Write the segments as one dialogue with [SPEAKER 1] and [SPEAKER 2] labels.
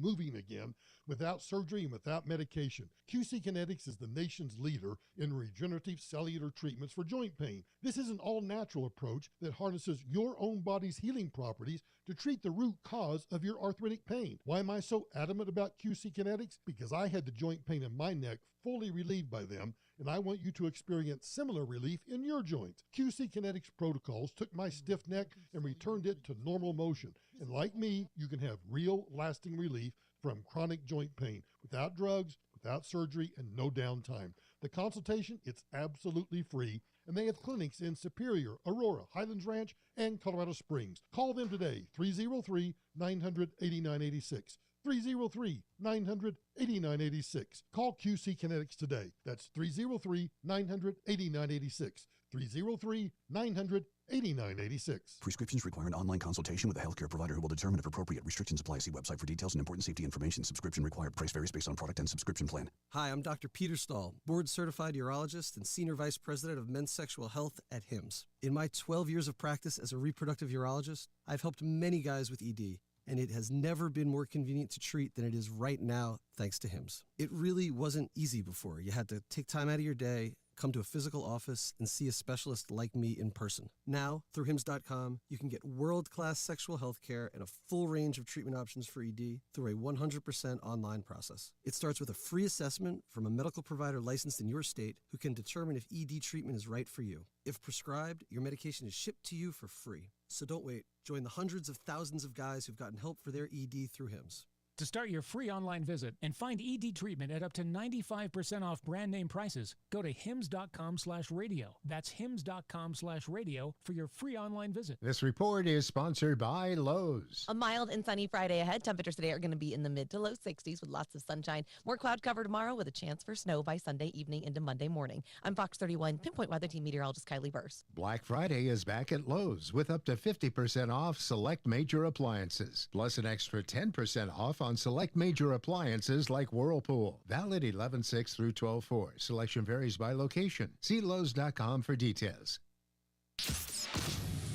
[SPEAKER 1] moving again without surgery and without medication. QC Kinetics is the nation's leader in regenerative cellular treatments for joint pain. This is an all-natural approach that harnesses your own body's healing properties to treat the root cause of your arthritic pain. Why am I so adamant about QC Kinetics? Because I had the joint pain in my neck fully relieved by them, and I want you to experience similar relief in your joints. QC Kinetics protocols took my stiff neck and returned it to normal motion. And like me, you can have real lasting relief from chronic joint pain without drugs, without surgery, and no downtime. The consultation, it's absolutely free, and they have clinics in Superior, Aurora, Highlands Ranch, and Colorado Springs. Call them today, 303-900-8986. 303-900-8986. Call QC Kinetics today. That's 303-900-8986. 303-900-8986.
[SPEAKER 2] Prescriptions require an online consultation with a healthcare provider who will determine if appropriate. Restrictions apply. See website for details and important safety information. Subscription required. Price varies based on product and subscription plan.
[SPEAKER 3] Hi, I'm Dr. Peter Stahl, board-certified urologist and Senior Vice President of Men's Sexual Health at HIMSS. In my 12 years of practice as a reproductive urologist, I've helped many guys with ED, and it has never been more convenient to treat than it is right now, thanks to HIMSS. It really wasn't easy before. You had to take time out of your day, come to a physical office, and see a specialist like me in person. Now, through HIMSS.com, you can get world-class sexual health care and a full range of treatment options for ED through a 100% online process. It starts with a free assessment from a medical provider licensed in your state who can determine if ED treatment is right for you. If prescribed, your medication is shipped to you for free. So don't wait. Join the hundreds of thousands of guys who've gotten help for their ED through HIMSS.
[SPEAKER 4] To start your free online visit and find ED treatment at up to 95% off brand name prices, go to hims.com/radio. That's hims.com/radio for your free online visit.
[SPEAKER 5] This report is sponsored by Lowe's.
[SPEAKER 6] A mild and sunny Friday ahead. Temperatures today are going to be in the mid to low 60s with lots of sunshine. More cloud cover tomorrow with a chance for snow by Sunday evening into Monday morning. I'm Fox 31 Pinpoint Weather Team meteorologist Kylie Burse.
[SPEAKER 5] Black Friday is back at Lowe's with up to 50% off select major appliances, plus an extra 10% off on select major appliances like Whirlpool. Valid 11/6 through 12/4. Selection varies by location. See Lowe's.com for details.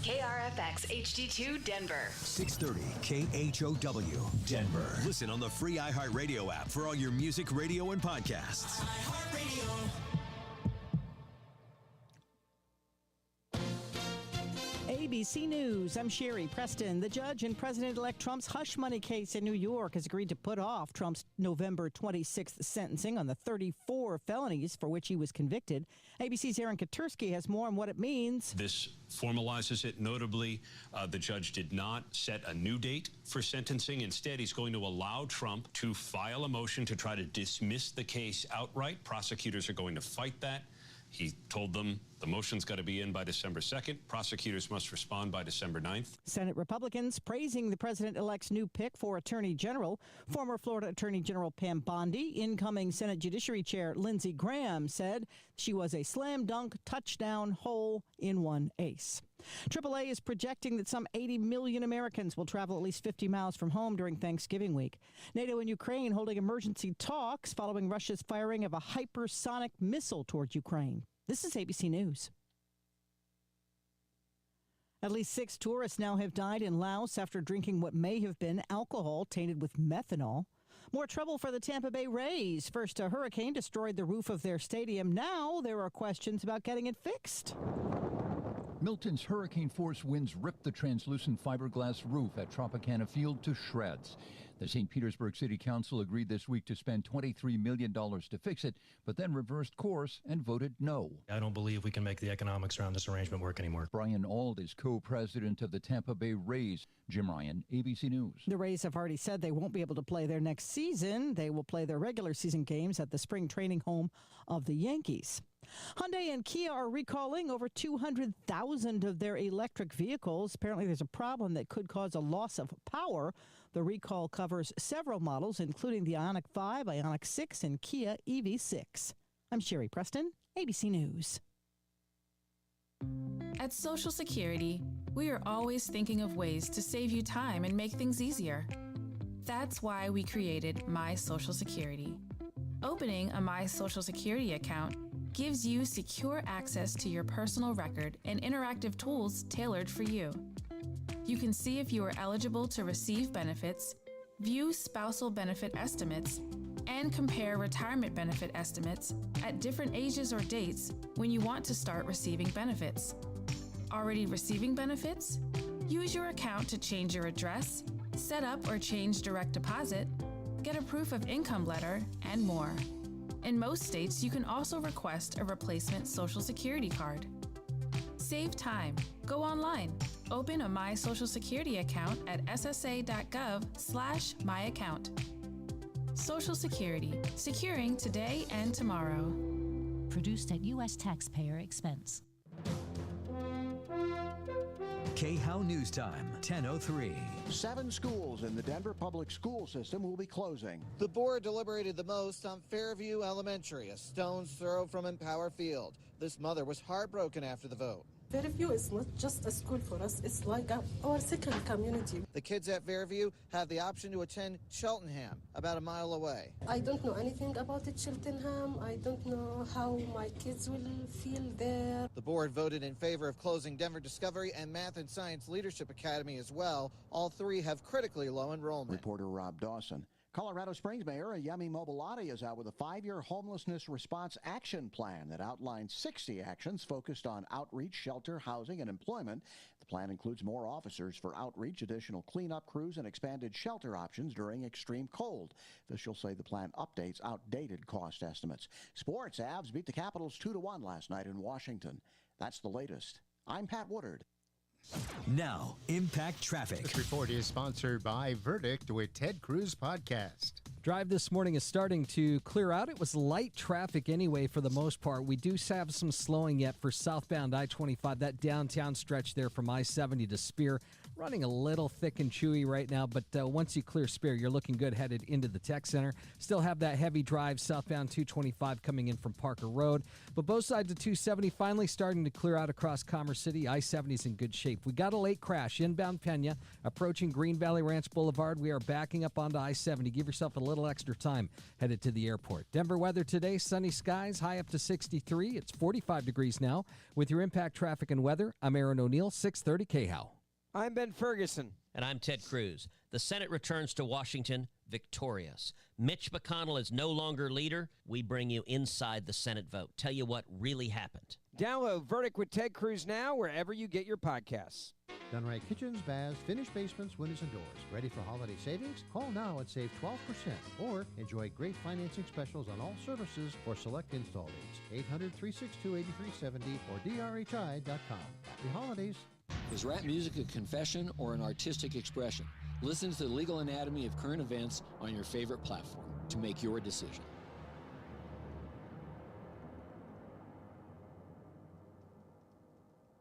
[SPEAKER 7] KRFX HD2 Denver.
[SPEAKER 8] 630 KHOW Denver. Listen on the free iHeartRadio app for all your music, radio, and podcasts. iHeartRadio.
[SPEAKER 9] ABC News, I'm Sherry Preston. The judge in President-elect Trump's hush money case in New York has agreed to put off Trump's November 26th sentencing on the 34 felonies for which he was convicted. ABC's Aaron Katursky has more on what it means.
[SPEAKER 10] This formalizes it. Notably, the judge did not set a new date for sentencing. Instead, he's going to allow Trump to file a motion to try to dismiss the case outright. Prosecutors are going to fight that. He told them the motion's got to be in by December 2nd. Prosecutors must respond by December 9th.
[SPEAKER 9] Senate Republicans praising the president-elect's new pick for Attorney General. Former Florida Attorney General Pam Bondi, incoming Senate Judiciary Chair Lindsey Graham said she was a slam dunk touchdown hole-in-one ace. AAA is projecting that some 80 million Americans will travel at least 50 miles from home during Thanksgiving week. NATO and Ukraine holding emergency talks following Russia's firing of a hypersonic missile toward Ukraine. This is ABC News. At least 6 tourists now have died in Laos after drinking what may have been alcohol tainted with methanol. More trouble for the Tampa Bay Rays. First, a hurricane destroyed the roof of their stadium. Now there are questions about getting it fixed.
[SPEAKER 11] Milton's hurricane-force winds ripped the translucent fiberglass roof at Tropicana Field to shreds. The St. Petersburg City Council agreed this week to spend $23 million to fix it, but then reversed course and voted no.
[SPEAKER 12] I don't believe we can make the economics around this arrangement work anymore.
[SPEAKER 11] Brian Auld is co-president of the Tampa Bay Rays. Jim Ryan, ABC News.
[SPEAKER 9] The Rays have already said they won't be able to play their next season. They will play their regular season games at the spring training home of the Yankees. Hyundai and Kia are recalling over 200,000 of their electric vehicles. Apparently, there's a problem that could cause a loss of power. The recall covers several models, including the Ioniq 5, Ioniq 6, and Kia EV6. I'm Sherry Preston, ABC News.
[SPEAKER 13] At Social Security, we are always thinking of ways to save you time and make things easier. That's why we created My Social Security. Opening a My Social Security account gives you secure access to your personal record and interactive tools tailored for you. You can see if you are eligible to receive benefits, view spousal benefit estimates, and compare retirement benefit estimates at different ages or dates when you want to start receiving benefits. Already receiving benefits? Use your account to change your address, set up or change direct deposit, get a proof of income letter, and more. In most states, you can also request a replacement Social Security card. Save time. Go online. Open a My Social Security account at ssa.gov/myaccount. Social Security, securing today and tomorrow.
[SPEAKER 14] Produced at U.S. taxpayer expense.
[SPEAKER 8] KHOW News Time, 10:03.
[SPEAKER 15] 7 schools in the Denver public school system will be closing.
[SPEAKER 16] The board deliberated the most on Fairview Elementary, a stone's throw from Empower Field. This mother was heartbroken after the vote.
[SPEAKER 17] Fairview is not just a school for us, it's like our second community.
[SPEAKER 16] The kids at Fairview have the option to attend Cheltenham, about a mile away.
[SPEAKER 17] I don't know anything about the Cheltenham. I don't know how my kids will feel there.
[SPEAKER 16] The board voted in favor of closing Denver Discovery and Math and Science Leadership Academy as well. All 3 have critically low enrollment.
[SPEAKER 15] Reporter Rob Dawson. Colorado Springs Mayor Yemi Mobilati is out with a 5-year homelessness response action plan that outlines 60 actions focused on outreach, shelter, housing, and employment. The plan includes more officers for outreach, additional cleanup crews, and expanded shelter options during extreme cold. Officials say the plan updates outdated cost estimates. Sports, Avs beat the Capitals 2-1 last night in Washington. That's the latest. I'm Pat Woodard.
[SPEAKER 8] Now, Impact Traffic.
[SPEAKER 5] This report is sponsored by Verdict with Ted Cruz Podcast.
[SPEAKER 18] Drive this morning is starting to clear out. It was light traffic anyway for the most part. We do have some slowing yet for southbound I-25, that downtown stretch there from I-70 to Spear. Running a little thick and chewy right now, but once you clear Spear, you're looking good headed into the Tech Center. Still have that heavy drive southbound 225 coming in from Parker Road. But both sides of 270 finally starting to clear out across Commerce City. I-70's in good shape. We got a late crash inbound Pena, approaching Green Valley Ranch Boulevard. We are backing up onto I-70. Give yourself a little extra time headed to the airport. Denver weather today, sunny skies, high up to 63. It's 45 degrees now. With your Impact Traffic and Weather, I'm Aaron O'Neill, 630 KHOW.
[SPEAKER 19] I'm Ben Ferguson.
[SPEAKER 20] And I'm Ted Cruz. The Senate returns to Washington victorious. Mitch McConnell is no longer leader. We bring you inside the Senate vote. Tell you what really happened.
[SPEAKER 19] Download Verdict with Ted Cruz now wherever you get your podcasts.
[SPEAKER 21] Done right kitchens, baths, finished basements, windows, and doors. Ready for holiday savings? Call now and save 12%. Or enjoy great financing specials on all services for select install dates. 800-362-8370 or drhi.com. Happy holidays.
[SPEAKER 22] Is rap music a confession or an artistic expression? Listen to the legal anatomy of current events on your favorite platform to make your decision.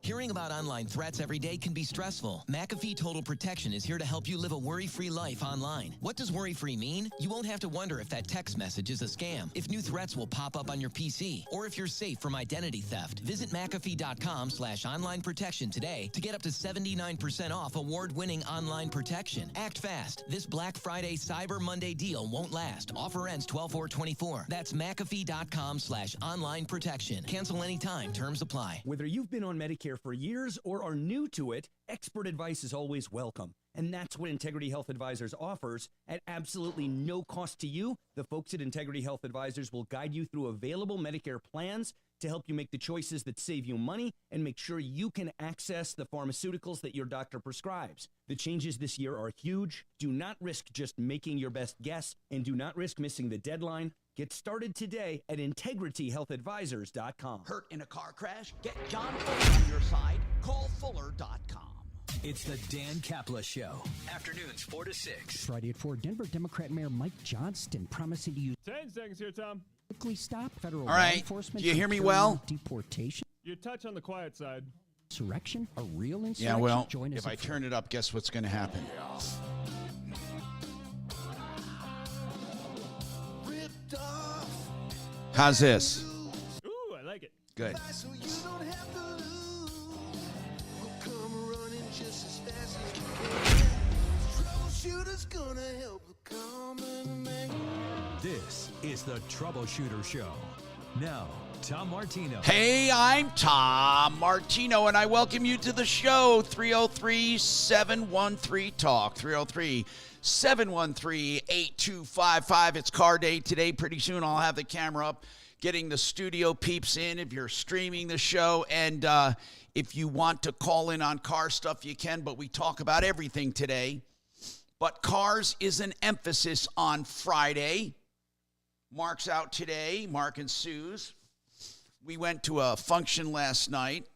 [SPEAKER 23] Hearing about online threats every day can be stressful. McAfee Total Protection is here to help you live a worry-free life online. What does worry-free mean? You won't have to wonder if that text message is a scam, if new threats will pop up on your PC, or if you're safe from identity theft. Visit McAfee.com/online protection today to get up to 79% off award-winning online protection. Act fast. This Black Friday Cyber Monday deal won't last. Offer ends 12/4/24. That's McAfee.com/online protection. Cancel anytime. Terms apply.
[SPEAKER 24] Whether you've been on Medicare for years or are new to it, expert advice is always welcome. And that's what Integrity Health Advisors offers at absolutely no cost to you. The folks at Integrity Health Advisors will guide you through available Medicare plans to help you make the choices that save you money and make sure you can access the pharmaceuticals that your doctor prescribes. The changes this year are huge. Do not risk just making your best guess, and do not risk missing the deadline. Get started today at IntegrityHealthAdvisors.com.
[SPEAKER 25] Hurt in a car crash? Get John Fuller on your side. Call Fuller.com.
[SPEAKER 8] It's the Dan Kapla Show. Afternoons 4 to 6.
[SPEAKER 26] Friday at 4, Denver Democrat Mayor Mike Johnston promising to use
[SPEAKER 27] 10 seconds here, Tom.
[SPEAKER 26] Quickly stop federal
[SPEAKER 27] All right.
[SPEAKER 26] law enforcement.
[SPEAKER 27] Do you hear me
[SPEAKER 26] from
[SPEAKER 27] well?
[SPEAKER 26] Deportation.
[SPEAKER 27] You touch on the quiet side.
[SPEAKER 26] Insurrection? A real insurrection?
[SPEAKER 28] Yeah, well,
[SPEAKER 26] Join us
[SPEAKER 28] if I turn it up, guess what's going to happen? How's this?
[SPEAKER 27] Ooh, I like it.
[SPEAKER 28] Good.
[SPEAKER 8] This is the Troubleshooter Show. Now, Tom Martino.
[SPEAKER 28] Hey, I'm Tom Martino, and I welcome you to the show. 303-713-TALK. 303-713-8255. It's car day today. Pretty soon I'll have the camera up, getting the studio peeps in if you're streaming the show. And if you want to call in on car stuff, you can, but we talk about everything today. But cars is an emphasis on Friday. Mark's out today, Mark and Sue's. We went to a function last night.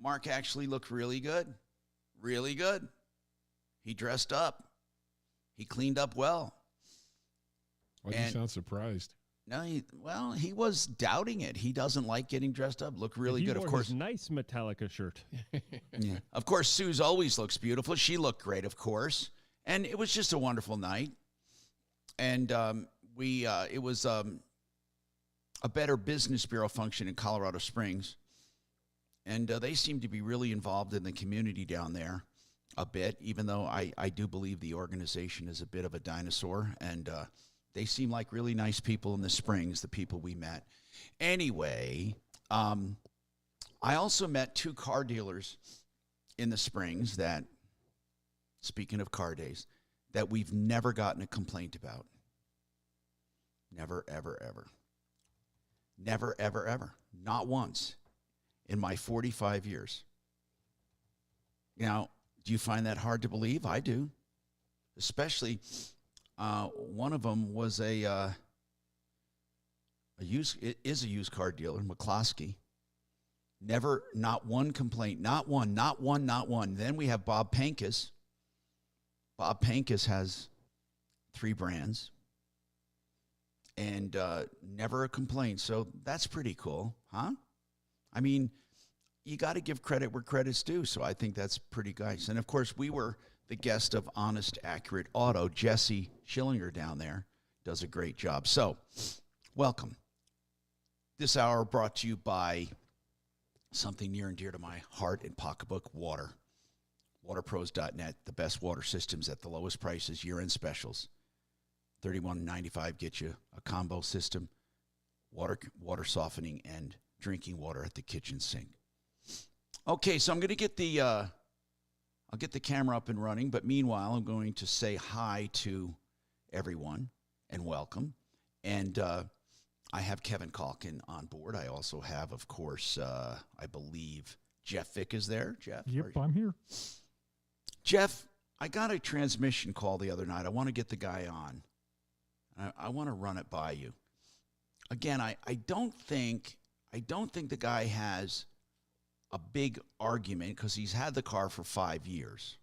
[SPEAKER 28] Mark actually looked really good. Really good. He dressed up. He cleaned up well.
[SPEAKER 1] Why do you sound surprised?
[SPEAKER 28] No, he was doubting it. He doesn't like getting dressed up. Look really good, of course.
[SPEAKER 27] His nice Metallica shirt.
[SPEAKER 28] Yeah. Of course, Sue's always looks beautiful. She looked great, of course. And it was just a wonderful night. And it was a Better Business Bureau function in Colorado Springs. And they seem to be really involved in the community down there a bit, even though I do believe the organization is a bit of a dinosaur. And they seem like really nice people in the Springs, the people we met. Anyway, I also met two car dealers in the Springs that, speaking of car days, that we've never gotten a complaint about. Never, ever, ever. Never, ever, ever. Not once in my 45 years. Now, do you find that hard to believe? I do. Especially, one of them was a used car dealer, McCloskey. Never, not one complaint. Not one. Then we have Bob Pankus. Bob Pankus has 3 brands. And never a complaint. So that's pretty cool, huh? I mean, you got to give credit where credit's due. So I think that's pretty nice. And, of course, we were the guest of Honest Accurate Auto. Jesse Schillinger down there does a great job. So welcome. This hour brought to you by something near and dear to my heart and pocketbook, water. Waterpros.net, the best water systems at the lowest prices, year-end specials. $31.95 gets you a combo system, water softening, and drinking water at the kitchen sink. Okay, so I'm going to get I'll get the camera up and running, but meanwhile, I'm going to say hi to everyone and welcome. And I have Kevin Calkin on board. I also have, of course, I believe Jeff Vick is there. Jeff?
[SPEAKER 2] Yep, I'm here.
[SPEAKER 28] Jeff, I got a transmission call the other night. I want to get the guy on. I want to run it by you. Again, I don't think the guy has a big argument because he's had the car for 5 years.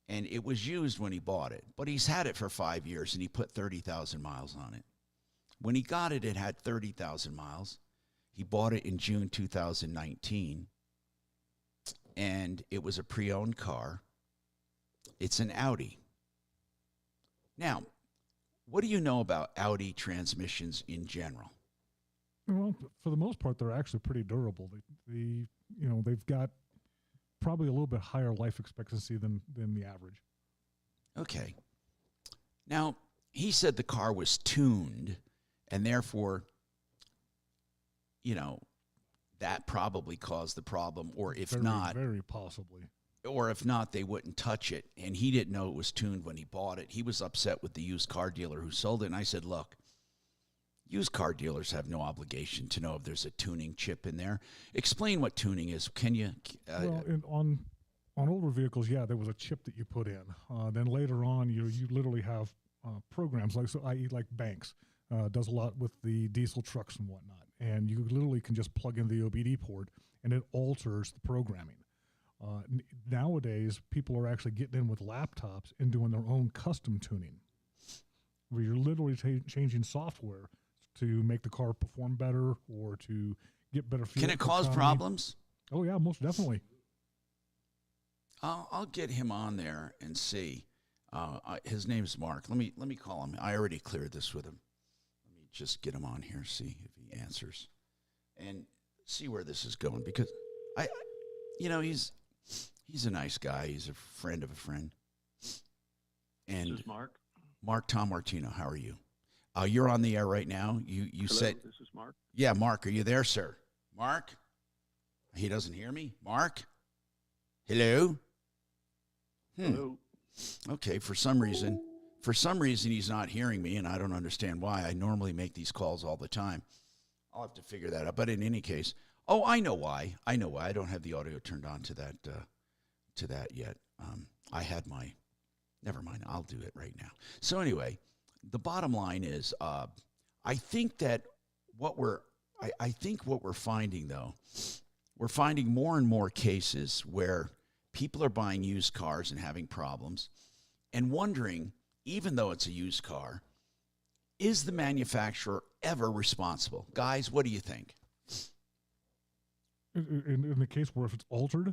[SPEAKER 28] And it was used when he bought it. But he's had it for 5 years, and he put 30,000 miles on it. When he got it, it had 30,000 miles. He bought it in June 2019. And it was a pre-owned car. It's an Audi. Now, what do you know about Audi transmissions in general?
[SPEAKER 2] Well, for the most part, they're actually pretty durable. They've got probably a little bit higher life expectancy than the average.
[SPEAKER 28] Okay. Now, he said the car was tuned, and therefore, that probably caused the problem, or if not,
[SPEAKER 2] very possibly.
[SPEAKER 28] Or if not, they wouldn't touch it. And he didn't know it was tuned when he bought it. He was upset with the used car dealer who sold it. And I said, look, used car dealers have no obligation to know if there's a tuning chip in there. Explain what tuning is. Can you?
[SPEAKER 2] On older vehicles, yeah, there was a chip that you put in. Then later on, you literally have programs, i.e. like Banks does a lot with the diesel trucks and whatnot. And you literally can just plug in the OBD port, and it alters the programming. Nowadays, people are actually getting in with laptops and doing their own custom tuning, where you're literally changing software to make the car perform better or to get better fuel.
[SPEAKER 28] Can it cause problems?
[SPEAKER 2] Oh, yeah, most definitely.
[SPEAKER 28] I'll get him on there and see. His name's Mark. Let me call him. I already cleared this with him. Let me just get him on here, see if he answers, and see where this is going, because he's a nice guy. He's a friend of a friend. And
[SPEAKER 3] this is Mark.
[SPEAKER 28] Mark Tom Martino, how are you? You're on the air right now. You
[SPEAKER 3] Hello,
[SPEAKER 28] said.
[SPEAKER 3] This is Mark.
[SPEAKER 28] Yeah, Mark, are you there, sir? Mark? He doesn't hear me? Mark? Hello?
[SPEAKER 3] Hello.
[SPEAKER 28] Okay, for some reason he's not hearing me, and I don't understand why. I normally make these calls all the time. I'll have to figure that out. But in any case, I know why. I don't have the audio turned on to that yet. I had my. Never mind. I'll do it right now. So anyway, the bottom line is, I think what we're finding though, we're finding more and more cases where people are buying used cars and having problems, and wondering, even though it's a used car, is the manufacturer ever responsible? Guys, what do you think?
[SPEAKER 2] In the case where if it's altered,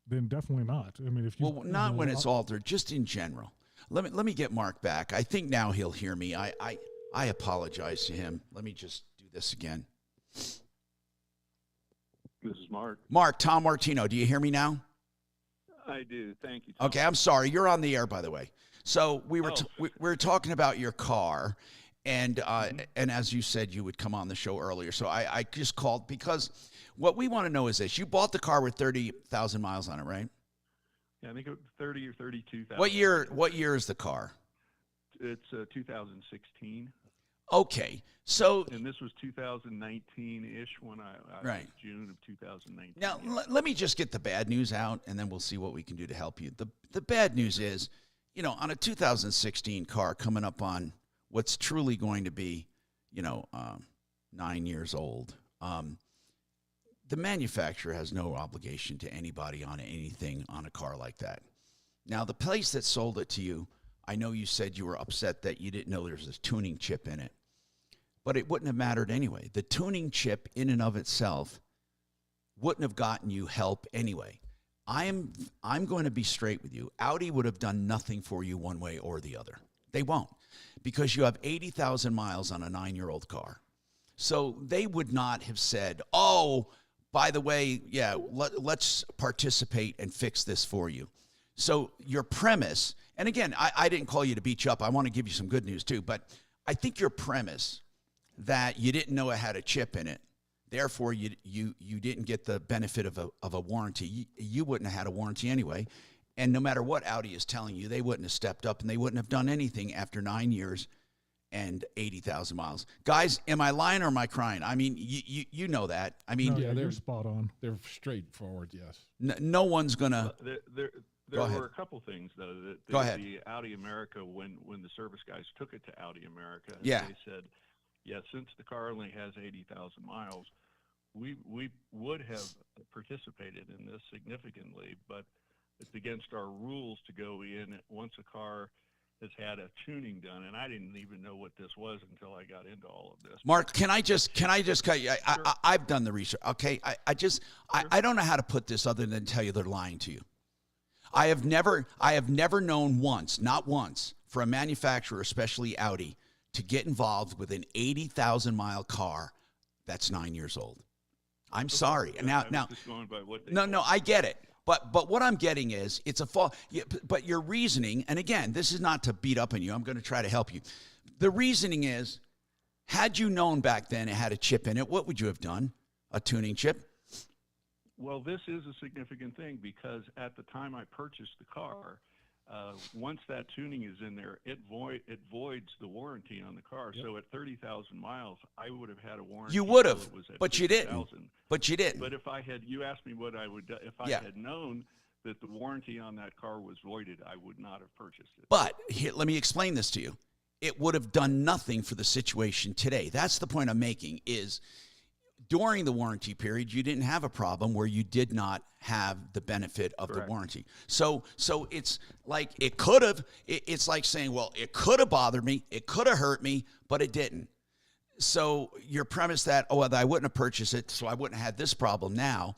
[SPEAKER 2] then definitely not. I mean, if you
[SPEAKER 28] not when it's altered, just in general. Let me get Mark back. I think now he'll hear me. I apologize to him. Let me just do this again.
[SPEAKER 3] This is Mark.
[SPEAKER 28] Mark, Tom Martino, do you hear me now?
[SPEAKER 3] I do. Thank you, Tom.
[SPEAKER 28] Okay, I'm sorry. You're on the air, by the way. So we were talking about your car, and and as you said, you would come on the show earlier. So I just called because what we want to know is this: you bought the car with 30,000 miles on it, right?
[SPEAKER 3] Yeah, I think it was 30 or 32,000.
[SPEAKER 28] What year is the car?
[SPEAKER 3] It's 2016.
[SPEAKER 28] Okay, so
[SPEAKER 3] and this was 2019-ish when I
[SPEAKER 28] right.
[SPEAKER 3] June of 2019.
[SPEAKER 28] Now let me just get the bad news out, and then we'll see what we can do to help you. The bad news is, on a 2016 car coming up on what's truly going to be, 9 years old. The manufacturer has no obligation to anybody on anything on a car like that. Now, the place that sold it to you, I know you said you were upset that you didn't know there's a tuning chip in it, but it wouldn't have mattered anyway. The tuning chip in and of itself wouldn't have gotten you help anyway. I'm going to be straight with you. Audi would have done nothing for you one way or the other. They won't, because you have 80,000 miles on a 9-year-old car. So they would not have said, oh, by the way, yeah, let's participate and fix this for you. So your premise, and again, I didn't call you to beat you up. I want to give you some good news too, but I think your premise that you didn't know it had a chip in it, therefore you didn't get the benefit of a warranty. You wouldn't have had a warranty anyway, and no matter what Audi is telling you, they wouldn't have stepped up and they wouldn't have done anything after 9 years and 80,000 miles. Guys, am I lying or am I crying? I mean, you know that. I mean,
[SPEAKER 2] no, they're spot on.
[SPEAKER 1] They're straightforward, yes.
[SPEAKER 28] No one's gonna.
[SPEAKER 3] There were a couple things though that
[SPEAKER 28] Go ahead.
[SPEAKER 3] The Audi America, when the service guys took it to Audi America,
[SPEAKER 28] yeah.
[SPEAKER 3] They said, yeah, since the car only has 80,000 miles, we would have participated in this significantly, but it's against our rules to go in once a car has had a tuning done, and I didn't even know what this was until I got into all of this.
[SPEAKER 28] Mark, can I just cut you? I've done the research. Okay, I don't know how to put this other than tell you they're lying to you. I have never known once, not once, for a manufacturer, especially Audi, to get involved with an 80,000 mile car that's 9 years old. I'm sorry.
[SPEAKER 3] Yeah,
[SPEAKER 28] Now,
[SPEAKER 3] just going by what they
[SPEAKER 28] no, I get it. But what I'm getting is it's a fault. But your reasoning, and again, this is not to beat up on you. I'm going to try to help you. The reasoning is, had you known back then it had a chip in it, what would you have done? A tuning chip?
[SPEAKER 3] Well, this is a significant thing because at the time I purchased the car, once that tuning is in there, it voids the warranty on the car. Yep. So at 30,000 miles, I would have had a warranty.
[SPEAKER 28] You would have, but you didn't. But you didn't.
[SPEAKER 3] But if I had, you asked me what I would do. If I had known that the warranty on that car was voided, I would not have purchased it.
[SPEAKER 28] But here, let me explain this to you. It would have done nothing for the situation today. That's the point I'm making is during the warranty period, you didn't have a problem where you did not have the benefit of the warranty. So it's like it could have. It's like saying, well, it could have bothered me, it could have hurt me, but it didn't. So your premise that, I wouldn't have purchased it, so I wouldn't have had this problem now,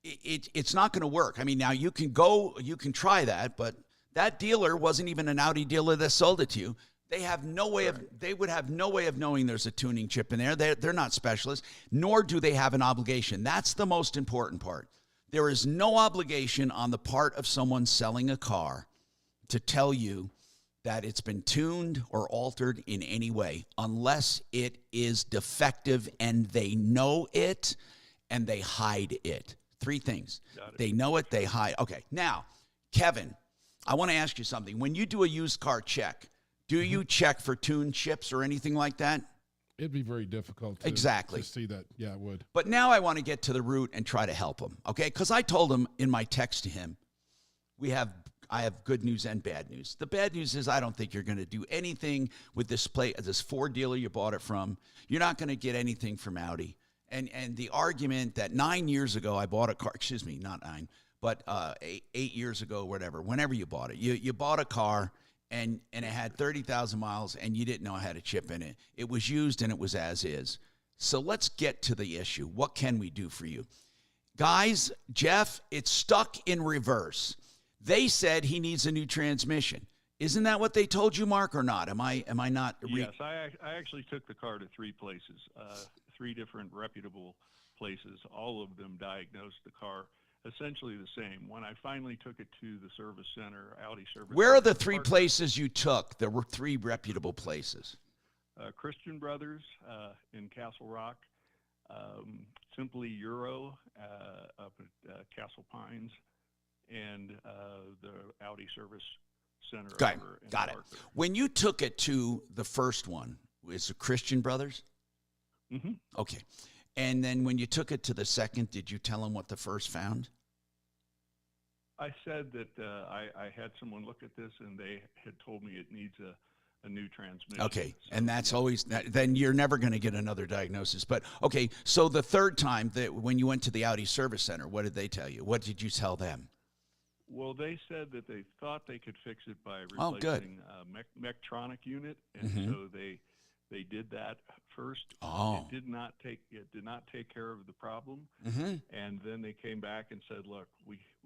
[SPEAKER 28] it's not going to work. I mean, now you can try that, but that dealer wasn't even an Audi dealer that sold it to you. They have no way they would have no way of knowing there's a tuning chip in there. They're not specialists, nor do they have an obligation. That's the most important part. There is no obligation on the part of someone selling a car to tell you that it's been tuned or altered in any way unless it is defective and they know it and they hide it. 3 things. They know it, they hide. Okay, now, Kevin, I want to ask you something. When you do a used car check, do you check for tuned chips or anything like that?
[SPEAKER 1] It'd be very difficult to,
[SPEAKER 28] Exactly.
[SPEAKER 1] to see that. Yeah, it would.
[SPEAKER 28] But now I want to get to the root and try to help him, okay? Because I told him in my text to him, I have good news and bad news. The bad news is I don't think you're going to do anything with this Ford dealer you bought it from. You're not going to get anything from Audi. And the argument that 9 years ago I bought a car, excuse me, not 9, but 8 years ago, whatever, whenever you bought it, you bought a car and it had 30,000 miles and you didn't know it had a chip in it. It was used and it was as is. So let's get to the issue. What can we do for you? Guys, Jeff, it's stuck in reverse. They said he needs a new transmission. Isn't that what they told you, Mark, or not? Am I not?
[SPEAKER 3] Yes, I actually took the car to 3 places, 3 different reputable places. All of them diagnosed the car essentially the same. When I finally took it to the service center, Audi service.
[SPEAKER 28] Where are the 3 places you took? There were 3 reputable places.
[SPEAKER 3] Christian Brothers in Castle Rock, Simply Euro up at Castle Pines, and the Audi service center.
[SPEAKER 28] Got it. When you took it to the first one, was it Christian Brothers?
[SPEAKER 3] Mm-hmm.
[SPEAKER 28] Okay. And then when you took it to the second, did you tell them what the first found?
[SPEAKER 3] I said that I had someone look at this, and they had told me it needs a new transmission.
[SPEAKER 28] Okay, so, and that's always, then you're never going to get another diagnosis. But, okay, so the third time, that when you went to the Audi service center, what did they tell you? What did you tell them?
[SPEAKER 3] Well, they said that they thought they could fix it by replacing a Mectronic unit, and so they did that first. It did not take care of the problem, and then they came back and said, "Look,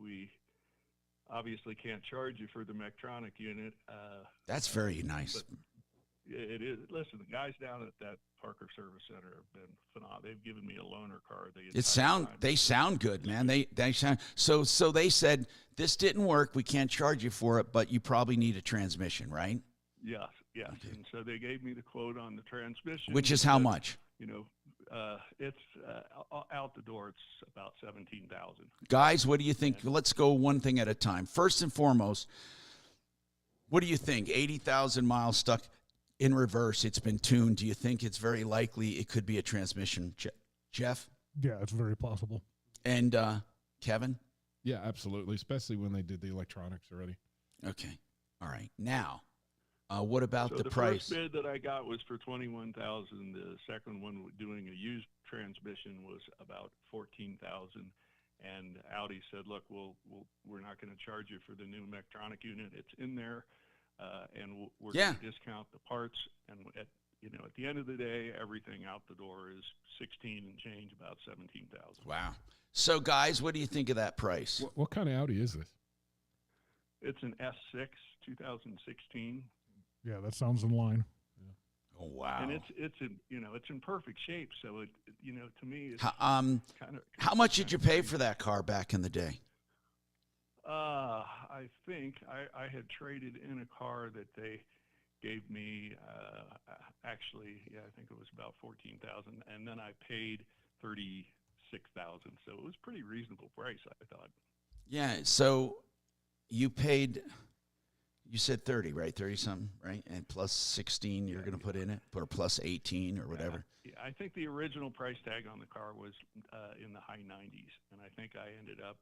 [SPEAKER 3] we obviously can't charge you for the Mectronic unit."
[SPEAKER 28] That's very nice.
[SPEAKER 3] It is. Listen, the guys down at that Parker Service Center have been phenomenal. They've given me a loaner car. They sound good, man. They sound so they said this didn't work. We can't charge you for it, but you probably need a transmission, right? Yes. Okay. And so they gave me the quote on the transmission,
[SPEAKER 28] which is how much?
[SPEAKER 3] It's out the door. It's about $17,000.
[SPEAKER 28] Guys, what do you think? Let's go one thing at a time. First and foremost, what do you think? 80,000 miles stuck in reverse. It's been tuned. Do you think it's very likely it could be a transmission, Jeff?
[SPEAKER 2] Yeah, it's very possible.
[SPEAKER 28] And Kevin?
[SPEAKER 1] Yeah, absolutely, especially when they did the electronics already.
[SPEAKER 28] Okay. All right. Now, what about the price?
[SPEAKER 3] The first bid that I got was for $21,000. The second one, doing a used transmission, was about $14,000. And Audi said, "Look, we're not going to charge you for the new Mectronic unit. It's in there, and we're going to discount the parts." And at the end of the day, everything out the door is 16 and change, about 17,000.
[SPEAKER 28] Wow. So, guys, what do you think of that price?
[SPEAKER 1] What kind of Audi is this?
[SPEAKER 3] It's an S6 2016.
[SPEAKER 2] Yeah, that sounds in line.
[SPEAKER 28] Oh, wow.
[SPEAKER 3] And it's in perfect shape. So it to me, it's
[SPEAKER 28] how much did you pay for that car back in the day?
[SPEAKER 3] I think I had traded in a car that they gave me. Actually, I think it was about $14,000, and then I paid $36,000. So it was pretty reasonable price, I thought.
[SPEAKER 28] Yeah. So you paid. You said 30, right? 30-something, right? And plus 16 you're going to put in it, or plus 18 or whatever.
[SPEAKER 3] Yeah, I think the original price tag on the car was in the high 90s, and I think I ended up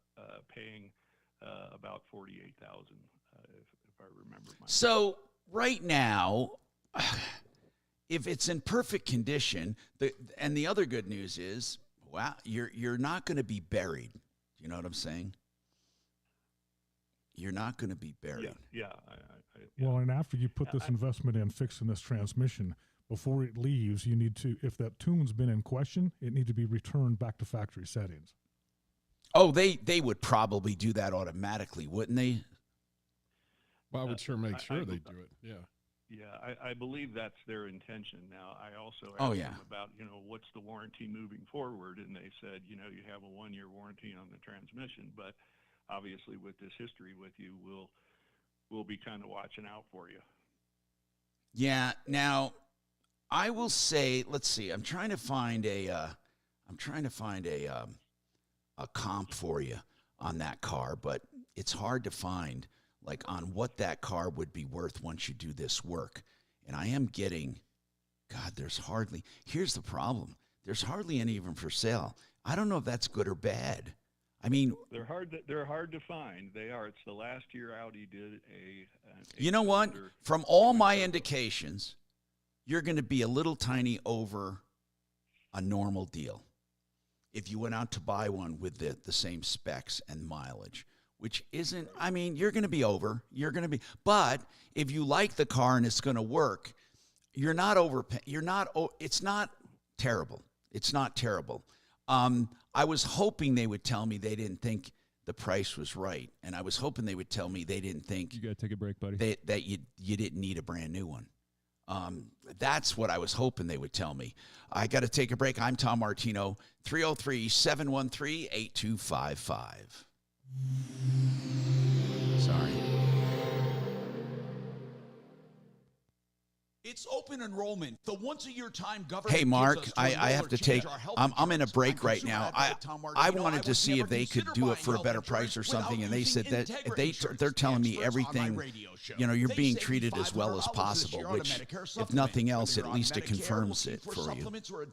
[SPEAKER 3] paying about $48,000, if I remember.
[SPEAKER 28] So right now, if it's in perfect condition, and the other good news is, wow, you're not going to be buried. You know what I'm saying? You're not going to be buried.
[SPEAKER 3] Yeah.
[SPEAKER 2] Well, and after you put this investment in fixing this transmission, before it leaves, you need to, if that tune's been in question, it needs to be returned back to factory settings.
[SPEAKER 28] Oh, they would probably do that automatically, wouldn't they?
[SPEAKER 1] Well, I would sure make sure they do it. Yeah.
[SPEAKER 3] Yeah, I believe that's their intention. Now, I also asked them about, what's the warranty moving forward, and they said, you have a 1-year warranty on the transmission, but obviously with this history with you, we'll be kind of watching out for you.
[SPEAKER 28] Yeah. Now, I will say, let's see. I'm trying to find a comp for you on that car, but it's hard to find like on what that car would be worth once you do this work. And I am getting, God, here's the problem. There's hardly any of them for sale. I don't know if that's good or bad. I mean,
[SPEAKER 3] they're hard to find. They are. It's the last year Audi did a
[SPEAKER 28] you know what? From all my indications, you're going to be a little tiny over a normal deal if you went out to buy one with the same specs and mileage, which isn't, I mean, you're going to be over. But if you like the car and it's going to work, you're not it's not terrible. It's not terrible. I was hoping they would tell me they didn't think the price was right, and I was hoping they would tell me they didn't think
[SPEAKER 27] you got to take a break, buddy.
[SPEAKER 28] that you didn't need a brand new one. That's what I was hoping they would tell me. I got to take a break. I'm Tom Martino, 303-713-8255. Sorry.
[SPEAKER 4] It's open enrollment. The once-a-year time government.
[SPEAKER 28] Hey, Mark,
[SPEAKER 4] gives us
[SPEAKER 28] I have to take. I'm in a break right now. I wanted to see if they could do it for a better price or something, and they said that they're telling me everything. You know, you're being treated as well as possible, which, if nothing else, at least it confirms it for you.
[SPEAKER 3] Sure.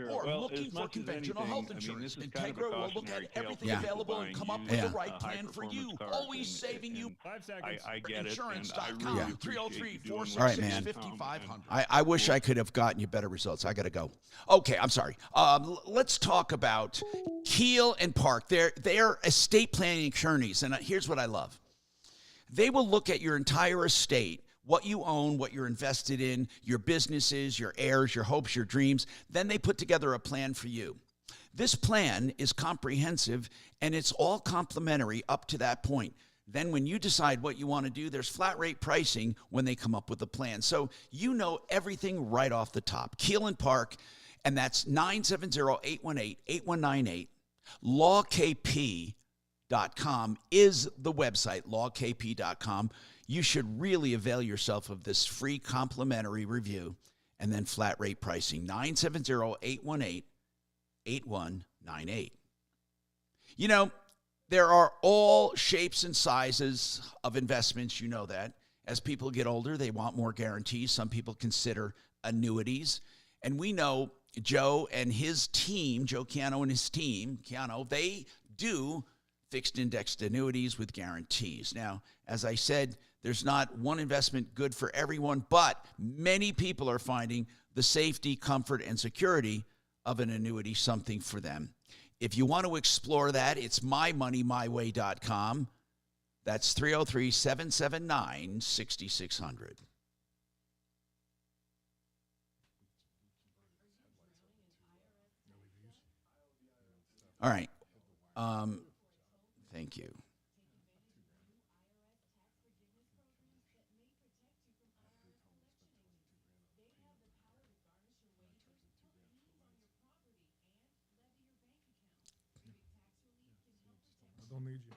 [SPEAKER 4] Or
[SPEAKER 3] Well,
[SPEAKER 4] looking
[SPEAKER 3] as
[SPEAKER 4] for
[SPEAKER 3] much as
[SPEAKER 4] conventional
[SPEAKER 3] anything,
[SPEAKER 4] health
[SPEAKER 3] I mean,
[SPEAKER 4] insurance.
[SPEAKER 3] this is kind of a
[SPEAKER 4] Integra will look
[SPEAKER 3] cautionary
[SPEAKER 4] at
[SPEAKER 3] tale
[SPEAKER 4] everything
[SPEAKER 3] for
[SPEAKER 4] available and
[SPEAKER 3] people
[SPEAKER 4] come up
[SPEAKER 3] buying
[SPEAKER 4] with the
[SPEAKER 3] used,
[SPEAKER 4] right plan for you.
[SPEAKER 3] high-performance cars,
[SPEAKER 4] Always saving you.
[SPEAKER 27] 5 seconds.
[SPEAKER 3] I get it, and I
[SPEAKER 4] Insurance.com.
[SPEAKER 3] really appreciate you doing
[SPEAKER 28] All right, man.
[SPEAKER 4] 5500.
[SPEAKER 28] I wish I could have gotten you better results. I got to go. Okay, I'm sorry. Let's talk about Keel and Park. They're estate planning attorneys, and here's what I love. They will look at your entire estate, what you own, what you're invested in, your businesses, your heirs, your hopes, your dreams. Then they put together a plan for you. This plan is comprehensive, and it's all complimentary up to that point. Then when you decide what you want to do, there's flat rate pricing when they come up with a plan. So you know everything right off the top. Keel and Park, and that's 970-818-8198. LawKP.com is the website, lawkp.com. You should really avail yourself of this free complimentary review and then flat rate pricing, 970-818-8198. You know, there are all shapes and sizes of investments. You know that. As people get older, they want more guarantees. Some people consider annuities. And we know Joe and his team, Joe Chiano and his team, they do fixed indexed annuities with guarantees. Now, as I said, there's not one investment good for everyone, but many people are finding the safety, comfort, and security of an annuity something for them. If you want to explore that, it's mymoneymyway.com. That's 303-779-6600. All right. Thank you.
[SPEAKER 2] I don't need you.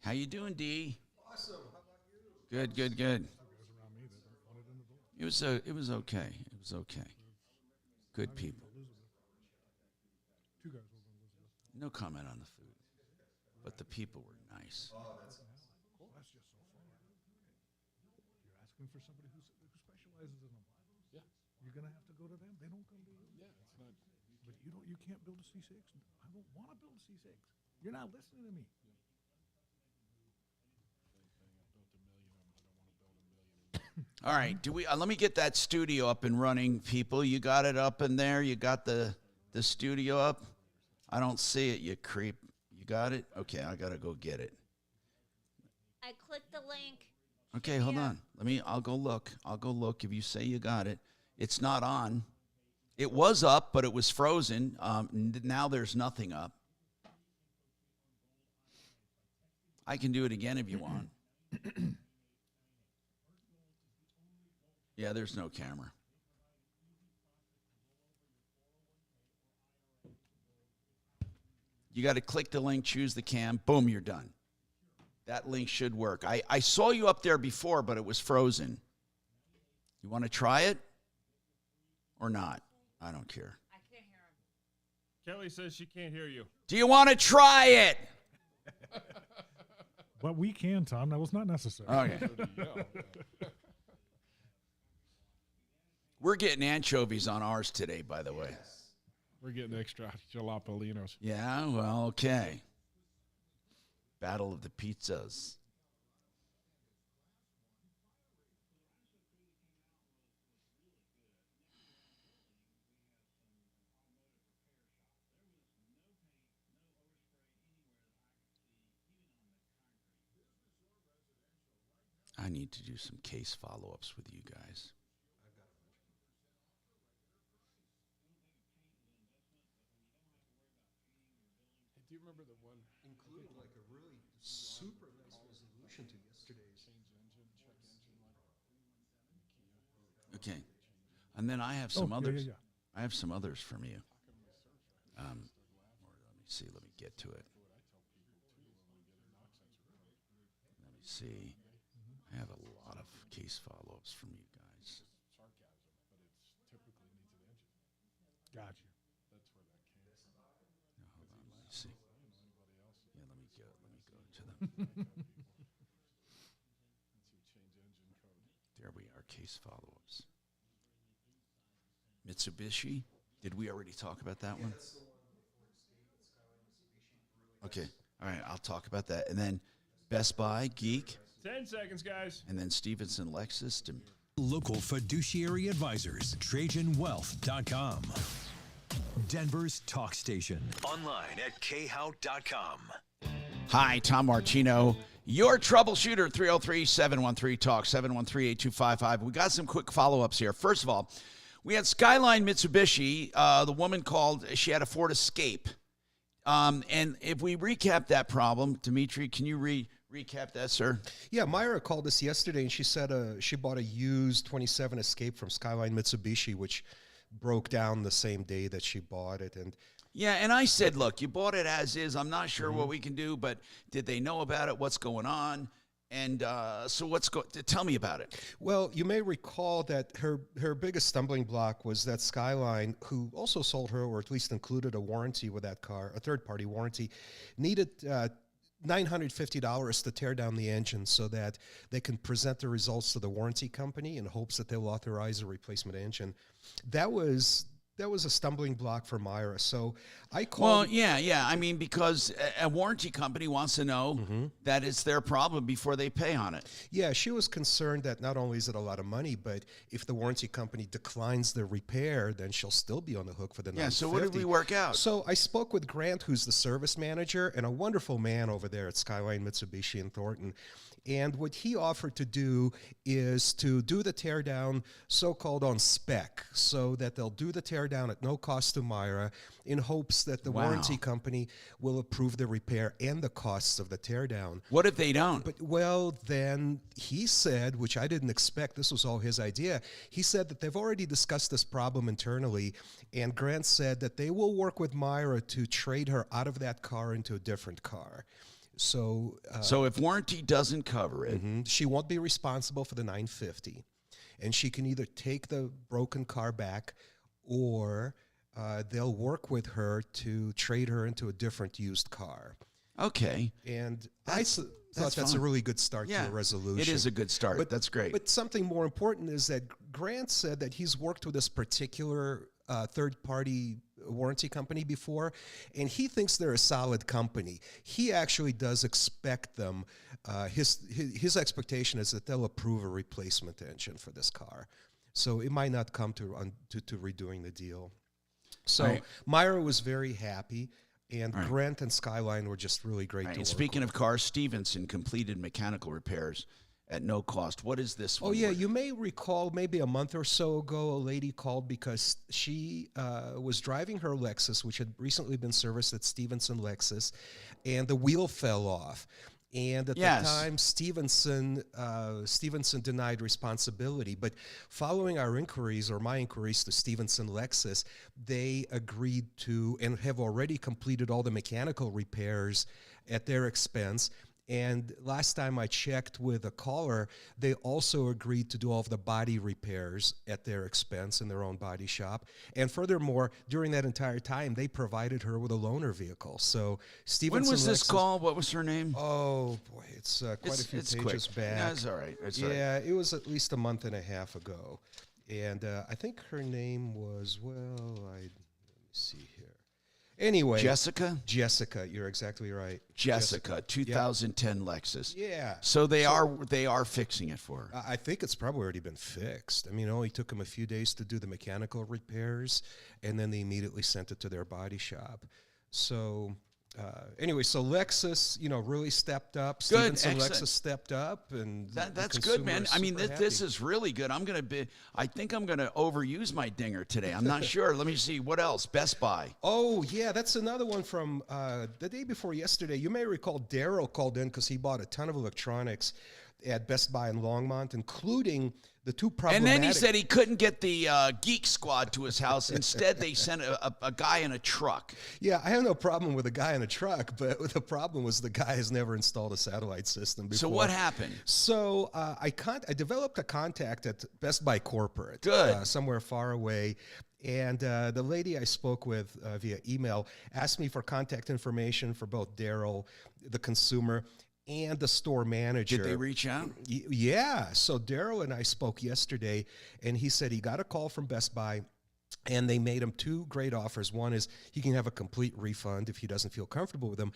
[SPEAKER 28] How you doing, D?
[SPEAKER 6] Awesome. How about you?
[SPEAKER 28] Good. It was okay. It was okay. Good people. No comment on the food, but the people were nice.
[SPEAKER 6] Oh, that's awesome.
[SPEAKER 2] Well, that's just so far. You're asking for somebody who specializes in them. Yeah. You're gonna have to go to them. They don't come to you. Yeah, it's not. But you can't build a C6. I don't want to build a C6. You're not listening to me.
[SPEAKER 28] All right, let me get that studio up and running, people. You got it up in there? You got the studio up? I don't see it, you creep. You got it? Okay, I got to go get it.
[SPEAKER 7] I clicked the link.
[SPEAKER 28] Okay, hold on. I'll go look. If you say you got it. It's not on. It was up, but it was frozen. Now there's nothing up. I can do it again if you want. Yeah, there's no camera. You got to click the link, choose the cam, boom, you're done. That link should work. I saw you up there before, but it was frozen. You want to try it or not? I don't care.
[SPEAKER 27] I can't hear him. Kelly says she can't hear you.
[SPEAKER 28] Do you want to try it?
[SPEAKER 2] But we can, Tom. That was not necessary.
[SPEAKER 28] Okay. We're getting anchovies on ours today, by the way.
[SPEAKER 1] We're getting extra jalapenos.
[SPEAKER 28] Yeah, well, okay. Battle of the pizzas. I need to do some case follow-ups with you guys.
[SPEAKER 1] Do you remember the one
[SPEAKER 6] included like a really super nice resolution to yesterday's
[SPEAKER 28] Okay, and then I have some others.
[SPEAKER 2] Yeah.
[SPEAKER 28] I have some others from you. Let me see. Let me get to it. Let me see. I have a lot of case follow-ups from you guys.
[SPEAKER 2] Gotcha.
[SPEAKER 28] Now, hold on. Let me see. Yeah, let me go to them. There we are. Case follow-ups. Mitsubishi. Did we already talk about that one? Okay. All right. I'll talk about that. And then Best Buy, Geek.
[SPEAKER 27] 10 seconds, guys.
[SPEAKER 28] And then Stevenson Lexus.
[SPEAKER 8] Local fiduciary advisors. TrajanWealth.com. Denver's talk station. Online at khout.com.
[SPEAKER 28] Hi, Tom Martino. Your troubleshooter, 303-713-TALK, 713-8255. We got some quick follow-ups here. First of all, we had Skyline Mitsubishi. The woman called. She had a Ford Escape. And if we recap that problem, Dimitri, can you recap that, sir?
[SPEAKER 6] Yeah, Myra called us yesterday, and she said she bought a used 27 Escape from Skyline Mitsubishi, which broke down the same day that she bought it. And
[SPEAKER 28] yeah, and I said, look, you bought it as is. I'm not sure what we can do, but did they know about it? What's going on? And so tell me about it.
[SPEAKER 6] Well, you may recall that her biggest stumbling block was that Skyline, who also sold her, or at least included a warranty with that car, a third-party warranty, needed $950 to tear down the engine so that they can present the results to the warranty company in hopes that they'll authorize a replacement engine. That was a stumbling block for Myra. So I called.
[SPEAKER 28] Well, yeah. I mean, because a warranty company wants to know that it's their problem before they pay on it.
[SPEAKER 6] Yeah, she was concerned that not only is it a lot of money, but if the warranty company declines the repair, then she'll still be on the hook for the $950.
[SPEAKER 28] Yeah, so what did we work out?
[SPEAKER 6] So I spoke with Grant, who's the service manager, and a wonderful man over there at Skyline Mitsubishi in Thornton. And what he offered to do is to do the teardown so-called on spec, so that they'll do the teardown at no cost to Myra in hopes that the warranty company will approve the repair and the costs of the teardown.
[SPEAKER 28] What if they don't?
[SPEAKER 6] But, well, then he said, which I didn't expect, this was all his idea, he said that they've already discussed this problem internally, and Grant said that they will work with Myra to trade her out of that car into a different car. So
[SPEAKER 28] if warranty doesn't cover it,
[SPEAKER 6] she won't be responsible for the $950, and she can either take the broken car back, or they'll work with her to trade her into a different used car.
[SPEAKER 28] Okay.
[SPEAKER 6] And I thought that's a really good start to a resolution.
[SPEAKER 28] It is a good start. But that's great.
[SPEAKER 6] But something more important is that Grant said that he's worked with this particular third-party warranty company before, and he thinks they're a solid company. He actually does expect them. His expectation is that they'll approve a replacement engine for this car. So it might not come to redoing the deal. So Myra was very happy. And Grant and Skyline were just really great to work
[SPEAKER 28] Speaking
[SPEAKER 6] with.
[SPEAKER 28] of cars, Stevenson completed mechanical repairs at no cost. What is this one?
[SPEAKER 6] Oh, yeah. You may recall maybe a month or so ago, a lady called because she was driving her Lexus, which had recently been serviced at Stevenson Lexus, and the wheel fell off. And at the time, Stevenson denied responsibility. But following our inquiries, or my inquiries to Stevenson Lexus, they agreed to and have already completed all the mechanical repairs at their expense. And last time I checked with a caller, they also agreed to do all of the body repairs at their expense in their own body shop. And furthermore, during that entire time, they provided her with a loaner vehicle. So Stevenson
[SPEAKER 28] When was this
[SPEAKER 6] Lexus,
[SPEAKER 28] call? What was her name?
[SPEAKER 6] Oh, boy, it's quite a few pages
[SPEAKER 28] quick.
[SPEAKER 6] back.
[SPEAKER 28] No, it's all right. It's all right.
[SPEAKER 6] Yeah, it was at least a month and a half ago. And I think her name was, let me see here. Anyway.
[SPEAKER 28] Jessica,
[SPEAKER 6] you're exactly right.
[SPEAKER 28] Jessica, 2010 Lexus.
[SPEAKER 6] Yeah.
[SPEAKER 28] So they are fixing it for her.
[SPEAKER 6] I think it's probably already been fixed. I mean, it only took them a few days to do the mechanical repairs, and then they immediately sent it to their body shop. So anyway, so Lexus, really stepped up.
[SPEAKER 28] Good,
[SPEAKER 6] Stevenson
[SPEAKER 28] excellent.
[SPEAKER 6] Lexus stepped up, and
[SPEAKER 28] That's good, man. I mean, this is really good. I think I'm gonna overuse my dinger today. I'm not sure. Let me see what else. Best Buy.
[SPEAKER 6] Oh yeah, that's another one from the day before yesterday. You may recall Daryl called in because he bought a ton of electronics at Best Buy in Longmont, including the two problematic.
[SPEAKER 28] And then he said he couldn't get the Geek Squad to his house. Instead, they sent a guy in a truck.
[SPEAKER 6] Yeah, I have no problem with a guy in a truck, but the problem was the guy has never installed a satellite system before.
[SPEAKER 28] So what happened?
[SPEAKER 6] So I developed a contact at Best Buy corporate.
[SPEAKER 28] Good.
[SPEAKER 6] Somewhere far away. And the lady I spoke with via email asked me for contact information for both Daryl, the consumer, and the store manager.
[SPEAKER 28] Did they reach out?
[SPEAKER 6] Yeah. So Daryl and I spoke yesterday, and he said he got a call from Best Buy, and they made him two great offers. One is he can have a complete refund if he doesn't feel comfortable with them,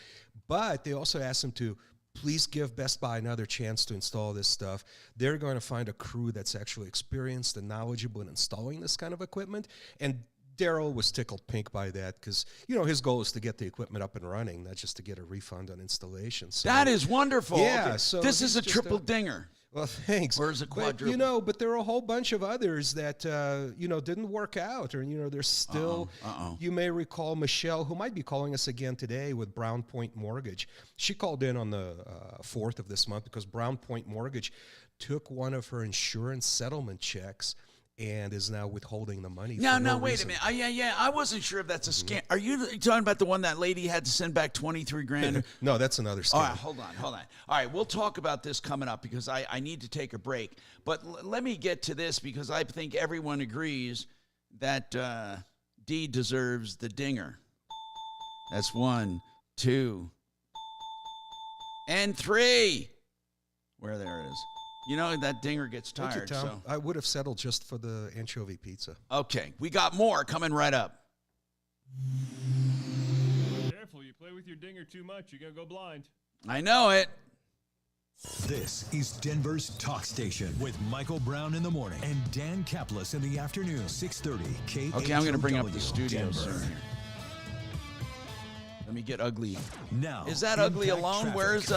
[SPEAKER 6] but they also asked him to please give Best Buy another chance to install this stuff. They're going to find a crew that's actually experienced and knowledgeable in installing this kind of equipment. And Daryl was tickled pink by that because, his goal is to get the equipment up and running, not just to get a refund on installation. So,
[SPEAKER 28] That is wonderful.
[SPEAKER 6] Yeah.
[SPEAKER 28] Okay.
[SPEAKER 6] So
[SPEAKER 28] this is a triple dinger.
[SPEAKER 6] Well, thanks.
[SPEAKER 28] Where's a quadruple?
[SPEAKER 6] But, but there are a whole bunch of others that, didn't work out. Or, there's still, you may recall Michelle, who might be calling us again today with Brown Point Mortgage. She called in on the 4th of this month because Brown Point Mortgage took one of her insurance settlement checks and is now withholding the money.
[SPEAKER 28] No, wait a minute. Yeah. I wasn't sure if that's a scam. Are you talking about the one that lady had to send back 23 grand?
[SPEAKER 6] No, that's another scam.
[SPEAKER 28] All right, hold on. All right, we'll talk about this coming up because I need to take a break. But let me get to this because I think everyone agrees that D deserves the dinger. That's 1, 2, and 3. There it is. That dinger gets tired.
[SPEAKER 6] Thank you, Tom.
[SPEAKER 28] So.
[SPEAKER 6] I would have settled just for the anchovy pizza.
[SPEAKER 28] Okay, we got more coming right up.
[SPEAKER 27] Careful, you play with your dinger too much, you're going to go blind.
[SPEAKER 28] I know it.
[SPEAKER 8] This is Denver's Talk Station with Michael Brown in the morning and Dan Kaplis in the afternoon, 6:30 KHOW.
[SPEAKER 28] Okay, I'm going to bring up the studio
[SPEAKER 8] Denver.
[SPEAKER 28] soon here. Let me get ugly.
[SPEAKER 8] Now,
[SPEAKER 28] is that ugly alone?
[SPEAKER 8] traffic.
[SPEAKER 28] Where's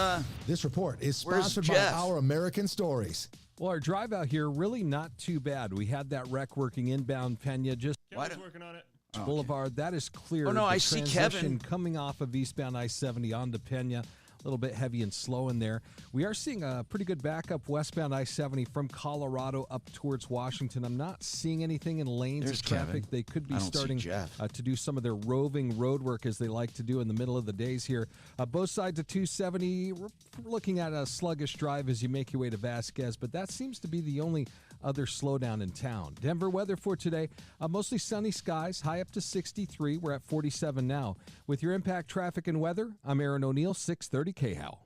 [SPEAKER 21] This report is
[SPEAKER 28] Where's
[SPEAKER 21] sponsored by
[SPEAKER 28] Jeff?
[SPEAKER 21] Our American Stories.
[SPEAKER 18] Well, our drive out here really not too bad. We had that wreck working inbound Pena, just
[SPEAKER 27] Kevin's working on it.
[SPEAKER 18] Boulevard. That is clear.
[SPEAKER 28] Oh, no,
[SPEAKER 18] The
[SPEAKER 28] I see
[SPEAKER 18] transition
[SPEAKER 28] Kevin.
[SPEAKER 18] coming off of eastbound I-70 onto Pena. A little bit heavy and slow in there. We are seeing a pretty good backup westbound I-70 from Colorado up towards Washington. I'm not seeing anything in lanes
[SPEAKER 28] There's
[SPEAKER 18] of traffic.
[SPEAKER 28] Kevin.
[SPEAKER 18] They could be
[SPEAKER 28] I don't see
[SPEAKER 18] starting
[SPEAKER 28] Jeff.
[SPEAKER 18] to do some of their roving road work as they like to do in the middle of the days here. Both sides of 270, we're looking at a sluggish drive as you make your way to Vasquez, but that seems to be the only other slowdown in town. Denver weather for today, mostly sunny skies, high up to 63. We're at 47 now. With your impact traffic and weather, I'm Aaron O'Neill, 630 KHOW.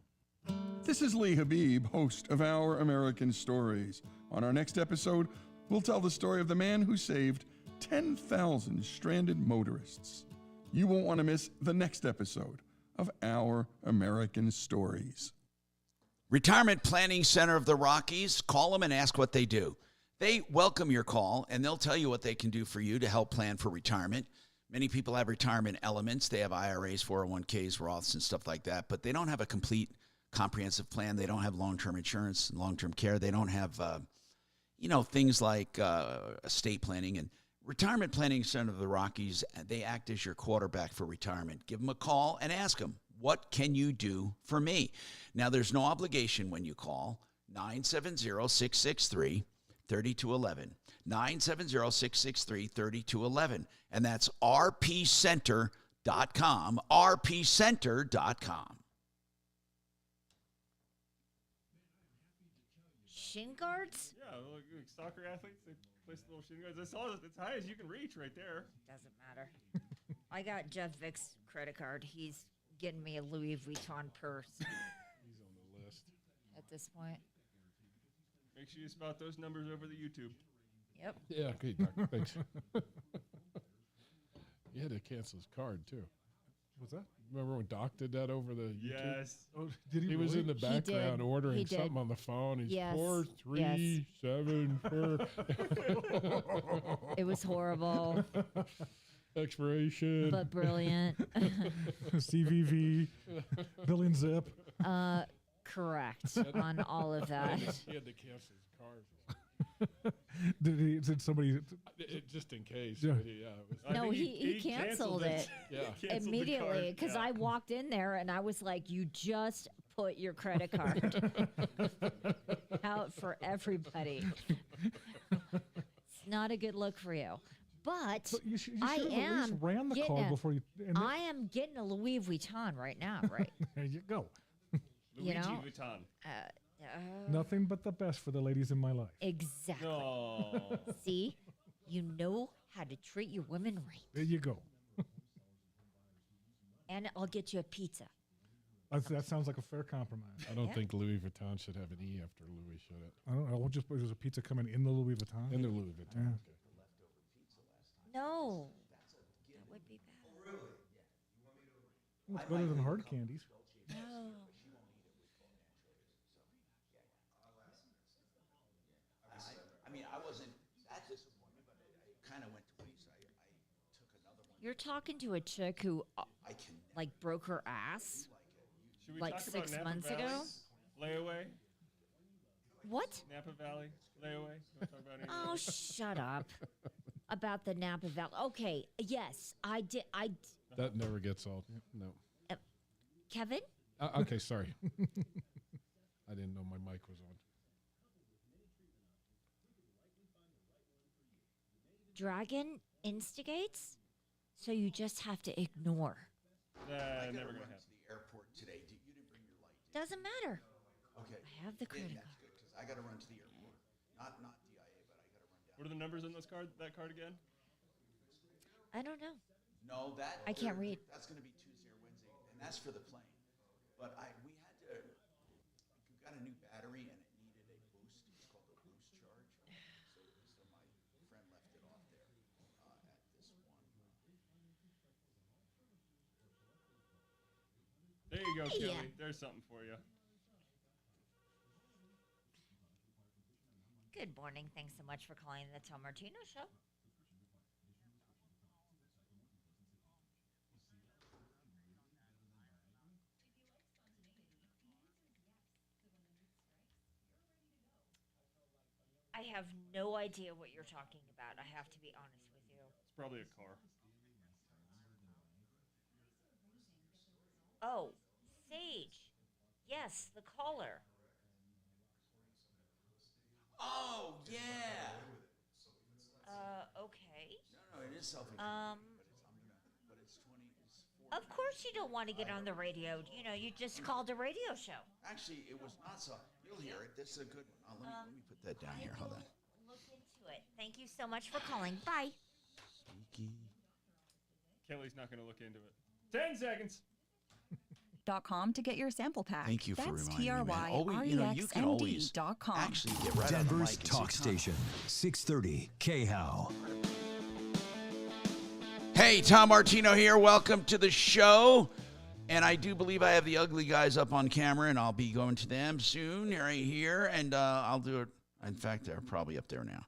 [SPEAKER 1] This is Lee Habib, host of Our American Stories. On our next episode, we'll tell the story of the man who saved 10,000 stranded motorists. You won't want to miss the next episode of Our American Stories.
[SPEAKER 28] Retirement Planning Center of the Rockies. Call them and ask what they do. They welcome your call, and they'll tell you what they can do for you to help plan for retirement. Many people have retirement elements. They have IRAs, 401ks, Roths, and stuff like that, but they don't have a complete comprehensive plan. They don't have long-term insurance and long-term care. They don't have, things like estate planning. And Retirement Planning Center of the Rockies, they act as your quarterback for retirement. Give them a call and ask them, What can you do for me? Now, there's no obligation when you call 970-663-3211. 970-663-3211. And that's rpcenter.com. rpcenter.com.
[SPEAKER 7] Shin guards?
[SPEAKER 27] Yeah, like soccer athletes, they place little shin guards. That's all. It's high as you can reach right there.
[SPEAKER 7] Doesn't matter. I got Jeff Vick's credit card. He's getting me a Louis Vuitton purse.
[SPEAKER 9] He's on the list.
[SPEAKER 7] At this point.
[SPEAKER 27] Make sure you spout those numbers over the YouTube.
[SPEAKER 7] Yep.
[SPEAKER 9] Yeah, okay, Doc. Thanks. He had to cancel his card, too.
[SPEAKER 2] What's that?
[SPEAKER 9] Remember when Doc did that over the YouTube?
[SPEAKER 27] Yes.
[SPEAKER 2] Oh, did he?
[SPEAKER 9] He was
[SPEAKER 2] really?
[SPEAKER 9] in the background ordering
[SPEAKER 7] He did.
[SPEAKER 9] something on the phone. He's
[SPEAKER 7] Yes.
[SPEAKER 9] 437
[SPEAKER 7] It was horrible.
[SPEAKER 9] expiration.
[SPEAKER 7] But brilliant.
[SPEAKER 2] CVV, billing zip.
[SPEAKER 7] Correct on all of that.
[SPEAKER 9] He had to cancel his card.
[SPEAKER 2] Did somebody?
[SPEAKER 9] Just in case.
[SPEAKER 2] Yeah.
[SPEAKER 9] But it was,
[SPEAKER 7] No, he canceled it
[SPEAKER 9] Yeah.
[SPEAKER 7] immediately because I walked in there and I was like, you just put your credit card out for everybody. It's not a good look for you. But
[SPEAKER 2] You should
[SPEAKER 7] I
[SPEAKER 2] have at least
[SPEAKER 7] am
[SPEAKER 2] ran the
[SPEAKER 7] getting
[SPEAKER 2] card
[SPEAKER 7] a-
[SPEAKER 2] before you.
[SPEAKER 7] I am getting a Louis Vuitton right now, right?
[SPEAKER 2] There you go.
[SPEAKER 27] Luigi
[SPEAKER 7] You know?
[SPEAKER 27] Vuitton.
[SPEAKER 2] Nothing but the best for the ladies in my life.
[SPEAKER 7] Exactly.
[SPEAKER 27] No.
[SPEAKER 7] See, you know how to treat your women right.
[SPEAKER 2] There you go.
[SPEAKER 7] And I'll get you a pizza.
[SPEAKER 2] That sounds like a fair compromise.
[SPEAKER 9] I don't think Louis Vuitton should have an E after Louis, should it?
[SPEAKER 2] I don't know. We'll just there's a pizza coming in the Louis Vuitton.
[SPEAKER 9] In the Louis Vuitton.
[SPEAKER 2] Yeah.
[SPEAKER 9] Okay.
[SPEAKER 7] No. That would be bad.
[SPEAKER 2] It's better than hard candies.
[SPEAKER 7] No.
[SPEAKER 28] I mean, I wasn't that disappointed, but it kind of went to waste. I took another one.
[SPEAKER 7] You're talking to a chick who,
[SPEAKER 28] I can
[SPEAKER 7] like, broke her ass
[SPEAKER 27] Should we
[SPEAKER 7] like
[SPEAKER 27] talk
[SPEAKER 7] 6
[SPEAKER 27] about Napa
[SPEAKER 7] months
[SPEAKER 27] Valley?
[SPEAKER 7] ago.
[SPEAKER 27] Layaway?
[SPEAKER 7] What?
[SPEAKER 27] Napa Valley? Layaway? You wanna talk about any of
[SPEAKER 7] Oh,
[SPEAKER 27] that?
[SPEAKER 7] shut up. About the Napa Valley. Okay, yes, I did.
[SPEAKER 9] That never gets old. No.
[SPEAKER 7] Kevin?
[SPEAKER 9] Okay, sorry. I didn't know my mic was on.
[SPEAKER 7] Dragon instigates, so you just have to ignore.
[SPEAKER 27] Never gonna happen.
[SPEAKER 28] to the airport today. You didn't bring your light.
[SPEAKER 7] Doesn't matter.
[SPEAKER 28] Okay.
[SPEAKER 7] I have the credit
[SPEAKER 28] That's good because I got to run to the airport. Not DIA, but I got to run down.
[SPEAKER 27] What are the numbers on that card again?
[SPEAKER 7] I don't know.
[SPEAKER 28] No, that
[SPEAKER 7] I can't read.
[SPEAKER 28] That's going to be Tuesday or Wednesday, and that's for the plane. But we got a new battery, and it needed a boost. It's called a boost charge. So my friend left it off there at this one.
[SPEAKER 27] There you go,
[SPEAKER 7] Hey.
[SPEAKER 27] Kelly. There's something for you.
[SPEAKER 7] Good morning. Thanks so much for calling the Tom Martino Show. I have no idea what you're talking about. I have to be honest with you.
[SPEAKER 27] It's probably a car.
[SPEAKER 7] Oh, Sage. Yes, the caller.
[SPEAKER 28] Oh yeah.
[SPEAKER 7] Okay.
[SPEAKER 28] No, it is self-explanatory. But it's 40.
[SPEAKER 7] Of course you don't want to get on the radio. You know, you just called a radio show.
[SPEAKER 28] Actually, it was not so. You'll hear it. This is a good one. Let me put that down here. Hold on.
[SPEAKER 7] Look into it. Thank you so much for calling. Bye.
[SPEAKER 27] Kelly's not going to look into it. 10 seconds.
[SPEAKER 10] .com to get your sample pack.
[SPEAKER 28] Thank you for
[SPEAKER 10] That's
[SPEAKER 28] reminding me, man. You can always
[SPEAKER 10] TRYREXMD.com.
[SPEAKER 28] actually get right on the
[SPEAKER 8] Denver's
[SPEAKER 28] mic and
[SPEAKER 8] talk
[SPEAKER 28] say, Tom.
[SPEAKER 8] station, 630 KHOW.
[SPEAKER 28] Hey, Tom Martino here. Welcome to the show. And I do believe I have the ugly guys up on camera, and I'll be going to them soon, right here. And I'll do it. In fact, they're probably up there now.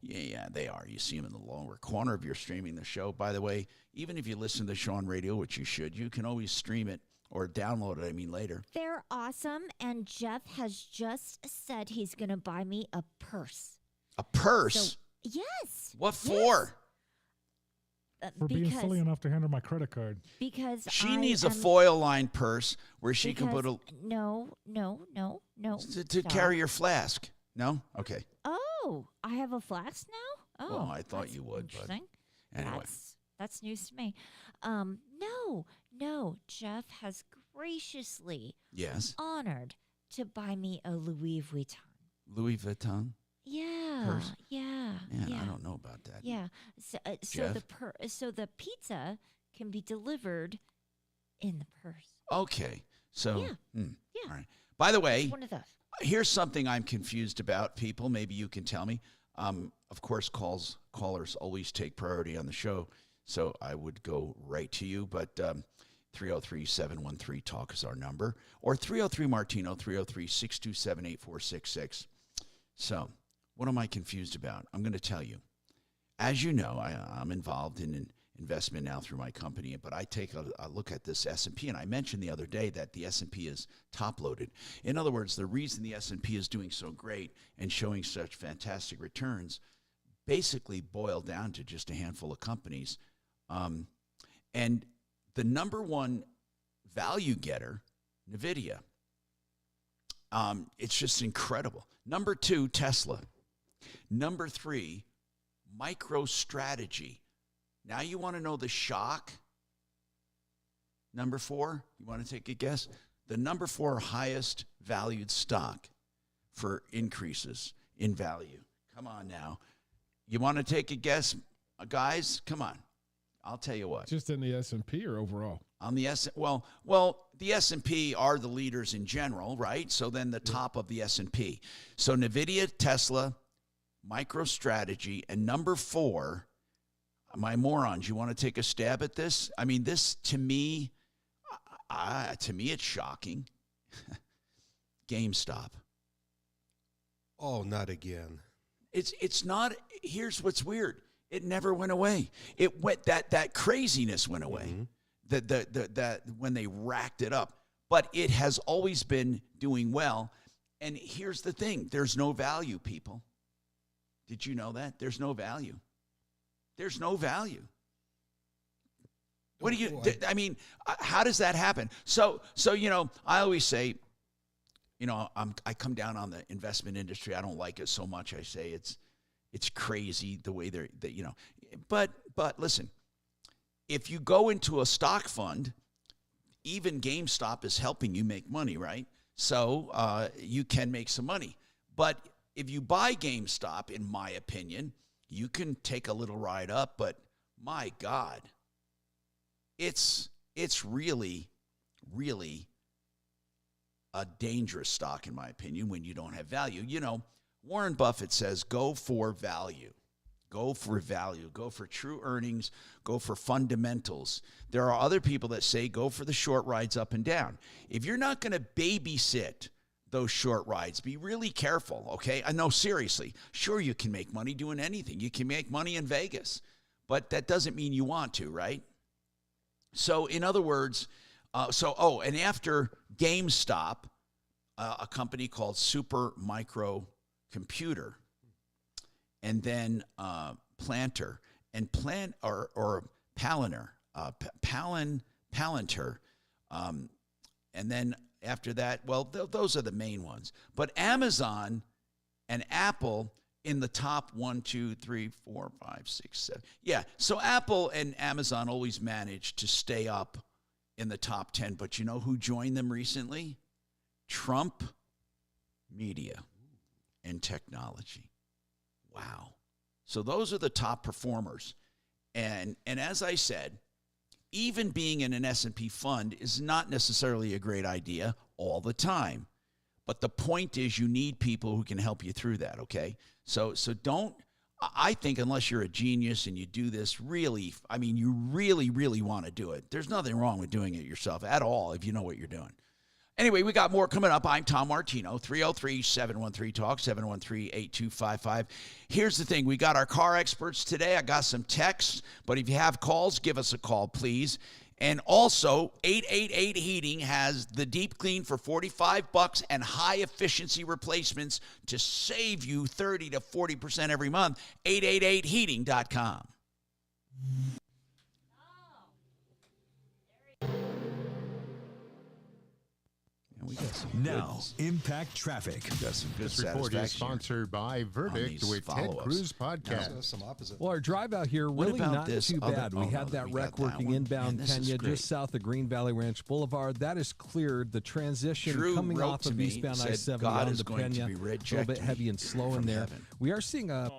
[SPEAKER 28] Yeah, they are. You see them in the lower corner if you're streaming the show. By the way, even if you listen to the show on radio, which you should, you can always stream it or download it, later.
[SPEAKER 7] They're awesome, and Jeff has just said he's going to buy me a purse.
[SPEAKER 28] A purse?
[SPEAKER 7] So, yes.
[SPEAKER 28] What for?
[SPEAKER 2] For being silly enough to hand her my credit card.
[SPEAKER 7] Because
[SPEAKER 28] she needs a foil-lined purse where she can put a...
[SPEAKER 7] No.
[SPEAKER 28] To carry your flask. No? Okay.
[SPEAKER 7] Oh, I have a flask now? Oh,
[SPEAKER 28] well, I thought you would, but
[SPEAKER 7] interesting.
[SPEAKER 28] anyway.
[SPEAKER 7] That's news to me. No. Jeff has graciously honored to buy me a Louis Vuitton.
[SPEAKER 28] Louis Vuitton?
[SPEAKER 7] Yeah.
[SPEAKER 28] Purse?
[SPEAKER 7] Yeah.
[SPEAKER 28] Man,
[SPEAKER 7] yeah.
[SPEAKER 28] I don't know about that.
[SPEAKER 7] Yeah. So the pizza can be delivered in the purse.
[SPEAKER 28] Okay. So,
[SPEAKER 7] Yeah.
[SPEAKER 28] all right. By the way,
[SPEAKER 7] It's one of those.
[SPEAKER 28] here's something I'm confused about, people. Maybe you can tell me. Of course, callers always take priority on the show, so I would go right to you. But 303-713-TALK is our number, or 303-MARTINO, 303-627-8466. So what am I confused about? I'm going to tell you. As you know, I'm involved in an investment now through my company, but I take a look at this S&P, and I mentioned the other day that the S&P is top-loaded. In other words, the reason the S&P is doing so great and showing such fantastic returns basically boiled down to just a handful of companies. And the number one value getter, NVIDIA, it's just incredible. Number 2, Tesla. Number 3, MicroStrategy. Now you want to know the shock? Number 4, you want to take a guess? The number 4 highest valued stock for increases in value. Come on now. You want to take a guess, guys? Come on. I'll tell you what.
[SPEAKER 9] Just in the S&P or overall?
[SPEAKER 28] On the well, the S&P are the leaders in general, right? So then the top of the S&P. So NVIDIA, Tesla, MicroStrategy, and number 4, my morons, you want to take a stab at this? I mean, this to me it's shocking. GameStop.
[SPEAKER 6] Oh, not again.
[SPEAKER 28] It's not. Here's what's weird. It never went away. It went that craziness went away. That when they racked it up, but it has always been doing well. And here's the thing: there's no value, people. Did you know that? There's no value. There's no value. What do you? I mean, how does that happen? So I always say, I come down on the investment industry. I don't like it so much. I say it's crazy the way but listen, if you go into a stock fund, even GameStop is helping you make money, right? So you can make some money. But if you buy GameStop, in my opinion, you can take a little ride up, but my God, it's really, really a dangerous stock, in my opinion, when you don't have value. Warren Buffett says, go for value. Go for value. Go for true earnings. Go for fundamentals. There are other people that say go for the short rides up and down. If you're not going to babysit those short rides, be really careful, okay? I know, seriously. Sure, you can make money doing anything. You can make money in Vegas, but that doesn't mean you want to, right? So, in other words, and after GameStop, a company called Super Micro Computer, and then Palantir, and Palantir, and then after that, those are the main ones. But Amazon and Apple in the top 1, 2, 3, 4, 5, 6, 7. Yeah, so Apple and Amazon always manage to stay up in the top 10. But you know who joined them recently? Trump Media and Technology. Wow. So those are the top performers. And as I said, even being in an S&P fund is not necessarily a great idea all the time. But the point is you need people who can help you through that, okay? So don't, I think unless you're a genius and you do this really, I mean, you really, really want to do it. There's nothing wrong with doing it yourself at all if you know what you're doing. Anyway, we got more coming up. I'm Tom Martino, 303-713-TALK, 713-8255. Here's the thing. We got our car experts today. I got some texts, but if you have calls, give us a call, please. And also, 888 Heating has the deep clean for $45 and high-efficiency replacements to save you 30 to 40% every month. 888heating.com.
[SPEAKER 8] Now, Impact Traffic.
[SPEAKER 28] Got some good
[SPEAKER 5] This report is
[SPEAKER 28] satisfaction
[SPEAKER 5] sponsored by Verdict
[SPEAKER 28] these
[SPEAKER 5] with Ted
[SPEAKER 28] follow-ups.
[SPEAKER 5] Cruz Podcast.
[SPEAKER 6] Some opposite.
[SPEAKER 18] Well, our drive out here
[SPEAKER 28] What
[SPEAKER 18] really
[SPEAKER 28] about
[SPEAKER 18] not
[SPEAKER 28] this
[SPEAKER 18] too
[SPEAKER 28] other-
[SPEAKER 18] bad.
[SPEAKER 28] oh,
[SPEAKER 18] We
[SPEAKER 28] no,
[SPEAKER 18] had that
[SPEAKER 28] we
[SPEAKER 18] wreck
[SPEAKER 28] got that
[SPEAKER 18] working
[SPEAKER 28] one.
[SPEAKER 18] inbound
[SPEAKER 28] Man, this is
[SPEAKER 18] Pena
[SPEAKER 28] great.
[SPEAKER 18] just south of Green Valley Ranch Boulevard. That is cleared. The transition
[SPEAKER 28] Drew
[SPEAKER 18] coming
[SPEAKER 28] wrote
[SPEAKER 18] off
[SPEAKER 28] to
[SPEAKER 18] of
[SPEAKER 28] me,
[SPEAKER 18] eastbound
[SPEAKER 28] said,
[SPEAKER 18] I-70
[SPEAKER 28] "God
[SPEAKER 18] on
[SPEAKER 28] is
[SPEAKER 18] the
[SPEAKER 28] going to
[SPEAKER 18] Pena,
[SPEAKER 28] be
[SPEAKER 18] a little bit
[SPEAKER 28] rejecting
[SPEAKER 18] heavy and slow in
[SPEAKER 28] from
[SPEAKER 18] there.
[SPEAKER 28] heaven."
[SPEAKER 18] We are seeing a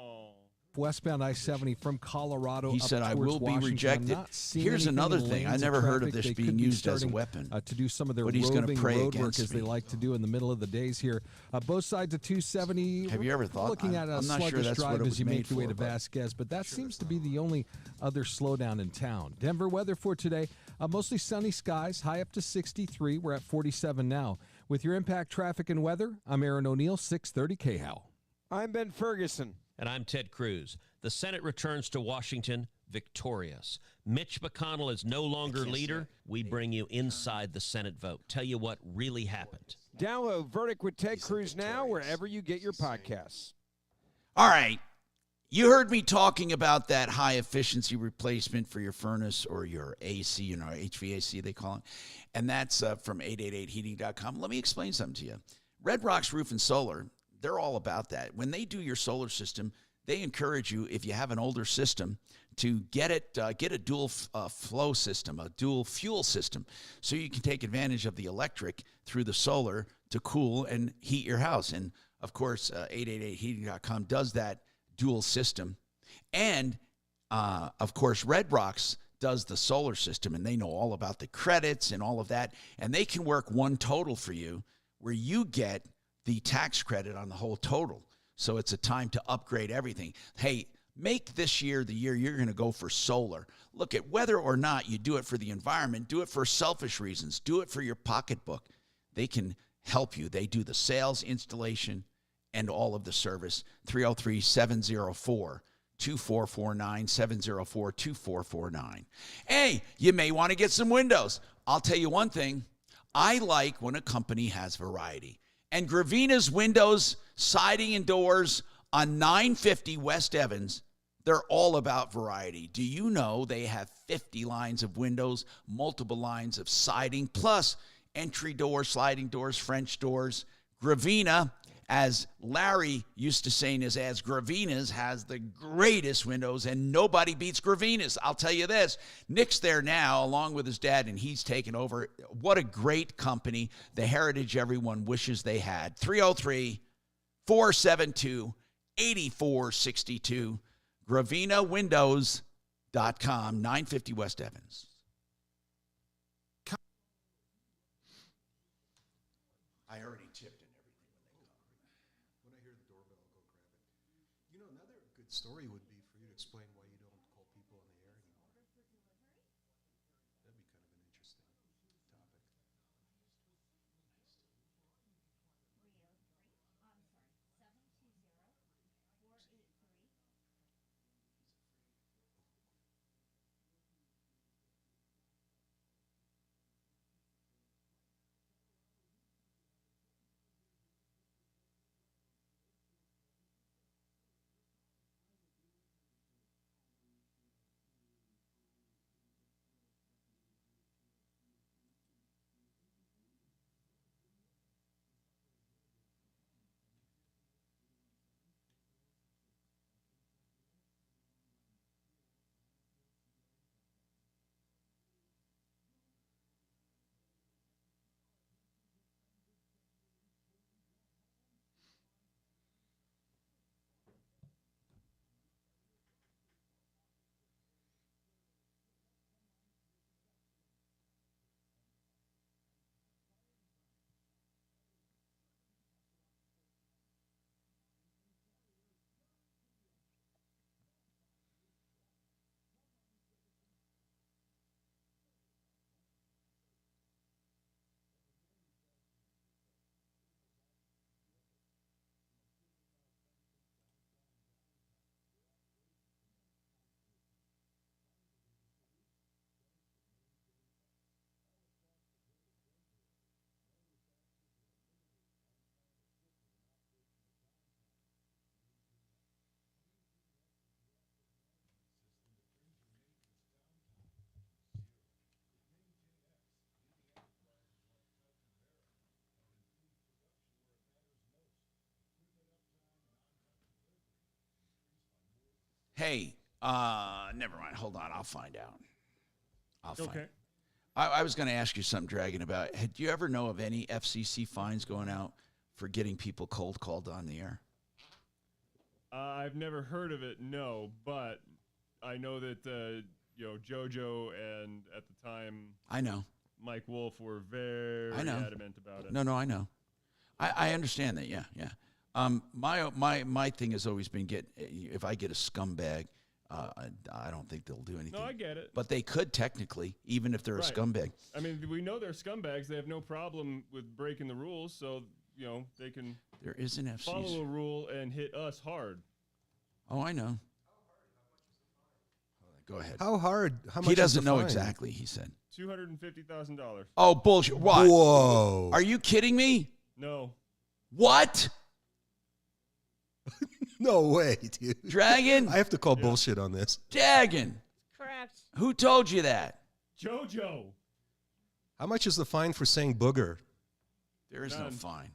[SPEAKER 18] westbound I-70 from Colorado.
[SPEAKER 28] He
[SPEAKER 18] up
[SPEAKER 28] said, "I
[SPEAKER 18] towards
[SPEAKER 28] will be
[SPEAKER 18] Washington. I'm
[SPEAKER 28] rejected."
[SPEAKER 18] not seeing
[SPEAKER 28] Here's
[SPEAKER 18] anything
[SPEAKER 28] another
[SPEAKER 18] in
[SPEAKER 28] thing. I
[SPEAKER 18] lanes of
[SPEAKER 28] never heard of
[SPEAKER 18] traffic.
[SPEAKER 28] this
[SPEAKER 18] They
[SPEAKER 28] being
[SPEAKER 18] could be
[SPEAKER 28] used as a
[SPEAKER 18] starting,
[SPEAKER 28] weapon.
[SPEAKER 18] to do some of their
[SPEAKER 28] But he's gonna
[SPEAKER 18] roving
[SPEAKER 28] pray
[SPEAKER 18] road work
[SPEAKER 28] against
[SPEAKER 18] as they
[SPEAKER 28] me.
[SPEAKER 18] like to do in the middle of the days here. Both sides of 270.
[SPEAKER 28] Have you ever thought?
[SPEAKER 18] Looking at a
[SPEAKER 28] I'm not sure
[SPEAKER 18] sluggish
[SPEAKER 28] that's what
[SPEAKER 18] drive
[SPEAKER 28] it
[SPEAKER 18] as
[SPEAKER 28] was
[SPEAKER 18] you
[SPEAKER 28] made
[SPEAKER 18] make your way
[SPEAKER 28] for,
[SPEAKER 18] to
[SPEAKER 28] but
[SPEAKER 18] Vasquez, but that seems to be the only other slowdown in town. Denver weather for today, mostly sunny skies, high up to 63. We're at 47 now. With your Impact traffic and weather, I'm Aaron O'Neill, 630 KHOW.
[SPEAKER 19] I'm Ben Ferguson.
[SPEAKER 20] And I'm Ted Cruz. The Senate returns to Washington victorious. Mitch McConnell is no longer leader. We bring you inside the Senate vote. Tell you what really happened.
[SPEAKER 19] Download Verdict with Ted Cruz now wherever you get your podcasts.
[SPEAKER 28] All right. You heard me talking about that high efficiency replacement for your furnace or your AC, HVAC they call it. And that's from 888heating.com. Let me explain something to you. Red Rocks Roof and Solar, they're all about that. When they do your solar system, they encourage you, if you have an older system, to get a dual flow system, a dual fuel system, so you can take advantage of the electric through the solar to cool and heat your house. And, of course, 888heating.com does that dual system. And, of course, Red Rocks does the solar system, and they know all about the credits and all of that. And they can work one total for you where you get the tax credit on the whole total. So it's a time to upgrade everything. Hey, make this year the year you're going to go for solar. Look at whether or not you do it for the environment, do it for selfish reasons, do it for your pocketbook. They can help you. They do the sales, installation, and all of the service. 303-704-2449, 704-2449. Hey, you may want to get some windows. I'll tell you one thing. I like when a company has variety. And Gravina's windows, siding, and doors on 950 West Evans, they're all about variety. Do you know they have 50 lines of windows, multiple lines of siding, plus entry doors, sliding doors, French doors? Gravina, as Larry used to say in his ads, Gravina's has the greatest windows, and nobody beats Gravina's. I'll tell you this. Nick's there now, along with his dad, and he's taken over. What a great company. The heritage everyone wishes they had. 303-472-8462. GravinaWindows.com, 950 West Evans. I already tipped it.
[SPEAKER 6] When I hear the doorbell, I'll go grab it. Another good story would be for you to explain why you don't call people on the air anymore. That'd be kind of an interesting topic.
[SPEAKER 28] Hey, never mind. Hold on. I'll find out.
[SPEAKER 27] Okay.
[SPEAKER 28] I was going to ask you something, Dragon, about, do you ever know of any FCC fines going out for getting people cold called on the air?
[SPEAKER 27] I've never heard of it, no, but I know that JoJo and at the time,
[SPEAKER 28] I know
[SPEAKER 27] Mike Wolf were very adamant about it.
[SPEAKER 28] No, I know. I understand that. Yeah. My thing has always been if I get a scumbag, I don't think they'll do anything.
[SPEAKER 27] No, I get it.
[SPEAKER 28] But they could technically, even if they're a scumbag.
[SPEAKER 27] I mean, we know they're scumbags. They have no problem with breaking the rules, so they can.
[SPEAKER 28] There is an FCC.
[SPEAKER 27] Follow a rule and hit us hard.
[SPEAKER 28] Oh, I know. Go ahead.
[SPEAKER 6] How hard? How much?
[SPEAKER 28] He doesn't
[SPEAKER 6] is the
[SPEAKER 28] know
[SPEAKER 6] fine?
[SPEAKER 28] exactly. He said
[SPEAKER 27] $250,000.
[SPEAKER 28] Oh, bullshit! What?
[SPEAKER 6] Whoa!
[SPEAKER 28] Are you kidding me?
[SPEAKER 27] No.
[SPEAKER 28] What?
[SPEAKER 6] No way, dude.
[SPEAKER 28] Dragon?
[SPEAKER 6] I have to call bullshit on this.
[SPEAKER 28] Dragon.
[SPEAKER 7] Correct.
[SPEAKER 28] Who told you that?
[SPEAKER 27] JoJo.
[SPEAKER 6] How much is the fine for saying booger?
[SPEAKER 28] There is no fine.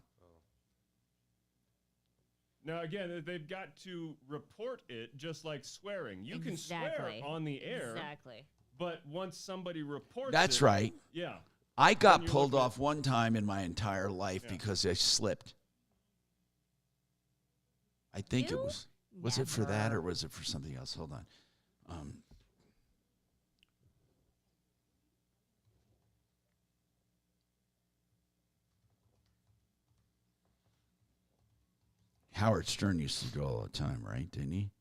[SPEAKER 27] Now, again, they've got to report it just like swearing. You can swear on the air.
[SPEAKER 7] Exactly.
[SPEAKER 27] But once somebody reports
[SPEAKER 28] That's
[SPEAKER 27] it.
[SPEAKER 28] right.
[SPEAKER 27] Yeah.
[SPEAKER 28] I got pulled off one time in my entire life because I slipped. I think it was it for that or was it for something else? Hold on. Howard Stern used to go all the time, right? Didn't he?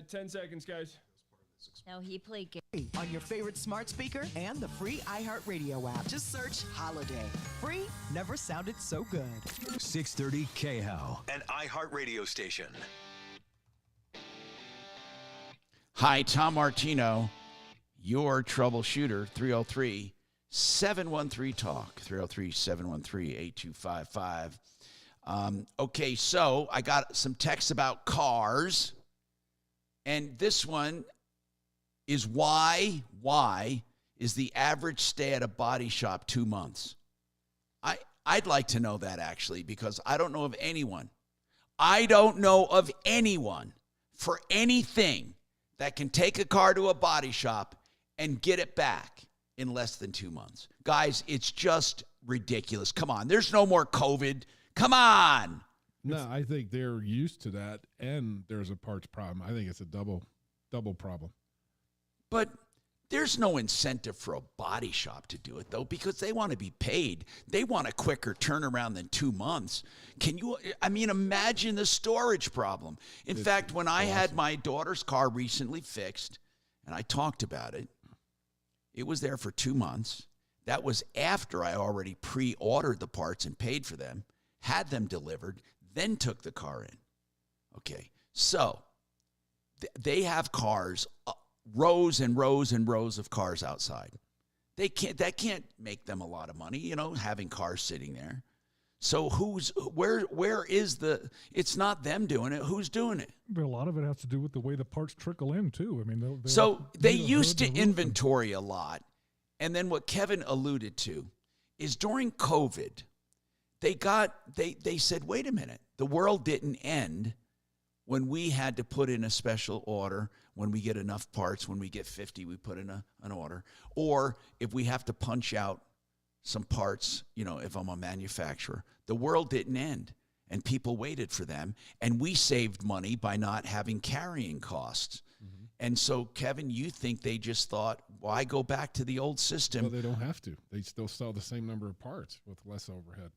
[SPEAKER 27] 10 seconds, guys.
[SPEAKER 7] No, he played
[SPEAKER 25] on your favorite smart speaker and the free iHeartRadio app. Just search Holiday. Free never sounded so good.
[SPEAKER 8] 630 KHOW, an iHeartRadio station.
[SPEAKER 28] Hi, Tom Martino, your troubleshooter, 303-713-TALK, 303-713-8255. Okay, so I got some texts about cars, and this one is why is the average stay at a body shop 2 months? I'd like to know that, actually, because I don't know of anyone for anything that can take a car to a body shop and get it back in less than 2 months. Guys, it's just ridiculous. Come on, there's no more COVID. Come on.
[SPEAKER 9] No, I think they're used to that, and there's a parts problem. I think it's a double problem.
[SPEAKER 28] But there's no incentive for a body shop to do it, though, because they want to be paid. They want a quicker turnaround than 2 months. Imagine the storage problem. In fact, when I had my daughter's car recently fixed, and I talked about it, it was there for 2 months. That was after I already pre-ordered the parts and paid for them, had them delivered, then took the car in. Okay, so they have cars, rows and rows and rows of cars outside. That can't make them a lot of money, having cars sitting there. So where is it's not them doing it. Who's doing it?
[SPEAKER 2] But a lot of it has to do with the way the parts trickle in too. I mean,
[SPEAKER 28] they used to inventory a lot. And then what Kevin alluded to is during COVID, they said, wait a minute, the world didn't end when we had to put in a special order. When we get enough parts, when we get 50, we put in an order. Or if we have to punch out some parts, if I'm a manufacturer, the world didn't end. And people waited for them. And we saved money by not having carrying costs. Mm-hmm. And so, Kevin, you think they just thought, why go back to the old system?
[SPEAKER 9] Well, they don't have to. They still sell the same number of parts with less overhead.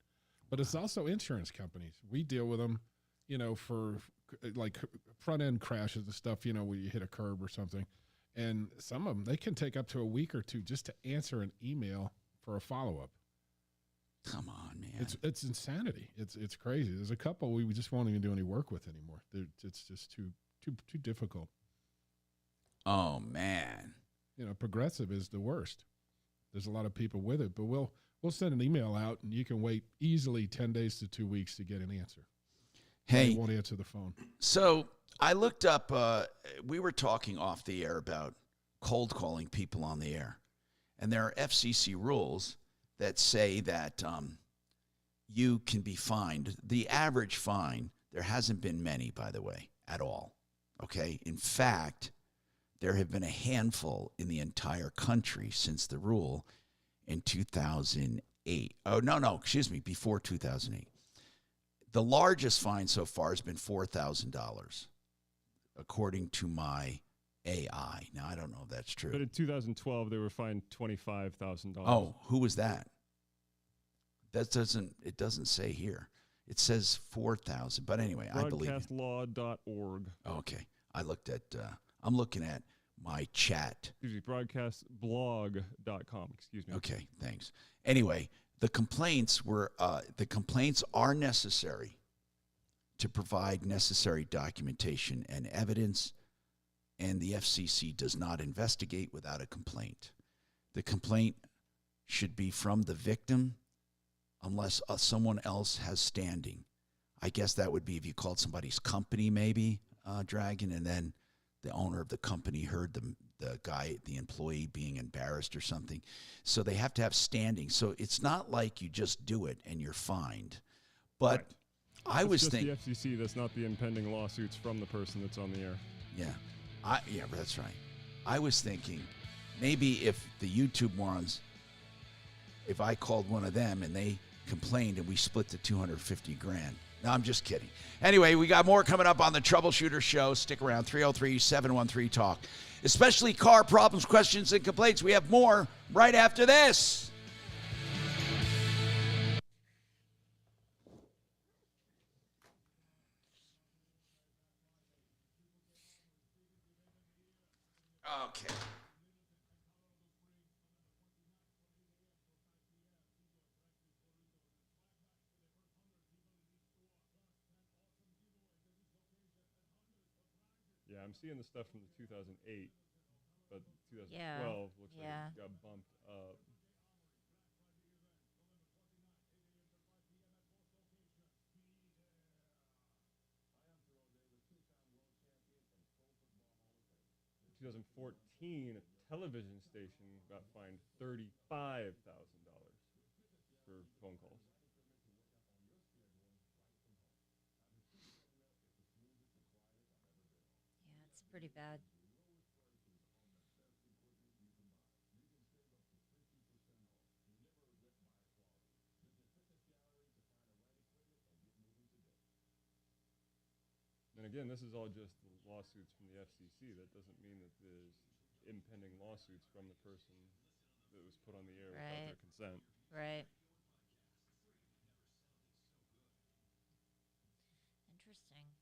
[SPEAKER 9] But it's also insurance companies. We deal with them, for like front end crashes and stuff, where you hit a curb or something. And some of them, they can take up to a week or two just to answer an email for a follow-up.
[SPEAKER 28] Come on, man.
[SPEAKER 9] It's insanity. It's crazy. There's a couple we just won't even do any work with anymore. It's just too difficult.
[SPEAKER 28] Oh, man.
[SPEAKER 9] Progressive is the worst. There's a lot of people with it, but we'll send an email out and you can wait easily 10 days to 2 weeks to get an answer.
[SPEAKER 28] Hey,
[SPEAKER 9] they won't answer the phone.
[SPEAKER 28] So I looked up, we were talking off the air about cold calling people on the air. And there are FCC rules that say that you can be fined. The average fine There hasn't been many, by the way, at all. Okay? In fact, there have been a handful in the entire country since the rule in 2008. Oh, no, excuse me, before 2008. The largest fine so far has been $4,000, according to my AI. Now, I don't know if that's true.
[SPEAKER 27] But in 2012, they were fined $25,000.
[SPEAKER 28] Oh, who was that? It doesn't say here. It says 4,000. But anyway, I believe you.
[SPEAKER 27] Broadcastlaw.org.
[SPEAKER 28] Okay. I'm looking at my chat.
[SPEAKER 27] Excuse me, broadcastblog.com. Excuse me.
[SPEAKER 28] Okay, thanks. Anyway, the complaints are necessary to provide necessary documentation and evidence, and the FCC does not investigate without a complaint. The complaint should be from the victim unless someone else has standing. I guess that would be if you called somebody's company, maybe, Dragon, and then the owner of the company heard the employee being embarrassed or something. So they have to have standing. So it's not like you just do it and you're fined. But
[SPEAKER 27] right.
[SPEAKER 28] I was
[SPEAKER 27] just
[SPEAKER 28] thinking
[SPEAKER 27] the FCC. That's not the impending lawsuits from the person that's on the air.
[SPEAKER 28] Yeah, that's right. I was thinking maybe if the YouTube morons, if I called one of them and they complained and we split the $250,000. No, I'm just kidding. Anyway, we got more coming up on the Troubleshooter Show. Stick around, 303-713-TALK. Especially car problems, questions, and complaints. We have more right after this. Okay.
[SPEAKER 27] Yeah, I'm seeing the stuff from the 2008, but 2012
[SPEAKER 7] Yeah.
[SPEAKER 27] looks like it got bumped up. In 2014, a television station got fined $35,000 for phone calls.
[SPEAKER 7] Yeah, it's pretty bad.
[SPEAKER 27] And again, this is all just the lawsuits from the FCC. That doesn't mean that there's impending lawsuits from the person that was put on the air without their consent.
[SPEAKER 7] Right. Interesting.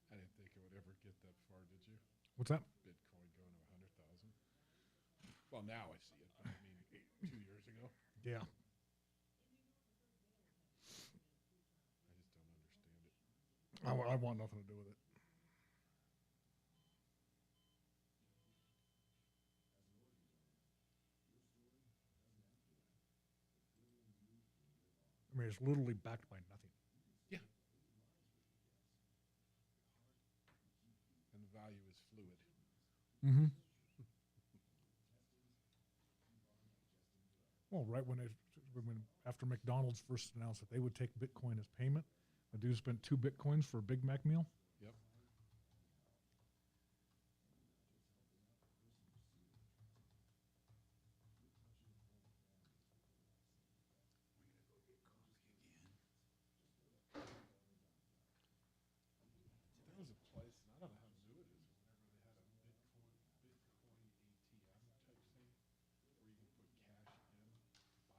[SPEAKER 9] I didn't think it would ever get that far, did you?
[SPEAKER 2] What's that?
[SPEAKER 9] Bitcoin going to 100,000. Well, now I see it. But I mean, 2 years ago.
[SPEAKER 2] Yeah.
[SPEAKER 9] I just don't understand it.
[SPEAKER 2] I want nothing to do with it. I mean, it's literally backed by nothing.
[SPEAKER 9] Yeah. And the value is fluid.
[SPEAKER 2] Mm-hmm. Well, right when after McDonald's first announced that they would take Bitcoin as payment, a dude spent 2 Bitcoins for a Big Mac meal.
[SPEAKER 9] Yep. There was a place, and I don't know how new it is, whenever they had a Bitcoin ATM type thing, where you can put cash in,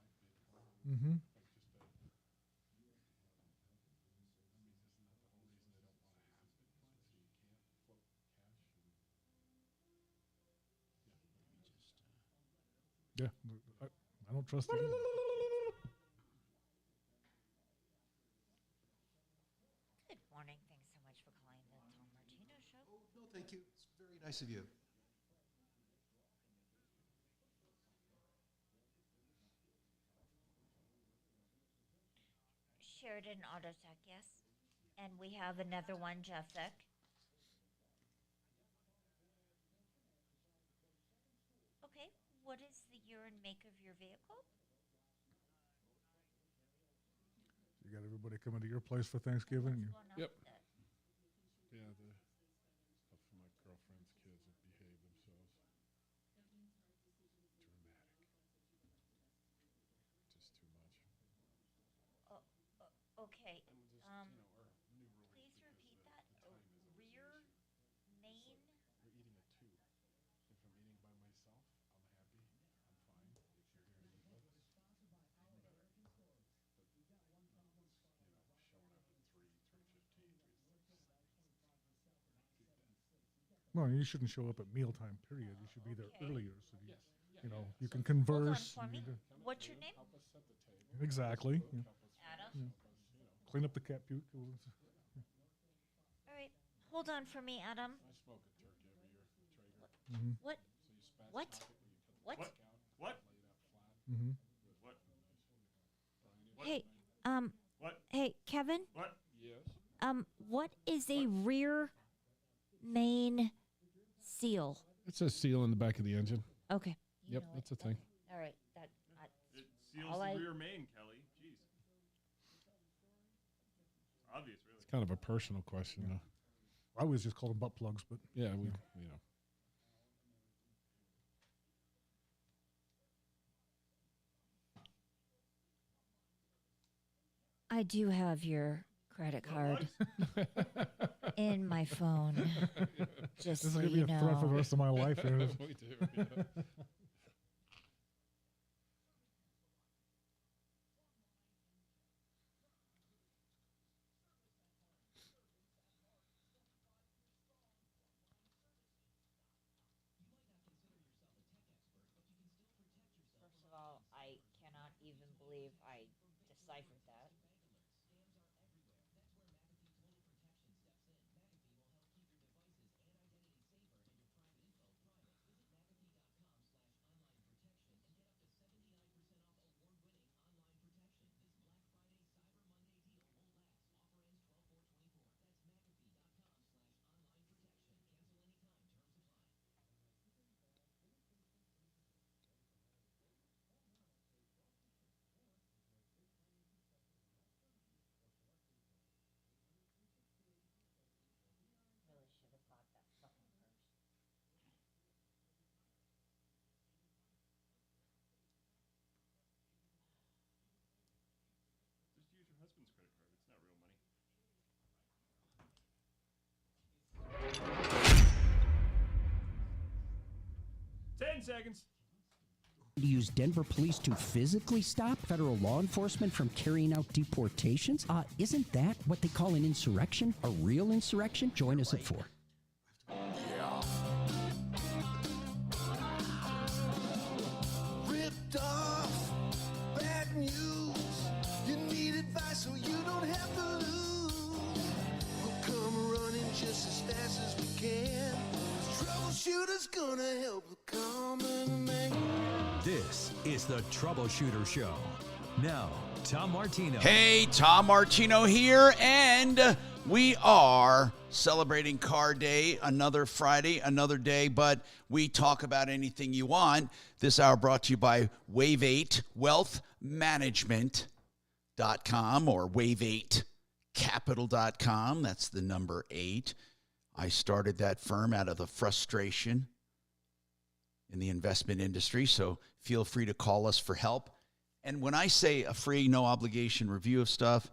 [SPEAKER 9] buy Bitcoin.
[SPEAKER 2] Mm-hmm.
[SPEAKER 9] Like just a, I mean, isn't that the whole reason they don't want to have Bitcoin, so you can't float cash?
[SPEAKER 2] Yeah, I don't trust it either.
[SPEAKER 7] Good morning. Thanks so much for calling the Tom Martino Show.
[SPEAKER 6] Oh, no, thank you. It's very nice of you.
[SPEAKER 7] Sheridan Auto Tech, yes. And we have another one, Jeff Thick. Okay, what is the year and make of your vehicle?
[SPEAKER 2] You got everybody coming to your place for Thanksgiving?
[SPEAKER 9] Yep. Yeah, the stuff for my girlfriend's kids that behave themselves. Dramatic. Just too much.
[SPEAKER 7] Okay.
[SPEAKER 9] And just, new rules
[SPEAKER 7] Please
[SPEAKER 9] because
[SPEAKER 7] repeat that.
[SPEAKER 9] the time isn't
[SPEAKER 7] Rear main.
[SPEAKER 9] We're eating at 2. If I'm eating by myself, I'm happy. I'm fine. If you're here to eat with us, even better. But, showing up at 3, 3:15,
[SPEAKER 2] Well, you shouldn't show up at mealtime, period. You should be there earlier so you, you can
[SPEAKER 7] Hold on
[SPEAKER 2] converse.
[SPEAKER 7] for me. What's your name?
[SPEAKER 2] Exactly. Yeah.
[SPEAKER 7] Adam.
[SPEAKER 2] Yeah. Clean up the cat puke.
[SPEAKER 7] All right. Hold on for me, Adam.
[SPEAKER 9] I smoke a turkey every year, Traeger.
[SPEAKER 2] Mhm.
[SPEAKER 7] What?
[SPEAKER 9] So you spatch
[SPEAKER 7] What?
[SPEAKER 9] it, you
[SPEAKER 7] What?
[SPEAKER 9] cut the back out,
[SPEAKER 27] What?
[SPEAKER 9] lay it out flat.
[SPEAKER 2] Mm-hmm.
[SPEAKER 27] What?
[SPEAKER 7] Hey,
[SPEAKER 27] What?
[SPEAKER 7] Hey, Kevin.
[SPEAKER 27] What?
[SPEAKER 9] Yes.
[SPEAKER 7] What is a rear main seal?
[SPEAKER 9] It's a seal in the back of the engine.
[SPEAKER 7] Okay.
[SPEAKER 9] Yep, that's a thing.
[SPEAKER 7] All right.
[SPEAKER 27] It seals
[SPEAKER 7] all
[SPEAKER 27] the
[SPEAKER 7] I-
[SPEAKER 27] rear main, Kelly. Jeez. It's obvious, really.
[SPEAKER 9] It's kind of a personal question, though.
[SPEAKER 2] I always just call them butt plugs, but
[SPEAKER 9] Yeah, we,
[SPEAKER 7] I do have your credit card in my phone. Just
[SPEAKER 2] this is
[SPEAKER 7] so
[SPEAKER 2] gonna be
[SPEAKER 7] you
[SPEAKER 2] a threat for the
[SPEAKER 7] know.
[SPEAKER 2] rest of my life. Here.
[SPEAKER 9] We do. Yeah.
[SPEAKER 7] First of all, I cannot even believe I deciphered that. Really should have bought that fucking purse.
[SPEAKER 27] Just use your husband's credit card. It's not real money. Ten seconds.
[SPEAKER 26] To use Denver police to physically stop federal law enforcement from carrying out deportations? Isn't that what they call an insurrection? A real insurrection? Join us at 4.
[SPEAKER 11] Ripped off, bad news. You need advice so you don't have to lose. We'll come running just as fast as we can. Troubleshooter's gonna help the common man.
[SPEAKER 8] This is the Troubleshooter Show Now, Tom Martino.
[SPEAKER 28] Hey, Tom Martino here, and we are celebrating Car Day, another Friday, another day, but we talk about anything you want. This hour brought to you by Wave 8 Wealth Management.com or Wave8Capital.com. That's the number 8. I started that firm out of the frustration in the investment industry, so feel free to call us for help. And when I say a free, no obligation review of stuff,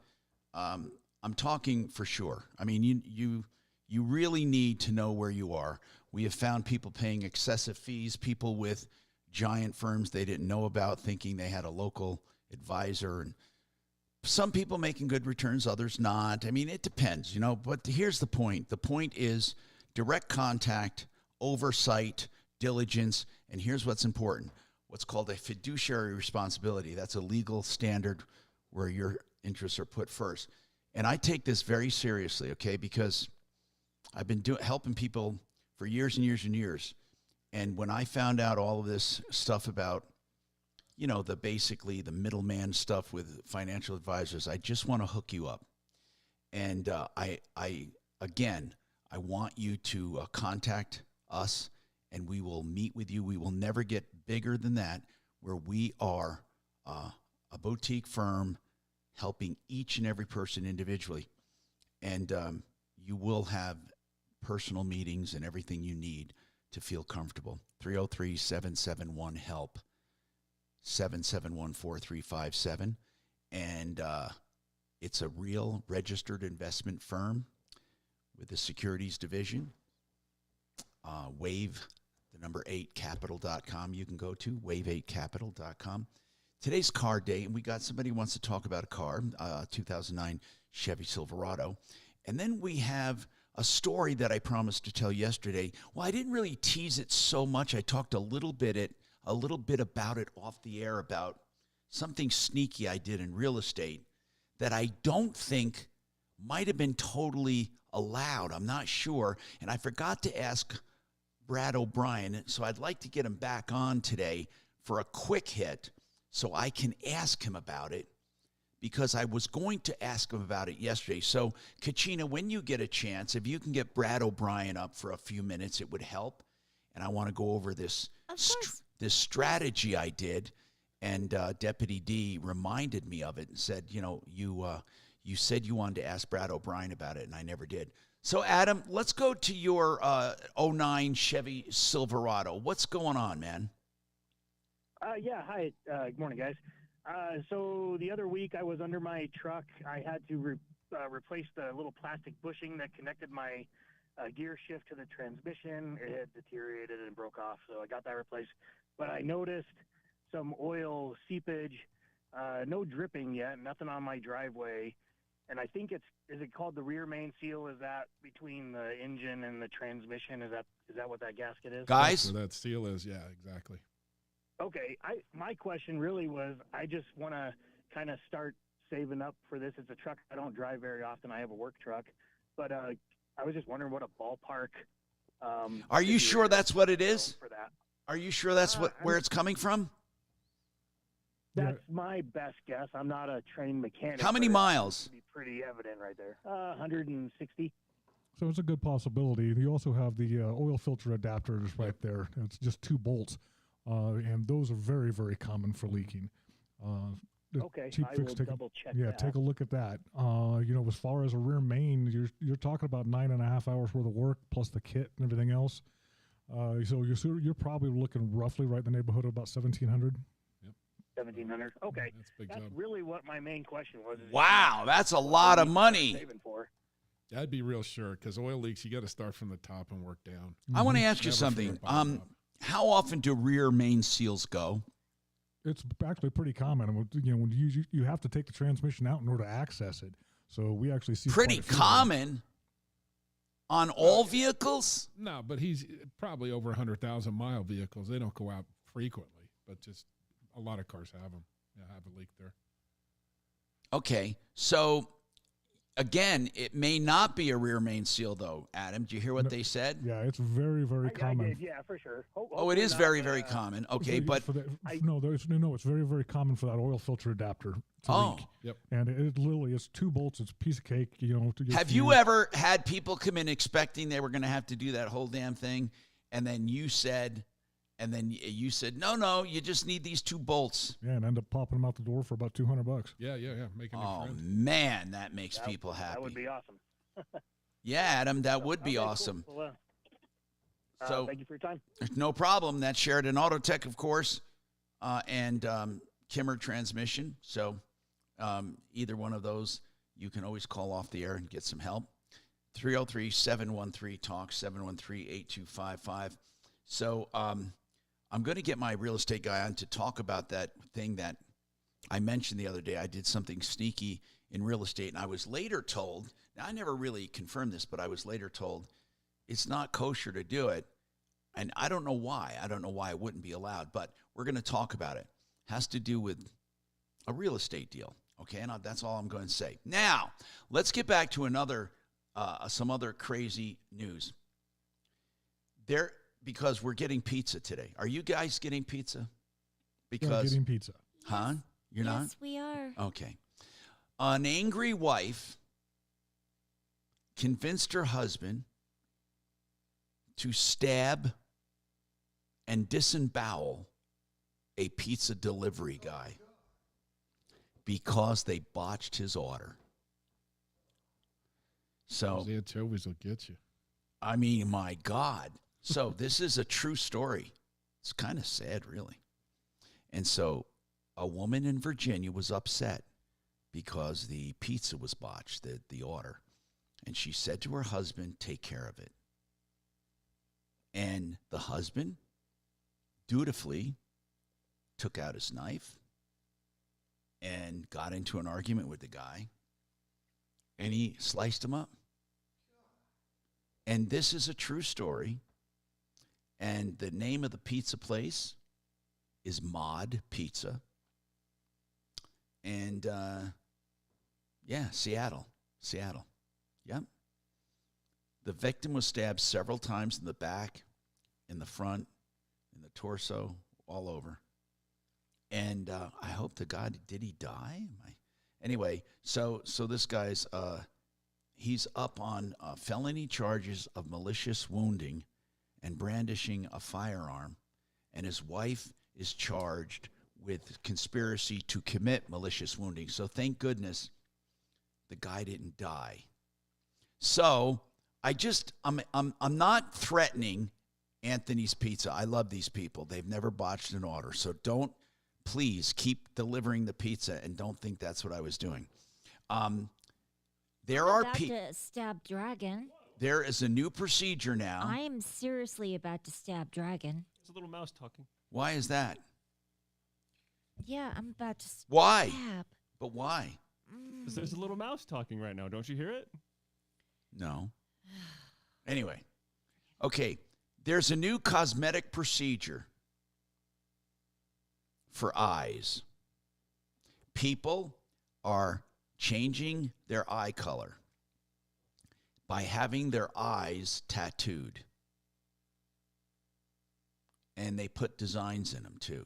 [SPEAKER 28] I'm talking for sure. I mean, you really need to know where you are. We have found people paying excessive fees, people with giant firms they didn't know about, thinking they had a local advisor, and some people making good returns, others not. I mean, it depends, you know, but here's the point. The point is direct contact, oversight, diligence, and here's what's important. What's called a fiduciary responsibility. That's a legal standard where your interests are put first. And I take this very seriously, okay, because I've been helping people for years and years and years. And when I found out all of this stuff about, you know, basically the middleman stuff with financial advisors, I just want to hook you up. And I want you to contact us, and we will meet with you. We will never get bigger than that, where we are a boutique firm helping each and every person individually. And you will have personal meetings and everything you need to feel comfortable. 303-771-HELP, 771-4357. And it's a real registered investment firm with the securities division. Wave, the number 8capital.com. You can go to wave8capital.com. Today's Car Day, and we got somebody who wants to talk about a car, 2009 Chevy Silverado. And then we have a story that I promised to tell yesterday. Well, I didn't really tease it so much. I talked a little bit about it off the air, about something sneaky I did in real estate that I don't think might have been totally allowed. I'm not sure. And I forgot to ask Brad O'Brien, so I'd like to get him back on today for a quick hit so I can ask him about it, because I was going to ask him about it yesterday. So, Kachina, when you get a chance, if you can get Brad O'Brien up for a few minutes, it would help. And I want to go over this strategy I did, and Deputy D reminded me of it and said, you know, you said you wanted to ask Brad O'Brien about it, and I never did. So, Adam, let's go to your 09 Chevy Silverado. What's going on, man?
[SPEAKER 12] Yeah, hi. Good morning, guys. So the other week I was under my truck. I had to replace the little plastic bushing that connected my gear shift to the transmission. It had deteriorated and broke off, so I got that replaced. But I noticed some oil seepage, no dripping yet, nothing on my driveway. And I think is it called the rear main seal? Is that between the engine and the transmission? Is that what that gasket is?
[SPEAKER 28] Guys?
[SPEAKER 9] That's where that seal is, yeah, exactly.
[SPEAKER 12] Okay, my question really was, I just want to kind of start saving up for this. It's a truck I don't drive very often. I have a work truck. But I was just wondering what a ballpark...
[SPEAKER 28] Are you sure that's what it is?
[SPEAKER 12] For that.
[SPEAKER 28] Are you sure that's where it's coming from?
[SPEAKER 12] That's my best guess. I'm not a trained mechanic.
[SPEAKER 28] How many miles?
[SPEAKER 12] It'd be pretty evident right there. 160.
[SPEAKER 2] So it's a good possibility. You also have the oil filter adapters right there. It's just 2 bolts, and those are very, very common for leaking.
[SPEAKER 12] Okay, I will double check that.
[SPEAKER 2] Take a look at that. You know, as far as a rear main, you're talking about 9.5 hours worth of work plus the kit and everything else. So you're probably looking roughly right in the neighborhood of about $1,700.
[SPEAKER 12] 1,700. Okay, that's really what my main question was.
[SPEAKER 28] Wow, that's a lot of money.
[SPEAKER 12] Saving for.
[SPEAKER 9] I'd be real sure, because oil leaks, you got to start from the top and work down.
[SPEAKER 28] I want to ask you something. How often do rear main seals go?
[SPEAKER 2] It's actually pretty common. You know, when you have to take the transmission out in order to access it. So we actually see
[SPEAKER 28] pretty common on all vehicles.
[SPEAKER 9] No, but he's probably over 100,000 mile vehicles. They don't go out frequently, but just a lot of cars have them. Yeah, have a leak there.
[SPEAKER 28] Okay, so again, it may not be a rear main seal, though. Adam, did you hear what they said?
[SPEAKER 2] Yeah, it's very, very
[SPEAKER 12] I
[SPEAKER 2] common.
[SPEAKER 12] did, yeah, for sure.
[SPEAKER 28] Oh, it is very, very common. Okay, but
[SPEAKER 2] It's very, very common for that oil filter adapter to leak.
[SPEAKER 9] Yep.
[SPEAKER 2] And it literally is 2 bolts. It's a piece of cake.
[SPEAKER 28] Have you ever had people come in expecting they were going to have to do that whole damn thing, and then you said, no, you just need these 2 bolts.
[SPEAKER 2] Yeah, and end up popping them out the door for about $200.
[SPEAKER 9] Yeah, making
[SPEAKER 28] Oh
[SPEAKER 9] a friend.
[SPEAKER 28] man, that makes people happy.
[SPEAKER 12] That would be awesome.
[SPEAKER 28] Yeah, Adam, that would be
[SPEAKER 12] Okay,
[SPEAKER 28] awesome.
[SPEAKER 12] Cool. Well,
[SPEAKER 28] So
[SPEAKER 12] thank you for your time.
[SPEAKER 28] no problem. That's Sheridan Auto Tech, of course, and Kimmer Transmission. So either one of those, you can always call off the air and get some help. 303-713-TALK, 713-8255. So I'm going to get my real estate guy on to talk about that thing that I mentioned the other day. I did something sneaky in real estate, and I was later told, now I never really confirmed this, but I was later told it's not kosher to do it, and I don't know why. I don't know why it wouldn't be allowed, but we're going to talk about it. Has to do with a real estate deal, okay? And that's all I'm going to say. Now, let's get back to some other crazy news. Because we're getting pizza today. Are you guys getting pizza?
[SPEAKER 2] We're getting pizza.
[SPEAKER 28] Huh? You're not?
[SPEAKER 7] Yes, we are.
[SPEAKER 28] Okay. An angry wife convinced her husband to stab and disembowel a pizza delivery guy because they botched his order. So
[SPEAKER 9] the anchovies will get you.
[SPEAKER 28] I mean, my God. So this is a true story. It's kind of sad, really. And so a woman in Virginia was upset because the pizza was botched, the order. And she said to her husband, take care of it. And the husband dutifully took out his knife and got into an argument with the guy. And he sliced him up. And this is a true story. And the name of the pizza place is Mod Pizza. And, Seattle. Yep. The victim was stabbed several times in the back, in the front, in the torso, all over. And I hope to God, did he die? Anyway, so this guy's, he's up on felony charges of malicious wounding and brandishing a firearm, and his wife is charged with conspiracy to commit malicious wounding. So thank goodness the guy didn't die. So I'm not threatening Anthony's Pizza. I love these people. They've never botched an order. So please keep delivering the pizza and don't think that's what I was doing. There are people
[SPEAKER 7] to stab Dragon.
[SPEAKER 28] There is a new procedure now.
[SPEAKER 7] I am seriously about to stab Dragon.
[SPEAKER 27] It's a little mouse talking.
[SPEAKER 28] Why is that?
[SPEAKER 7] Yeah, I'm about to stab.
[SPEAKER 28] Why? But why?
[SPEAKER 27] Because there's a little mouse talking right now. Don't you hear it?
[SPEAKER 28] No. Anyway. Okay. There's a new cosmetic procedure for eyes. People are changing their eye color by having their eyes tattooed. And they put designs in them, too.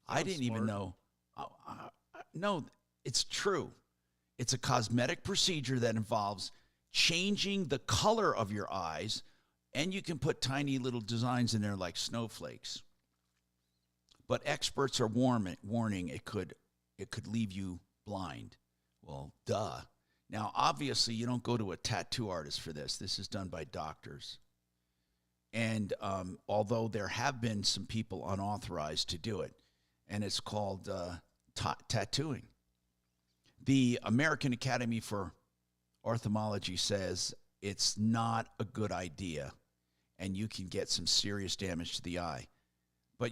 [SPEAKER 28] I didn't even know. No, it's true. It's a cosmetic procedure that involves changing the color of your eyes, and you can put tiny little designs in there like snowflakes. But experts are warning it could leave you blind. Well, duh. Now, obviously, you don't go to a tattoo artist for this. This is done by doctors. And although there have been some people unauthorized to do it, and it's called tattooing. The American Academy for Ophthalmology says it's not a good idea, and you can get some serious damage to the eye. But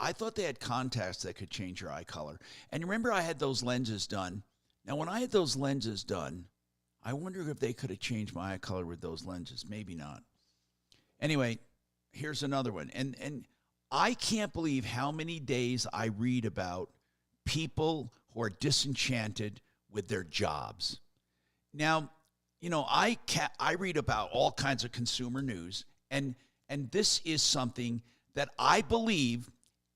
[SPEAKER 28] I thought they had contacts that could change your eye color. And remember, I had those lenses done. Now, when I had those lenses done, I wonder if they could have changed my eye color with those lenses. Maybe not. Anyway, here's another one. And I can't believe how many days I read about people who are disenchanted with their jobs. Now, I read about all kinds of consumer news, and this is something that I believe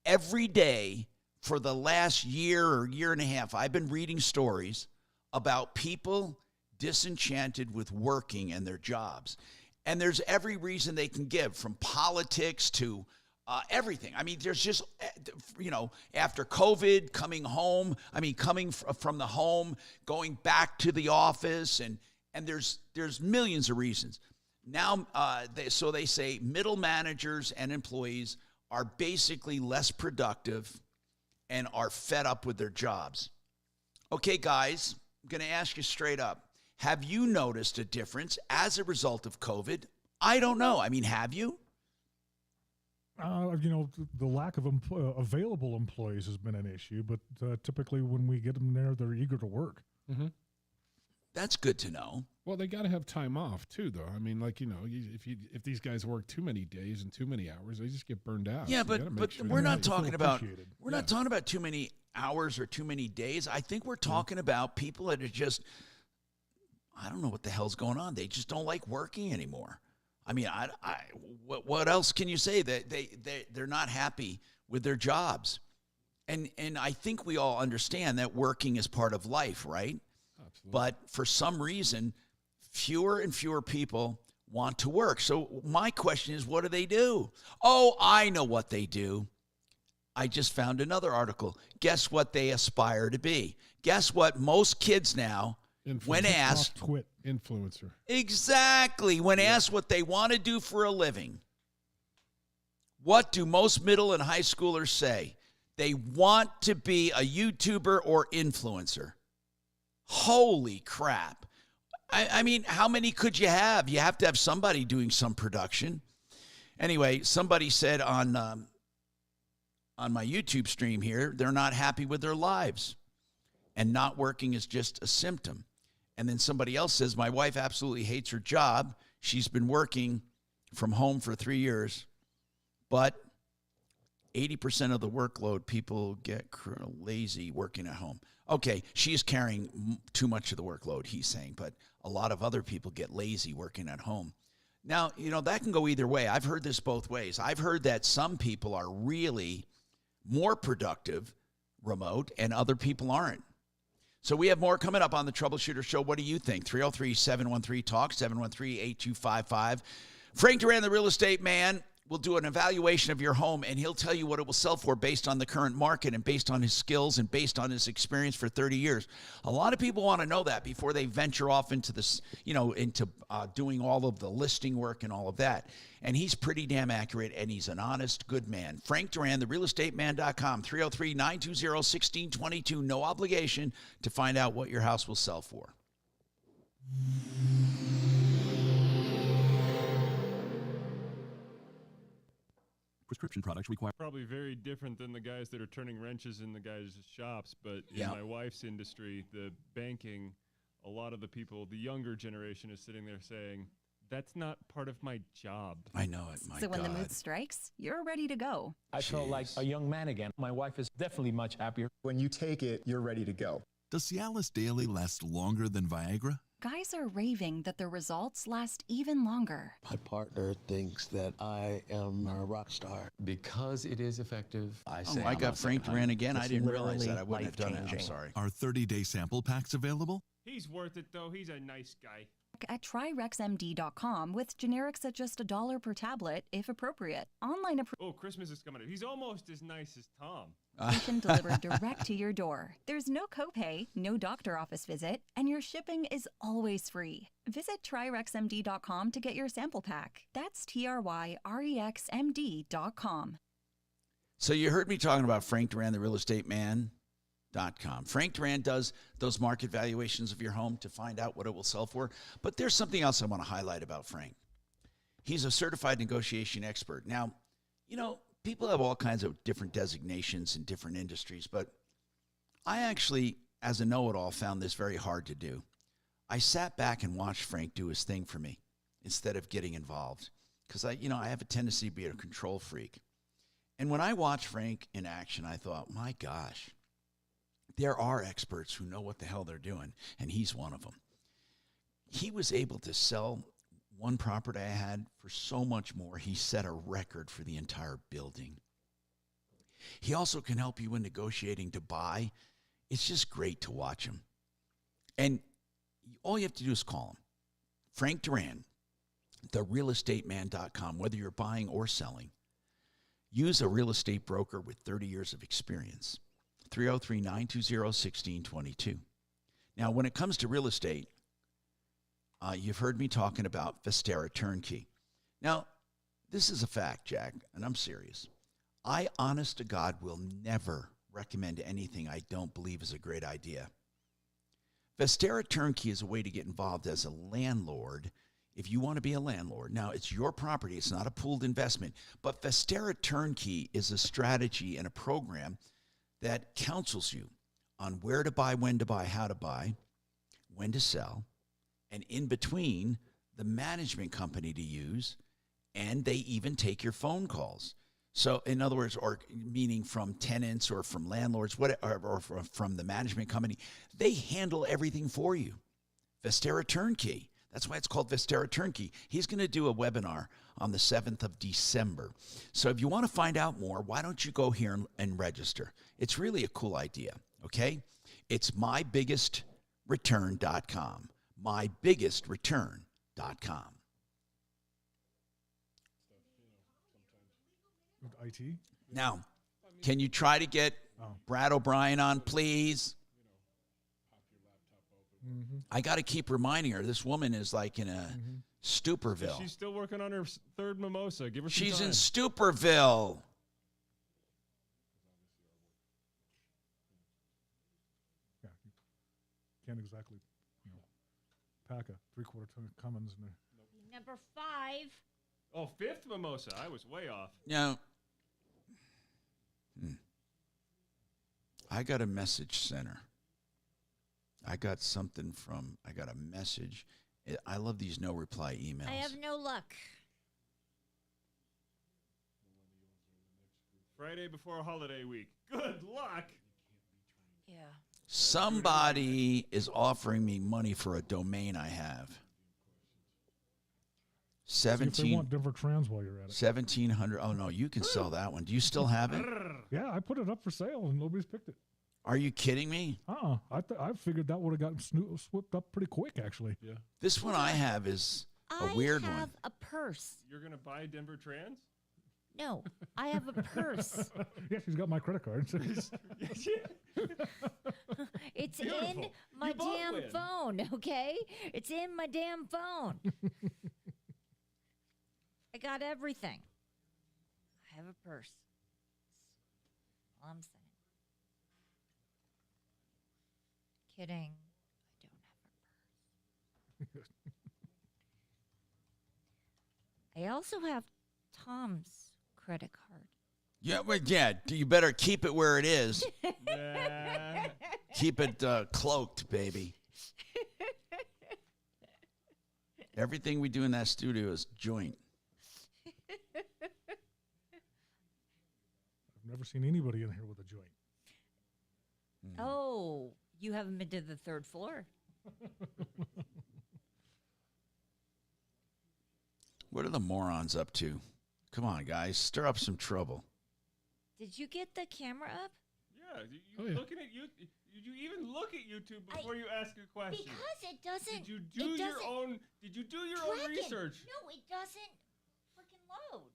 [SPEAKER 28] every day for the last year or year and a half. I've been reading stories about people disenchanted with working and their jobs. And there's every reason they can give, from politics to everything. I mean, there's just, after COVID, coming home, coming from the home, going back to the office, and there's millions of reasons. Now, they say middle managers and employees are basically less productive and are fed up with their jobs. Okay, guys, I'm going to ask you straight up. Have you noticed a difference as a result of COVID? I don't know. Have you?
[SPEAKER 2] The lack of available employees has been an issue, but typically when we get them there, they're eager to work.
[SPEAKER 9] Mm-hmm.
[SPEAKER 28] That's good to know.
[SPEAKER 9] Well, they got to have time off too, though. If these guys work too many days and too many hours, they just get burned out.
[SPEAKER 28] Yeah,
[SPEAKER 9] So
[SPEAKER 28] but we're not talking about not talking about too many hours or too many days. I think we're talking about people that are just, I don't know what the hell's going on. They just don't like working anymore. What else can you say? That they're not happy with their jobs, and I think we all understand that working is part of life, right? Absolutely. But for some reason, fewer and fewer people want to work. So my question is, what do? Oh, I know what they do. I just found another article. Guess what they aspire to be? Guess what most kids now, when asked,
[SPEAKER 9] influencer.
[SPEAKER 28] Exactly. When asked what they want to do for a living, what do most middle and high schoolers say? They want to be a YouTuber or influencer. Holy crap. How many could you have? You have to have somebody doing some production. Anyway, somebody said on my YouTube stream here, they're not happy with their lives, and not working is just a symptom. And then somebody else says, my wife absolutely hates her job. She's been working from home for 3 years, but 80% of the workload, people get lazy working at home. Okay, she's carrying too much of the workload, he's saying, but a lot of other people get lazy working at home. Now, that can go either way. I've heard this both ways. I've heard that some people are really more productive remote and other people aren't. So we have more coming up on the Troubleshooter Show. What do you think? 303-713-TALK, 713-8255. Frank Duran, the real estate man, will do an evaluation of your home, and he'll tell you what it will sell for based on the current market and based on his skills and based on his experience for 30 years. A lot of people want to know that before they venture off into this, into doing all of the listing work and all of that. And he's pretty damn accurate, and he's an honest, good man. Frank Duran, therealestateman.com, 303-920-1622. No obligation to find out what your house will sell for.
[SPEAKER 13] Prescription products require
[SPEAKER 27] probably very different than the guys that are turning wrenches in the guys' shops, but in my wife's industry, the banking, a lot of the people, the younger generation is sitting there saying, that's not part of my job.
[SPEAKER 28] I know it, my
[SPEAKER 10] So when the
[SPEAKER 28] God.
[SPEAKER 10] mood strikes, you're ready to go.
[SPEAKER 14] I felt like a young man again. My wife is definitely much happier.
[SPEAKER 15] When you take it, you're ready to go.
[SPEAKER 13] Does Cialis Daily last longer than Viagra?
[SPEAKER 10] Guys are raving that their results last even longer.
[SPEAKER 16] My partner thinks that I am a rock star.
[SPEAKER 17] Because it is effective, I say.
[SPEAKER 28] Oh, I got Frank Duran again. I didn't realize that. I wouldn't have done it. I'm
[SPEAKER 17] life-changing.
[SPEAKER 28] sorry.
[SPEAKER 13] Are 30-day sample packs available?
[SPEAKER 27] He's worth it, though. He's a nice guy.
[SPEAKER 10] At TryRexMD.com with generics at just $1 per tablet, if appropriate. Online
[SPEAKER 27] Oh, Christmas is coming up. He's almost as nice as Tom.
[SPEAKER 10] application delivered direct to your door. There's no copay, no doctor office visit, and your shipping is always free. Visit TryRexMD.com to get your sample pack. That's TryRexMD.com.
[SPEAKER 28] So you heard me talking about Frank Duran, the real estate man. Frank Duran does those market valuations of your home to find out what it will sell for. But there's something else I want to highlight about Frank. He's a certified negotiation expert. Now, people have all kinds of different designations in different industries, but I actually, as a know-it-all, found this very hard to do. I sat back and watched Frank do his thing for me instead of getting involved because I have a tendency to be a control freak. And when I watched Frank in action, I thought, my gosh, there are experts who know what the hell they're doing, and he's one of them. he was able to sell one property I had for so much more. He set a record for the entire building. He also can help you in negotiating to buy. It's just great to watch him. And all you have to do is call him. Frank Duran, therealestateman.com, whether you're buying or selling. Use a real estate broker with 30 years of experience. 303-920-1622. Now, when it comes to real estate, you've heard me talking about Vestera Turnkey. Now, this is a fact, Jack, and I'm serious. I, honest to God, will never recommend anything I don't believe is a great idea. Vestera Turnkey is a way to get involved as a landlord if you want to be a landlord. Now, it's your property. It's not a pooled investment. But Vestera Turnkey is a strategy and a program that counsels you on where to buy, when to buy, how to buy, when to sell, and in between, the management company to use, and they even take your phone calls. So, in other words, or meaning from tenants or from landlords, or from the management company, they handle everything for you. Vestera Turnkey. That's why it's called Vestera Turnkey. He's going to do a webinar on the 7th of December. So if you want to find out more, why don't you go here and register? It's really a cool idea, okay? It's mybiggestrureturn.com. mybiggestrureturn.com.
[SPEAKER 2] IT?
[SPEAKER 28] Now, can you try to get Brad O'Brien on, please?
[SPEAKER 2] Mm-hmm.
[SPEAKER 28] I got to keep reminding her. This woman is like in a Stuperville.
[SPEAKER 27] She's still working on her third mimosa. Give her some
[SPEAKER 28] She's
[SPEAKER 27] time.
[SPEAKER 28] in Stuperville.
[SPEAKER 2] Yeah, you can't exactly, pack a 3/4 ton of Cummins in there.
[SPEAKER 7] Number 5.
[SPEAKER 27] Oh, fifth mimosa. I was way off.
[SPEAKER 28] Now, I got a message center. I got a message. I love these no reply emails.
[SPEAKER 7] I have no luck.
[SPEAKER 27] Friday before holiday week. Good luck.
[SPEAKER 7] Yeah.
[SPEAKER 28] Somebody is offering me money for a domain I have.
[SPEAKER 2] See if they want Denver Trans while you're at it.
[SPEAKER 28] 1,700. Oh, no, you can sell that one. Do you still have it?
[SPEAKER 2] Yeah, I put it up for sale and nobody's picked it.
[SPEAKER 28] Are you kidding me?
[SPEAKER 2] I figured that would have gotten swept up pretty quick, actually.
[SPEAKER 27] Yeah.
[SPEAKER 28] This one I have is a weird one.
[SPEAKER 7] I have a purse.
[SPEAKER 27] You're going to buy Denver Trans?
[SPEAKER 7] No, I have a purse.
[SPEAKER 2] Yeah, she's got my credit card.
[SPEAKER 7] It's
[SPEAKER 27] Beautiful.
[SPEAKER 7] in my
[SPEAKER 27] You both
[SPEAKER 7] damn
[SPEAKER 27] win.
[SPEAKER 7] phone, okay? It's in my damn phone. I got everything. I have a purse. All I'm saying. Kidding. I don't have a purse. I also have Tom's credit card.
[SPEAKER 28] Yeah, but yeah, you better keep it where it is.
[SPEAKER 27] Yeah.
[SPEAKER 28] Keep it cloaked, baby. Everything we do in that studio is joint.
[SPEAKER 2] I've never seen anybody in here with a joint.
[SPEAKER 7] Oh, you haven't been to the 3rd floor.
[SPEAKER 28] What are the morons up to? Come on, guys. Stir up some trouble.
[SPEAKER 7] Did you get the camera up?
[SPEAKER 27] Yeah. Looking at you. Did you even look at YouTube before you ask a question?
[SPEAKER 7] Because it doesn't.
[SPEAKER 27] Did you do your own research?
[SPEAKER 7] No, it doesn't freaking load.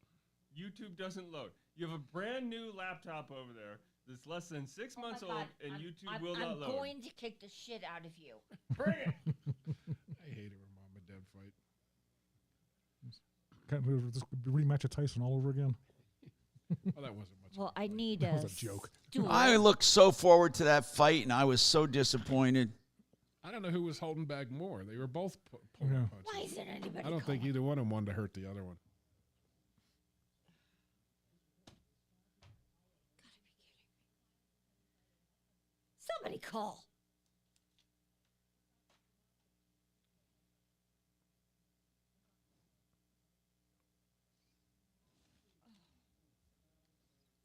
[SPEAKER 27] YouTube doesn't load. You have a brand new laptop over there that's less than 6 months old, and YouTube will not load.
[SPEAKER 7] I'm going to kick the shit out of you.
[SPEAKER 27] Bring it.
[SPEAKER 9] I hate it when mom and dad fight.
[SPEAKER 2] Can't move this rematch of Tyson all over again.
[SPEAKER 9] Well, that wasn't much.
[SPEAKER 7] Well, I need
[SPEAKER 2] That was a joke.
[SPEAKER 28] I looked so forward to that fight, and I was so disappointed.
[SPEAKER 9] I don't know who was holding back more. They were both pulling punches.
[SPEAKER 7] Why isn't anybody
[SPEAKER 9] I don't think either one of them wanted to hurt the other one.
[SPEAKER 7] Somebody call.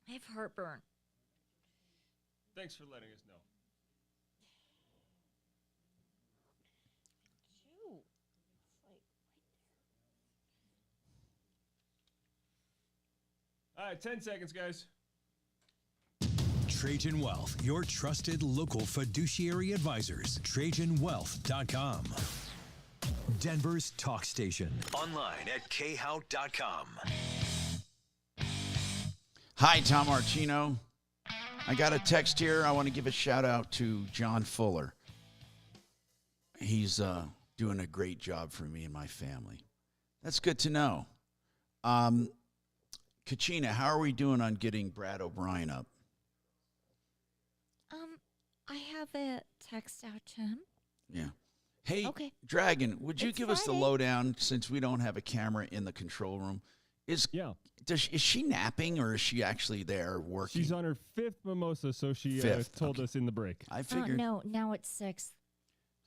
[SPEAKER 7] I have heartburn.
[SPEAKER 27] Thanks for letting us know. All right, 10 seconds, guys.
[SPEAKER 8] Trajan Wealth, your trusted local fiduciary advisors. TrajanWealth.com. Denver's talk station. Online at khout.com.
[SPEAKER 28] Hi, Tom Martino. I got a text here. I want to give a shout out to John Fuller. He's doing a great job for me and my family. That's good to know. Kachina, how are we doing on getting Brad O'Brien up?
[SPEAKER 7] I have a text out to him.
[SPEAKER 28] Yeah. Hey,
[SPEAKER 7] Okay.
[SPEAKER 28] Dragon, would you
[SPEAKER 7] It's
[SPEAKER 28] give us the
[SPEAKER 7] Friday.
[SPEAKER 28] lowdown since we don't have a camera in the control room? Is she napping or is she actually there working?
[SPEAKER 27] She's on her 5th mimosa, so she
[SPEAKER 28] Fifth,
[SPEAKER 27] told us in the break.
[SPEAKER 28] I figured.
[SPEAKER 7] No, now it's 6.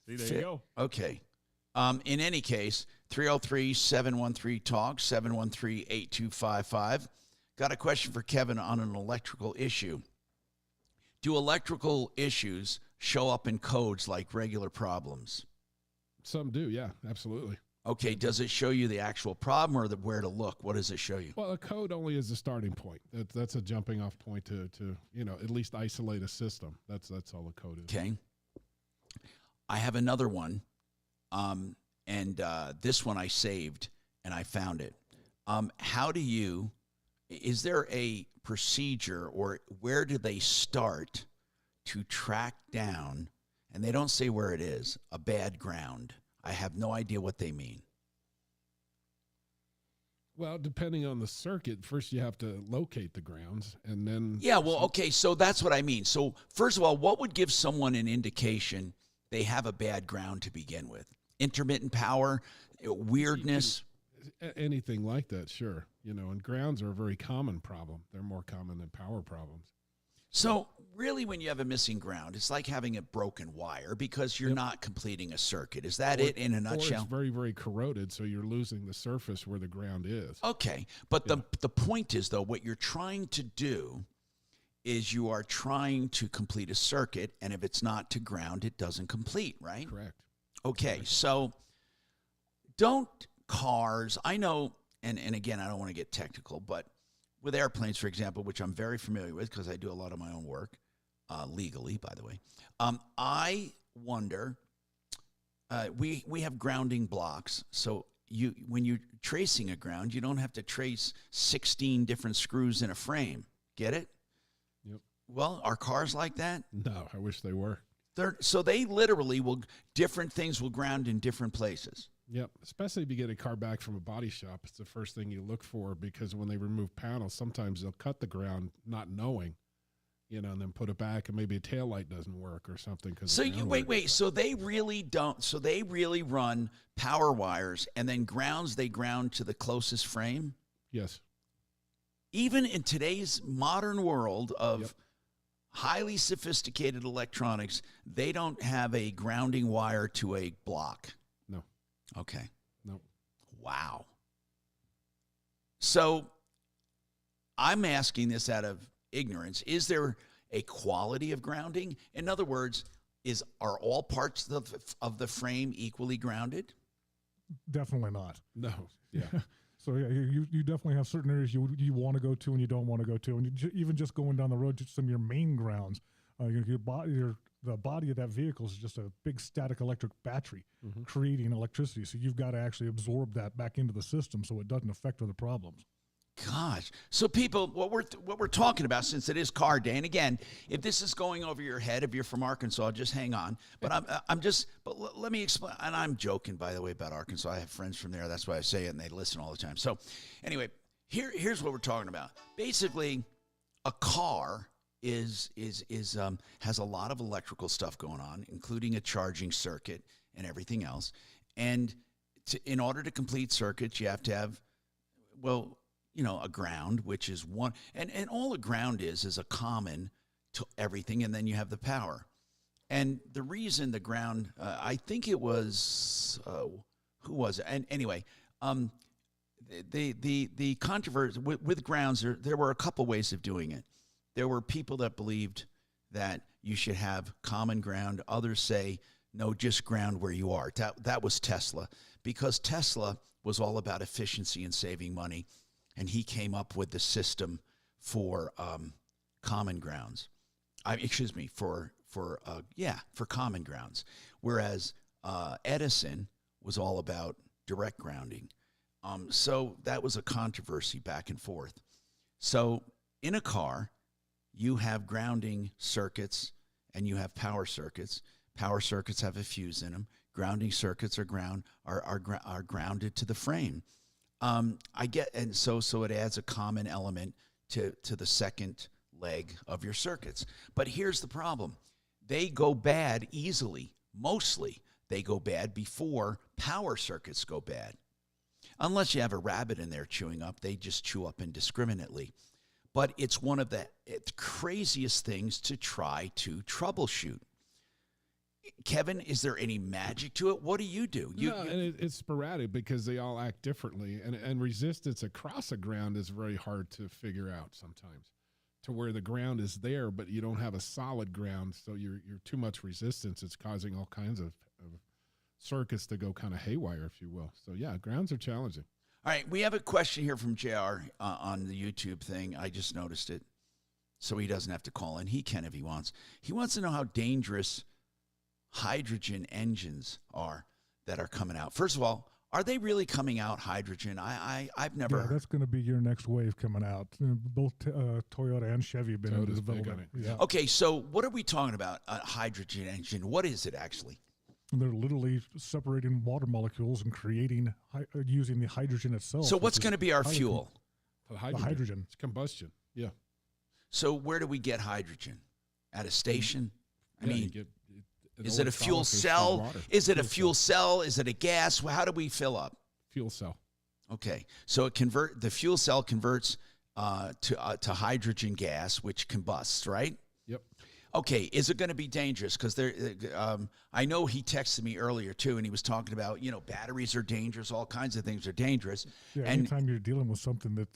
[SPEAKER 27] See, there you go.
[SPEAKER 28] Okay. In any case, 303-713-TALK, 713-8255. Got a question for Kevin on an electrical issue. Do electrical issues show up in codes like regular problems?
[SPEAKER 9] Some do, yeah, absolutely.
[SPEAKER 28] Okay, does it show you the actual problem or where to look? What does it show you?
[SPEAKER 9] Well, a code only is a starting point. That's a jumping off point to at least isolate a system. That's all a code is.
[SPEAKER 28] Okay. I have another one, and this one I saved, and I found it. Is there a procedure or where do they start to track down, and they don't say where it is, a bad ground? I have no idea what they mean.
[SPEAKER 9] Well, depending on the circuit, first you have to locate the grounds, and then...
[SPEAKER 28] Yeah, well, okay, so that's what I mean. So, first of all, what would give someone an indication they have a bad ground to begin with? Intermittent power, weirdness?
[SPEAKER 9] Anything like that, sure. And grounds are a very common problem. They're more common than power problems.
[SPEAKER 28] So really, when you have a missing ground, it's like having a broken wire because you're not completing a circuit. Is that it in a
[SPEAKER 9] Or
[SPEAKER 28] nutshell?
[SPEAKER 9] it's very, very corroded, so you're losing the surface where the ground is.
[SPEAKER 28] Okay, but the point is, though, what you're trying to do is you are trying to complete a circuit, and if it's not to ground, it doesn't complete, right?
[SPEAKER 9] Correct.
[SPEAKER 28] Okay, so don't cars, I know, and again, I don't want to get technical, but with airplanes, for example, which I'm very familiar with because I do a lot of my own work, legally, by the way, I wonder, we have grounding blocks, so when you're tracing a ground, you don't have to trace 16 different screws in a frame. Get it?
[SPEAKER 9] Yep.
[SPEAKER 28] Well, are cars like that?
[SPEAKER 9] No, I wish they were.
[SPEAKER 28] So they literally different things will ground in different places.
[SPEAKER 9] Yep, especially if you get a car back from a body shop, it's the first thing you look for because when they remove panels, sometimes they'll cut the ground not knowing, and then put it back and maybe a taillight doesn't work or something.
[SPEAKER 28] So wait, so they really don't, so they really run power wires and then they ground to the closest frame?
[SPEAKER 9] Yes.
[SPEAKER 28] Even in today's modern world of highly sophisticated electronics, they don't have a grounding wire to a block.
[SPEAKER 9] No.
[SPEAKER 28] Okay.
[SPEAKER 9] No.
[SPEAKER 28] Wow. So I'm asking this out of ignorance. Is there a quality of grounding? In other words, are all parts of the frame equally grounded?
[SPEAKER 2] Definitely not.
[SPEAKER 9] No. Yeah.
[SPEAKER 2] So yeah, you definitely have certain areas you want to go to and you don't want to go to, and even just going down the road, just some of your main grounds, the body of that vehicle is just a big static electric battery creating electricity. So you've got to actually absorb that back into the system so it doesn't affect other problems.
[SPEAKER 28] Gosh. So people, what we're talking about, since it is car day, and again, if this is going over your head, if you're from Arkansas, just hang on. But let me explain. And I'm joking, by the way, about Arkansas. I have friends from there. That's why I say it, and they listen all the time. So anyway, here's what we're talking about. Basically, a car has a lot of electrical stuff going on, including a charging circuit and everything else. And in order to complete circuits, you have to have, a ground, which is one, and all a ground is a common to everything, and then you have the power. And the reason the ground, I think it was, who was it? And anyway, the controversy with grounds, there were a couple ways of doing it. There were people that believed that you should have common ground. Others say, no, just ground where you are. That was Tesla, because Tesla was all about efficiency and saving money. and he came up with the system for common grounds. For common grounds. Whereas Edison was all about direct grounding. So that was a controversy back and forth. So in a car, you have grounding circuits and you have power circuits. Power circuits have a fuse in them. Grounding circuits are grounded to the frame. So it adds a common element to the second leg of your circuits. But here's the problem. They go bad easily. Mostly they go bad before power circuits go bad. Unless you have a rabbit in there chewing up, they just chew up indiscriminately. But it's one of the craziest things to try to troubleshoot. Kevin, is there any magic to it? What do you do?
[SPEAKER 9] And it's sporadic because they all act differently. And resistance across a ground is very hard to figure out sometimes, to where the ground is there, but you don't have a solid ground, so you're too much resistance. It's causing all kinds of circuits to go kind of haywire, if you will. So, yeah, grounds are challenging.
[SPEAKER 28] All right, we have a question here from JR on the YouTube thing. I just noticed it, so he doesn't have to call in. He can if he wants. He wants to know how dangerous hydrogen engines are that are coming out. First of all, are they really coming out hydrogen? I've never.
[SPEAKER 2] Yeah, that's going to be your next wave coming out. Both Toyota and Chevy have been in development. Yeah.
[SPEAKER 28] Okay, so what are we talking about? A hydrogen engine. What is it actually?
[SPEAKER 2] And they're literally separating water molecules and creating using the hydrogen itself.
[SPEAKER 28] So what's going to be our fuel?
[SPEAKER 2] The hydrogen.
[SPEAKER 9] It's combustion. Yeah.
[SPEAKER 28] So where do we get hydrogen? At a station? Is it a fuel cell? Is it a fuel cell? Is it a gas? How do we fill up?
[SPEAKER 9] Fuel cell.
[SPEAKER 28] Okay, so the fuel cell converts to hydrogen gas, which combusts, right?
[SPEAKER 9] Yep.
[SPEAKER 28] Okay, is it going to be dangerous? Because I know he texted me earlier too, and he was talking about batteries are dangerous, all kinds of things are dangerous.
[SPEAKER 2] Yeah, anytime you're dealing with something that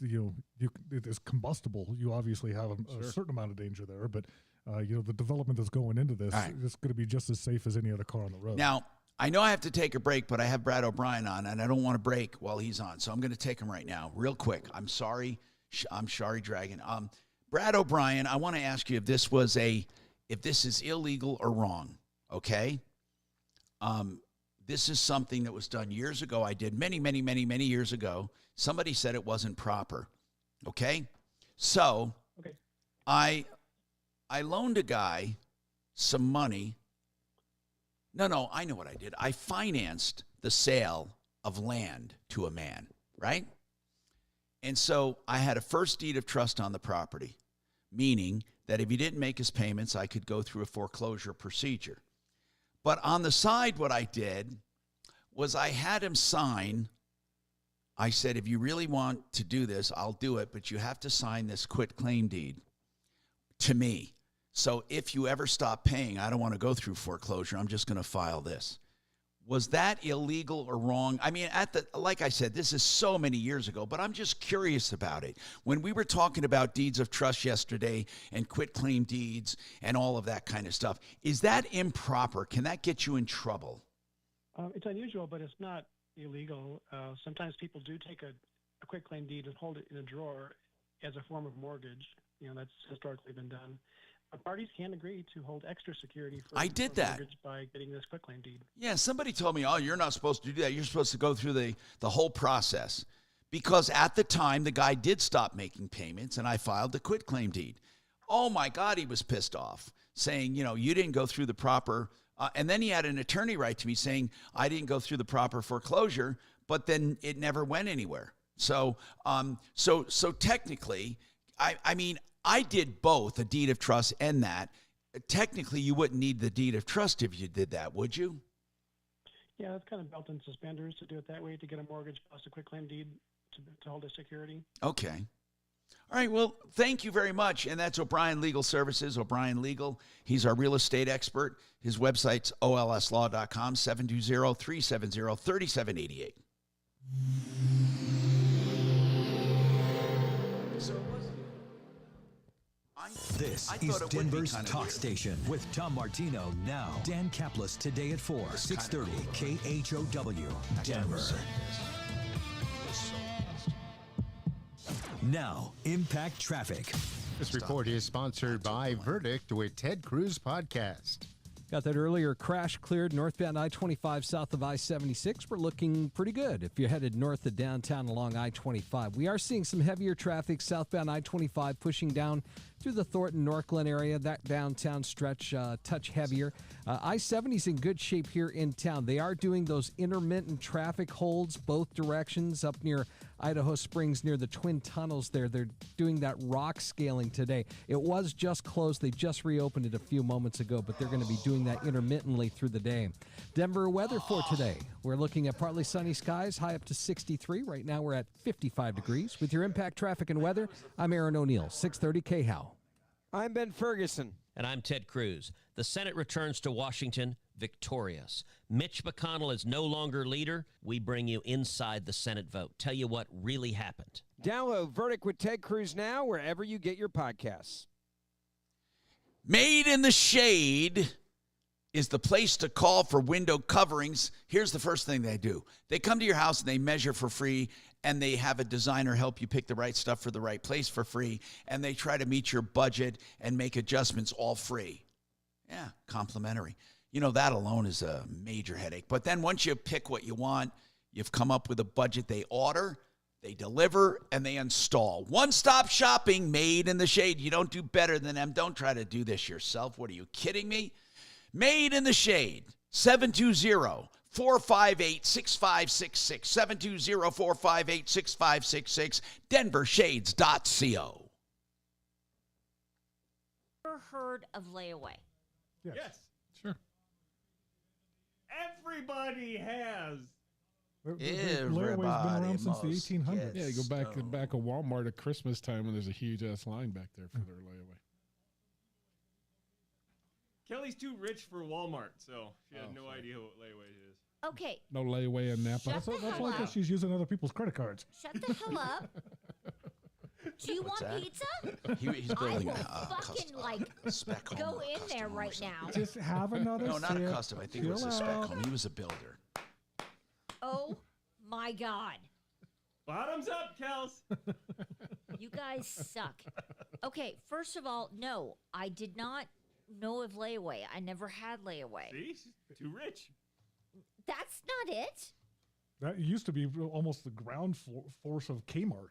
[SPEAKER 2] it is combustible, you obviously have a certain amount of danger there, but. The development that's going into this, it's going to be just as safe as any other car on the road.
[SPEAKER 28] Now, I know I have to take a break, but I have Brad O'Brien on, and I don't want to break while he's on, so I'm going to take him right now, real quick. I'm sorry, Dragon. Brad O'Brien, I want to ask you if this is illegal or wrong. Okay, this is something that was done years ago. I did many years ago. Somebody said it wasn't proper. Okay, so I loaned a guy some money. No, I know what I did. I financed the sale of land to a man, right? And so I had a first deed of trust on the property, meaning that if he didn't make his payments, I could go through a foreclosure procedure. But on the side, what I did was I had him sign. I said, if you really want to do this, I'll do it, but you have to sign this quitclaim deed to me. So if you ever stop paying, I don't want to go through foreclosure. I'm just going to file this. Was that illegal or wrong? I mean, like I said, this is so many years ago, but I'm just curious about it. When we were talking about deeds of trust yesterday and quitclaim deeds and all of that kind of stuff, is that improper? Can that get you in trouble?
[SPEAKER 1] It's unusual, but it's not illegal. Sometimes people do take a quitclaim deed and hold it in a drawer as a form of mortgage. That's historically been done. Parties can agree to hold extra security for mortgage by getting this quitclaim deed.
[SPEAKER 28] Yeah, somebody told me, you're not supposed to do that. You're supposed to go through the whole process. Because at the time, the guy did stop making payments, and I filed the quitclaim deed. Oh, my God, he was pissed off, saying, you didn't go through the proper and then he had an attorney write to me saying, I didn't go through the proper foreclosure, but then it never went anywhere. So technically, I mean, I did both, a deed of trust and that. Technically, you wouldn't need the deed of trust if you did that, would you?
[SPEAKER 1] Yeah, that's kind of belt and suspenders to do it that way, to get a mortgage plus a quitclaim deed to hold a security.
[SPEAKER 28] Okay. All right, well, thank you very much. And that's O'Brien Legal Services, O'Brien Legal. He's our real estate expert. His website's olslaw.com, 720-370-3788.
[SPEAKER 8] This is Denver's talk station with Tom Martino now. Dan Kaplis today at 4, 630 KHOW, Denver. Now, Impact Traffic.
[SPEAKER 3] This report is sponsored by Verdict with Ted Cruz Podcast.
[SPEAKER 4] Got that earlier crash cleared northbound I-25 south of I-76. We're looking pretty good if you're headed north of downtown along I-25. We are seeing some heavier traffic southbound I-25 pushing down through the Thornton, Northglenn area. That downtown stretch touch heavier. I-70's in good shape here in town. They are doing those intermittent traffic holds both directions up near Idaho Springs near the Twin Tunnels there. They're doing that rock scaling today. It was just closed. They just reopened it a few moments ago, but they're going to be doing that intermittently through the day. Denver weather for today. We're looking at partly sunny skies, high up to 63. Right now we're at 55 degrees. With your Impact Traffic and Weather, I'm Aaron O'Neill, 630 KHOW.
[SPEAKER 19] I'm Ben Ferguson.
[SPEAKER 20] And I'm Ted Cruz. The Senate returns to Washington victorious. Mitch McConnell is no longer leader. We bring you inside the Senate vote. Tell you what really happened.
[SPEAKER 19] Download Verdict with Ted Cruz now wherever you get your podcasts.
[SPEAKER 28] Made in the Shade is the place to call for window coverings. Here's the first thing they do. They come to your house and they measure for free, and they have a designer help you pick the right stuff for the right place for free, and they try to meet your budget and make adjustments all free. Yeah, complimentary. You know, that alone is a major headache. But then once you pick what you want, you've come up with a budget, they order, they deliver, and they install. One-stop shopping, Made in the Shade. You don't do better than them. Don't try to do this yourself. What, are you kidding me? Made in the Shade, 720-458-6566, 720-458-6566, denvershades.co.
[SPEAKER 7] Ever heard of layaway?
[SPEAKER 27] Yes.
[SPEAKER 9] Sure.
[SPEAKER 27] Everybody has.
[SPEAKER 2] Layaway's been around since the 1800s.
[SPEAKER 9] Yeah, you go back at Walmart at Christmas time when there's a huge ass line back there for their layaway.
[SPEAKER 27] Kelly's too rich for Walmart, so she had no idea what layaway is.
[SPEAKER 7] Okay.
[SPEAKER 9] No layaway in Napa.
[SPEAKER 7] Shut the
[SPEAKER 2] That's
[SPEAKER 7] hell
[SPEAKER 2] why
[SPEAKER 7] up.
[SPEAKER 2] she's using other people's credit cards.
[SPEAKER 7] Shut the hell up. Do you want
[SPEAKER 28] that?
[SPEAKER 7] pizza?
[SPEAKER 28] He's building
[SPEAKER 7] I will
[SPEAKER 28] a
[SPEAKER 7] fucking
[SPEAKER 28] spec home.
[SPEAKER 7] go in there right now.
[SPEAKER 2] Just have another
[SPEAKER 28] No, not a
[SPEAKER 2] sip.
[SPEAKER 28] custom. I think it was a
[SPEAKER 2] Chill
[SPEAKER 28] spec
[SPEAKER 2] out.
[SPEAKER 28] home. He was a builder.
[SPEAKER 7] Oh my God.
[SPEAKER 27] Bottoms up, Kels.
[SPEAKER 7] You guys suck. Okay, first of all, no, I did not know of layaway. I never had layaway.
[SPEAKER 27] See? She's too rich.
[SPEAKER 7] That's not it.
[SPEAKER 2] That used to be almost the ground force of Kmart.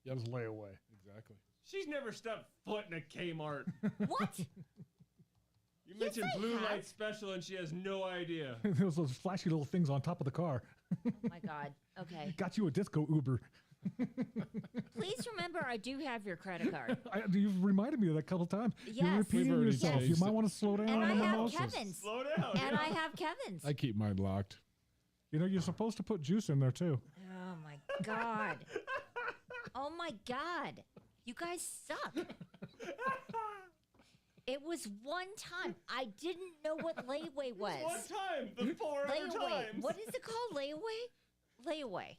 [SPEAKER 2] That was layaway.
[SPEAKER 9] Exactly.
[SPEAKER 27] She's never stepped foot in a Kmart.
[SPEAKER 7] What?
[SPEAKER 27] You mentioned Blue Light Special and she has no idea.
[SPEAKER 2] Those flashy little things on top of the car.
[SPEAKER 7] Oh my God. Okay.
[SPEAKER 2] Got you a disco Uber.
[SPEAKER 7] Please remember, I do have your credit card.
[SPEAKER 2] You've reminded me of that a couple times. You're
[SPEAKER 7] Yes.
[SPEAKER 2] repeating
[SPEAKER 9] already
[SPEAKER 2] yourself. You
[SPEAKER 9] changed
[SPEAKER 2] might
[SPEAKER 9] it.
[SPEAKER 2] want to slow down
[SPEAKER 7] And
[SPEAKER 2] on
[SPEAKER 7] I
[SPEAKER 2] the
[SPEAKER 7] have
[SPEAKER 2] mimosas.
[SPEAKER 7] Kevin's.
[SPEAKER 27] Slow down.
[SPEAKER 7] And I have Kevin's.
[SPEAKER 9] I keep mine locked.
[SPEAKER 2] You know, you're supposed to put juice in there, too.
[SPEAKER 7] Oh my God. Oh my God. You guys suck. It was one time. I didn't know what layaway was.
[SPEAKER 27] One time. The four other
[SPEAKER 7] Layaway.
[SPEAKER 27] times.
[SPEAKER 7] What is it called? Layaway? Layaway.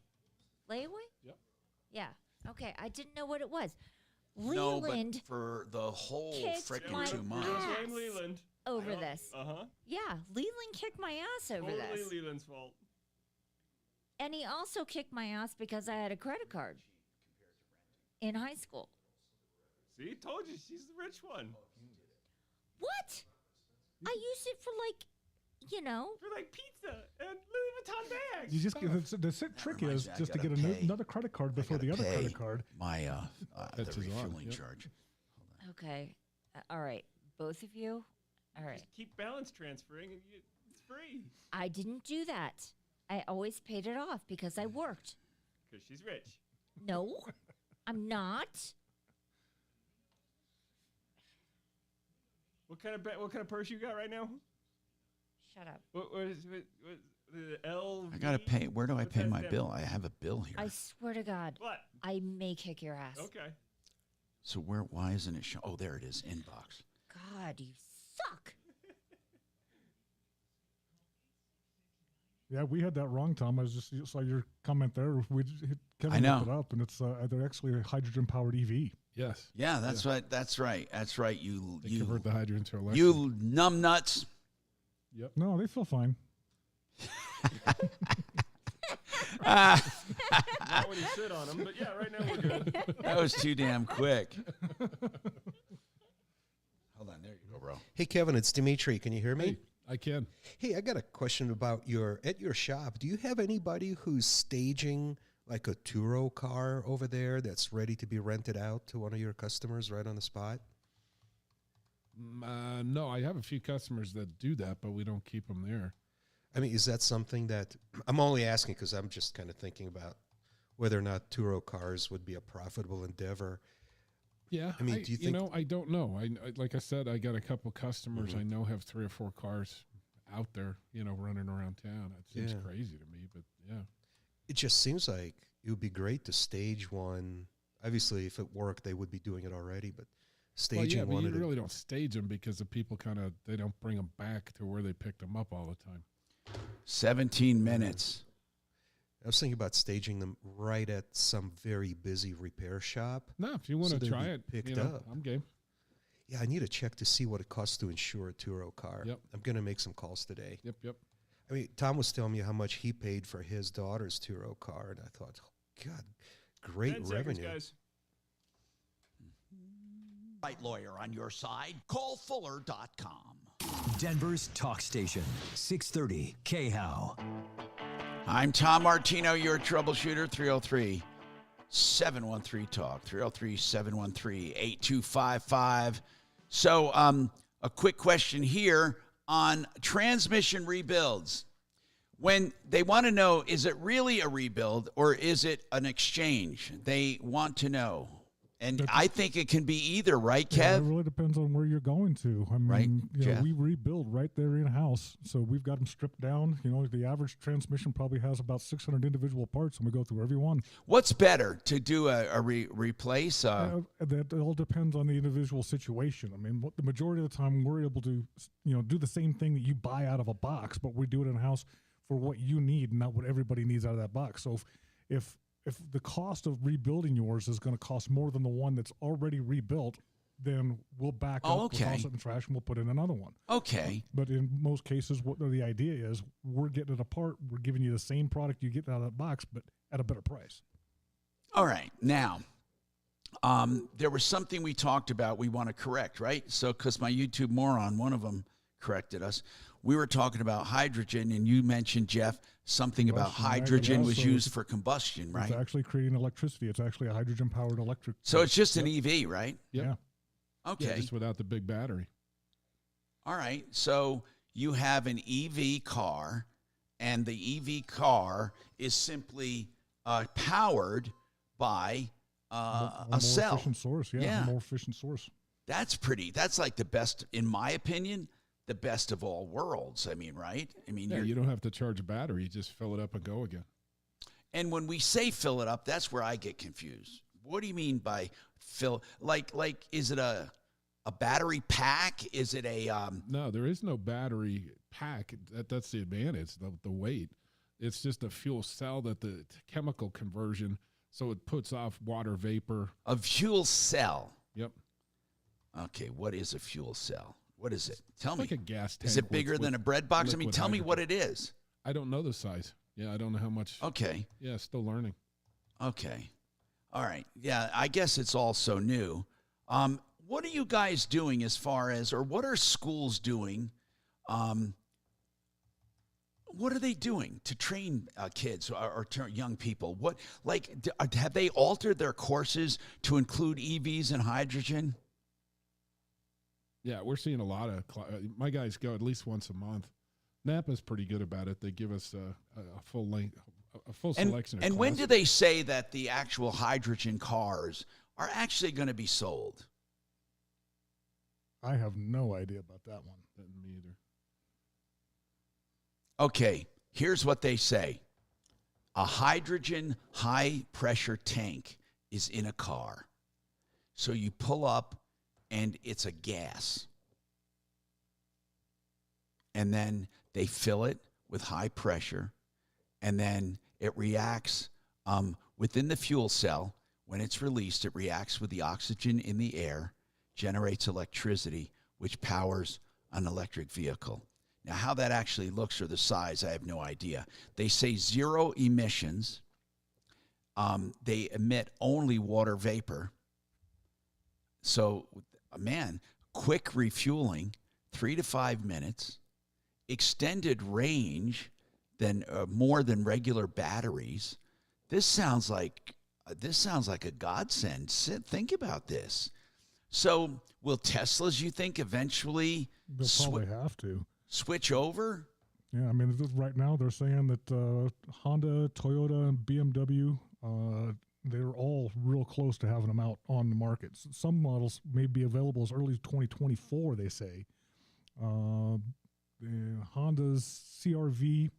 [SPEAKER 7] Layaway?
[SPEAKER 9] Yep.
[SPEAKER 7] Yeah. Okay. I didn't know what it was.
[SPEAKER 28] No,
[SPEAKER 7] Leland
[SPEAKER 28] but for the whole
[SPEAKER 7] kicked
[SPEAKER 28] frickin'
[SPEAKER 7] my
[SPEAKER 28] 2 months.
[SPEAKER 7] ass
[SPEAKER 27] Blame Leland.
[SPEAKER 7] over this.
[SPEAKER 27] Uh-huh.
[SPEAKER 7] Yeah. Leland kicked my ass over
[SPEAKER 27] Totally
[SPEAKER 7] this.
[SPEAKER 27] Leland's fault.
[SPEAKER 7] And he also kicked my ass because I had a credit card in high school.
[SPEAKER 27] See, told you she's the rich one.
[SPEAKER 7] What? I used it for
[SPEAKER 27] For like pizza and Louis Vuitton bags.
[SPEAKER 2] You just the trick
[SPEAKER 28] reminds
[SPEAKER 2] is
[SPEAKER 28] me, I
[SPEAKER 2] just to
[SPEAKER 28] gotta
[SPEAKER 2] get
[SPEAKER 28] pay.
[SPEAKER 2] another credit card before the other
[SPEAKER 28] Pay
[SPEAKER 2] credit card.
[SPEAKER 28] My the
[SPEAKER 9] That's his arm,
[SPEAKER 28] refueling
[SPEAKER 9] yep.
[SPEAKER 28] charge.
[SPEAKER 7] Okay. All right. Both of you? All right.
[SPEAKER 27] Just keep balance transferring and it's free.
[SPEAKER 7] I didn't do that. I always paid it off because I worked.
[SPEAKER 27] Because she's rich.
[SPEAKER 7] No, I'm not.
[SPEAKER 27] What kind of purse you got right now?
[SPEAKER 7] Shut up.
[SPEAKER 27] What is the L?
[SPEAKER 28] I gotta pay. Where do I pay my bill? I have a bill here.
[SPEAKER 7] I swear to God.
[SPEAKER 27] What?
[SPEAKER 7] I may kick your ass.
[SPEAKER 27] Okay.
[SPEAKER 28] So why isn't it showing? Oh, there it is. Inbox.
[SPEAKER 7] God, you suck.
[SPEAKER 2] Yeah, we had that wrong, Tom. I was just saw your comment there. Kevin
[SPEAKER 28] I know.
[SPEAKER 2] looked it up, and it's they're actually a hydrogen-powered EV.
[SPEAKER 9] Yes.
[SPEAKER 28] Yeah, that's right. That's right. That's right. You
[SPEAKER 9] convert the hydrogen to electric.
[SPEAKER 28] You numbnuts.
[SPEAKER 9] Yep.
[SPEAKER 2] No, they feel fine.
[SPEAKER 27] Not when you sit on them, but yeah, right now we're good.
[SPEAKER 28] That was too damn quick. Hold on, there you go, bro.
[SPEAKER 5] Hey, Kevin, it's Dimitri. Can you hear me?
[SPEAKER 9] Hey, I can.
[SPEAKER 5] Hey, I got a question about at your shop. Do you have anybody who's staging like a Turo car over there that's ready to be rented out to one of your customers right on the spot?
[SPEAKER 9] No, I have a few customers that do that, but we don't keep them there.
[SPEAKER 5] I mean, is that something that I'm only asking because I'm just kind of thinking about whether or not Turo cars would be a profitable endeavor.
[SPEAKER 9] Yeah,
[SPEAKER 5] I mean, do you think?
[SPEAKER 9] I don't know. I like I said, I got a couple customers I know have 3 or 4 cars out there, running around town. It seems crazy to me, but yeah.
[SPEAKER 5] It just seems like it would be great to stage one. Obviously, if it worked, they would be doing it already, but staging one.
[SPEAKER 9] But you really don't stage them because the people they don't bring them back to where they picked them up all the time.
[SPEAKER 28] 17 minutes.
[SPEAKER 5] I was thinking about staging them right at some very busy repair shop.
[SPEAKER 9] No, if you want to try it,
[SPEAKER 5] picked up.
[SPEAKER 9] I'm game.
[SPEAKER 5] Yeah, I need to check to see what it costs to insure a Turo car.
[SPEAKER 9] Yep.
[SPEAKER 5] I'm going to make some calls today.
[SPEAKER 9] Yep.
[SPEAKER 5] I mean, Tom was telling me how much he paid for his daughter's Turo car, and I thought, oh, God, great
[SPEAKER 27] 10
[SPEAKER 5] revenue.
[SPEAKER 27] seconds, guys.
[SPEAKER 8] Right lawyer on your side. Call Fuller.com.
[SPEAKER 6] Denver's talk station, 630 KHOW.
[SPEAKER 28] I'm Tom Martino, your troubleshooter, 303-713-TALK, 303-713-8255. So a quick question here on transmission rebuilds. When they want to know, is it really a rebuild or is it an exchange? They want to know. And I think it can be either, right, Kev?
[SPEAKER 2] Yeah, it really depends on where you're going to. I mean,
[SPEAKER 28] Right,
[SPEAKER 2] we rebuild right there in-house. So we've got them stripped down. The average transmission probably has about 600 individual parts, and we go through every one.
[SPEAKER 28] What's better, to do a replace?
[SPEAKER 2] That all depends on the individual situation. I mean, the majority of the time, we're able to, do the same thing that you buy out of a box, but we do it in-house for what you need, not what everybody needs out of that box. So if the cost of rebuilding yours is going to cost more than the one that's already rebuilt, then we'll back up, we'll toss it in the trash, and we'll put in another one.
[SPEAKER 28] Okay.
[SPEAKER 2] But in most cases, what the idea is, we're getting it apart. We're giving you the same product you get out of that box, but at a better price.
[SPEAKER 28] All right. Now, there was something we talked about we want to correct, right? So, because my YouTube moron, one of them, corrected us. We were talking about hydrogen, and you mentioned, Jeff, something about hydrogen was used for combustion, right?
[SPEAKER 2] It's actually creating electricity. It's actually a hydrogen-powered electric.
[SPEAKER 28] So it's just an EV, right?
[SPEAKER 2] Yeah.
[SPEAKER 28] Okay.
[SPEAKER 9] Yeah, just without the big battery.
[SPEAKER 28] All right. So you have an EV car, and the EV car is simply powered by a cell.
[SPEAKER 2] More efficient source, a more efficient source.
[SPEAKER 28] That's like the best, in my opinion, the best of all worlds. I mean, right? I mean,
[SPEAKER 9] you don't have to charge a battery. You just fill it up and go again.
[SPEAKER 28] And when we say fill it up, that's where I get confused. What do you mean by fill? Like, is it a battery pack? Is it a
[SPEAKER 9] No, there is no battery pack. That's the advantage, the weight. It's just a fuel cell that the chemical conversion, so it puts off water vapor.
[SPEAKER 28] A fuel cell.
[SPEAKER 9] Yep.
[SPEAKER 28] Okay, what is a fuel cell? What is it? Tell me.
[SPEAKER 9] Like a gas tank.
[SPEAKER 28] Is it bigger than a bread box? I mean, tell me what it is.
[SPEAKER 9] I don't know the size. Yeah, I don't know how much.
[SPEAKER 28] Okay.
[SPEAKER 9] Yeah, still learning.
[SPEAKER 28] Okay. All right. Yeah, I guess it's all so new. What are you guys doing as far as, or what are schools doing? What are they doing to train kids or young people? Have they altered their courses to include EVs and hydrogen?
[SPEAKER 9] Yeah, we're seeing a lot of my guys go at least once a month. Napa's pretty good about it. They give us a full selection of
[SPEAKER 28] And
[SPEAKER 9] classes.
[SPEAKER 28] when do they say that the actual hydrogen cars are actually going to be sold?
[SPEAKER 2] I have no idea about that one.
[SPEAKER 9] Me either.
[SPEAKER 28] Okay, here's what they say. A hydrogen high-pressure tank is in a car. So you pull up, and it's a gas. And then they fill it with high pressure, and then it reacts within the fuel cell. When it's released, it reacts with the oxygen in the air, generates electricity, which powers an electric vehicle. Now, how that actually looks or the size, I have no idea. They say 0 emissions. They emit only water vapor. So, man, quick refueling, 3 to 5 minutes, extended range, than more than regular batteries. This sounds like a godsend. Think about this. So, will Teslas, you think, eventually
[SPEAKER 2] They'll probably have to
[SPEAKER 28] switch over?
[SPEAKER 2] Yeah, I mean, right now they're saying that Honda, Toyota, and BMW, they're all real close to having them out on the market. Some models may be available as early as 2024, they say. Honda's CR-V,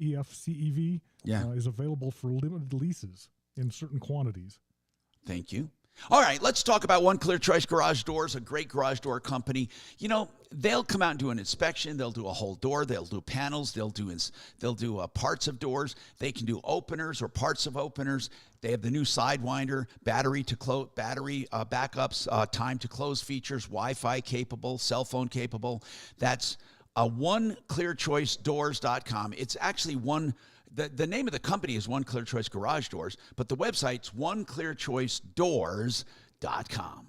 [SPEAKER 2] EF-CEV is available for limited leases in certain quantities.
[SPEAKER 28] Thank you. All right, let's talk about One Clear Choice Garage Doors, a great garage door company. You know, they'll come out and do an inspection. They'll do a whole door. They'll do panels. They'll do parts of doors. They can do openers or parts of openers. They have the new Sidewinder, battery backups, time to close features, Wi-Fi capable, cell phone capable. That's OneClearChoiceDoors.com. It's actually the name of the company is One Clear Choice Garage Doors, but the website's OneClearChoiceDoors.com.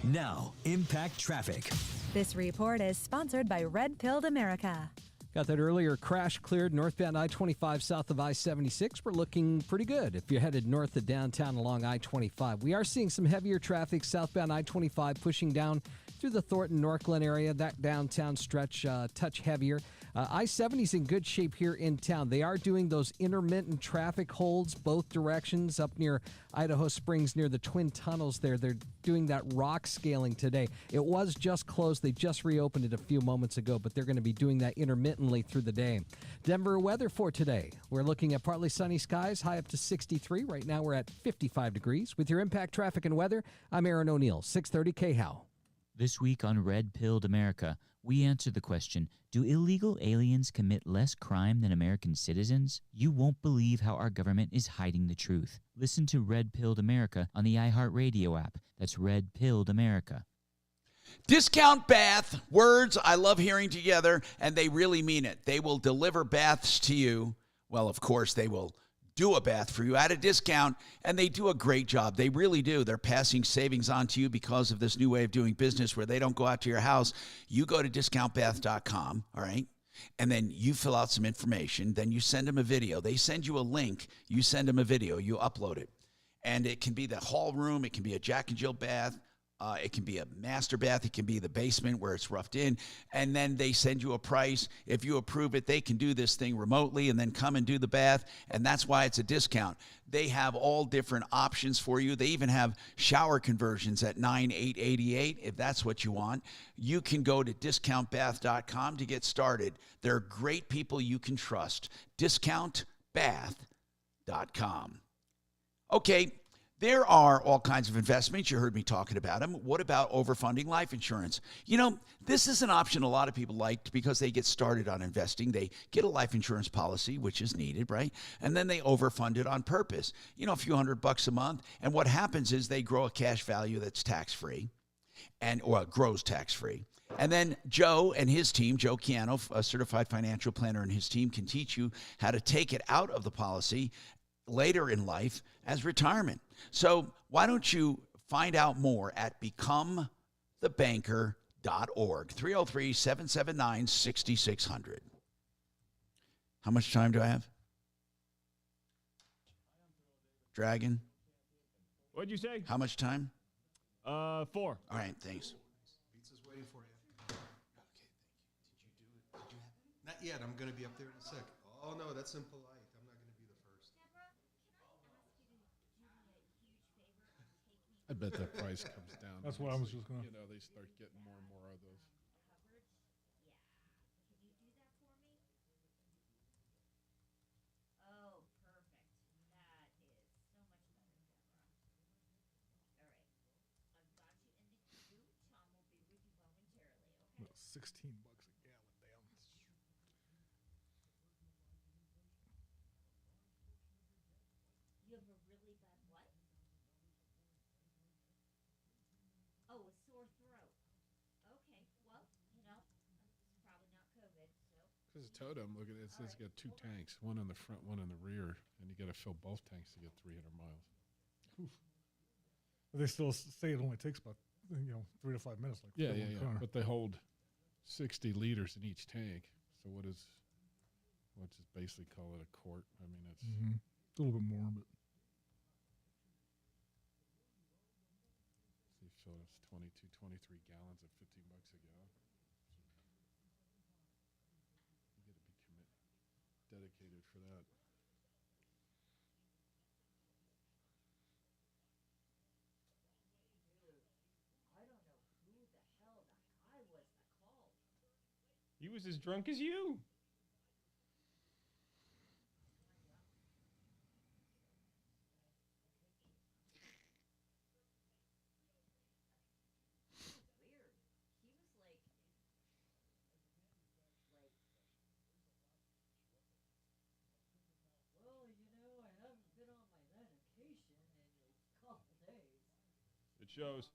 [SPEAKER 6] Now, Impact Traffic.
[SPEAKER 11] This report is sponsored by Red Pilled America.
[SPEAKER 4] Got that earlier crash cleared northbound I-25 south of I-76. We're looking pretty good if you're headed north of downtown along I-25. We are seeing some heavier traffic southbound I-25 pushing down through the Thornton, Northglenn area. That downtown stretch touch heavier. I-70 is in good shape here in town. They are doing those intermittent traffic holds both directions up near Idaho Springs near the Twin Tunnels there. They're doing that rock scaling today. It was just closed. They just reopened it a few moments ago, but they're going to be doing that intermittently through the day. Denver weather for today. We're looking at partly sunny skies, high up to 63. Right now we're at 55 degrees. With your Impact Traffic and Weather, I'm Aaron O'Neill, 630 KHOW.
[SPEAKER 18] This week on Red Pilled America, we answer the question, do illegal aliens commit less crime than American citizens? You won't believe how our government is hiding the truth. Listen to Red Pilled America on the iHeartRadio app. That's Red Pilled America.
[SPEAKER 28] Discount Bath, words I love hearing together, and they really mean it. They will deliver baths to you. Well, of course, they will do a bath for you at a discount, and they do a great job. They really do. They're passing savings on to you because of this new way of doing business where they don't go out to your house. You go to discountbath.com, all right? And then you fill out some information. Then you send them a video. They send you a link. You send them a video. You upload it. And it can be the hall room. It can be a Jack and Jill bath. It can be a master bath. It can be the basement where it's roughed in. And then they send you a price. If you approve it, they can do this thing remotely and then come and do the bath. And that's why it's a discount. They have all different options for you. They even have shower conversions at $9,888 if that's what you want. You can go to discountbath.com to get started. They're great people you can trust. Discountbath.com. Okay. There are all kinds of investments. You heard me talking about them. What about overfunding life insurance? You know, this is an option a lot of people like because they get started on investing. They get a life insurance policy, which is needed, right? And then they overfund it on purpose. You know, a few $100 a month. And what happens is they grow a cash value that's tax-free or grows tax-free. And then Joe and his team, Joe Chiano, a certified financial planner, and his team can teach you how to take it out of the policy later in life as retirement. So why don't you find out more at becomethebanker.org, 303-779-6600. How much time do I have? Dragon?
[SPEAKER 27] What'd you say?
[SPEAKER 28] How much time?
[SPEAKER 27] 4.
[SPEAKER 28] All right, thanks.
[SPEAKER 5] Pizza's waiting for you. Okay, thank you. Did you have it? Not yet. I'm going to be up there in a sec. Oh, no, that's impolite. I'm not going to be the first.
[SPEAKER 9] I bet that price comes down.
[SPEAKER 2] That's what I was just going to.
[SPEAKER 9] You know, they start getting more and more of those.
[SPEAKER 2] $16 a gallon, damn.
[SPEAKER 7] You have a really bad what?
[SPEAKER 9] There's a totem. Look at it. It says it's got 2 tanks, one in the front, one in the rear, and you got to fill both tanks to get 300 miles.
[SPEAKER 2] Oof. But they still say it only takes about 3 to 5 minutes. Like
[SPEAKER 9] Yeah.
[SPEAKER 2] But
[SPEAKER 9] But they hold 60 liters in each tank. So let's just basically call it a quart. I mean, it's
[SPEAKER 2] a little bit more, but.
[SPEAKER 9] See, fill us 23 gallons at $15 a gallon. You got to be dedicated for that.
[SPEAKER 27] He was as drunk as you. It shows.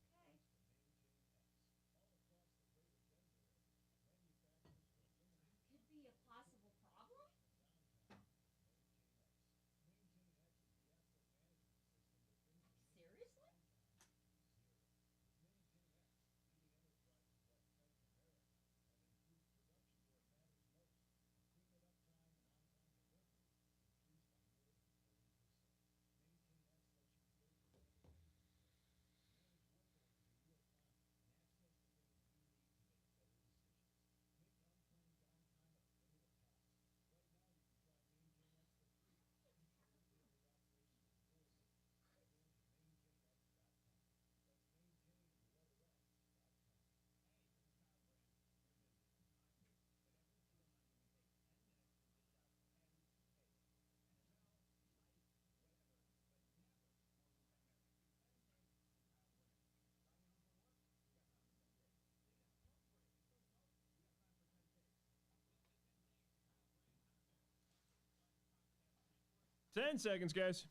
[SPEAKER 27] Ten seconds, guys.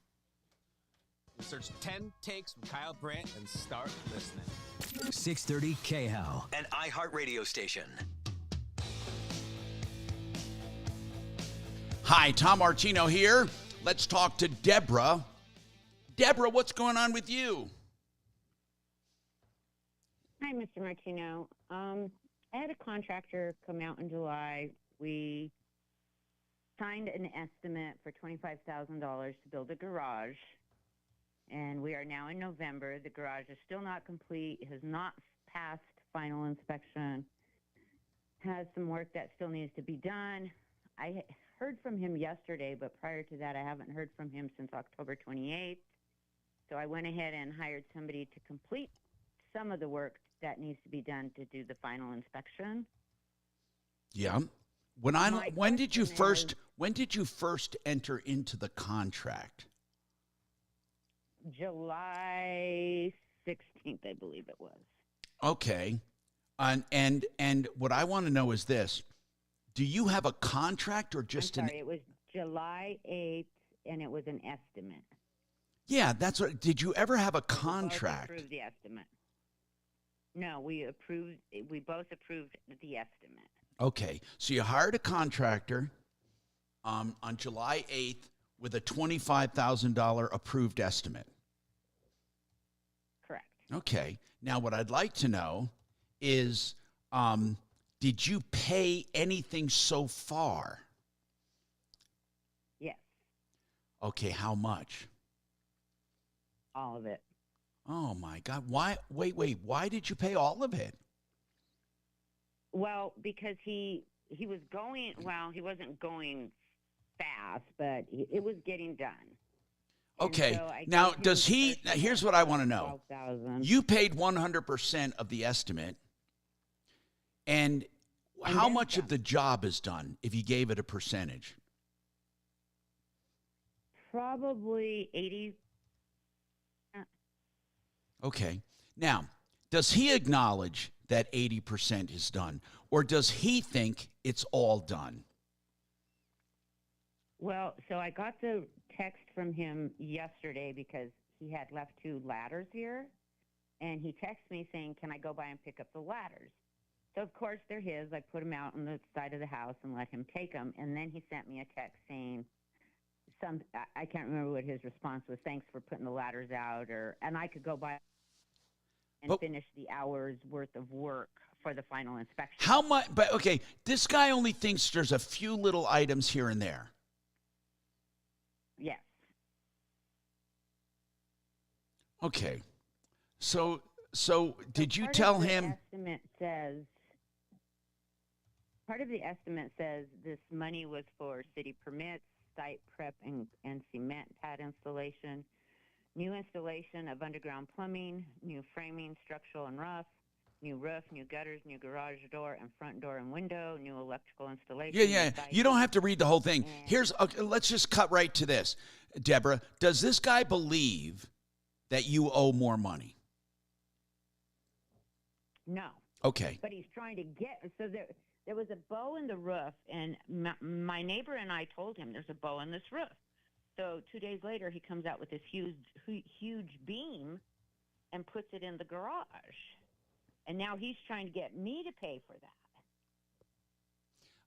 [SPEAKER 12] Search 10 takes from Kyle Brandt and start listening.
[SPEAKER 8] 630 KHAL, an iHeartRadio station.
[SPEAKER 28] Hi, Tom Martino here. Let's talk to Deborah. Deborah, what's going on with you?
[SPEAKER 14] Hi, Mr. Martino. I had a contractor come out in July. We signed an estimate for $25,000 to build a garage, and we are now in November. The garage is still not complete, has not passed final inspection, has some work that still needs to be done. I heard from him yesterday, but prior to that, I haven't heard from him since October 28th. So I went ahead and hired somebody to complete some of the work that needs to be done to do the final inspection.
[SPEAKER 8] Yeah. When did you first enter into the contract?
[SPEAKER 14] July 16th, I believe it was.
[SPEAKER 8] Okay. And what I want to know is this. Do you have a contract or just
[SPEAKER 14] I'm sorry, it was July 8th, and it was an estimate.
[SPEAKER 8] Yeah, that's what. Did you ever have a contract?
[SPEAKER 14] We both approved the estimate. No, we both approved the estimate.
[SPEAKER 8] Okay, so you hired a contractor on July 8th with a $25,000 approved estimate.
[SPEAKER 14] Correct.
[SPEAKER 8] Okay. Now, what I'd like to know is, did you pay anything so far?
[SPEAKER 14] Yes.
[SPEAKER 8] Okay, how much?
[SPEAKER 14] All of it.
[SPEAKER 8] Oh, my God. Why? Wait. Why did you pay all of it?
[SPEAKER 14] Well, because he was going, well, he wasn't going fast, but it was getting done.
[SPEAKER 8] Okay. So now, does he, now here's what I want to know. You paid 100% of the estimate, and how much of the job is done if you gave it a percentage?
[SPEAKER 14] Probably 80.
[SPEAKER 8] Okay. Now, does he acknowledge that 80% is done, or does he think it's all done?
[SPEAKER 14] Well, so I got the text from him yesterday because he had left 2 ladders here, and he texted me saying, can I go by and pick up the ladders? So, of course, they're his. I put them out on the side of the house and let him take them. And then he sent me a text saying, I can't remember what his response was. Thanks for putting the ladders out, and I could go by and finish the hours worth of work for the final inspection.
[SPEAKER 28] How much? But okay, this guy only thinks there's a few little items here and there.
[SPEAKER 14] Yes.
[SPEAKER 28] Okay. So did you tell him?
[SPEAKER 14] Part of the estimate says this money was for city permits, site prep and cement pad installation, new installation of underground plumbing, new framing, structural and rough, new roof, new gutters, new garage door and front door and window, new electrical installation.
[SPEAKER 28] Yeah. You don't have to read the whole thing. Let's just cut right to this. Deborah, does this guy believe that you owe more money?
[SPEAKER 14] No.
[SPEAKER 28] Okay.
[SPEAKER 14] But he's trying to get, so there was a bow in the roof, and my neighbor and I told him there's a bow in this roof. So 2 days later, he comes out with this huge beam and puts it in the garage. And now he's trying to get me to pay for that.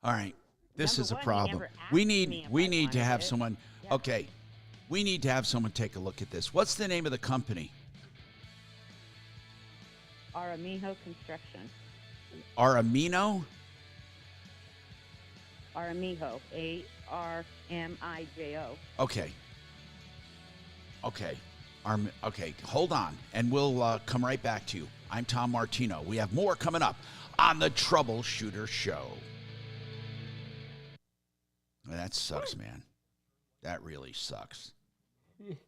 [SPEAKER 28] All right. This is a problem. We need to have someone. Yeah. Okay. We need to have someone take a look at this. What's the name of the company?
[SPEAKER 14] Aramijo Construction.
[SPEAKER 28] Aramijo?
[SPEAKER 14] Aramijo. ARMIJO.
[SPEAKER 28] Okay. Okay. Okay. Hold on, and we'll come right back to you. I'm Tom Martino. We have more coming up on the Troubleshooter Show. That sucks, man. That really sucks.
[SPEAKER 9] Did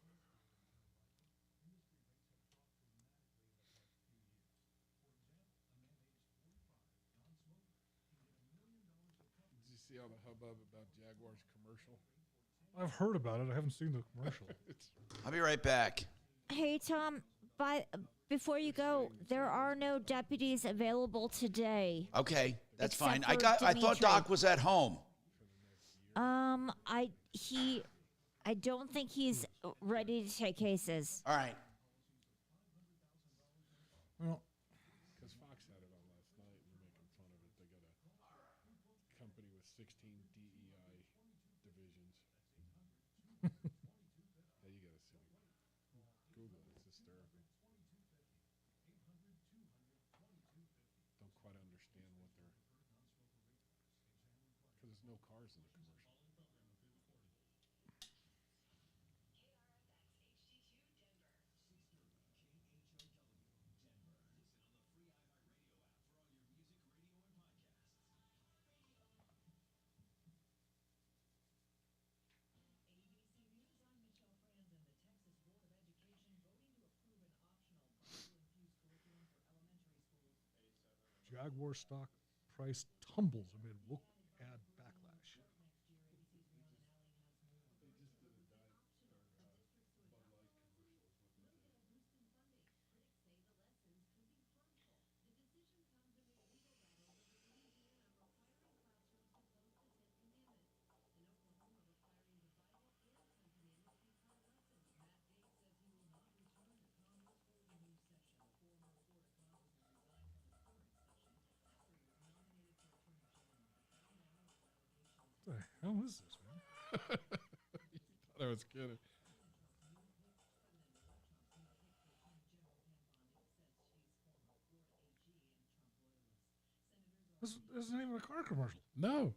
[SPEAKER 9] you see all the hubbub about Jaguar's commercial?
[SPEAKER 2] I've heard about it. I haven't seen the commercial.
[SPEAKER 28] I'll be right back.
[SPEAKER 7] Hey, Tom, before you go, there are no deputies available today.
[SPEAKER 28] Okay, that's fine.
[SPEAKER 7] Dimitri.
[SPEAKER 28] I thought Doc was at home.
[SPEAKER 7] I don't think he's ready to take cases.
[SPEAKER 28] All right.
[SPEAKER 2] Well,
[SPEAKER 9] because Fox had it on last night and they're making fun of it. They got a company with 16 DEI divisions. Yeah, you got to see it. Google it. It's hysterical. Don't quite understand what they're... Because there's no cars in the commercial.
[SPEAKER 2] Jaguar stock price tumbles amid woke ad backlash. What the hell is this, man?
[SPEAKER 9] You thought I was kidding.
[SPEAKER 2] This isn't even a car commercial.
[SPEAKER 9] No.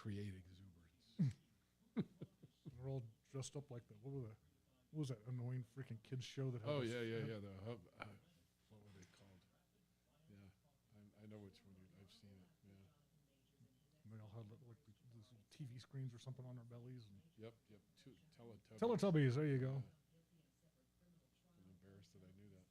[SPEAKER 9] Create exuberance.
[SPEAKER 2] They're all dressed up like the what was that annoying freaking kids show that?
[SPEAKER 9] Oh yeah. The hub. What were they called? Yeah, I know which one. I've seen it. Yeah.
[SPEAKER 2] And they all had like these little TV screens or something on their bellies. And
[SPEAKER 9] Yep. Teletubbies.
[SPEAKER 2] Teletubbies. There you go.
[SPEAKER 9] I'm embarrassed that I knew that.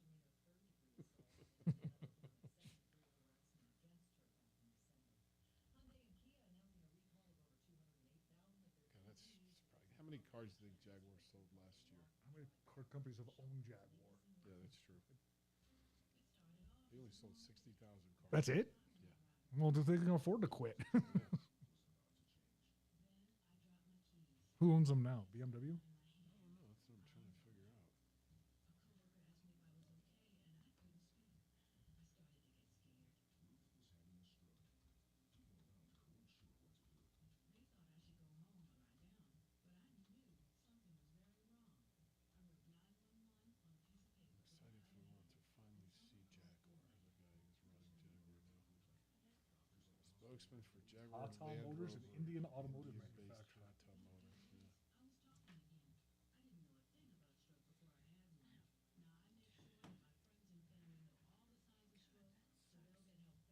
[SPEAKER 9] God, that's surprising. How many many cars do you think Jaguar sold last year?
[SPEAKER 2] How many car companies have owned Jaguar?
[SPEAKER 9] Yeah, that's true. They only sold 60,000 cars.
[SPEAKER 2] That's it?
[SPEAKER 9] Yeah.
[SPEAKER 2] Well, they can afford to quit. Who owns them now? BMW?
[SPEAKER 9] I don't know. That's what I'm trying to figure out. Spokesman for Jaguar
[SPEAKER 2] Tata
[SPEAKER 9] Land
[SPEAKER 2] Motors, an
[SPEAKER 9] Rover,
[SPEAKER 2] Indian automotive
[SPEAKER 9] India-based
[SPEAKER 2] manufacturer.
[SPEAKER 9] Tata Motors, yeah.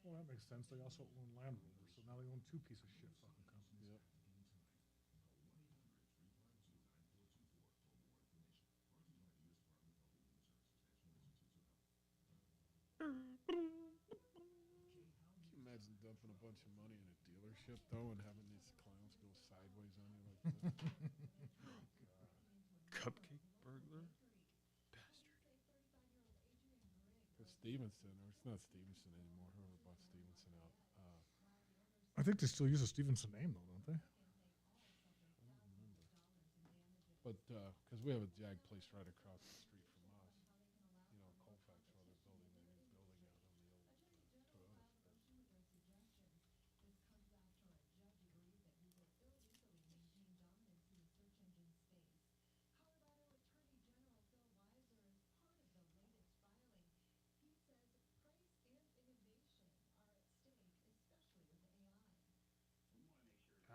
[SPEAKER 2] Well, that makes sense. They also own Land Rover, so now they own two piece of shit fucking companies.
[SPEAKER 9] Yep. Can you imagine dumping a bunch of money in a dealership, though, and having these clowns go sideways on you like that?
[SPEAKER 27] Cupcake burglar?
[SPEAKER 9] It's Stevenson, or it's not Stevenson anymore. Whoever bought Stevenson out.
[SPEAKER 2] I think they still use a Stevenson name, though, don't they?
[SPEAKER 9] I don't remember. But, because we have a Jag place right across the street from us. You know, Colfax, where they're building the new building out on the old Toyota strip.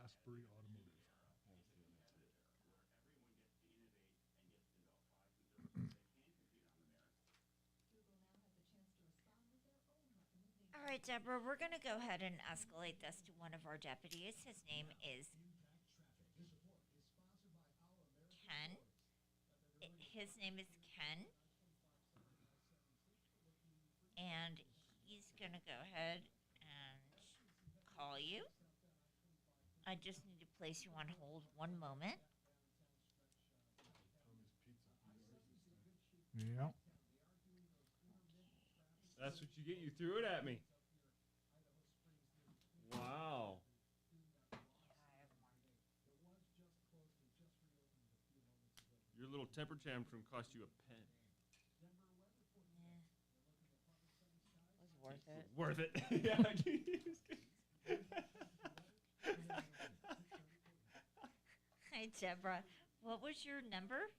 [SPEAKER 2] Asbury Automotive.
[SPEAKER 7] All right, Deborah, we're going to go ahead and escalate this to one of our deputies. His name is Ken. His name is Ken. And he's going to go ahead and call you. I just need to place you on hold 1 moment.
[SPEAKER 2] Yeah.
[SPEAKER 27] That's what you get. You threw it at me. Wow. Your little temper tantrum cost you a pen.
[SPEAKER 7] It was worth it.
[SPEAKER 27] Worth it. Yeah.
[SPEAKER 7] Hi, Deborah. What was your number?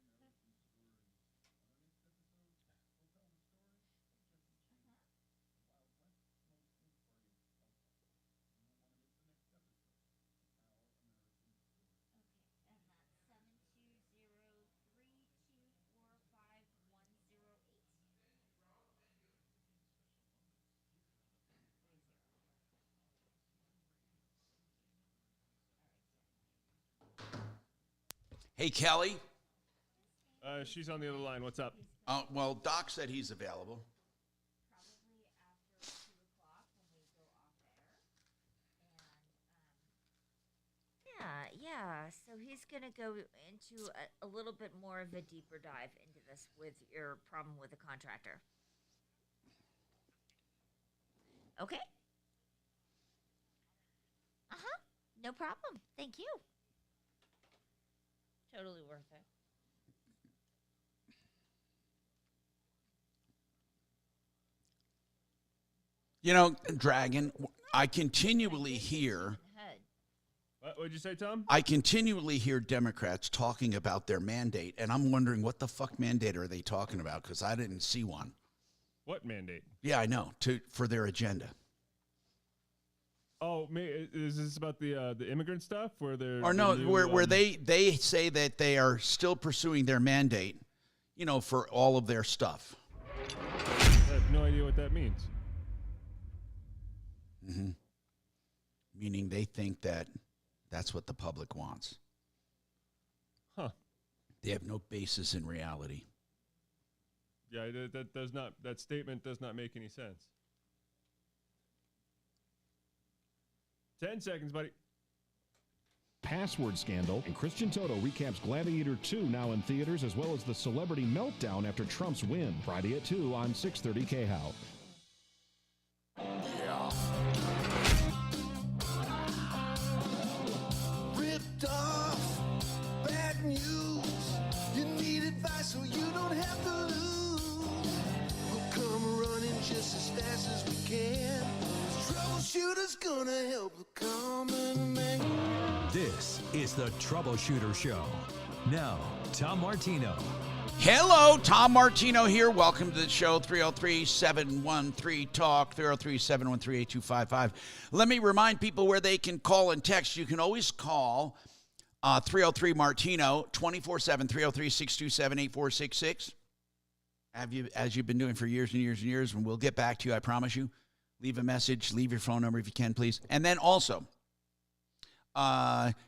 [SPEAKER 28] Hey, Kelly.
[SPEAKER 27] She's on the other line. What's up?
[SPEAKER 28] Well, Doc said he's available.
[SPEAKER 7] Yeah. So he's going to go into a little bit more of a deeper dive into this with your problem with the contractor. Okay. Uh-huh. No problem. Thank you. Totally worth it.
[SPEAKER 28] You know, Dragon, I continually hear...
[SPEAKER 27] What'd you say, Tom?
[SPEAKER 28] I continually hear Democrats talking about their mandate, and I'm wondering what the fuck mandate are they talking about, because I didn't see one.
[SPEAKER 27] What mandate?
[SPEAKER 28] Yeah, I know, for their agenda.
[SPEAKER 27] Oh, is this about the immigrant stuff where they're
[SPEAKER 28] or no, where they say that they are still pursuing their mandate, you know, for all of their stuff.
[SPEAKER 27] I have no idea what that means.
[SPEAKER 28] Mm-hmm. Meaning they think that that's what the public wants.
[SPEAKER 27] Huh.
[SPEAKER 28] They have no basis in reality.
[SPEAKER 27] Yeah, that statement does not make any sense. 10 seconds, buddy.
[SPEAKER 28] I
[SPEAKER 15] password scandal. And Christian Toto recaps Gladiator 2 now in theaters, as well as the celebrity meltdown after Trump's win. Friday at 2 on 630 KHOW.
[SPEAKER 16] Ripped off, bad news. You need advice so you don't have to lose. We'll come running just as fast as we can. Troubleshooter's gonna help the common man.
[SPEAKER 6] This is the Troubleshooter Show. Now, Tom Martino.
[SPEAKER 28] Hello, Tom Martino here. Welcome to the show, 303-713-TALK, 303-713-8255. Let me remind people where they can call and text. You can always call 303-MARTINO, 24/7, 303-627-8466. As you've been doing for years and years and years, and we'll get back to you, I promise you. Leave a message, leave your phone number if you can, please. And then also,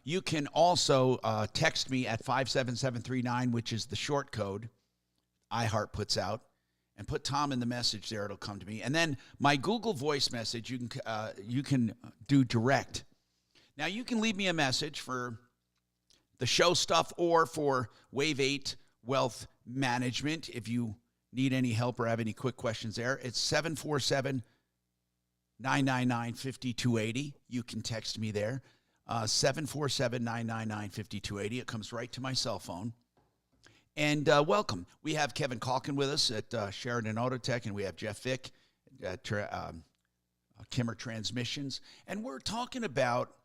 [SPEAKER 28] you can also text me at 57739, which is the short code iHeart puts out, and put Tom in the message there. It'll come to me. And then my Google Voice message, you can do direct. Now, you can leave me a message for the show stuff or for Wave 8 Wealth Management if you need any help or have any quick questions there. It's 747-999-5280. You can text me there. 747-999-5280. It comes right to my cell phone. And welcome. We have Kevin Calkin with us at Sheridan Auto Tech, and we have Jeff Vick at Kimmer Transmissions. And we're talking about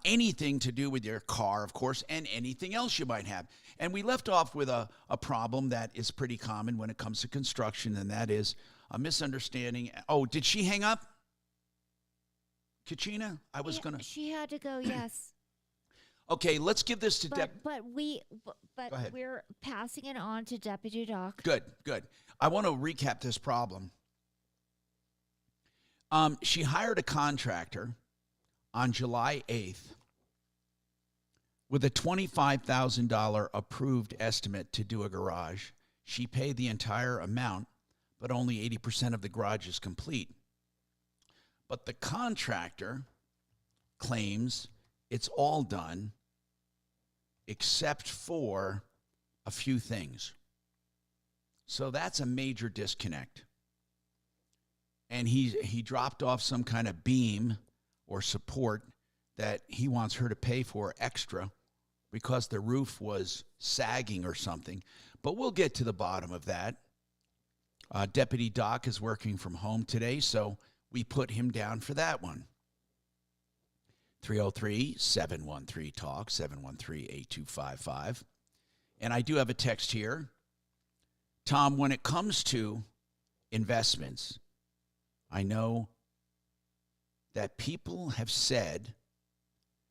[SPEAKER 28] anything to do with your car, of course, and anything else you might have. And we left off with a problem that is pretty common when it comes to construction, and that is a misunderstanding. Oh, did she hang up? Kachina?
[SPEAKER 7] She had to go, yes.
[SPEAKER 28] Okay, let's give this to
[SPEAKER 7] But we're passing it on to Deputy Doc.
[SPEAKER 28] Good. I want to recap this problem. She hired a contractor on July 8th with a $25,000 approved estimate to do a garage. She paid the entire amount, but only 80% of the garage is complete. But the contractor claims it's all done except for a few things. So that's a major disconnect. And he dropped off some kind of beam or support that he wants her to pay for extra because the roof was sagging or something. But we'll get to the bottom of that. Deputy Doc is working from home today, so we put him down for that one. 303-713-TALK, 713-8255. And I do have a text here. Tom, when it comes to investments, I know that people have said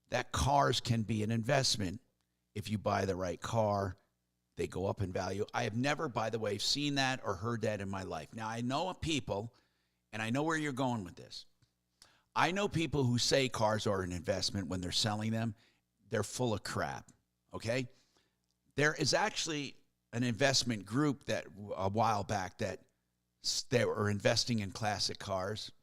[SPEAKER 28] that cars can be an investment. If you buy the right car, they go up in value. I have never, by the way, seen that or heard that in my life. Now, I know people, and I know where you're going with this. I know people who say cars are an investment when they're selling them. They're full of crap, okay? There is actually an investment group that a while back that they were investing in classic cars,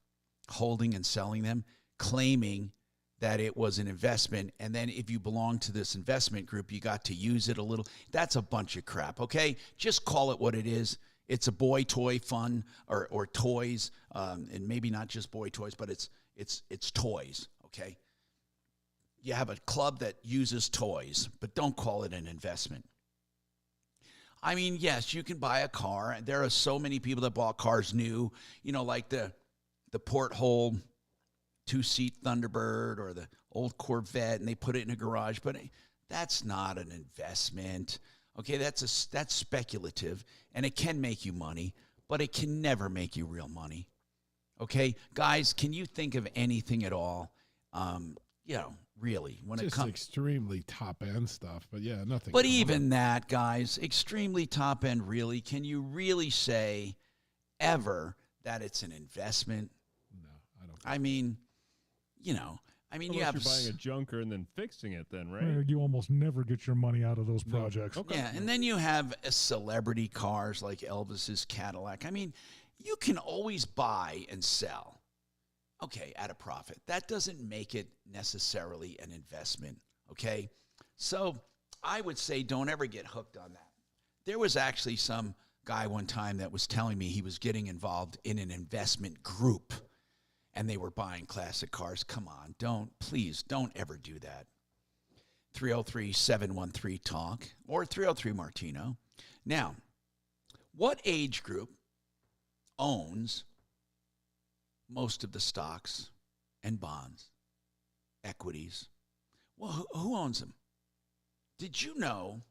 [SPEAKER 28] holding and selling them, claiming that it was an investment. And then if you belong to this investment group, you got to use it a little. That's a bunch of crap, okay? Just call it what it is. It's a boy toy fun or toys, and maybe not just boy toys, but it's toys, okay? You have a club that uses toys, but don't call it an investment. I mean, yes, you can buy a car, and there are so many people that bought cars new, like the porthole two-seat Thunderbird or the old Corvette, and they put it in a garage, but that's not an investment. Okay, that's speculative, and it can make you money, but it can never make you real money. Okay, guys, can you think of anything at all? Really, when it comes
[SPEAKER 9] extremely top end stuff, but yeah, nothing.
[SPEAKER 28] But even that, guys, extremely top end. Really, can you really say ever that it's an investment?
[SPEAKER 9] No, I don't.
[SPEAKER 28] I mean,
[SPEAKER 27] Unless
[SPEAKER 28] you have
[SPEAKER 27] you're buying a junker and then fixing it, then right?
[SPEAKER 2] You almost never get your money out of those projects.
[SPEAKER 28] Okay. Yeah, and then you have celebrity cars like Elvis's Cadillac. I mean, you can always buy and sell, okay, at a profit. That doesn't make it necessarily an investment Okay? So I would say don't ever get hooked on that. There was actually some guy one time that was telling me he was getting involved in an investment group and they were buying classic cars. Come on, please don't ever do that. 303-713-TALK or 303-MARTINO. Now, what age group owns most of the stocks and bonds, equities? Well, who owns them? Did you know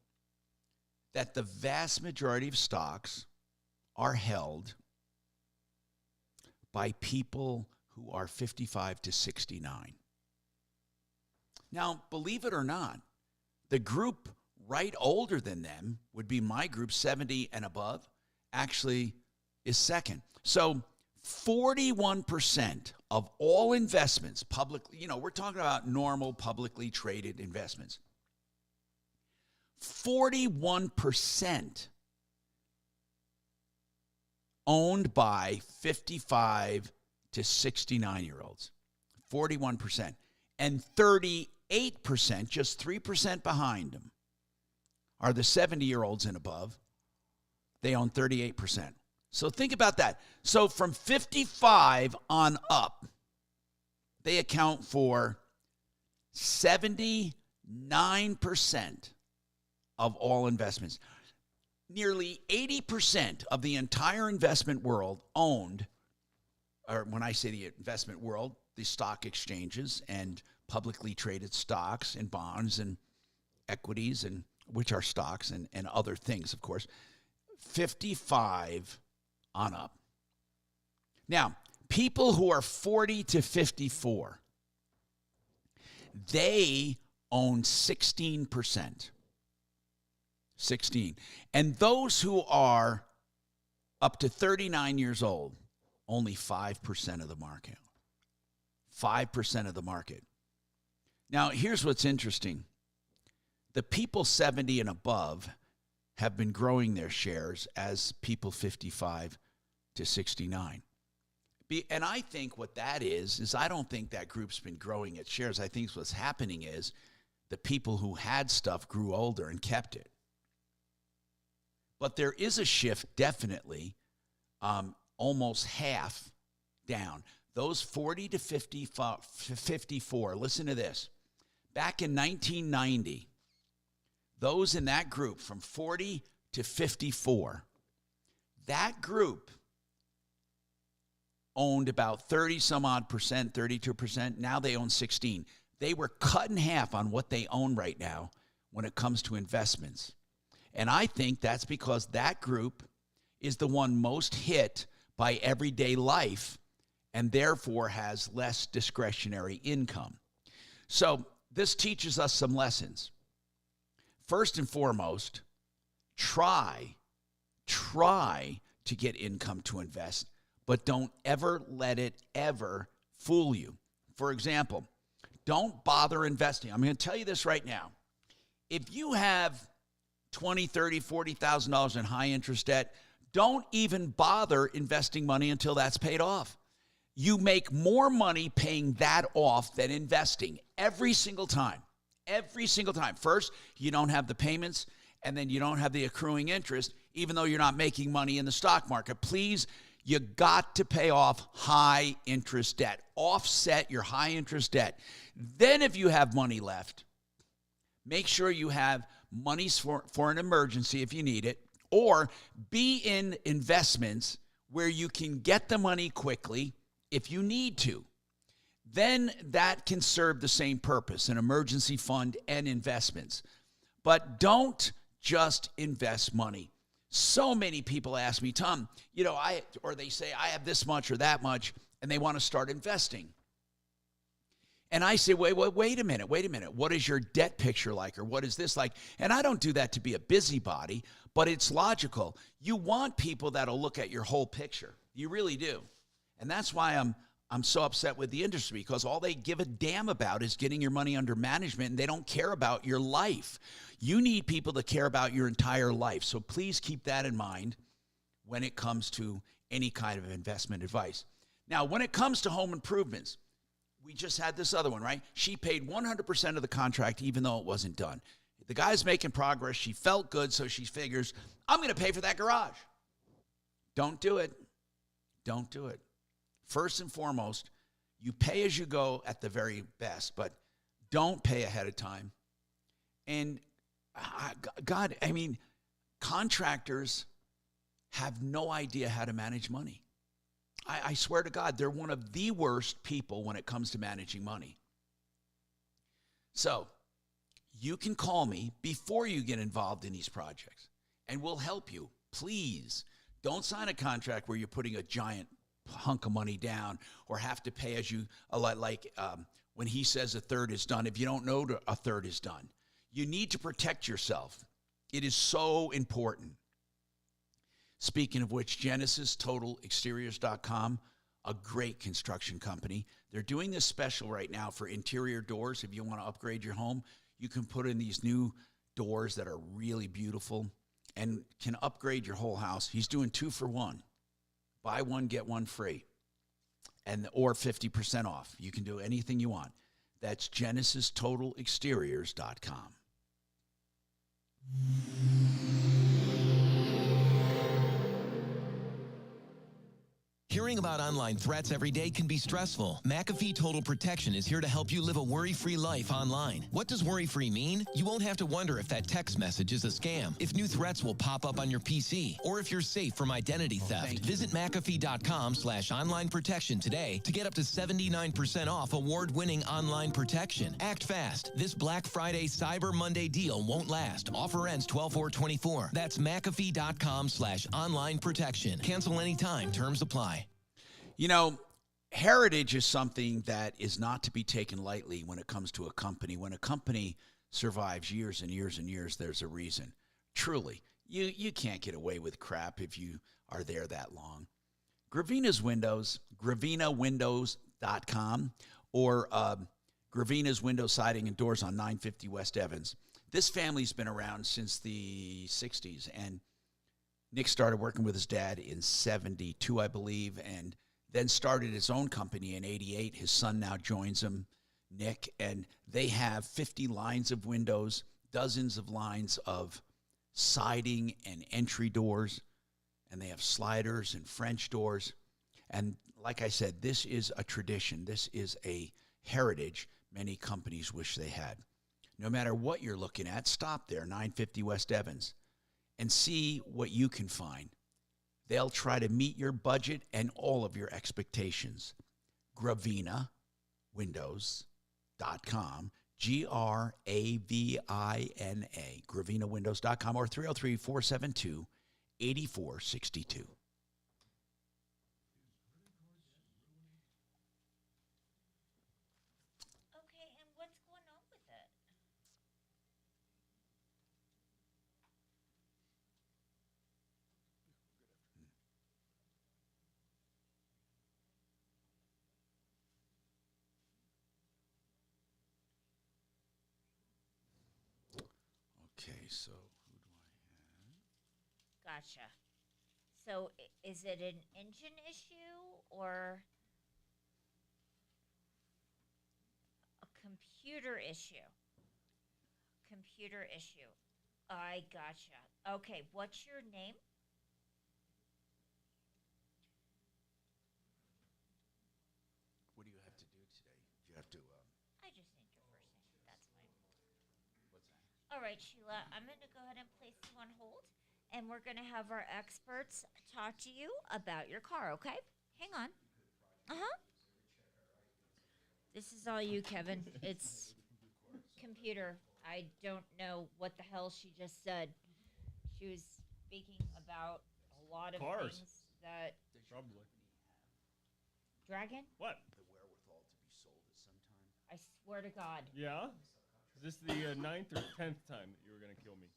[SPEAKER 28] that the vast majority of stocks are held by people who are 55 to 69? Now, believe it or not, the group right older than them would be my group, 70 and above, actually is second. So 41% of all investments, publicly, we're talking about normal publicly traded investments, 41% owned by 55 to 69-year-olds. 41%. And 38%, just 3% behind them, are the 70-year-olds and above. They own 38%. So think about that. So from 55 on up, they account for 79% of all investments. Nearly 80% of the entire investment world owned, or when I say the investment world, the stock exchanges and publicly traded stocks and bonds and equities, and which are stocks and other things, of course, 55 on up. Now, people who are 40 to 54, they own 16%. 16. And those who are up to 39 years old, only 5% of the market. 5% of the market. Now, here's what's interesting. The people 70 and above have been growing their shares as people 55 to 69. And I think what that is I don't think that group's been growing its shares. I think what's happening is the people who had stuff grew older and kept it. But there is a shift, definitely, almost half down. Those 40 to 54, listen to this. Back in 1990, those in that group from 40 to 54, that group owned about 30 some odd percent, 32%. Now they own 16. They were cut in half on what they own right now when it comes to investments. And I think that's because that group is the one most hit by everyday life and therefore has less discretionary income. So this teaches us some lessons. First and foremost, try to get income to invest, but don't ever let it ever fool you. For example, don't bother investing. I'm going to tell you this right now. If you have $20,000, $30,000, $40,000 in high interest debt, don't even bother investing money until that's paid off. You make more money paying that off than investing every single time. Every single time. First, you don't have the payments, and then you don't have the accruing interest, even though you're not making money in the stock market. Please, you got to pay off high interest debt. Offset your high interest debt. Then if you have money left, make sure you have monies for an emergency if you need it, or be in investments where you can get the money quickly if you need to. Then that can serve the same purpose, an emergency fund and investments. But don't just invest money. So many people ask me, Tom, or they say, I have this much or that much, and they want to start investing. And I say, wait a minute. What is your debt picture like, or what is this like? And I don't do that to be a busybody, but it's logical. You want people that'll look at your whole picture. You really do. And that's why I'm so upset with the industry, because all they give a damn about is getting your money under management, and they don't care about your life. You need people to care about your entire life. So please keep that in mind when it comes to any kind of investment advice. Now, when it comes to home improvements, We just had this other one, right? She paid 100% of the contract even though it wasn't done. The guy's making progress. She felt good, so she figures, I'm going to pay for that garage. Don't do it. Don't do it. First and foremost, you pay as you go at the very best, but don't pay ahead of time. And God, I mean, contractors have no idea how to manage money. I swear to God, they're one of the worst people when it comes to managing money. So you can call me before you get involved in these projects, and we'll help you. Please don't sign a contract where you're putting a giant hunk of money down or have to pay as you, when he says a third is done, if you don't know a third is done. You need to protect yourself. It is so important. Speaking of which, GenesisTotalExteriors.com, a great construction company. They're doing this special right now for interior doors. If you want to upgrade your home, you can put in these new doors that are really beautiful and can upgrade your whole house. He's doing 2 for 1. Buy one, get one free, or 50% off. You can do anything you want. That's GenesisTotalExteriors.com.
[SPEAKER 13] Hearing about online threats every day can be stressful. McAfee Total Protection is here to help you live a worry-free life online. What does worry-free mean? You won't have to wonder if that text message is a scam, if new threats will pop up on your PC, or if you're safe from identity theft. Visit McAfee.com/online protection today to get up to 79% off award-winning online protection. Act fast. This Black Friday Cyber Monday deal won't last. Offer ends 12/4/24. That's McAfee.com/online protection. Cancel anytime. Terms apply.
[SPEAKER 28] You know, heritage is something that is not to be taken lightly when it comes to a company. When a company survives years and years and years, there's a reason. Truly, you can't get away with crap if you are there that long. Gravina's Windows, GravinaWindows.com, or Gravina's Window Siding and Doors on 950 West Evans. This family's been around since the 60s, and Nick started working with his dad in 72, I believe, and then started his own company in 88. His son now joins him, Nick, and they have 50 lines of windows, dozens of lines of siding and entry doors, and they have sliders and French doors. And like I said, this is a tradition. This is a heritage many companies wish they had. No matter what you're looking at, stop there, 950 West Evans, and see what you can find. They'll try to meet your budget and all of your expectations. GravinaWindows.com, GravinaWindows, GravinaWindows.com, or 303-472-8462. Okay, so who do I have?
[SPEAKER 7] Gotcha. So is it an engine issue or a computer issue? Computer issue. I gotcha. Okay, what's your name?
[SPEAKER 28] What do you have to do today? You have to.
[SPEAKER 7] I just need your first name. That's fine.
[SPEAKER 28] What's that?
[SPEAKER 7] All right, Sheila, I'm going to go ahead and place you on hold, and we're going to have our experts talk to you about your car, okay? Hang on. Uh-huh. This is all you, Kevin. It's computer. I don't know what the hell she just said. She was speaking about a lot of
[SPEAKER 27] Cars.
[SPEAKER 7] things that...
[SPEAKER 27] Probably.
[SPEAKER 7] Dragon?
[SPEAKER 27] What?
[SPEAKER 28] The wherewithal to be sold at some time.
[SPEAKER 7] I swear to God.
[SPEAKER 27] Yeah? Is this the 9th or 10th time that you were going to kill me?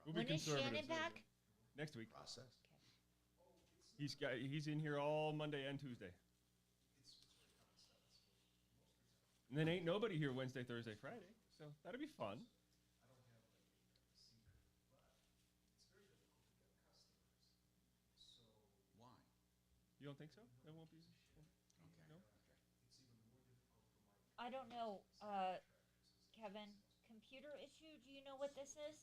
[SPEAKER 27] We'll be
[SPEAKER 7] When is
[SPEAKER 27] conservative,
[SPEAKER 7] Shannon
[SPEAKER 27] so-
[SPEAKER 7] back?
[SPEAKER 27] Next week.
[SPEAKER 28] Process.
[SPEAKER 27] He's in here all Monday and Tuesday. And then ain't nobody here Wednesday, Thursday, Friday. So that'll be fun.
[SPEAKER 28] Why?
[SPEAKER 27] You You don't think so? That won't be. No.
[SPEAKER 7] I don't know, Kevin. Computer issue. Do you know what this is?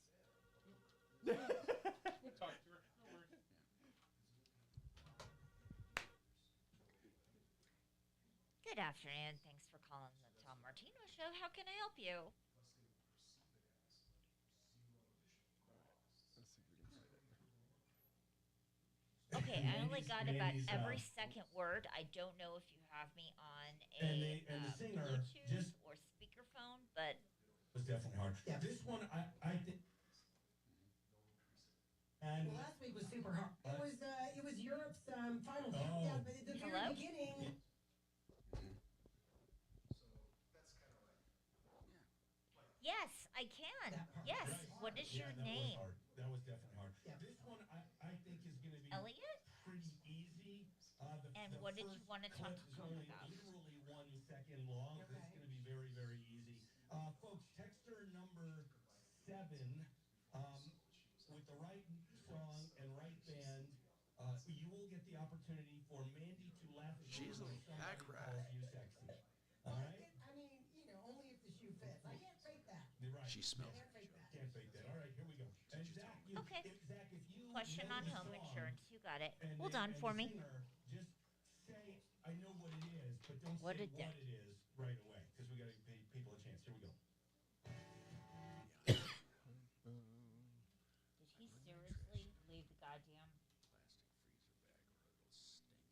[SPEAKER 27] We'll talk to her. No worries.
[SPEAKER 7] Good afternoon. Thanks for calling the Tom Martino Show. How can I help you? Okay, I only got about every second word. I don't know if you have me on a Bluetooth or speakerphone, but
[SPEAKER 10] It was definitely hard. Yeah, this one I think. And
[SPEAKER 17] well, last week was super hard. It was Europe's final countdown, but at the very beginning.
[SPEAKER 7] yes, I can. Yes. What is your name?
[SPEAKER 10] That was definitely hard. Yeah. This one I think is going to be
[SPEAKER 7] Elliot?
[SPEAKER 10] pretty easy.
[SPEAKER 7] And what did you want to talk to him about?
[SPEAKER 10] Literally 1 second long. Okay. This is going to be very, very easy. Folks, texter number 7, with the right song and right band, you will get the opportunity for Mandy to laugh at you when somebody calls you sexy. All right?
[SPEAKER 17] I mean, only if the shoe fits. I can't fake that.
[SPEAKER 10] Right.
[SPEAKER 28] She smells.
[SPEAKER 10] Can't fake that. All right, here we go. And Zach,
[SPEAKER 7] Okay.
[SPEAKER 10] Zach, if you
[SPEAKER 7] Question
[SPEAKER 10] know
[SPEAKER 7] on
[SPEAKER 10] the
[SPEAKER 7] home
[SPEAKER 10] song,
[SPEAKER 7] insurance. You got it.
[SPEAKER 10] and
[SPEAKER 7] Hold
[SPEAKER 10] the-
[SPEAKER 7] on
[SPEAKER 10] and
[SPEAKER 7] for
[SPEAKER 10] the
[SPEAKER 7] me.
[SPEAKER 10] singer, just say, I know what it is, but don't
[SPEAKER 7] What
[SPEAKER 10] say
[SPEAKER 7] it
[SPEAKER 10] what
[SPEAKER 7] is.
[SPEAKER 10] it is right away, because we got to pay people a chance. Here we go.
[SPEAKER 7] Did he seriously leave the goddamn?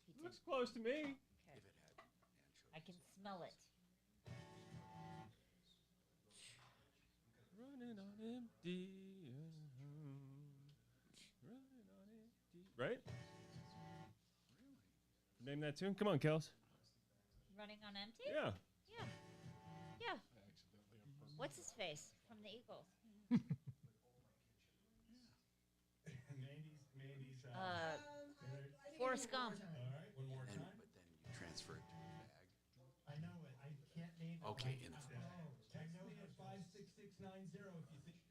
[SPEAKER 7] He did.
[SPEAKER 27] Looks close to me.
[SPEAKER 7] Okay. I can smell it.
[SPEAKER 27] Running on empty. Running on empty. Right? Name that tune. Come on, Kels.
[SPEAKER 7] Running on empty?
[SPEAKER 27] Yeah.
[SPEAKER 7] Yeah. Yeah. What's his face from the Eagles?
[SPEAKER 10] Mandy's.
[SPEAKER 7] Forrest Gump.
[SPEAKER 10] All right, one more time.
[SPEAKER 28] But then you transfer it to the bag.
[SPEAKER 10] I know it. I can't name it.
[SPEAKER 28] Okay,
[SPEAKER 10] Right
[SPEAKER 28] in the
[SPEAKER 10] now. Text me at 56690 if you think.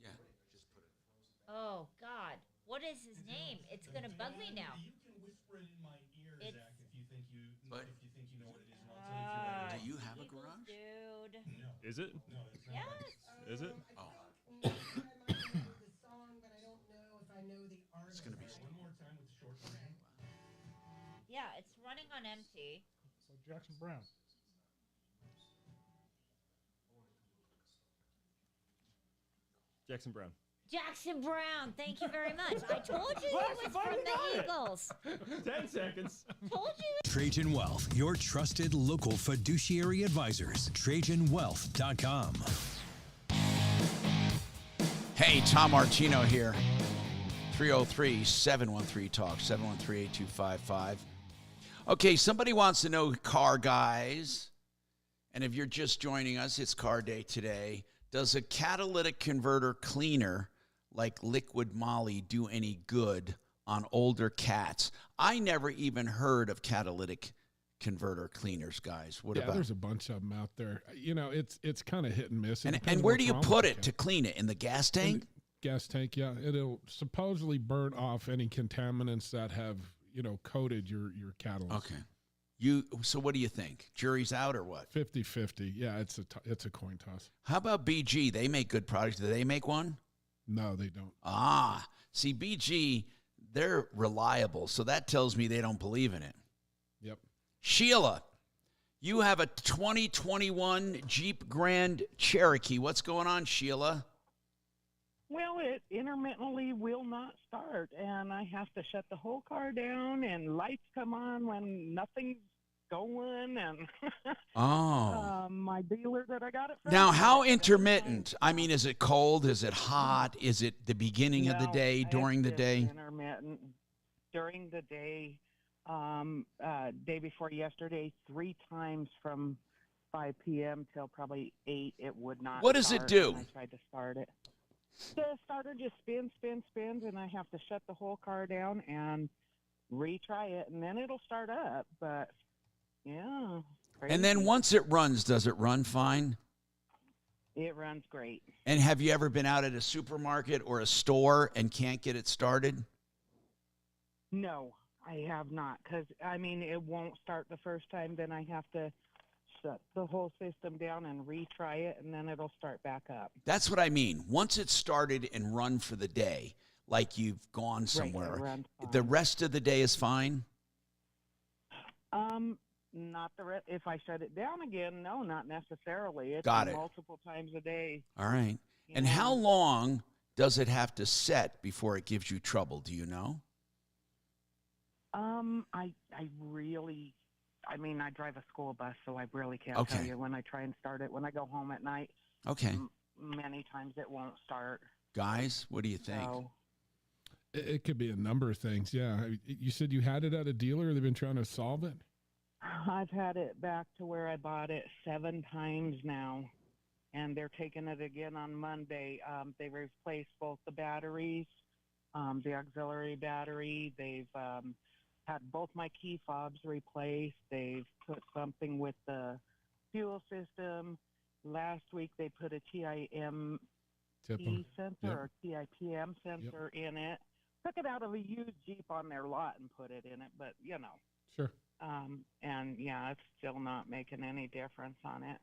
[SPEAKER 28] Yeah, just put it.
[SPEAKER 7] Oh God, what is his name? It's gonna bug me now.
[SPEAKER 10] You can whisper it in my ear,
[SPEAKER 7] It's-
[SPEAKER 10] Zach, if you think you
[SPEAKER 28] But-
[SPEAKER 10] if you think you know what it is. And I'll tell you if you're right.
[SPEAKER 28] Do you have a
[SPEAKER 7] Eagles,
[SPEAKER 28] garage?
[SPEAKER 7] dude?
[SPEAKER 10] No.
[SPEAKER 27] Is it?
[SPEAKER 10] No, it's not.
[SPEAKER 7] Yes.
[SPEAKER 27] Is it?
[SPEAKER 28] Oh,
[SPEAKER 17] I might know the song, but I don't know if I know the artist.
[SPEAKER 28] it's gonna be.
[SPEAKER 10] One more time with the short version.
[SPEAKER 7] Yeah, it's running on empty.
[SPEAKER 2] So Jackson Brown.
[SPEAKER 27] Jackson Brown.
[SPEAKER 7] Jackson Brown. Thank you very much. I told you
[SPEAKER 27] What's
[SPEAKER 7] he was
[SPEAKER 27] funny
[SPEAKER 7] from the
[SPEAKER 27] about it?
[SPEAKER 7] Eagles.
[SPEAKER 27] 10 seconds.
[SPEAKER 7] Told you.
[SPEAKER 6] Trajan Wealth, your trusted local fiduciary advisors. TrajanWealth.com.
[SPEAKER 28] Hey, Tom Martino here. 303-713-TALK, 713-8255. Okay, somebody wants to know, car guys, and if you're just joining us, it's car day today. Does a catalytic converter cleaner like Liquid Molly do any good on older cats? I never even heard of catalytic converter cleaners, guys. What about?
[SPEAKER 9] There's a bunch of them out there. It's kind of hit and miss. It
[SPEAKER 28] And
[SPEAKER 9] depends
[SPEAKER 28] where
[SPEAKER 9] what's
[SPEAKER 28] do you
[SPEAKER 9] wrong
[SPEAKER 28] put
[SPEAKER 9] with
[SPEAKER 28] it
[SPEAKER 9] the
[SPEAKER 28] to
[SPEAKER 9] cat.
[SPEAKER 28] clean it? In the gas tank?
[SPEAKER 9] Gas tank, yeah. It'll supposedly burn off any contaminants that have, coated your catalyst.
[SPEAKER 28] Okay. So what do you think? Jury's out or what?
[SPEAKER 9] 50-50. Yeah, it's a coin toss.
[SPEAKER 28] How about BG? They make good products. Do they make one?
[SPEAKER 9] No, they don't.
[SPEAKER 28] See, BG, they're reliable, so that tells me they don't believe in it.
[SPEAKER 9] Yep.
[SPEAKER 28] Sheila, you have a 2021 Jeep Grand Cherokee. What's going on, Sheila?
[SPEAKER 21] Well, it intermittently will not start, and I have to shut the whole car down, and lights come on when nothing's going, and my dealer that I got it from.
[SPEAKER 28] Now, how intermittent? I mean, is it cold? Is it hot? Is it the beginning of the day, during the
[SPEAKER 21] it's
[SPEAKER 28] day?
[SPEAKER 21] Intermittent. During the day, day before yesterday, 3 times from 5 p.m. till probably 8, it would not
[SPEAKER 28] What does it
[SPEAKER 21] start,
[SPEAKER 28] do?
[SPEAKER 21] and I tried to start it. The starter just spins, and I have to shut the whole car down and retry it, and then it'll start up. But, yeah.
[SPEAKER 28] And then
[SPEAKER 21] crazy.
[SPEAKER 28] once it runs, does it run fine?
[SPEAKER 21] It runs great.
[SPEAKER 28] And have you ever been out at a supermarket or a store and can't get it started?
[SPEAKER 21] No, I have not, because, I mean, it won't start the first time. Then I have to shut the whole system down and retry it, and then it'll start back up.
[SPEAKER 8] That's what I mean. Once it's started and run for the day, like you've gone somewhere, the rest of the day is fine?
[SPEAKER 21] Not the rest. If I shut it down again, no, not necessarily. It's
[SPEAKER 8] Got it.
[SPEAKER 21] multiple times a day.
[SPEAKER 8] All right. And how long does it have to set before it gives you trouble? Do you know?
[SPEAKER 21] I mean, I drive a school bus, so I really can't tell you when I try and start it. When I go home at night,
[SPEAKER 8] okay,
[SPEAKER 21] many times it won't start.
[SPEAKER 8] Guys, what do you think?
[SPEAKER 21] So,
[SPEAKER 9] It could be a number of things. Yeah. You said you had it at a dealer. They've been trying to solve it.
[SPEAKER 21] I've had it back to where I bought it 7 times now, and they're taking it again on Monday. They replaced both the batteries, the auxiliary battery. They've had both my key fobs replaced. They've put something with the fuel system. Last week they put a TIM sensor or TIPM sensor in it. Took it out of a used Jeep on their lot and put it in it, but
[SPEAKER 9] Sure.
[SPEAKER 21] And yeah, it's still not making any difference on it.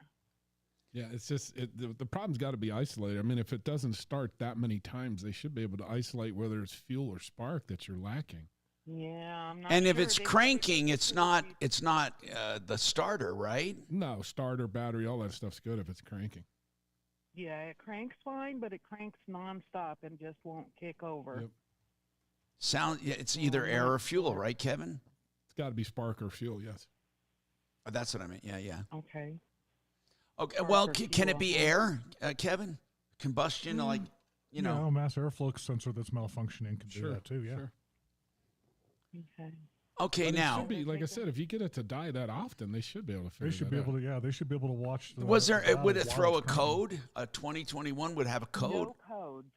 [SPEAKER 9] Yeah, it's just the problem's got to be isolated. I mean, if it doesn't start that many times, they should be able to isolate whether it's fuel or spark that you're lacking.
[SPEAKER 21] Yeah, I'm not
[SPEAKER 8] And if
[SPEAKER 21] sure.
[SPEAKER 8] it's cranking, it's not the starter, right?
[SPEAKER 9] No, starter, battery, all that stuff's good if it's cranking.
[SPEAKER 21] Yeah, it cranks fine, but it cranks nonstop and just won't kick over.
[SPEAKER 9] Yep.
[SPEAKER 8] It's either air or fuel, right, Kevin?
[SPEAKER 9] It's got to be spark or fuel, yes.
[SPEAKER 8] Oh, that's what I meant. Yeah.
[SPEAKER 21] Okay.
[SPEAKER 8] Okay. Well, can it be air, Kevin? Combustion,
[SPEAKER 2] Yeah, mass airflow sensor that's malfunctioning can do that too. Yeah.
[SPEAKER 9] Sure.
[SPEAKER 21] Okay.
[SPEAKER 8] Okay,
[SPEAKER 9] But
[SPEAKER 8] now
[SPEAKER 9] it should be, like I said, if you get it to die that often, they should be able to figure
[SPEAKER 2] They should be able to. Yeah, they should be able to watch.
[SPEAKER 8] would it throw a code? A 2021 would have a code.
[SPEAKER 21] No codes.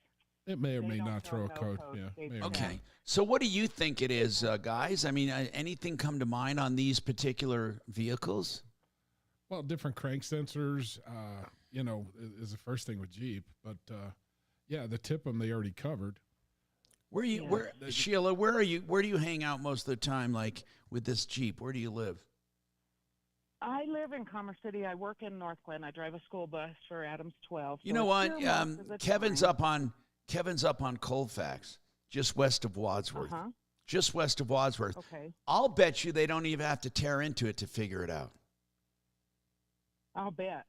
[SPEAKER 9] It may or may
[SPEAKER 21] don't
[SPEAKER 9] not throw a
[SPEAKER 21] throw
[SPEAKER 9] code.
[SPEAKER 21] codes.
[SPEAKER 9] Yeah.
[SPEAKER 21] They
[SPEAKER 9] may or may
[SPEAKER 8] Okay.
[SPEAKER 9] not.
[SPEAKER 8] So what do you think it is, guys? I mean, anything come to mind on these particular vehicles?
[SPEAKER 9] Well, different crank sensors, is the first thing with Jeep. But, yeah, the TIPM they already covered.
[SPEAKER 8] Sheila, where are you? Where do you hang out most of the time, like with this Jeep? Where do you live?
[SPEAKER 21] I live in Commerce City. I work in North Glen. I drive a school bus for Adams 12.
[SPEAKER 8] You know what? Kevin's up on Colfax, just west of Wadsworth.
[SPEAKER 21] Uh-huh.
[SPEAKER 8] Just west of Wadsworth.
[SPEAKER 21] Okay.
[SPEAKER 8] I'll bet you they don't even have to tear into it to figure it out.
[SPEAKER 21] I'll bet.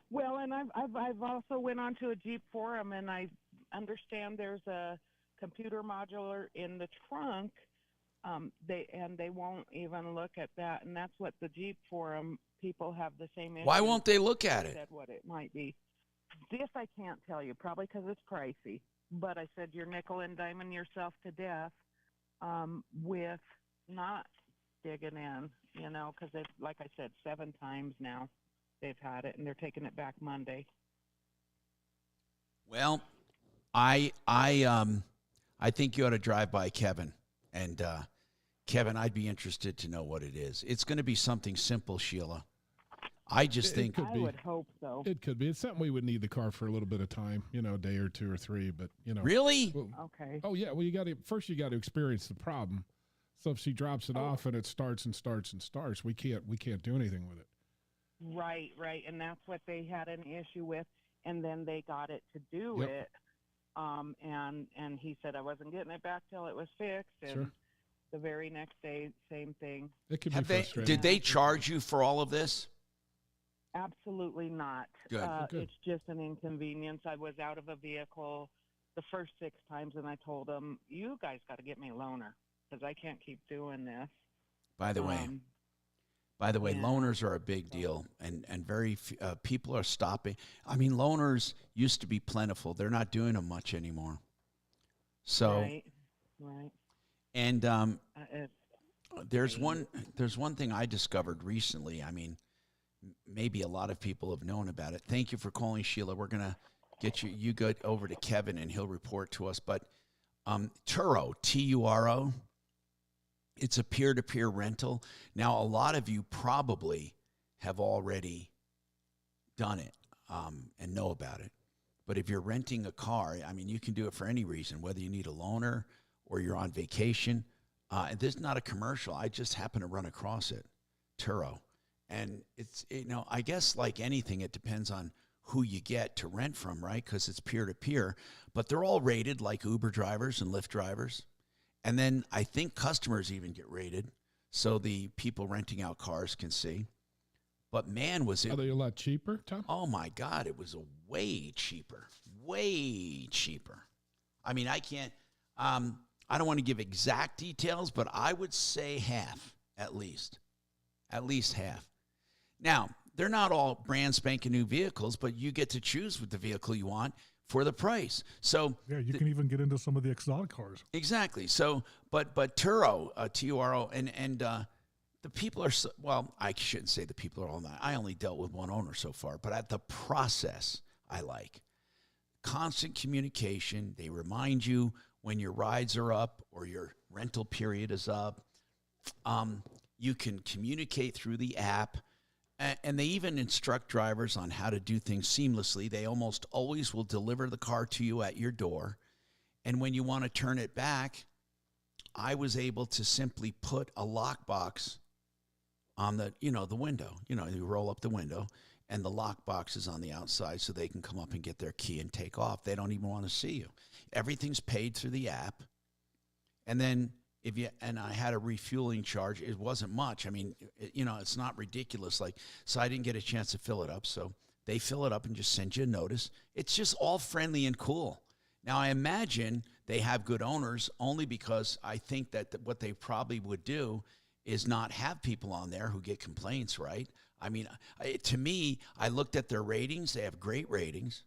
[SPEAKER 21] Well, and I've also went onto a Jeep forum, and I understand there's a computer modular in the trunk. They won't even look at that, and that's what the Jeep forum people have the same issue.
[SPEAKER 8] Why won't they look at it?
[SPEAKER 21] Said what it might be. This I can't tell you, probably because it's pricey. But I said you're nickel and diming yourself to death with not digging in, because they've, like I said, 7 times now they've had it, and they're taking it back Monday.
[SPEAKER 8] Well, I think you ought to drive by Kevin. And Kevin, I'd be interested to know what it is. It's going to be something simple, Sheila. I just think
[SPEAKER 21] I would hope so.
[SPEAKER 9] It could be. It's something we would need the car for a little bit of time, a day or 2 or 3. But
[SPEAKER 8] Really?
[SPEAKER 9] Well,
[SPEAKER 21] okay.
[SPEAKER 9] Oh yeah. Well, you got to experience the problem. So if she drops it off and it starts and starts and starts, we can't do anything with it.
[SPEAKER 21] Right, and that's what they had an issue with, and then they got it to do it. And he said I wasn't getting it back till it was fixed, and the very next day, same thing.
[SPEAKER 9] It could be frustrating.
[SPEAKER 8] Did they charge you for all of this?
[SPEAKER 21] Absolutely not.
[SPEAKER 8] Good.
[SPEAKER 9] Good.
[SPEAKER 21] It's just an inconvenience. I was out of a vehicle the first 6 times, and I told them, you guys got to get me a loaner because I can't keep doing this.
[SPEAKER 8] By the way, loaners are a big deal, and very people are stopping. I mean, loaners used to be plentiful. They're not doing them much anymore. So,
[SPEAKER 21] right.
[SPEAKER 8] And there's one thing I discovered recently. I mean, maybe a lot of people have known about it. Thank you for calling, Sheila. We're gonna get you go over to Kevin, and he'll report to us. But Turo, Turo. It's a peer-to-peer rental. Now, a lot of you probably have already done it and know about it. But if you're renting a car, I mean, you can do it for any reason, whether you need a loaner or you're on vacation. And this is not a commercial. I just happened to run across it, Turo. And it's, I guess like anything, it depends on who you get to rent from, right? Because it's peer-to-peer. But they're all rated like Uber drivers and Lyft drivers. And then I think customers even get rated so the people renting out cars can see. But man, was it...
[SPEAKER 9] Are they a lot cheaper, Tom?
[SPEAKER 8] Oh, my God. It was way cheaper. Way cheaper. I mean, I can't... I don't want to give exact details, but I would say half, at least. At least half. Now, they're not all brand spanking new vehicles, but you get to choose what the vehicle you want for the price. So
[SPEAKER 2] yeah, you can even get into some of the exotic cars.
[SPEAKER 8] Exactly. So, but Turo, Turo, and the people are well. I shouldn't say the people are all nice. I only dealt with one owner so far, but at the process, I like constant communication. They remind you when your rides are up or your rental period is up. You can communicate through the app. And they even instruct drivers on how to do things seamlessly. They almost always will deliver the car to you at your door. And when you want to turn it back, I was able to simply put a lockbox on the window. You roll up the window, and the lockbox is on the outside so they can come up and get their key and take off. They don't even want to see you. Everything's paid through the app. And then I had a refueling charge. It wasn't much. I mean, it's not ridiculous. So I didn't get a chance to fill it up. So they fill it up and just send you a notice. It's just all friendly and cool. Now, I imagine they have good owners only because I think that what they probably would do is not have people on there who get complaints, right? I mean, to me, I looked at their ratings. They have great ratings.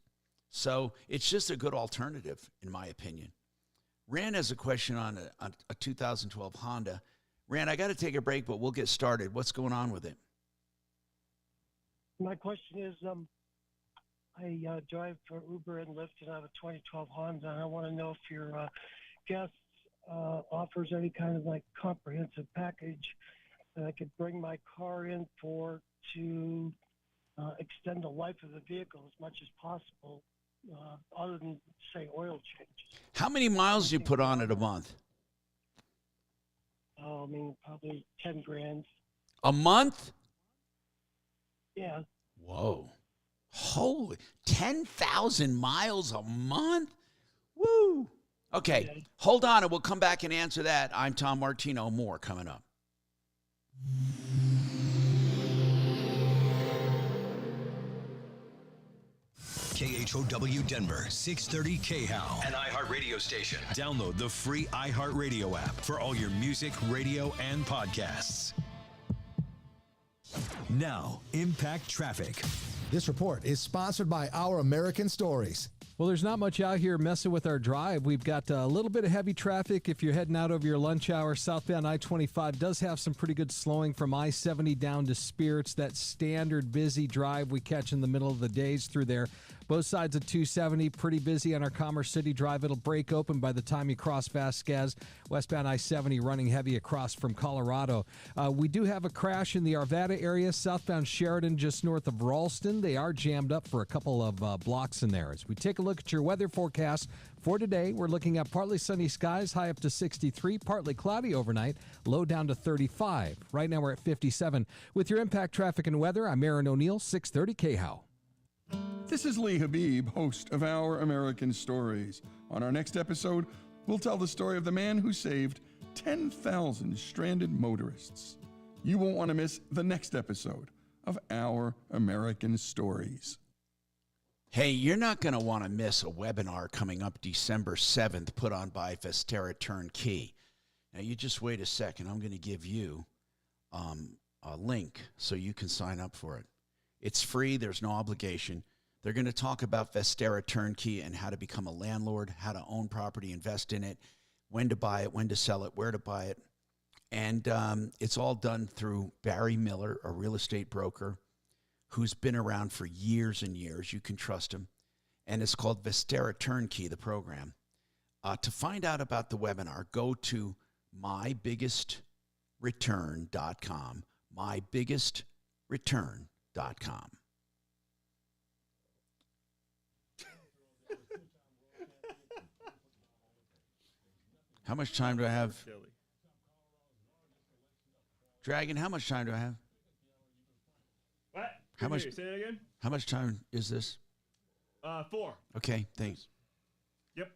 [SPEAKER 8] So it's just a good alternative, in my opinion. Rand has a question on a 2012 Honda. Rand, I got to take a break, but we'll get started. What's going on with it?
[SPEAKER 1] My question is, I drive for Uber and Lyft, and I have a 2012 Honda, and I want to know if your guest offers any kind of comprehensive package that I could bring my car in to extend the life of the vehicle as much as possible, other than, say, oil change.
[SPEAKER 8] How many miles do you put on it a month?
[SPEAKER 1] I mean, probably 10 grand.
[SPEAKER 8] A month?
[SPEAKER 1] Yeah.
[SPEAKER 8] Whoa. Holy, 10,000 miles a month? Woo. Okay, hold on, and we'll come back and answer that. I'm Tom Martino. More coming up.
[SPEAKER 6] KHOW Denver, 630 KHOW, an iHeartRadio station. Download the free iHeartRadio app for all your music, radio, and podcasts. Now, Impact Traffic.
[SPEAKER 3] This report is sponsored by Our American Stories.
[SPEAKER 4] Well, there's not much out here messing with our drive. We've got a little bit of heavy traffic if you're heading out over your lunch hour. Southbound I-25 does have some pretty good slowing from I-70 down to Spirits. That standard busy drive we catch in the middle of the days through there. Both sides of 270, pretty busy on our Commerce City Drive. It'll break open by the time you cross Vasquez. Westbound I-70 running heavy across from Colorado. We do have a crash in the Arvada area, southbound Sheridan just north of Ralston. They are jammed up for a couple of blocks in there. As we take a look at your weather forecast for today, we're looking at partly sunny skies, high up to 63, partly cloudy overnight, low down to 35. Right now we're at 57. With your Impact Traffic and Weather, I'm Aaron O'Neill, 630 KHOW.
[SPEAKER 20] This is Lee Habib, host of Our American Stories. On our next episode, we'll tell the story of the man who saved 10,000 stranded motorists. You won't want to miss the next episode of Our American Stories.
[SPEAKER 8] Hey, you're not going to want to miss a webinar coming up December 7th put on by Vestera Turnkey. Now, you just wait a second. I'm going to give you a link so you can sign up for it. It's free. There's no obligation. They're going to talk about Vestera Turnkey and how to become a landlord, how to own property, invest in it, when to buy it, when to sell it, where to buy it. And it's all done through Barry Miller, a real estate broker who's been around for years and years. You can trust him. And it's called Vestera Turnkey, the program. To find out about the webinar, go to mybiggestreturn.com, mybiggestreturn.com. How much time do I have? Dragon, how much time do I have?
[SPEAKER 27] What?
[SPEAKER 8] How much?
[SPEAKER 27] Say that again?
[SPEAKER 8] How much time is this?
[SPEAKER 27] 4.
[SPEAKER 8] Okay, thanks.
[SPEAKER 27] Yep.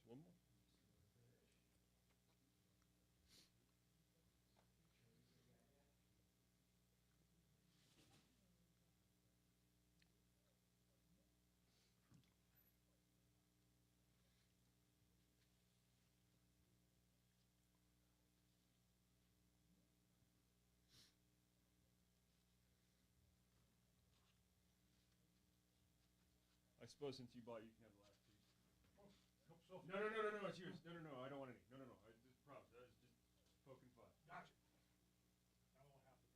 [SPEAKER 27] One more. I suppose since you bought, you can have the last piece. No, it's yours. No, I don't want any. No. I just promise. I was just poking fun.
[SPEAKER 2] Gotcha. I won't have to be.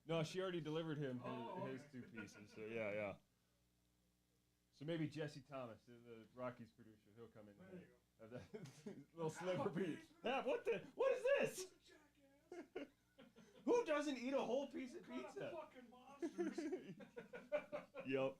[SPEAKER 27] No, she already delivered him his 2 pieces. So yeah. So maybe Jesse Thomas, the Rockies producer, he'll come in and have that little sliver piece. Yeah, what is this? Who doesn't eat a whole piece of pizza?
[SPEAKER 2] Fucking monsters.
[SPEAKER 27] Yep.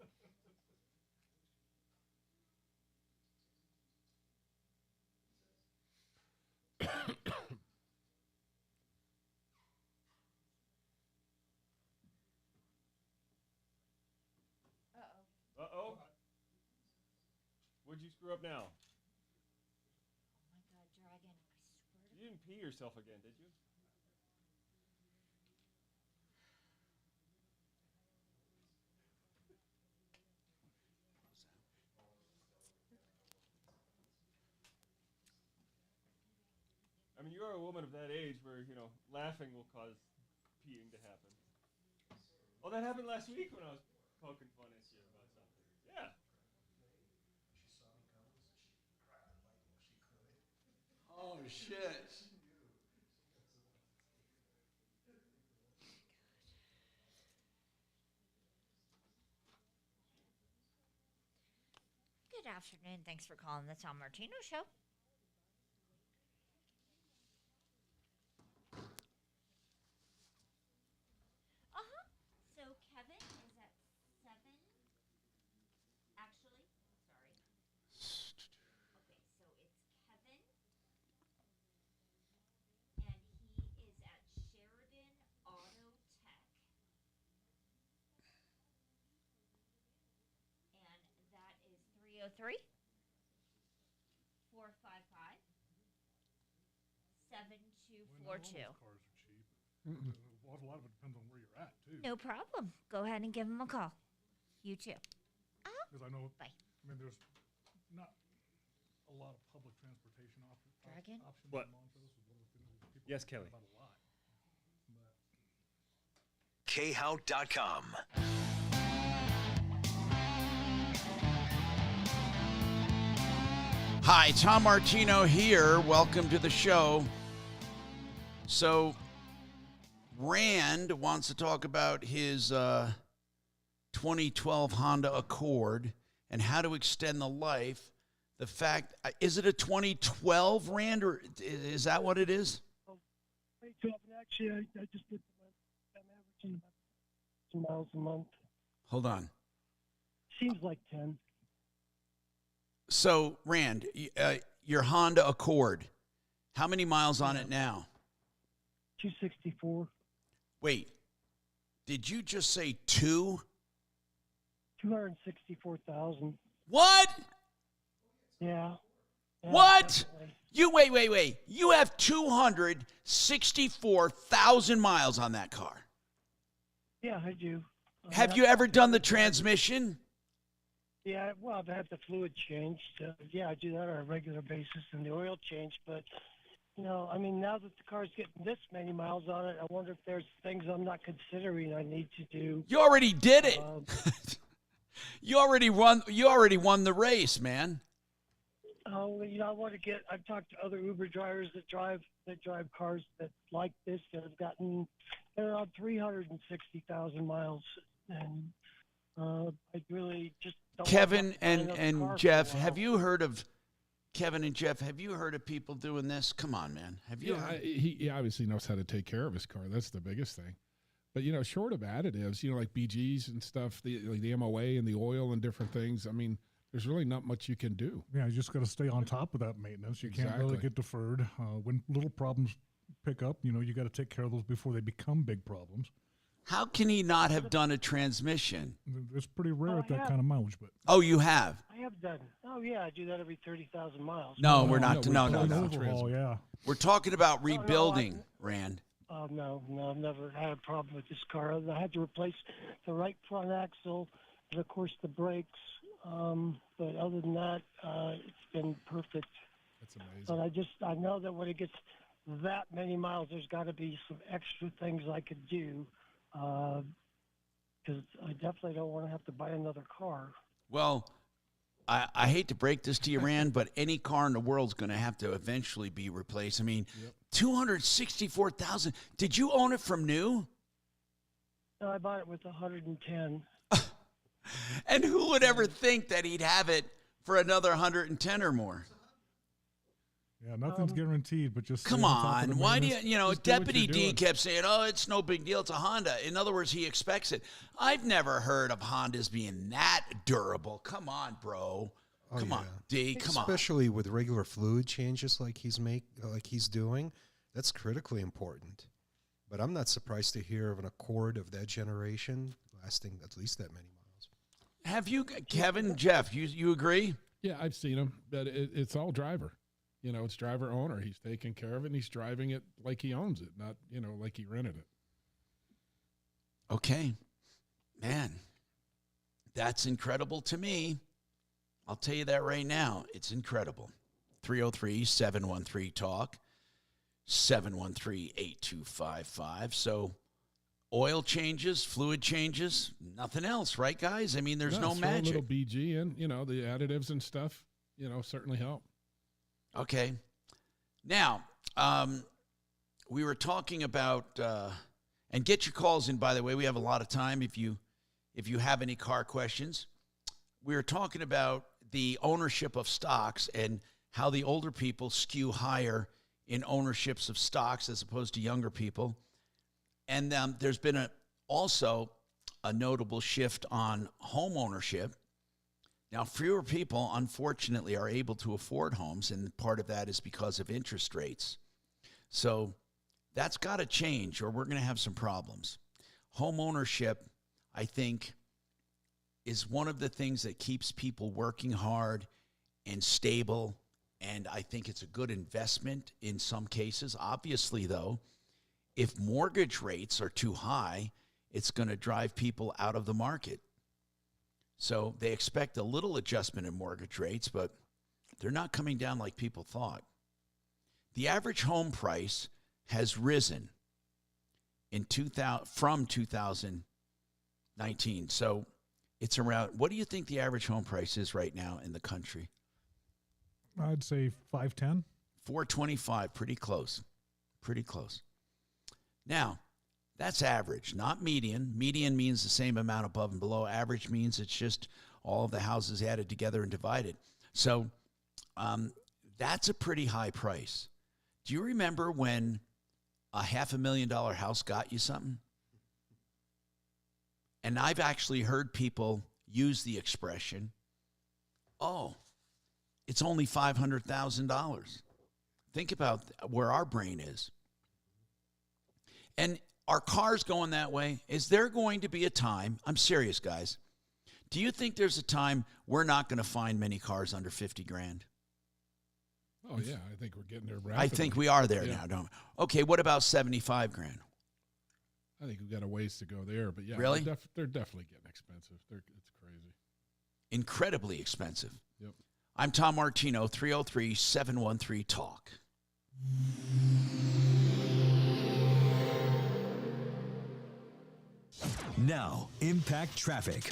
[SPEAKER 27] Uh-oh. What'd you screw up now?
[SPEAKER 7] Oh my God, Dragon! I swear to
[SPEAKER 27] You didn't pee yourself again, did you? I mean, you are a woman of that age where, laughing will cause peeing to happen. Oh, that happened last week when I was poking fun at you about something. Yeah.
[SPEAKER 8] Oh, shit.
[SPEAKER 7] Good afternoon. Thanks for calling the Tom Martino Show. So Kevin is at 7. Actually, sorry. Okay, so it's Kevin, and he is at Sheridan Auto Tech, and that is 303 455 7242.
[SPEAKER 2] Cars are cheap. A lot of it depends on where you're at, too.
[SPEAKER 7] No problem. Go ahead and give him a call. You too.
[SPEAKER 2] Because I know,
[SPEAKER 7] Bye.
[SPEAKER 2] I mean, there's not a lot of public transportation
[SPEAKER 7] Dragon?
[SPEAKER 2] options
[SPEAKER 27] What?
[SPEAKER 2] in Montrose. Is one of the things that people
[SPEAKER 27] Yes,
[SPEAKER 2] talk
[SPEAKER 27] Kelly.
[SPEAKER 2] about a lot.
[SPEAKER 6] khout.com.
[SPEAKER 8] Hi, Tom Martino here. Welcome to the show. So, Rand wants to talk about his 2012 Honda Accord and how to extend the life. The fact, is it a 2012, Rand, or is that what it is?
[SPEAKER 1] 2012, and actually, I just looked at I'm averaging about 2 miles a month.
[SPEAKER 8] Hold on.
[SPEAKER 1] Seems like 10.
[SPEAKER 8] So, Rand, your Honda Accord, how many miles on it now?
[SPEAKER 1] 264.
[SPEAKER 8] Wait, did you just say 264,000? What?
[SPEAKER 1] Yeah.
[SPEAKER 8] What?
[SPEAKER 1] Definitely.
[SPEAKER 8] You wait. You have 264,000 miles on that car.
[SPEAKER 1] Yeah, I do.
[SPEAKER 8] Have you ever done the transmission?
[SPEAKER 1] Yeah, well, I've had the fluid changed. Yeah, I do that on a regular basis and the oil change. But, I mean, now that the car's getting this many miles on it, I wonder if there's things I'm not considering I need to do.
[SPEAKER 8] You already did it. You already won the race, man.
[SPEAKER 1] Oh, I want to get. I've talked to other Uber drivers that drive cars that like this that have gotten around 360,000 miles, and I really just don't
[SPEAKER 8] Kevin
[SPEAKER 1] want to buy another
[SPEAKER 8] and
[SPEAKER 1] car
[SPEAKER 8] Jeff,
[SPEAKER 1] for a while.
[SPEAKER 8] have you heard of people doing this? Come on, man. Have you?
[SPEAKER 9] He obviously knows how to take care of his car. That's the biggest thing. But short of additives, like BGs and stuff, like the MOA and the oil and different things. I mean, there's really not much you can do.
[SPEAKER 2] Yeah, you just got to stay on top of that maintenance. You can't really get deferred. When little problems pick up, you got to take care of those before they become big problems.
[SPEAKER 8] How can he not have done a transmission?
[SPEAKER 2] It's pretty rare at that kind of mileage, but
[SPEAKER 8] oh, you have.
[SPEAKER 1] I have done. Oh yeah, I do that every 30,000 miles.
[SPEAKER 8] No, we're not. No.
[SPEAKER 2] Overhaul, yeah.
[SPEAKER 8] We're talking about rebuilding, Rand.
[SPEAKER 1] Oh no, I've never had a problem with this car. I had to replace the right front axle and of course the brakes. But other than that, it's been perfect.
[SPEAKER 9] That's amazing.
[SPEAKER 1] But I know that when it gets that many miles, there's got to be some extra things I could do, because I definitely don't want to have to buy another car.
[SPEAKER 8] Well, I hate to break this to you, Rand, but any car in the world's going to have to eventually be replaced. I mean, 264,000. Did you own it from new?
[SPEAKER 1] No, I bought it with 110.
[SPEAKER 8] And who would ever think that he'd have it for another 110 or more?
[SPEAKER 2] Yeah, nothing's guaranteed, but just
[SPEAKER 8] come on. Why do you, Deputy D kept saying, "Oh, it's no big deal. It's a Honda." In other words, he expects it. I've never heard of Hondas being that durable. Come on, bro. Come on, D. Come on.
[SPEAKER 5] Especially with regular fluid changes like he's doing, that's critically important. But I'm not surprised to hear of an Accord of that generation lasting at least that many miles.
[SPEAKER 8] Have you, Kevin, Jeff? You agree?
[SPEAKER 9] Yeah, I've seen them, but it's all driver. It's driver owner. He's taking care of it, and he's driving it like he owns it, not, like he rented it.
[SPEAKER 8] Okay. Man, that's incredible to me. I'll tell you that right now. It's incredible. 303-713-TALK, 713-8255. So oil changes, fluid changes, nothing else, right, guys? I mean, there's no magic.
[SPEAKER 9] A little BG in, the additives and stuff, certainly help.
[SPEAKER 8] Okay. Now, we were talking about, and get your calls in, by the way. We have a lot of time if you have any car questions. We were talking about the ownership of stocks and how the older people skew higher in ownerships of stocks as opposed to younger people. And there's been also a notable shift on home ownership. Now, fewer people, unfortunately, are able to afford homes, and part of that is because of interest rates. So that's got to change, or we're going to have some problems. Home ownership, I think, is one of the things that keeps people working hard and stable, and I think it's a good investment in some cases. Obviously, though, if mortgage rates are too high, it's going to drive people out of the market. So they expect a little adjustment in mortgage rates, but they're not coming down like people thought. The average home price has risen from 2019. So it's around, what do you think the average home price is right now in the country?
[SPEAKER 2] I'd say 510.
[SPEAKER 8] 425, pretty close. Pretty close. Now, that's average, not median. Median means the same amount above and below. Average means it's just all of the houses added together and divided. So that's a pretty high price. Do you remember when a $500,000 house got you something? And I've actually heard people use the expression, "Oh, it's only $500,000. Think about where our brain is. And are cars going that way? Is there going to be a time, I'm serious, guys, do you think there's a time we're not going to find many cars under 50 grand?
[SPEAKER 9] Oh, yeah, I think we're getting there rapidly.
[SPEAKER 8] I think we are there now, don't we? Okay, what about 75 grand?
[SPEAKER 9] I think we've got a ways to go there, but yeah,
[SPEAKER 8] Really?
[SPEAKER 9] they're definitely getting expensive. It's crazy.
[SPEAKER 8] Incredibly expensive.
[SPEAKER 9] Yep.
[SPEAKER 8] I'm Tom Martino, 303-713-TALK.
[SPEAKER 6] Now, Impact Traffic.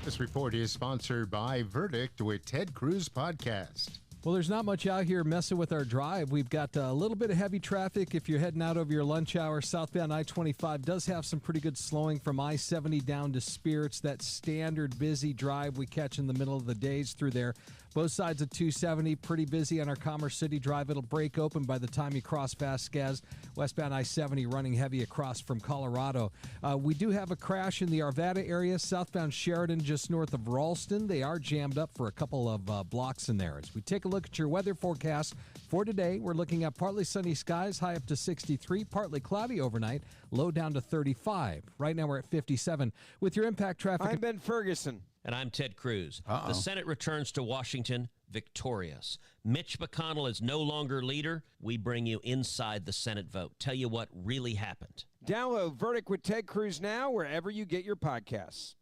[SPEAKER 11] This report is sponsored by Verdict with Ted Cruz Podcast.
[SPEAKER 4] Well, there's not much out here messing with our drive. We've got a little bit of heavy traffic. If you're heading out over your lunch hour, southbound I-25 does have some pretty good slowing from I-70 down to Spirits. That standard busy drive we catch in the middle of the days through there. Both sides of 270, pretty busy on our Commerce City Drive. It'll break open by the time you cross Vasquez. Westbound I-70 running heavy across from Colorado. We do have a crash in the Arvada area, southbound Sheridan just north of Ralston. They are jammed up for a couple of blocks in there. As we take a look at your weather forecast for today, we're looking at partly sunny skies, high up to 63, partly cloudy overnight, low down to 35. Right now we're at 57. With your Impact Traffic.
[SPEAKER 18] I'm Ben Ferguson.
[SPEAKER 19] And I'm Ted Cruz. The Senate returns to Washington victorious. Mitch McConnell is no longer leader. We bring you inside the Senate vote. Tell you what really happened.
[SPEAKER 18] Download Verdict with Ted Cruz now wherever you get your podcasts.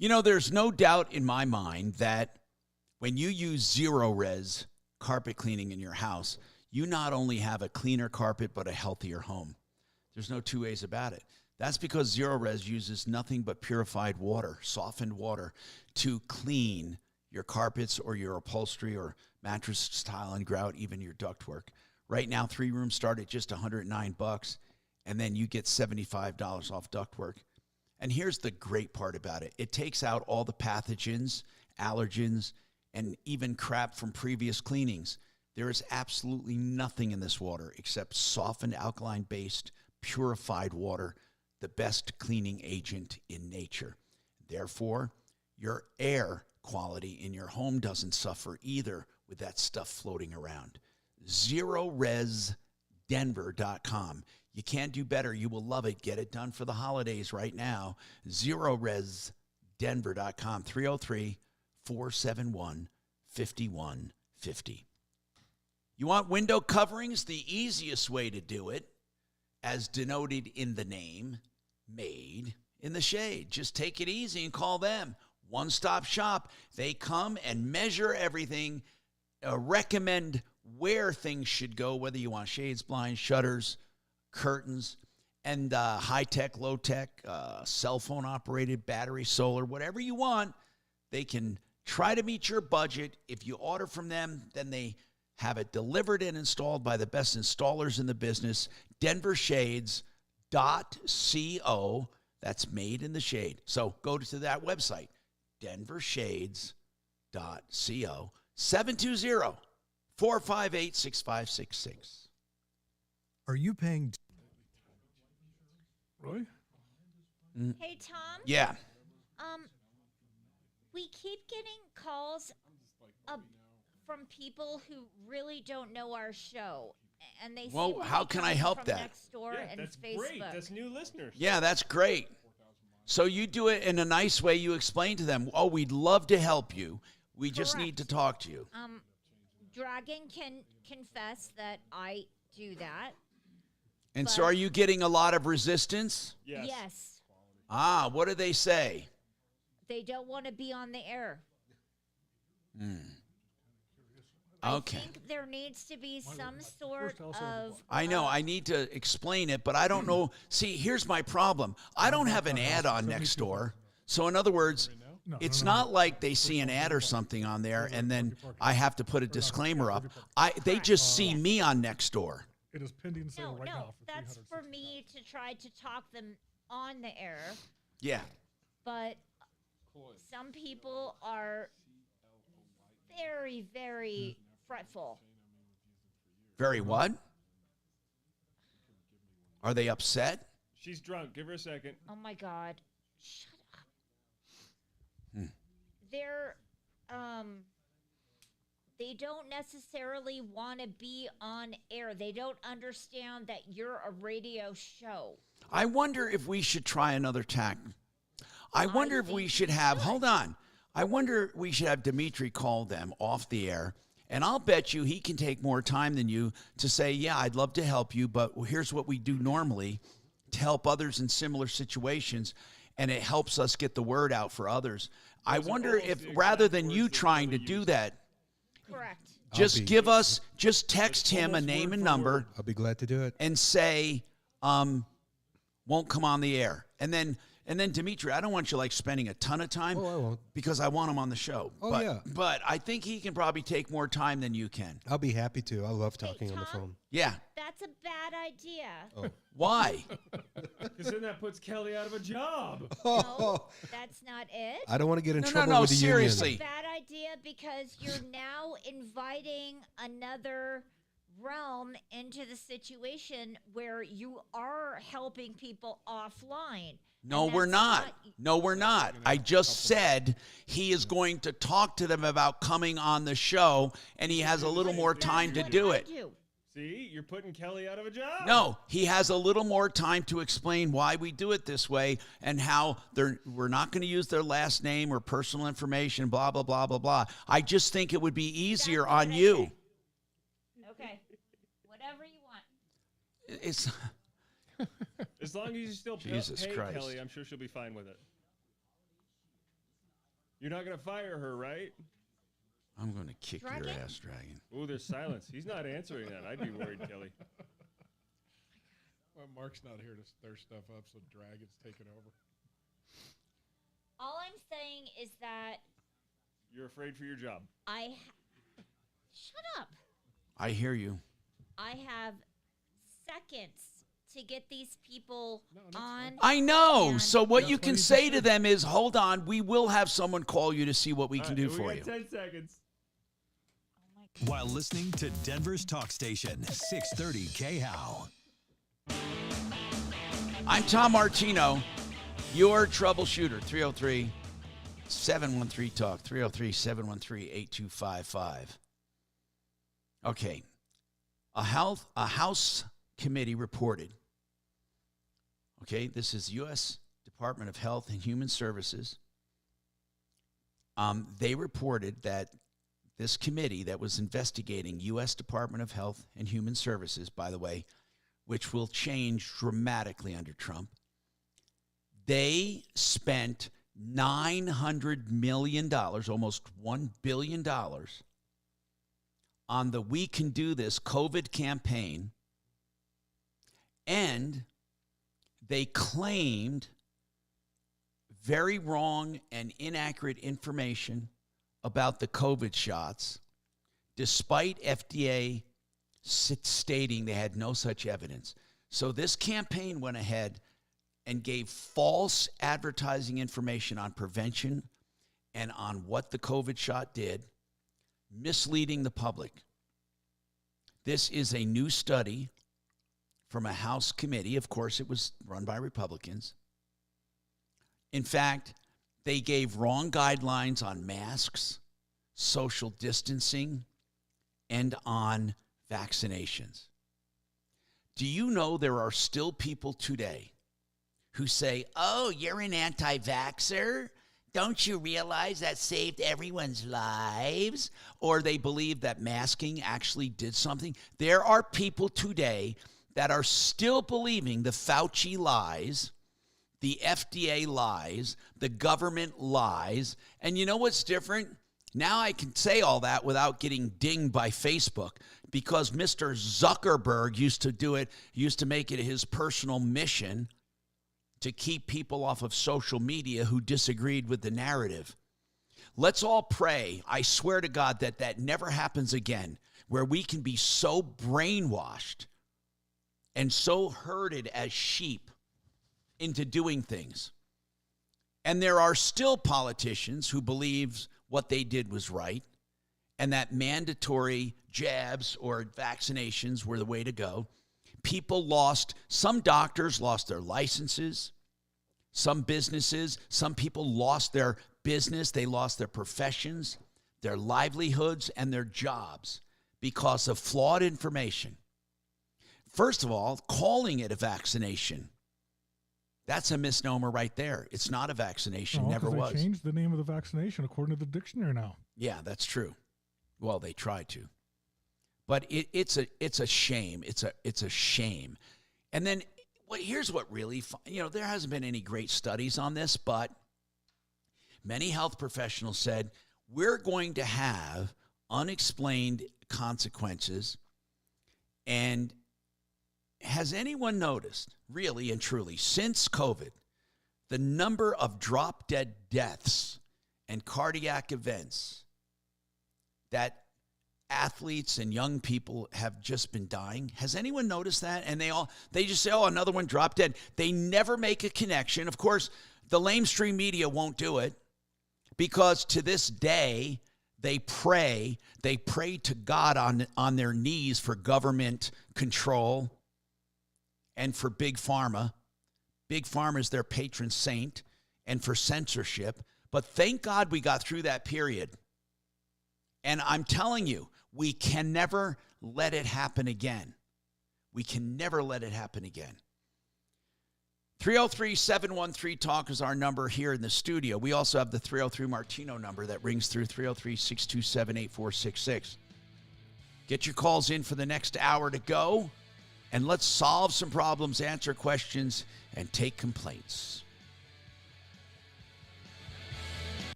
[SPEAKER 8] You know, there's no doubt in my mind that when you use zero-res carpet cleaning in your house, you not only have a cleaner carpet but a healthier home. There's no two ways about it. That's because Zero-Res uses nothing but purified water, softened water, to clean your carpets or your upholstery or mattress tile and grout, even your ductwork. Right now, 3 rooms start at just $109, and then you get $75 off ductwork. And here's the great part about it. It takes out all the pathogens, allergens, and even crap from previous cleanings. There is absolutely nothing in this water except softened alkaline-based, purified water, the best cleaning agent in nature. Therefore, your air quality in your home doesn't suffer either with that stuff floating around. ZeroResDenver.com. You can't do better. You will love it. Get it done for the holidays right now. ZeroResDenver.com. 303-471-5150. You want window coverings? The easiest way to do it, as denoted in the name, Made in the Shade. Just take it easy and call them. One-stop shop. They come and measure everything, recommend where things should go, whether you want shades, blinds, shutters, curtains, and high-tech, low-tech, cell phone-operated, battery, solar, whatever you want. They can try to meet your budget. If you order from them, then they have it delivered and installed by the best installers in the business. DenverShades.co. That's Made in the Shade. So go to that website, DenverShades.co. 720-458-6566.
[SPEAKER 22] Are you paying?
[SPEAKER 2] Really?
[SPEAKER 7] Hey, Tom.
[SPEAKER 8] Yeah.
[SPEAKER 7] We keep getting calls from people who really don't know our show, and they
[SPEAKER 8] Well,
[SPEAKER 7] seem to
[SPEAKER 8] how
[SPEAKER 7] be
[SPEAKER 8] can I
[SPEAKER 7] coming
[SPEAKER 8] help
[SPEAKER 7] from
[SPEAKER 8] that?
[SPEAKER 7] Next door and
[SPEAKER 27] that's
[SPEAKER 7] Facebook.
[SPEAKER 27] great. That's new listeners.
[SPEAKER 8] Yeah, that's great. So you do it in a nice way. You explain to them, oh, we'd love to help you. We just need to talk to you.
[SPEAKER 7] Dragon can confess that I do that.
[SPEAKER 8] And so are you getting a lot of resistance?
[SPEAKER 7] Yes.
[SPEAKER 8] Ah, what do they say?
[SPEAKER 7] They don't want to be on the air.
[SPEAKER 8] Okay.
[SPEAKER 7] I think there needs to be some sort of...
[SPEAKER 8] I know. I need to explain it, but I don't know. See, here's my problem. I don't have an ad on Nextdoor. So in other words, it's not like they see an ad or something on there and then I have to put a disclaimer up. They just see me on Nextdoor.
[SPEAKER 2] It is pending sale right now.
[SPEAKER 7] That's for me to try to talk them on the air.
[SPEAKER 8] Yeah.
[SPEAKER 7] But some people are very, very fretful.
[SPEAKER 8] Very what? Are they upset?
[SPEAKER 27] She's drunk. Give her a second.
[SPEAKER 7] Oh, my God. Shut up.
[SPEAKER 8] Hmm.
[SPEAKER 7] They're, they don't necessarily want to be on air. They don't understand that you're a radio show.
[SPEAKER 28] I wonder if we should try another tack. I wonder if we should have, hold on. I wonder if we should have Dimitri call them off the air. And I'll bet you he can take more time than you to say, yeah, I'd love to help you, but here's what we do normally to help others in similar situations. And it helps us get the word out for others. I wonder if rather than you trying to do that,
[SPEAKER 7] correct.
[SPEAKER 28] Just text him a name and number.
[SPEAKER 5] I'll be glad to do it.
[SPEAKER 28] And say, won't come on the air. And then Dimitri, I don't want you like spending a ton of time.
[SPEAKER 5] Oh, I won't.
[SPEAKER 28] Because I want him on the show.
[SPEAKER 5] Oh,
[SPEAKER 28] but,
[SPEAKER 5] yeah.
[SPEAKER 28] But I think he can probably take more time than you can.
[SPEAKER 5] I'll be happy to. I love talking on the phone.
[SPEAKER 28] Yeah.
[SPEAKER 7] That's a bad idea.
[SPEAKER 5] Oh.
[SPEAKER 28] Why?
[SPEAKER 27] Because then that puts Kelly out of a job.
[SPEAKER 7] No, that's not it.
[SPEAKER 5] I don't want to get in trouble with the
[SPEAKER 28] seriously.
[SPEAKER 5] union.
[SPEAKER 7] Bad idea because you're now inviting another realm into the situation where you are helping people offline.
[SPEAKER 28] No, we're not. No, we're not. I just said he is going to talk to them about coming on the show, and he has a little more time to do it.
[SPEAKER 27] See, you're putting Kelly out of a job.
[SPEAKER 28] No, he has a little more time to explain why we do it this way and how we're not going to use their last name or personal information, blah, blah, blah, blah, blah. I just think it would be easier on you.
[SPEAKER 7] Okay. Whatever you want.
[SPEAKER 28] It's...
[SPEAKER 27] As long as you still
[SPEAKER 28] Jesus
[SPEAKER 27] pay
[SPEAKER 28] Christ.
[SPEAKER 27] Kelly, I'm sure she'll be fine with it. You're not going to fire her, right?
[SPEAKER 28] I'm going to kick your ass, Dragon.
[SPEAKER 27] Oh, there's silence. He's not answering that. I'd be worried, Kelly.
[SPEAKER 9] Well, Mark's not here to stir stuff up, so Dragon's taking over.
[SPEAKER 7] All I'm saying is that
[SPEAKER 27] You're afraid for your job.
[SPEAKER 7] Shut up.
[SPEAKER 28] I hear you.
[SPEAKER 7] I have seconds to get these people on.
[SPEAKER 28] I know. So what you can say to them is, hold on, we will have someone call you to see what we can do for you.
[SPEAKER 27] 10 seconds.
[SPEAKER 6] While listening to Denver's talk station, 630 KHOW.
[SPEAKER 28] I'm Tom Martino, your troubleshooter, 303-713-TALK, 303-713-8255. Okay. A House committee reported, okay, this is U.S. Department of Health and Human Services. They reported that this committee that was investigating U.S. Department of Health and Human Services, by the way, which will change dramatically under Trump, they spent $900 million, almost $1 billion, on the We Can Do This COVID campaign, and they claimed very wrong and inaccurate information about the COVID shots, despite FDA stating they had no such evidence. So this campaign went ahead and gave false advertising information on prevention and on what the COVID shot did, misleading the public. This is a new study from a House committee. Of course, it was run by Republicans. In fact, they gave wrong guidelines on masks, social distancing, and on vaccinations. Do you know there are still people today who say, oh, you're an anti-vaxxer? Don't you realize that saved everyone's lives? Or they believe that masking actually did something. There are people today that are still believing the Fauci lies, the FDA lies, the government lies. And you know what's different? Now I can say all that without getting dinged by Facebook, because Mr. Zuckerberg used to do it, used to make it his personal mission to keep people off of social media who disagreed with the narrative. Let's all pray, I swear to God, that that never happens again, where we can be so brainwashed and so herded as sheep into doing things. And there are still politicians who believe what they did was right and that mandatory jabs or vaccinations were the way to go. People lost, some doctors lost their licenses, some businesses, some people lost their business, they lost their professions.
[SPEAKER 8] their livelihoods, and their jobs because of flawed information. First of all, calling it a vaccination, that's a misnomer right there. It's not a vaccination, never was.
[SPEAKER 2] They changed the name of the vaccination according to the dictionary now.
[SPEAKER 8] Yeah, that's true. Well, they tried to. But it's a shame. It's a shame. And then here's what really, there hasn't been any great studies on this, but many health professionals said, we're going to have unexplained consequences. And has anyone noticed, really and truly, since COVID, the number of drop-dead deaths and cardiac events that athletes and young people have just been dying? Has anyone noticed that? And they just say, oh, another one dropped dead. They never make a connection. Of course, the lamestream media won't do it because to this day, they pray to God on their knees for government control and for Big Pharma. Big Pharma is their patron saint, and for censorship. But thank God we got through that period. And I'm telling you, we can never let it happen again. We can never let it happen again. 303-713-TALK is our number here in the studio. We also have the 303 Martino number that rings through 303-627-8466. Get your calls in for the next hour to go, and let's solve some problems, answer questions, and take complaints.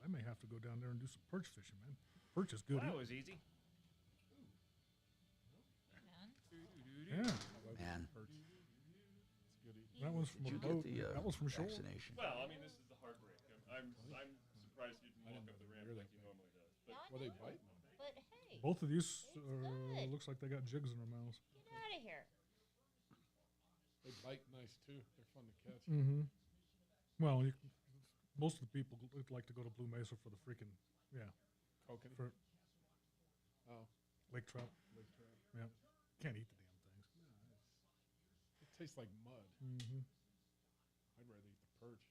[SPEAKER 2] I may have to go down there and do some perch fishing, man. Perch is good.
[SPEAKER 12] Well, that was easy.
[SPEAKER 2] Yeah.
[SPEAKER 8] Man.
[SPEAKER 2] That one's from a boat. That was from shore.
[SPEAKER 8] Vaccination.
[SPEAKER 27] Well, I mean, this is the heartbreak. I'm surprised you didn't walk up the ramp like you normally does. But
[SPEAKER 9] Well, they bite.
[SPEAKER 7] But hey,
[SPEAKER 2] Both of these looks like they got jigs in their mouths.
[SPEAKER 7] get out of here.
[SPEAKER 9] They bite nice too. They're fun to catch.
[SPEAKER 2] Mm-hmm. Well, most of the people like to go to Blue Mesa for the freaking,
[SPEAKER 9] Kokanee?
[SPEAKER 2] for
[SPEAKER 9] Oh.
[SPEAKER 2] lake trout. Yeah. Can't eat the damn things.
[SPEAKER 9] It tastes like mud.
[SPEAKER 2] Mm-hmm.
[SPEAKER 9] I'd rather eat the perch.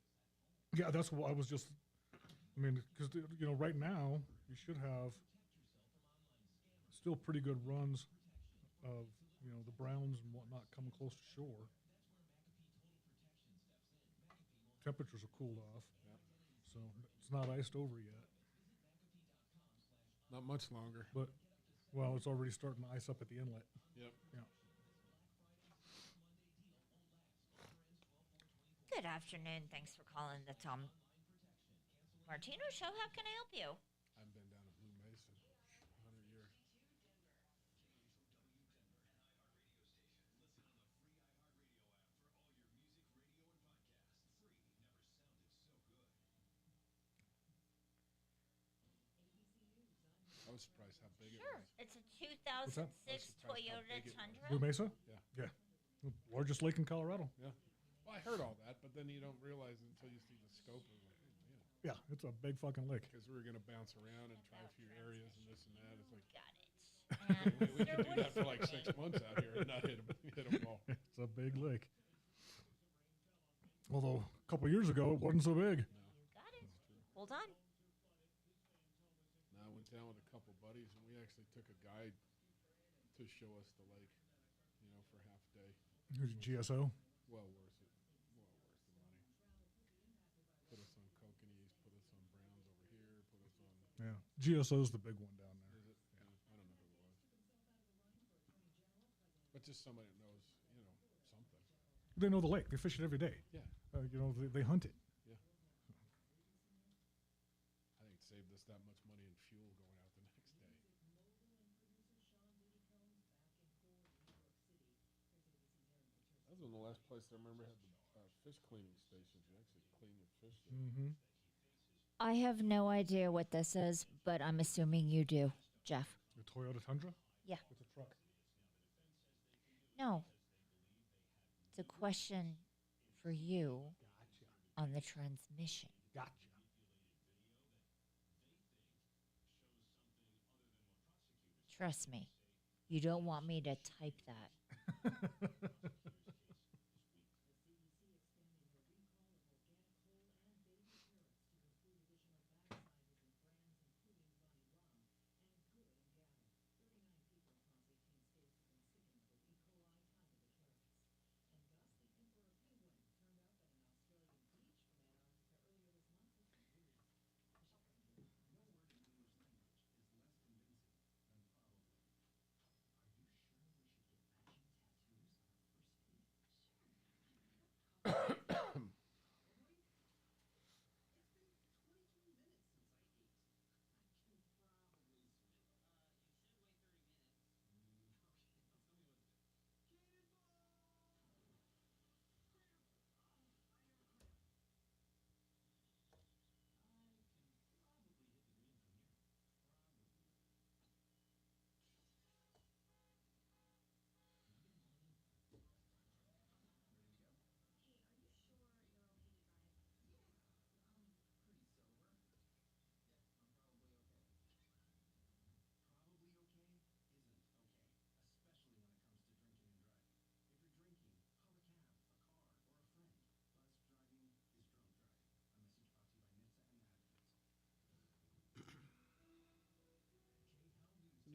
[SPEAKER 2] Yeah, that's what I was just. I mean, because right now you should have still pretty good runs of the browns and whatnot coming close to shore. Temperatures are cooled off, so it's not iced over yet.
[SPEAKER 9] Not much longer.
[SPEAKER 2] But it's already starting to ice up at the inlet.
[SPEAKER 9] Yep.
[SPEAKER 2] Yeah.
[SPEAKER 7] Good afternoon. Thanks for calling the Tom Martino Show. How can I help you?
[SPEAKER 9] I've been down to Blue Mesa 100 years. I was surprised how big it was.
[SPEAKER 7] It's a
[SPEAKER 2] What's that?
[SPEAKER 7] 2006 Toyota Tundra.
[SPEAKER 2] Blue Mesa?
[SPEAKER 9] Yeah.
[SPEAKER 2] Yeah. Largest lake in Colorado.
[SPEAKER 9] Yeah. Well, I heard all that, but then you don't realize it until you see the scope of it.
[SPEAKER 2] Yeah, it's a big fucking lake.
[SPEAKER 9] Because we were going to bounce around and try a few areas and this and that. It's like,
[SPEAKER 7] got it.
[SPEAKER 9] we could do that for like 6 months out here and not hit them all.
[SPEAKER 2] It's a big lake. Although a couple years ago it wasn't so big.
[SPEAKER 7] Got it. Hold on.
[SPEAKER 9] I went down with a couple buddies and we actually took a guide to show us the lake, for half a day.
[SPEAKER 2] Here's your GSO.
[SPEAKER 9] Well worth it. Well worth the money. Put us on Kokanees, put us on Browns over here, put us on...
[SPEAKER 2] Yeah. GSO's the big one down there.
[SPEAKER 9] Is it? Yeah. I don't know who it was. But just somebody that knows, something.
[SPEAKER 2] They know the lake. They fish it every day.
[SPEAKER 9] Yeah.
[SPEAKER 2] They hunt it.
[SPEAKER 9] Yeah. I think it saved us that much money in fuel going out the next day. That was one of the last places I remember had the fish cleaning stations. You actually clean your fish there.
[SPEAKER 2] Mm-hmm.
[SPEAKER 7] I have no idea what this is, but I'm assuming you do, Jeff.
[SPEAKER 2] The Toyota Tundra?
[SPEAKER 7] Yeah.
[SPEAKER 2] With a truck.
[SPEAKER 7] No. It's a question for you on the transmission.
[SPEAKER 2] Gotcha.
[SPEAKER 7] Trust me, you don't want me to type that.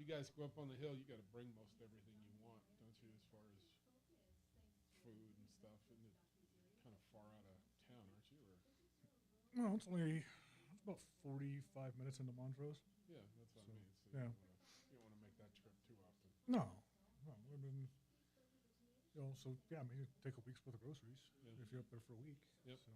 [SPEAKER 9] you guys go up on the hill, you got to bring most everything you want, don't you, as far as food and stuff? And it's kind of far out of town, aren't you? Or?
[SPEAKER 2] No, it's about 45 minutes into Montrose.
[SPEAKER 9] Yeah, that's what I mean. So
[SPEAKER 2] yeah.
[SPEAKER 9] You don't want to make that trip too often.
[SPEAKER 2] No. I mean, so yeah, I mean, take a week's worth of groceries if you're up there for a week.
[SPEAKER 9] Yep.
[SPEAKER 2] So.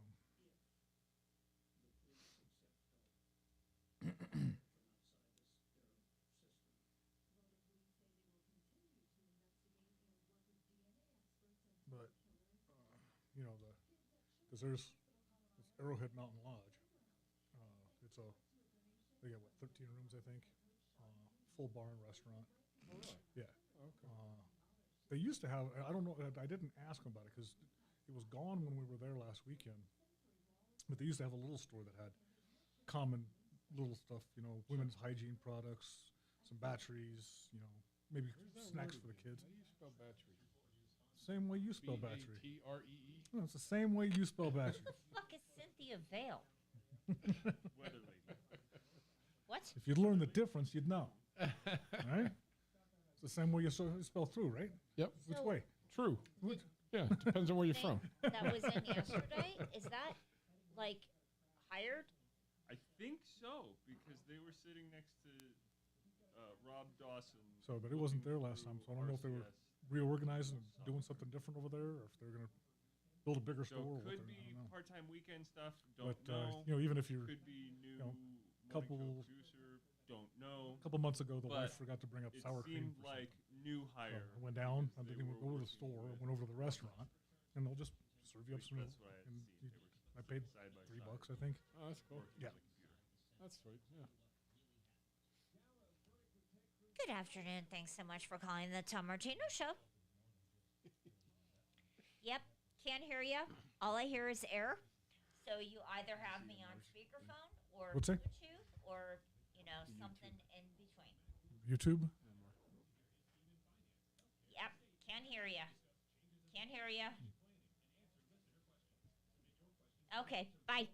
[SPEAKER 2] But because there's Arrowhead Mountain Lodge. They got 13 rooms, I think. Full bar and restaurant.
[SPEAKER 9] Oh, really?
[SPEAKER 2] Yeah.
[SPEAKER 9] Okay.
[SPEAKER 2] They used to have. I don't know. I didn't ask them about it because it was gone when we were there last weekend. But they used to have a little store that had common little stuff. Women's hygiene products, some batteries. Maybe snacks for the kids.
[SPEAKER 9] How do you spell battery?
[SPEAKER 2] Same way you spell battery.
[SPEAKER 9] B-A-T-R-E-E?
[SPEAKER 2] No, it's the same way you spell battery.
[SPEAKER 7] What the fuck is Cynthia Vale? What?
[SPEAKER 2] If you'd learn the difference, you'd know. Right? It's the same way you spell through, right?
[SPEAKER 9] Yep.
[SPEAKER 2] Which
[SPEAKER 7] So-
[SPEAKER 2] way?
[SPEAKER 9] True. Yeah, depends on where you're from.
[SPEAKER 7] That was in yesterday? Is that, hired?
[SPEAKER 27] I think so, because they were sitting next to Rob Dawson.
[SPEAKER 2] So, but it wasn't there last time, so I don't know if they were reorganizing and doing something different over there, or if they're going to build a bigger store.
[SPEAKER 27] So
[SPEAKER 2] or
[SPEAKER 27] could
[SPEAKER 2] what
[SPEAKER 27] be
[SPEAKER 2] I don't know.
[SPEAKER 27] part-time weekend stuff. Don't
[SPEAKER 2] But
[SPEAKER 27] know.
[SPEAKER 2] even if you're
[SPEAKER 27] could be new
[SPEAKER 2] couple
[SPEAKER 27] producer. Don't know.
[SPEAKER 2] A couple months ago, the wife
[SPEAKER 27] But
[SPEAKER 2] forgot to bring up
[SPEAKER 27] it
[SPEAKER 2] sour cream.
[SPEAKER 27] seemed like new hire.
[SPEAKER 2] I went down. I
[SPEAKER 27] because
[SPEAKER 2] didn't
[SPEAKER 27] they
[SPEAKER 2] even go to the store. I went over to the restaurant, and they'll just serve you up some.
[SPEAKER 27] That's what I had
[SPEAKER 2] and
[SPEAKER 27] seen.
[SPEAKER 2] I paid
[SPEAKER 27] Side by
[SPEAKER 2] $3,
[SPEAKER 27] side.
[SPEAKER 2] I think.
[SPEAKER 9] Oh, that's cool.
[SPEAKER 2] Yeah.
[SPEAKER 9] That's sweet. Yeah.
[SPEAKER 7] Good afternoon. Thanks so much for calling the Tom Martino Show. Yep, can't hear you. All I hear is air. So you either have me on speakerphone or
[SPEAKER 2] What's that?
[SPEAKER 7] Bluetooth or, something in between.
[SPEAKER 2] YouTube.
[SPEAKER 7] Yep, can't hear you. Can't hear you. Okay, bye.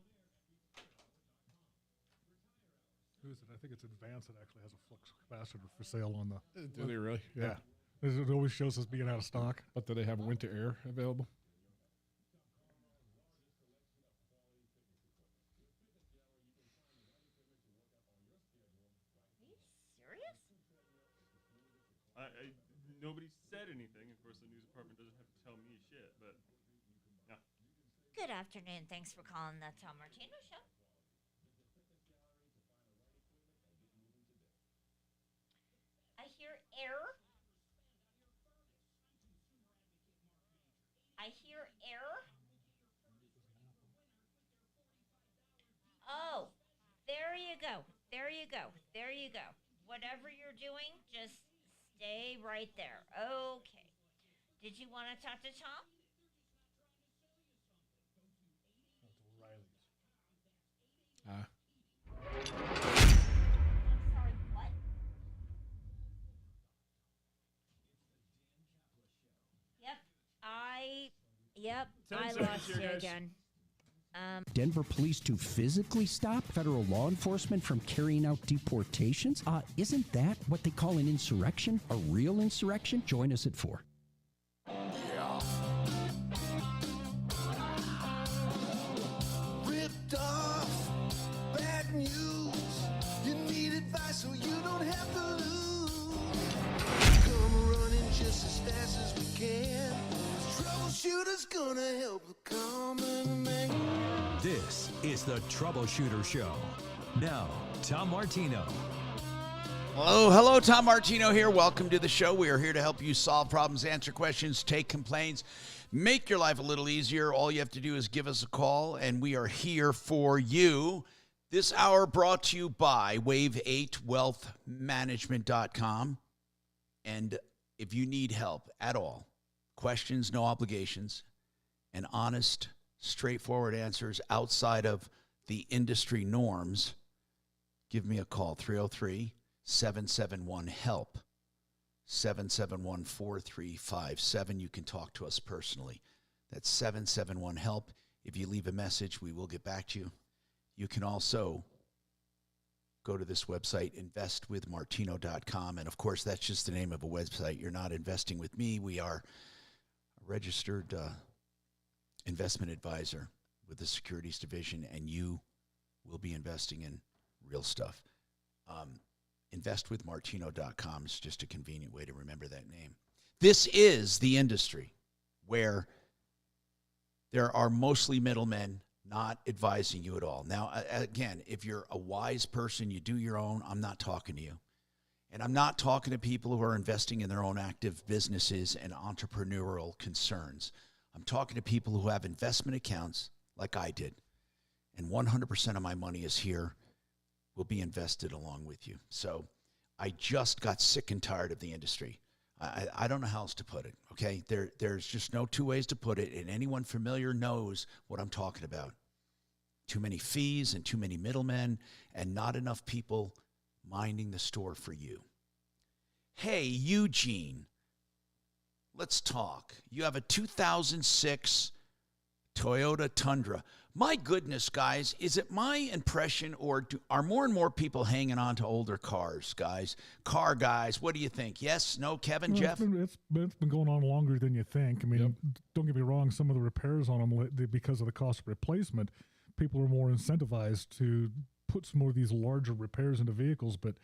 [SPEAKER 2] Who is it? I think it's Advance that actually has a flux capacitor for sale on the.
[SPEAKER 9] Do they really?
[SPEAKER 2] Yeah. It always shows us being out of stock.
[SPEAKER 9] But do they have winter air available?
[SPEAKER 7] Are you serious?
[SPEAKER 27] Nobody said anything. Of course, the news department doesn't have to tell me shit, but yeah.
[SPEAKER 7] Good afternoon. Thanks for calling the Tom Martino Show. I hear air. I hear air. Oh, there you go. There you go. There you go. Whatever you're doing, just stay right there. Okay. Did you want to talk to Tom? Sorry, what? Yep, I lost you again.
[SPEAKER 12] Denver police to physically stop federal law enforcement from carrying out deportations? Isn't that what they call an insurrection? A real insurrection? Join us at 4.
[SPEAKER 14] Ripped off, bad news. You need advice so you don't have to lose. Come running just as fast as we can. Troubleshooter's gonna help the common man.
[SPEAKER 6] This is the Troubleshooter Show. Now, Tom Martino.
[SPEAKER 28] Hello, Tom Martino here. Welcome to the show. We are here to help you solve problems, answer questions, take complaints, make your life a little easier. All you have to do is give us a call, and we are here for you. This hour brought to you by Wave8wealthmanagement.com. And if you need help at all, questions, no obligations, and honest, straightforward answers outside of the industry norms, give me a call, 303-771-HELP, 771-4357. You can talk to us personally. That's 771-HELP. If you leave a message, we will get back to you. You can also go to this website, investwithmartino.com. And, of course, that's just the name of a website. You're not investing with me. We are a registered investment advisor with the securities division, and you will be investing in real stuff. Investwithmartino.com is just a convenient way to remember that name. This is the industry where there are mostly middlemen not advising you at all. Now, again, if you're a wise person, you do your own, I'm not talking to you. And I'm not talking to people who are investing in their own active businesses and entrepreneurial concerns. I'm talking to people who have investment accounts like I did. And 100% of my money is here, will be invested along with you. So I just got sick and tired of the industry. I don't know how else to put it, okay? There's just no two ways to put it, and anyone familiar knows what I'm talking about. Too many fees and too many middlemen and not enough people minding the store for you. Hey, Eugene, let's talk. You have a 2006 Toyota Tundra. My goodness, guys, is it my impression, or are more and more people hanging on to older cars, guys? Car guys, what do you think? Yes, no, Kevin,
[SPEAKER 2] Well,
[SPEAKER 28] Jeff?
[SPEAKER 2] It's been going on longer than you think. I mean, don't get me wrong, some of the repairs on them, because of the cost of replacement, people are more incentivized to put some more of these larger repairs into vehicles, but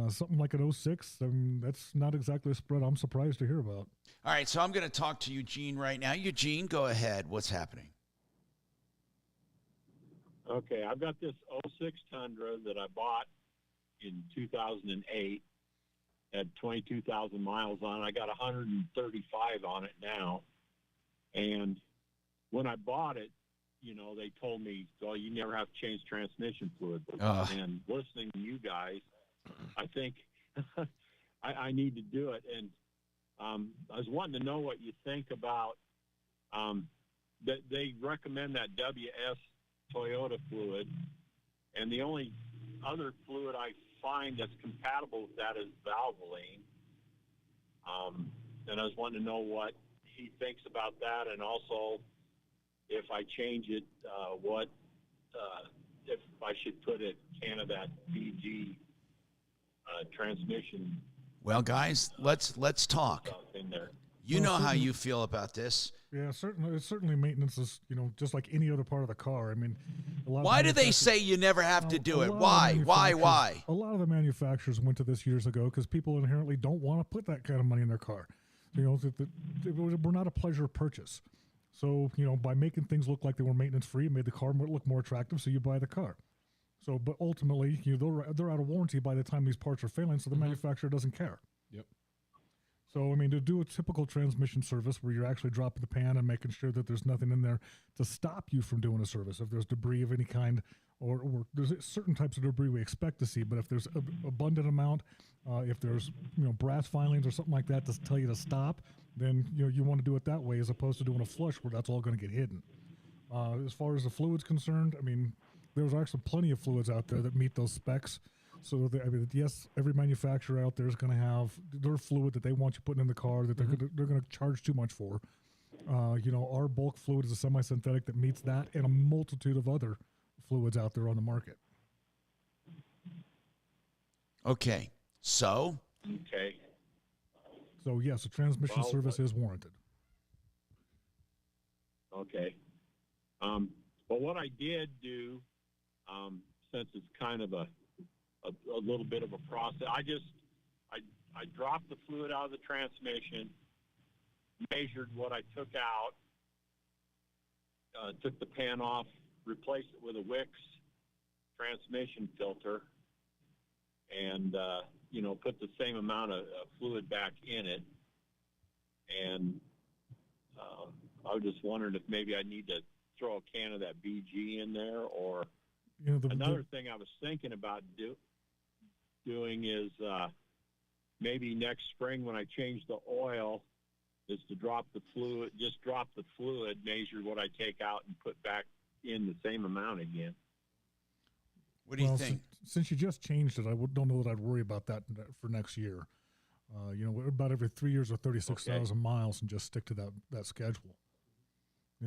[SPEAKER 2] something like an 06, that's not exactly a spread I'm surprised to hear about.
[SPEAKER 28] All right, so I'm going to talk to Eugene right now. Eugene, go ahead. What's happening?
[SPEAKER 13] Okay, I've got this 06 Tundra that I bought in 2008. Had 22,000 miles on it. I got 135 on it now. And when I bought it, you know, they told me, well, you never have to change transmission fluid. And listening to you guys, I think I need to do it. And I was wanting to know what you think about that they recommend that WS Toyota fluid, and the only other fluid I find that's compatible with that is Valvoline. And I was wanting to know what he thinks about that, and also if I change it, if I should put a can of that BG transmission.
[SPEAKER 28] Well, guys, let's talk.
[SPEAKER 13] In there.
[SPEAKER 28] You know how you feel about this.
[SPEAKER 2] Yeah, certainly maintenance is, just like any other part of the car. I mean,
[SPEAKER 28] why do they say you never have to do it? Why?
[SPEAKER 2] A lot of the manufacturers went to this years ago because people inherently don't want to put that kind of money in their car. We're not a pleasure purchase. So, by making things look like they were maintenance free, it made the car look more attractive, so you buy the car. So, but ultimately, they're out of warranty by the time these parts are failing, so the manufacturer doesn't care.
[SPEAKER 9] Yep.
[SPEAKER 2] So, I mean, to do a typical transmission service where you're actually dropping the pan and making sure that there's nothing in there to stop you from doing a service, if there's debris of any kind, or there's certain types of debris we expect to see, but if there's abundant amount, if there's, brass filings or something like that to tell you to stop, then, you want to do it that way as opposed to doing a flush where that's all going to get hidden. As far as the fluid's concerned, I mean, there's actually plenty of fluids out there that meet those specs. So, yes, every manufacturer out there is going to have their fluid that they want you putting in the car that they're going to charge too much for. Our bulk fluid is a semi-synthetic that meets that and a multitude of other fluids out there on the market.
[SPEAKER 28] Okay. So?
[SPEAKER 13] Okay.
[SPEAKER 2] So, yes, a transmission service is warranted.
[SPEAKER 13] Okay. But what I did do, since it's kind of a little bit of a process, I dropped the fluid out of the transmission, measured what I took out, took the pan off, replaced it with a Wix transmission filter, and put the same amount of fluid back in it. And I was just wondering if maybe I need to throw a can of that BG in there, or another thing I was thinking about doing is maybe next spring when I change the oil is to drop the fluid, measure what I take out and put back in the same amount again.
[SPEAKER 28] What do you think?
[SPEAKER 2] Since you just changed it, I don't know that I'd worry about that for next year. About every 3 years or 36,000 miles, and just stick to that schedule.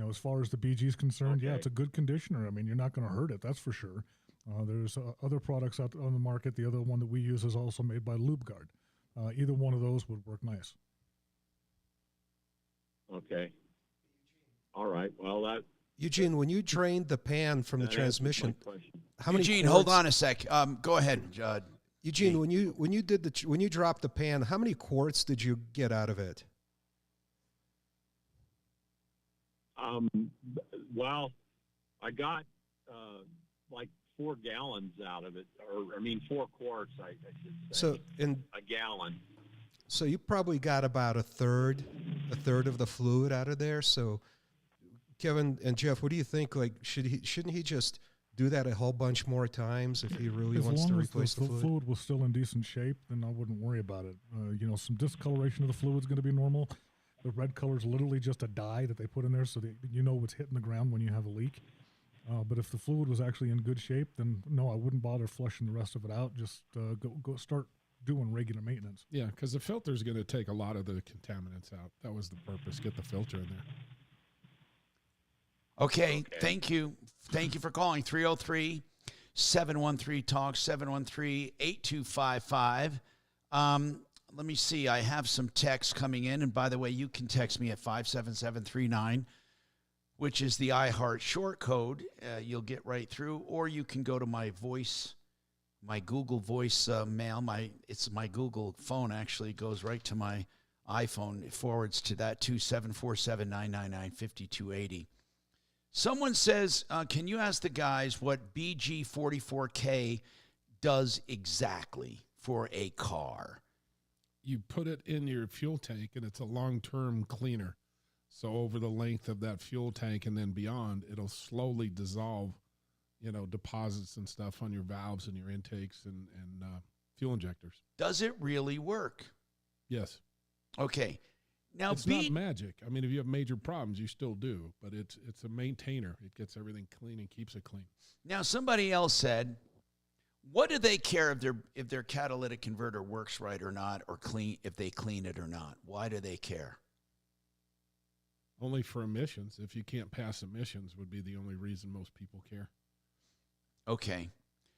[SPEAKER 2] As far as the BG is concerned, yeah, it's a good conditioner. I mean, you're not going to hurt it, that's for sure. There's other products out on the market. The other one that we use is also made by LubeGuard. Either one of those would work nice.
[SPEAKER 13] Okay. All right. Well, that.
[SPEAKER 5] Eugene, when you drained the pan from the transmission, how many?
[SPEAKER 28] Eugene, hold on a sec. Go ahead,
[SPEAKER 5] Eugene. When you dropped the pan, how many quarts did you get out of it?
[SPEAKER 13] Well, I got like 4 gallons out of it, or 4 quarts, I should say.
[SPEAKER 5] So in
[SPEAKER 13] a gallon.
[SPEAKER 5] So you probably got about a third of the fluid out of there. So Kevin and Jeff, what do you think? Like, shouldn't he just do that a whole bunch more times if he really wants to replace the fluid?
[SPEAKER 2] As long as the fluid was still in decent shape, then I wouldn't worry about it. Some discoloration of the fluid is going to be normal. The red color is literally just a dye that they put in there so that you know what's hitting the ground when you have a leak. But if the fluid was actually in good shape, then no, I wouldn't bother flushing the rest of it out. Just go start doing regular maintenance.
[SPEAKER 9] Yeah, because the filter is going to take a lot of the contaminants out. That was the purpose. Get the filter in there.
[SPEAKER 28] Okay. Thank you. Thank you for calling. 303-713-TALK, 713-8255. Let me see. I have some texts coming in. And by the way, you can text me at 57739, which is the iHeart short code. You'll get right through. Or you can go to my Google Voice mail. It's my Google phone, actually. It goes right to my iPhone. It forwards to that 274-799-5280. Someone says, can you ask the guys what BG44K does exactly for a car?
[SPEAKER 9] You put it in your fuel tank, and it's a long-term cleaner. So over the length of that fuel tank and then beyond, it'll slowly dissolve, deposits and stuff on your valves and your intakes and fuel injectors.
[SPEAKER 28] Does it really work?
[SPEAKER 9] Yes.
[SPEAKER 28] Okay. Now,
[SPEAKER 9] it's not magic. I mean, if you have major problems, you still do, but it's a maintainer. It gets everything clean and keeps it clean.
[SPEAKER 28] Now, somebody else said, what do they care if their catalytic converter works right or not, or if they clean it or not? Why do they care?
[SPEAKER 9] Only for emissions. If you can't pass emissions would be the only reason most people care.
[SPEAKER 28] Okay.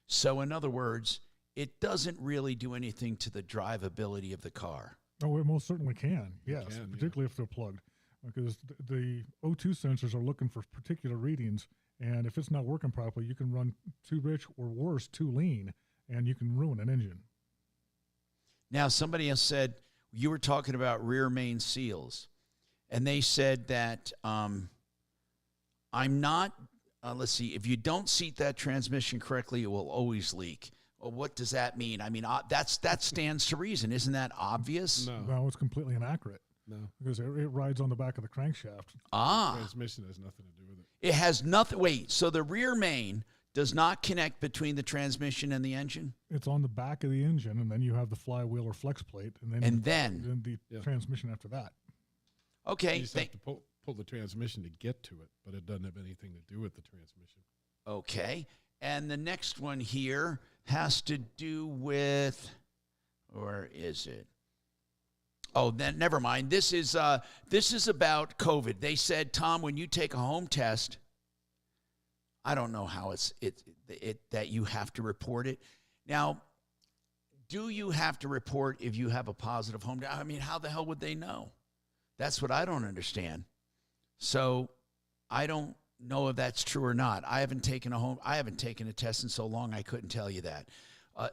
[SPEAKER 28] So in other words, it doesn't really do anything to the drivability of the car.
[SPEAKER 2] Oh, it most certainly can. Yes, particularly if they're plugged. Because the O2 sensors are looking for particular readings, and if it's not working properly, you can run too rich or worse, too lean, and you can ruin an engine.
[SPEAKER 28] Now, somebody else said, you were talking about rear main seals, and they said that I'm not, let's see, if you don't seat that transmission correctly, it will always leak. Well, what does that mean? I mean, that stands to reason. Isn't that obvious?
[SPEAKER 2] No, it's completely inaccurate.
[SPEAKER 9] No.
[SPEAKER 2] Because it rides on the back of the crankshaft.
[SPEAKER 9] Transmission has nothing to do with it.
[SPEAKER 28] It has nothing. Wait, so the rear main does not connect between the transmission and the engine?
[SPEAKER 2] It's on the back of the engine, and then you have the flywheel or flex plate, and then the transmission after that.
[SPEAKER 28] Okay.
[SPEAKER 9] You just have to pull the transmission to get to it, but it doesn't have anything to do with the transmission.
[SPEAKER 28] Okay. And the next one here has to do with, or is it? Oh, then never mind. This is about COVID. They said, Tom, when you take a home test, I don't know how that you have to report it. Now, do you have to report if you have a positive home test? I mean, how the hell would they know? That's what I don't understand. So I don't know if that's true or not. I haven't taken a test in so long I couldn't tell you that.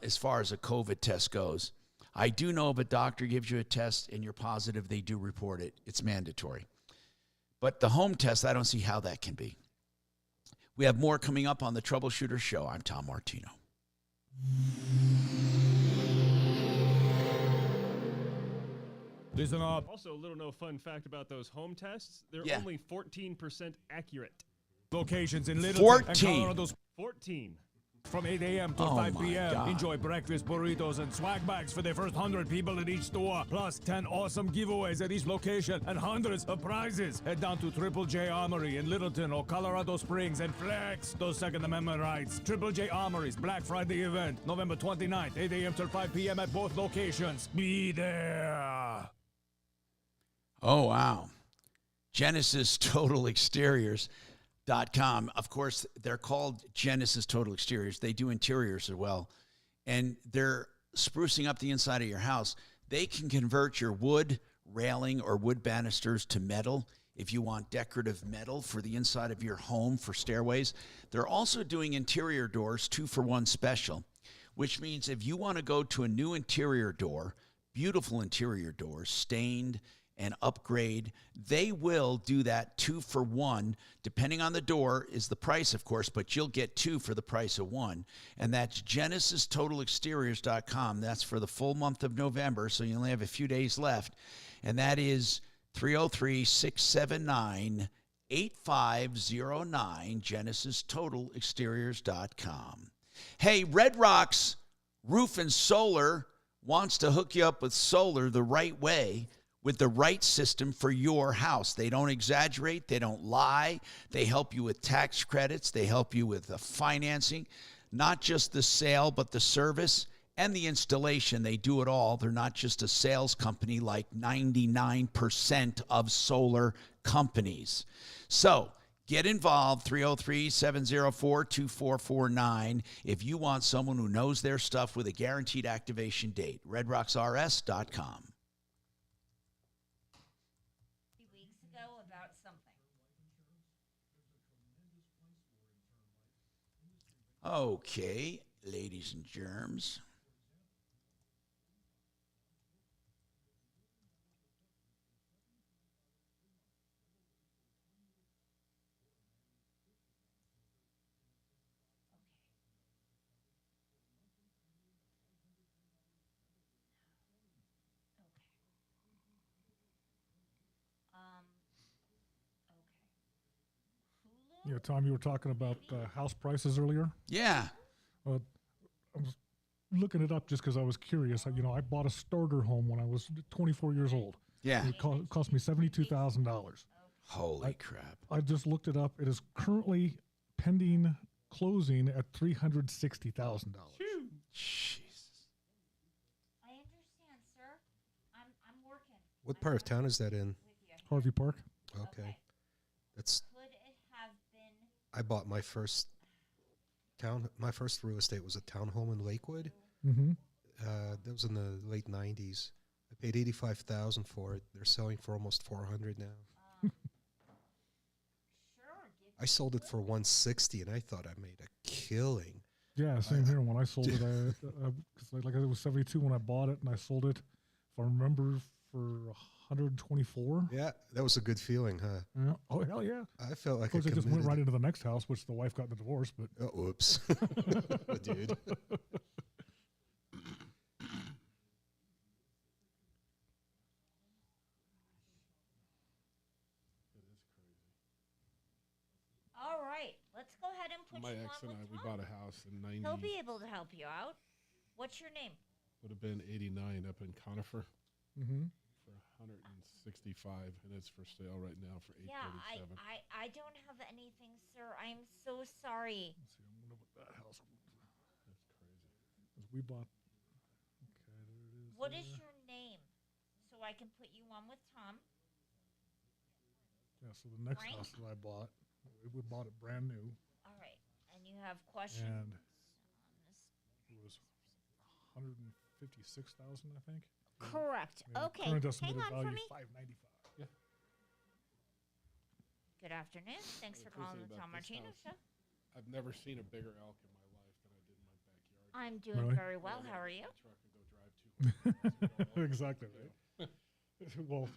[SPEAKER 28] As far as a COVID test goes, I do know if a doctor gives you a test and you're positive, they do report it. It's mandatory. But the home test, I don't see how that can be. We have more coming up on the Troubleshooter Show. I'm Tom Martino.
[SPEAKER 27] Listen up. Also, a little fun fact about those home tests. They're only 14% accurate.
[SPEAKER 10] Locations in Littleton
[SPEAKER 28] 14.
[SPEAKER 10] and Colorado's
[SPEAKER 27] 14.
[SPEAKER 10] From 8 a.m. to 5 p.m. Enjoy breakfast burritos and swag bags for the first 100 people at each store. Plus 10 awesome giveaways at each location and hundreds of prizes. Head down to Triple J Armory in Littleton or Colorado Springs and flex those Second Amendment rights. Triple J Armory's Black Friday event, November 29th, 8 a.m. till 5 p.m. at both locations. Be there.
[SPEAKER 28] Oh, wow. Genesis Total Exteriors. .com. Of course, they're called Genesis Total Exteriors. They do interiors as well. And they're sprucing up the inside of your house. They can convert your wood railing or wood banisters to metal if you want decorative metal for the inside of your home for stairways. They're also doing interior doors, 2-for-1 special, which means if you want to go to a new interior door, beautiful interior doors, stained and upgrade, they will do that 2-for-1. Depending on the door is the price, of course, but you'll get 2 for the price of 1. And that's GenesisTotalExteriors.com. That's for the full month of November, so you only have a few days left. And that is 303-679-8509, GenesisTotalExteriors.com. Hey, Red Rocks Roof and Solar wants to hook you up with solar the right way, with the right system for your house. They don't exaggerate. They don't lie. They help you with tax credits. They help you with the financing, not just the sale, but the service and the installation. They do it all. They're not just a sales company like 99% of solar companies. So get involved, 303-704-2449, if you want someone who knows their stuff with a guaranteed activation date. RedRocksRS.com. Okay, ladies and germs.
[SPEAKER 2] Yeah, Tom, you were talking about house prices earlier.
[SPEAKER 28] Yeah.
[SPEAKER 2] I was looking it up just because I was curious. You know, I bought a starter home when I was 24 years old.
[SPEAKER 28] Yeah.
[SPEAKER 2] It cost me $72,000.
[SPEAKER 28] Holy crap.
[SPEAKER 2] I just looked it up. It is currently pending closing at $360,000.
[SPEAKER 28] Jesus.
[SPEAKER 7] I understand, sir. I'm working.
[SPEAKER 5] What part of town is that in?
[SPEAKER 2] Harvey Park.
[SPEAKER 5] Okay. That's.
[SPEAKER 7] Could it have been?
[SPEAKER 5] I bought my first real estate was a townhome in Lakewood.
[SPEAKER 2] Mm-hmm.
[SPEAKER 5] That was in the late 90s. I paid $85,000 for it. They're selling for almost $400 now. I sold it for $160, and I thought I made a killing.
[SPEAKER 2] Yeah, same here. When I sold it, cause like it was 72 when I bought it, and I sold it, if I remember, for 124.
[SPEAKER 5] Yeah, that was a good feeling, huh?
[SPEAKER 2] Yeah. Oh hell yeah!
[SPEAKER 5] I felt like
[SPEAKER 2] of course, I just went right into the next house, which the wife got the divorce. But
[SPEAKER 5] oops, dude.
[SPEAKER 7] All right, let's go ahead and put
[SPEAKER 9] My
[SPEAKER 7] you
[SPEAKER 9] ex
[SPEAKER 7] on
[SPEAKER 9] and I,
[SPEAKER 7] with
[SPEAKER 9] we
[SPEAKER 7] Tom.
[SPEAKER 9] bought a house in 90.
[SPEAKER 7] He'll be able to help you out. What's your name?
[SPEAKER 9] Would have been 89 up in Conifer
[SPEAKER 2] Mm-hmm.
[SPEAKER 9] for 165, and it's for sale right now for 837.
[SPEAKER 7] Yeah, I don't have anything, sir. I'm so sorry.
[SPEAKER 2] Let's see, I'm gonna put that house.
[SPEAKER 9] That's crazy.
[SPEAKER 2] 'Cause we bought. Okay, there it is.
[SPEAKER 7] What is your name? So I can put you on with Tom.
[SPEAKER 2] Yeah, so the next
[SPEAKER 7] Frank?
[SPEAKER 2] house that I bought, we bought it brand new,
[SPEAKER 7] All right, and you have questions
[SPEAKER 2] and
[SPEAKER 7] on this?
[SPEAKER 2] it was 156,000, I think.
[SPEAKER 7] Correct.
[SPEAKER 2] And
[SPEAKER 7] Okay,
[SPEAKER 2] current
[SPEAKER 7] hang
[SPEAKER 2] estimated
[SPEAKER 7] on
[SPEAKER 2] value
[SPEAKER 7] for me.
[SPEAKER 2] $595. Yeah.
[SPEAKER 7] Good afternoon. Thanks for calling the Tom Martino Show.
[SPEAKER 9] I've never seen a bigger elk in my life than I did in my backyard.
[SPEAKER 7] I'm doing
[SPEAKER 2] Really?
[SPEAKER 7] very well. How are you?
[SPEAKER 9] Truck and go drive to.
[SPEAKER 2] Exactly right. Well,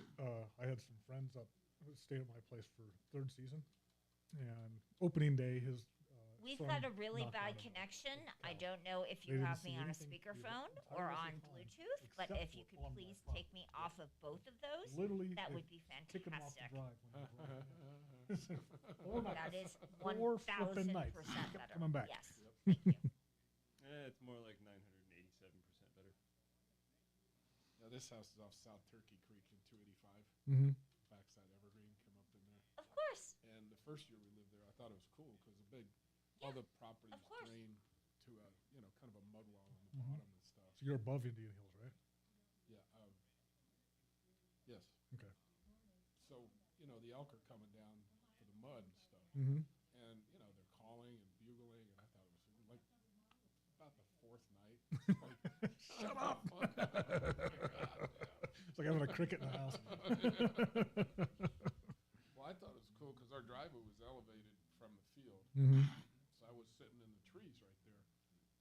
[SPEAKER 2] I had some friends up who stayed at my place for third season, and opening day, his
[SPEAKER 7] We've
[SPEAKER 2] son
[SPEAKER 7] got a really
[SPEAKER 2] knocked
[SPEAKER 7] bad
[SPEAKER 2] out
[SPEAKER 7] connection. I don't know if
[SPEAKER 2] They
[SPEAKER 7] you
[SPEAKER 2] didn't
[SPEAKER 7] have
[SPEAKER 2] see
[SPEAKER 7] me on a
[SPEAKER 2] anything.
[SPEAKER 7] speakerphone
[SPEAKER 2] The
[SPEAKER 7] or
[SPEAKER 2] entire
[SPEAKER 7] on
[SPEAKER 2] rest of the time,
[SPEAKER 7] Bluetooth, but
[SPEAKER 2] except
[SPEAKER 7] if you
[SPEAKER 2] for
[SPEAKER 7] could
[SPEAKER 2] on my
[SPEAKER 7] please
[SPEAKER 2] phone.
[SPEAKER 7] take me off of both of those,
[SPEAKER 2] Literally,
[SPEAKER 7] that
[SPEAKER 2] they
[SPEAKER 7] would be
[SPEAKER 2] kick him off the
[SPEAKER 7] fantastic.
[SPEAKER 2] drive when they drive.
[SPEAKER 7] That is
[SPEAKER 2] Four flipping
[SPEAKER 7] 1,000%
[SPEAKER 2] nights.
[SPEAKER 7] better.
[SPEAKER 2] Kept coming back.
[SPEAKER 7] Yes. Thank you.
[SPEAKER 27] It's more like 987% better.
[SPEAKER 9] Now this house is off South Turkey Creek in 285.
[SPEAKER 2] Mm-hmm.
[SPEAKER 9] Backside Evergreen, come up in there.
[SPEAKER 7] Of course.
[SPEAKER 9] And the first year we lived there, I thought it was cool because all the properties drain to a kind of a mud wall on the bottom and stuff.
[SPEAKER 2] So you're above Indian Hills, right?
[SPEAKER 9] Yeah. Yes.
[SPEAKER 2] Okay.
[SPEAKER 9] So the elk are coming down for the mud and stuff.
[SPEAKER 2] Mm-hmm. It's like having a cricket in the house.
[SPEAKER 9] Well, I thought it was cool because our driveway was elevated from the field.
[SPEAKER 2] Mhm.
[SPEAKER 9] So I was sitting in the trees right there,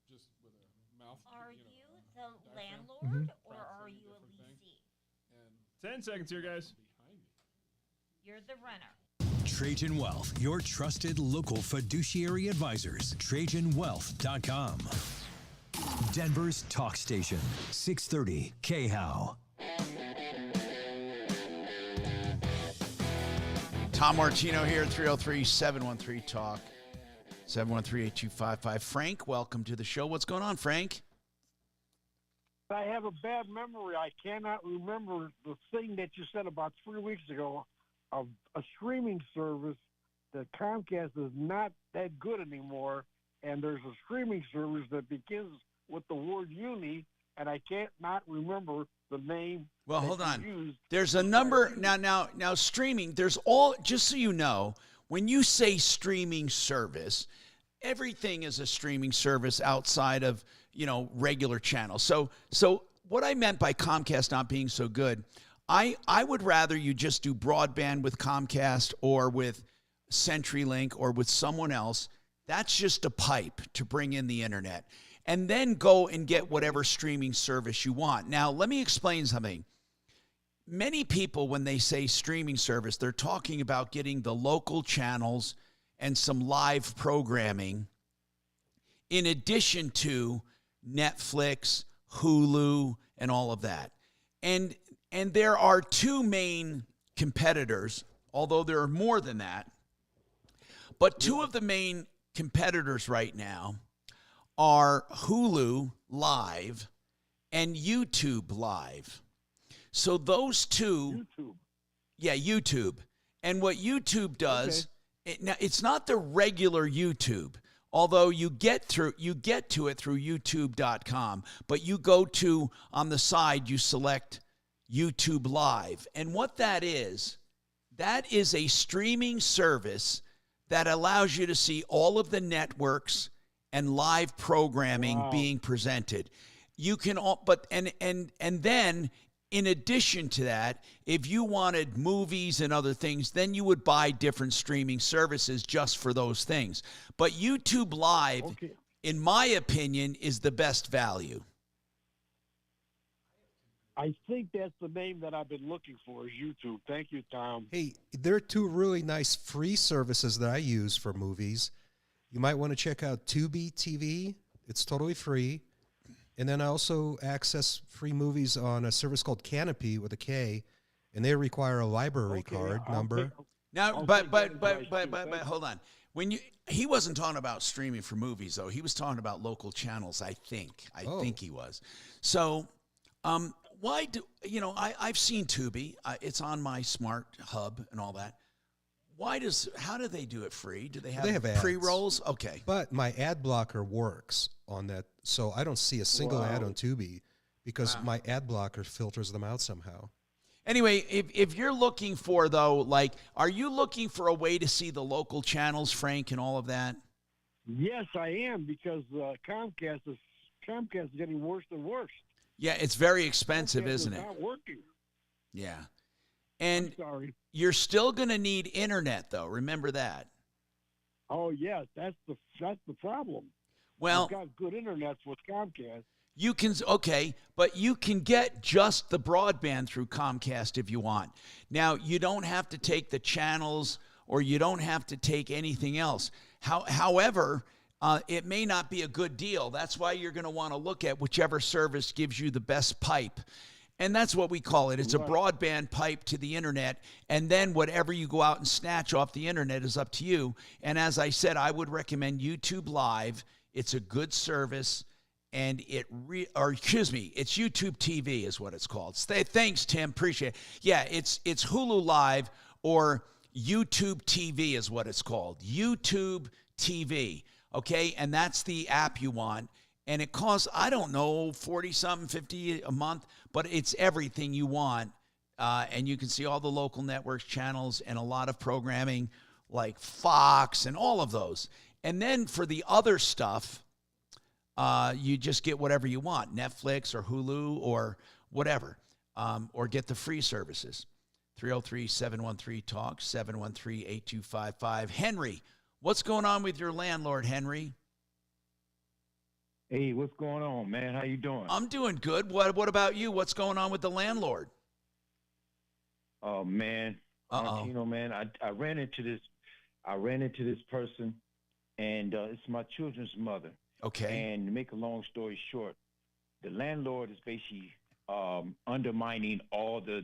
[SPEAKER 9] just with a mouth.
[SPEAKER 7] Are you the landlord
[SPEAKER 2] Mhm.
[SPEAKER 7] or are you a leasee?
[SPEAKER 27] 10 seconds here, guys.
[SPEAKER 7] You're the renter.
[SPEAKER 6] Trajan Wealth, your trusted local fiduciary advisors. TrajanWealth.com. Denver's talk station, 630 KHOW.
[SPEAKER 28] Tom Martino here, 303-713-TALK, 713-8255. Frank, welcome to the show. What's going on, Frank?
[SPEAKER 15] I have a bad memory. I cannot remember the thing that you said about 3 weeks ago of a streaming service that Comcast is not that good anymore, and there's a streaming service that begins with the word uni, and I can't not remember the name.
[SPEAKER 28] Well,
[SPEAKER 15] that
[SPEAKER 28] hold
[SPEAKER 15] you
[SPEAKER 28] on.
[SPEAKER 15] used.
[SPEAKER 28] There's a number now streaming. There's all, just so you know, when you say streaming service, everything is a streaming service outside of, regular channels. So what I meant by Comcast not being so good, I would rather you just do broadband with Comcast or with CenturyLink or with someone else. That's just a pipe to bring in the internet. And then go and get whatever streaming service you want. Now, let me explain something. Many people, when they say streaming service, they're talking about getting the local channels and some live programming in addition to Netflix, Hulu, and all of that. And there are two main competitors, although there are more than that. But two of the main competitors right now are Hulu Live and YouTube Live. So those two, YouTube. And what YouTube does, now it's not the regular YouTube, although you get to it through YouTube.com, but you go to, on the side, you select YouTube Live. And what that is a streaming service that allows you to see all of the networks and live programming being presented. You can all, and then in addition to that, if you wanted movies and other things, then you would buy different streaming services just for those things. But YouTube Live, in my opinion, is the best value.
[SPEAKER 15] I think that's the name that I've been looking for is YouTube. Thank you, Tom.
[SPEAKER 5] Hey, there are two really nice free services that I use for movies. You might want to check out Tubi TV. It's totally free. And then I also access free movies on a service called Canopy with a K, and they require a library card number.
[SPEAKER 28] Now, but hold on. He wasn't talking about streaming for movies, though. He was talking about local channels, I think. I think he was. So, why do, I've seen Tubi. It's on my smart hub and all that. How do they do it free? Do they have
[SPEAKER 5] ads.
[SPEAKER 28] pre-rolls? Okay.
[SPEAKER 5] But my ad blocker works on that, so I don't see a single ad on Tubi because my ad blocker filters them out somehow.
[SPEAKER 28] Anyway, if you're looking for, though, are you looking for a way to see the local channels, Frank, and all of that?
[SPEAKER 15] Yes, I am, because Comcast is getting worse and worse.
[SPEAKER 28] Yeah, it's very expensive,
[SPEAKER 15] Comcast
[SPEAKER 28] isn't
[SPEAKER 15] is
[SPEAKER 28] it?
[SPEAKER 15] not working.
[SPEAKER 28] Yeah. And
[SPEAKER 15] I'm sorry.
[SPEAKER 28] You're still going to need internet, though. Remember that.
[SPEAKER 15] Oh, yes, that's the problem.
[SPEAKER 28] Well,
[SPEAKER 15] I've got good internet with Comcast.
[SPEAKER 28] But you can get just the broadband through Comcast if you want. Now, you don't have to take the channels or you don't have to take anything else. However, it may not be a good deal. That's why you're going to want to look at whichever service gives you the best pipe. And that's what we call it. It's a broadband pipe to the internet. And then whatever you go out and snatch off the internet is up to you. And as I said, I would recommend YouTube Live. It's a good service. And it's YouTube TV is what it's called. Thanks, Tim. Appreciate it. Yeah, it's Hulu Live or YouTube TV is what it's called. YouTube TV. Okay, and that's the app you want. And it costs, I don't know, 40-something, 50 a month, but it's everything you want. And you can see all the local networks, channels, and a lot of programming like Fox and all of those. And then for the other stuff, you just get whatever you want, Netflix or Hulu or whatever, or get the free services. 303-713-TALK, 713-8255. Henry, what's going on with your landlord, Henry?
[SPEAKER 3] Hey, what's going on, man? How you doing?
[SPEAKER 28] I'm doing good. What about you? What's going on with the landlord?
[SPEAKER 3] Oh man, Martino, man, I ran into this person, and it's my children's mother.
[SPEAKER 28] Okay.
[SPEAKER 3] And to make a long story short, the landlord is basically undermining all the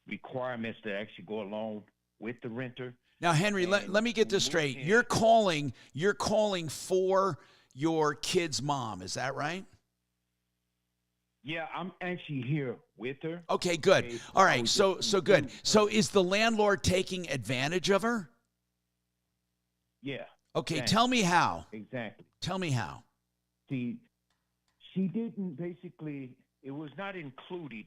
[SPEAKER 3] requirements that actually go along with the renter.
[SPEAKER 28] Now, Henry, let me get this straight. You're calling for your kid's mom. Is that right?
[SPEAKER 3] Yeah, I'm actually here with her.
[SPEAKER 28] Okay, good.
[SPEAKER 3] Okay,
[SPEAKER 28] All right, so good. So is the landlord taking advantage of her?
[SPEAKER 3] Yeah.
[SPEAKER 28] Okay,
[SPEAKER 3] exactly.
[SPEAKER 28] tell me how.
[SPEAKER 3] Exactly.
[SPEAKER 28] Tell me how.
[SPEAKER 3] See, she didn't basically. It was not included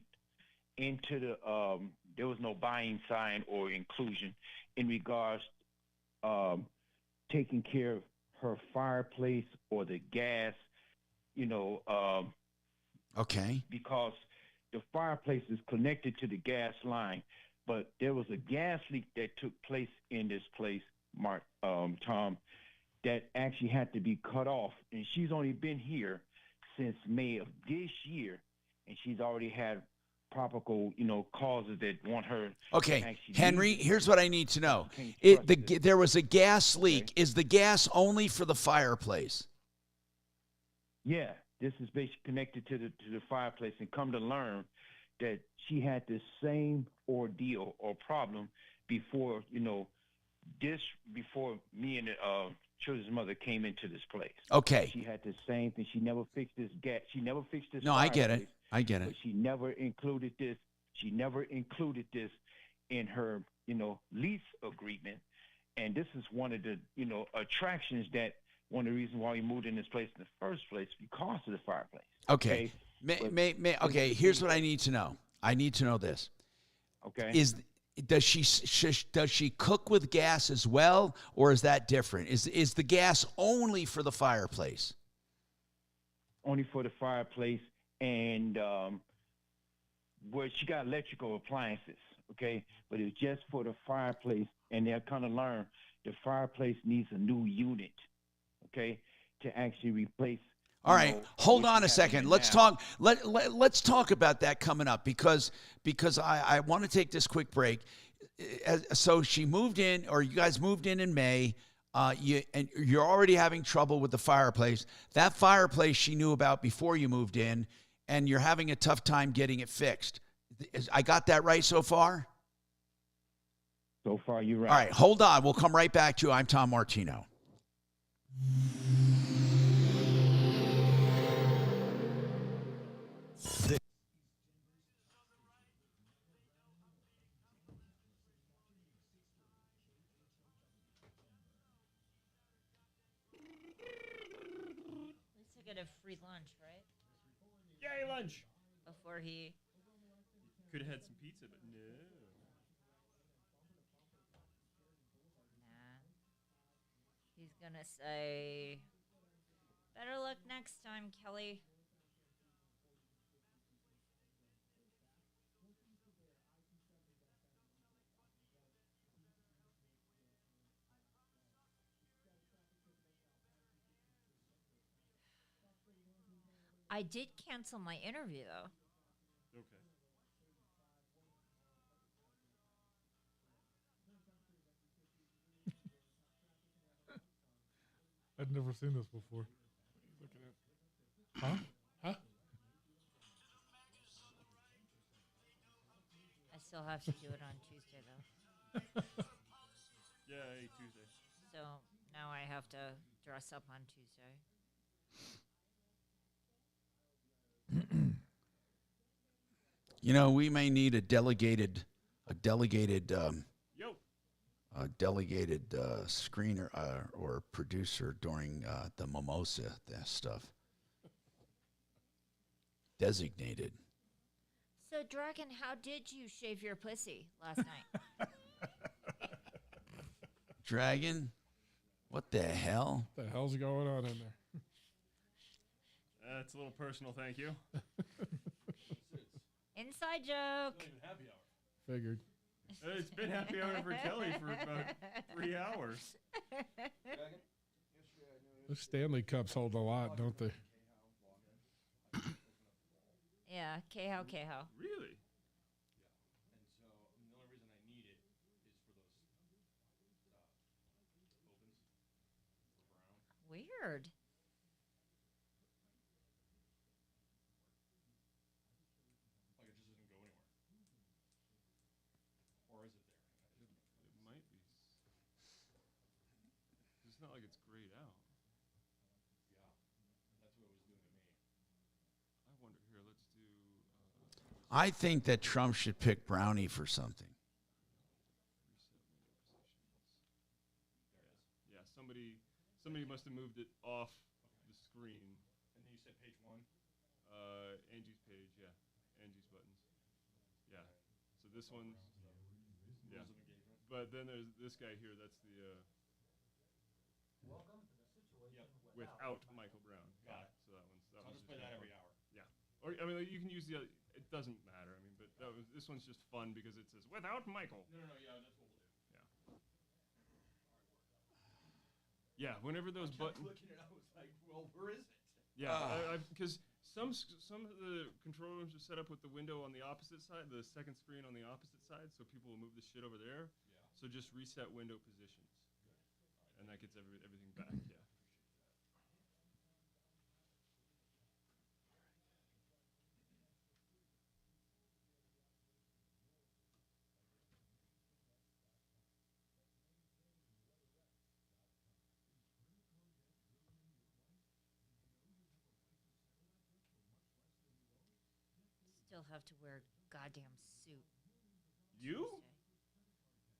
[SPEAKER 3] into the. There was no buying sign or inclusion in regards taking care of her fireplace or the gas.
[SPEAKER 28] Okay.
[SPEAKER 3] Because the fireplace is connected to the gas line, but there was a gas leak that took place in this place, Tom, that actually had to be cut off. And she's only been here since May of this year, and she's already had proper, causes that want her.
[SPEAKER 28] Okay, Henry, here's what I need to know. There was a gas leak. Okay. Is the gas only for the fireplace?
[SPEAKER 3] Yeah. This is basically connected to the fireplace, and come to learn that she had the same ordeal or problem before before me and the children's mother came into this place.
[SPEAKER 28] Okay.
[SPEAKER 3] She had the same thing. She never fixed this gas. She never fixed this.
[SPEAKER 28] No, I get it. I get it.
[SPEAKER 3] But she never included this. She never included this in her lease agreement, and this is one of the attractions that. One of the reasons why we moved in this place in the first place because of the fireplace.
[SPEAKER 28] Okay. Okay. Here's what I need to know. I need to know this.
[SPEAKER 3] Okay.
[SPEAKER 28] Does she cook with gas as well, or is that different? Is the gas only for the fireplace?
[SPEAKER 3] Only for the fireplace, and where she got electrical appliances. Okay, but it's just for the fireplace, and they'll kind of learn the fireplace needs a new unit. Okay, to actually replace.
[SPEAKER 28] All right, hold on a second. Let's talk. Let's talk about that coming up because I want to take this quick break. So she moved in, or you guys moved in May. And you're already having trouble with the fireplace. That fireplace she knew about before you moved in, and you're having a tough time getting it fixed. I got that right so far?
[SPEAKER 3] So far, you're right.
[SPEAKER 28] All right, hold on. We'll come right back to you. I'm Tom Martino.
[SPEAKER 7] Get a free lunch, right?
[SPEAKER 27] Yay, lunch!
[SPEAKER 7] Before he
[SPEAKER 27] could have had some pizza, but no.
[SPEAKER 7] Nah. He's gonna say, "Better luck next time, Kelly." I did cancel my interview, though.
[SPEAKER 27] Okay.
[SPEAKER 2] I'd never seen this before. Huh?
[SPEAKER 9] Huh?
[SPEAKER 7] I still have to do it on Tuesday, though.
[SPEAKER 27] Yay, Tuesday.
[SPEAKER 7] So now I have to dress up on Tuesday.
[SPEAKER 28] You know, we may need a delegated screener or producer during the mimosa stuff. Designated.
[SPEAKER 7] So, Dragon, how did you shave your pussy last night?
[SPEAKER 28] Dragon, what the hell?
[SPEAKER 9] What the hell's going on in there?
[SPEAKER 27] That's a little personal, thank you.
[SPEAKER 7] Inside joke.
[SPEAKER 9] Figured.
[SPEAKER 27] It's been happy hour for Kelly for about 3 hours.
[SPEAKER 9] The Stanley Cups hold a lot, don't they?
[SPEAKER 7] Yeah, K-How.
[SPEAKER 27] Really?
[SPEAKER 7] Weird.
[SPEAKER 27] It might be. It's not like it's grayed out. I wonder, here, let's do...
[SPEAKER 8] I think that Trump should pick Brownie for something.
[SPEAKER 27] Yeah, somebody must have moved it off the screen. And then you said page 1? Angie's page, yeah. Angie's buttons. Yeah. So this one, yeah. But then there's this guy here, that's the...
[SPEAKER 16] Welcome to the situation
[SPEAKER 27] without Michael Brown.
[SPEAKER 16] Got it.
[SPEAKER 27] So that one's...
[SPEAKER 16] So I'll just play that every hour.
[SPEAKER 27] Yeah. Or, I mean, you can use the other... It doesn't matter, I mean, but this one's just fun because it says, without Michael.
[SPEAKER 16] No, yeah, that's what we'll do.
[SPEAKER 27] Yeah, whenever those buttons...
[SPEAKER 16] looking at it, I was like, well, where is it?
[SPEAKER 27] Yeah, because some of the control rooms are set up with the window on the opposite side, the second screen on the opposite side, so people will move the shit over there.
[SPEAKER 16] Yeah.
[SPEAKER 27] So just reset window positions. Good. And that gets everything back, yeah.
[SPEAKER 7] Still have to wear a goddamn suit.
[SPEAKER 27] You?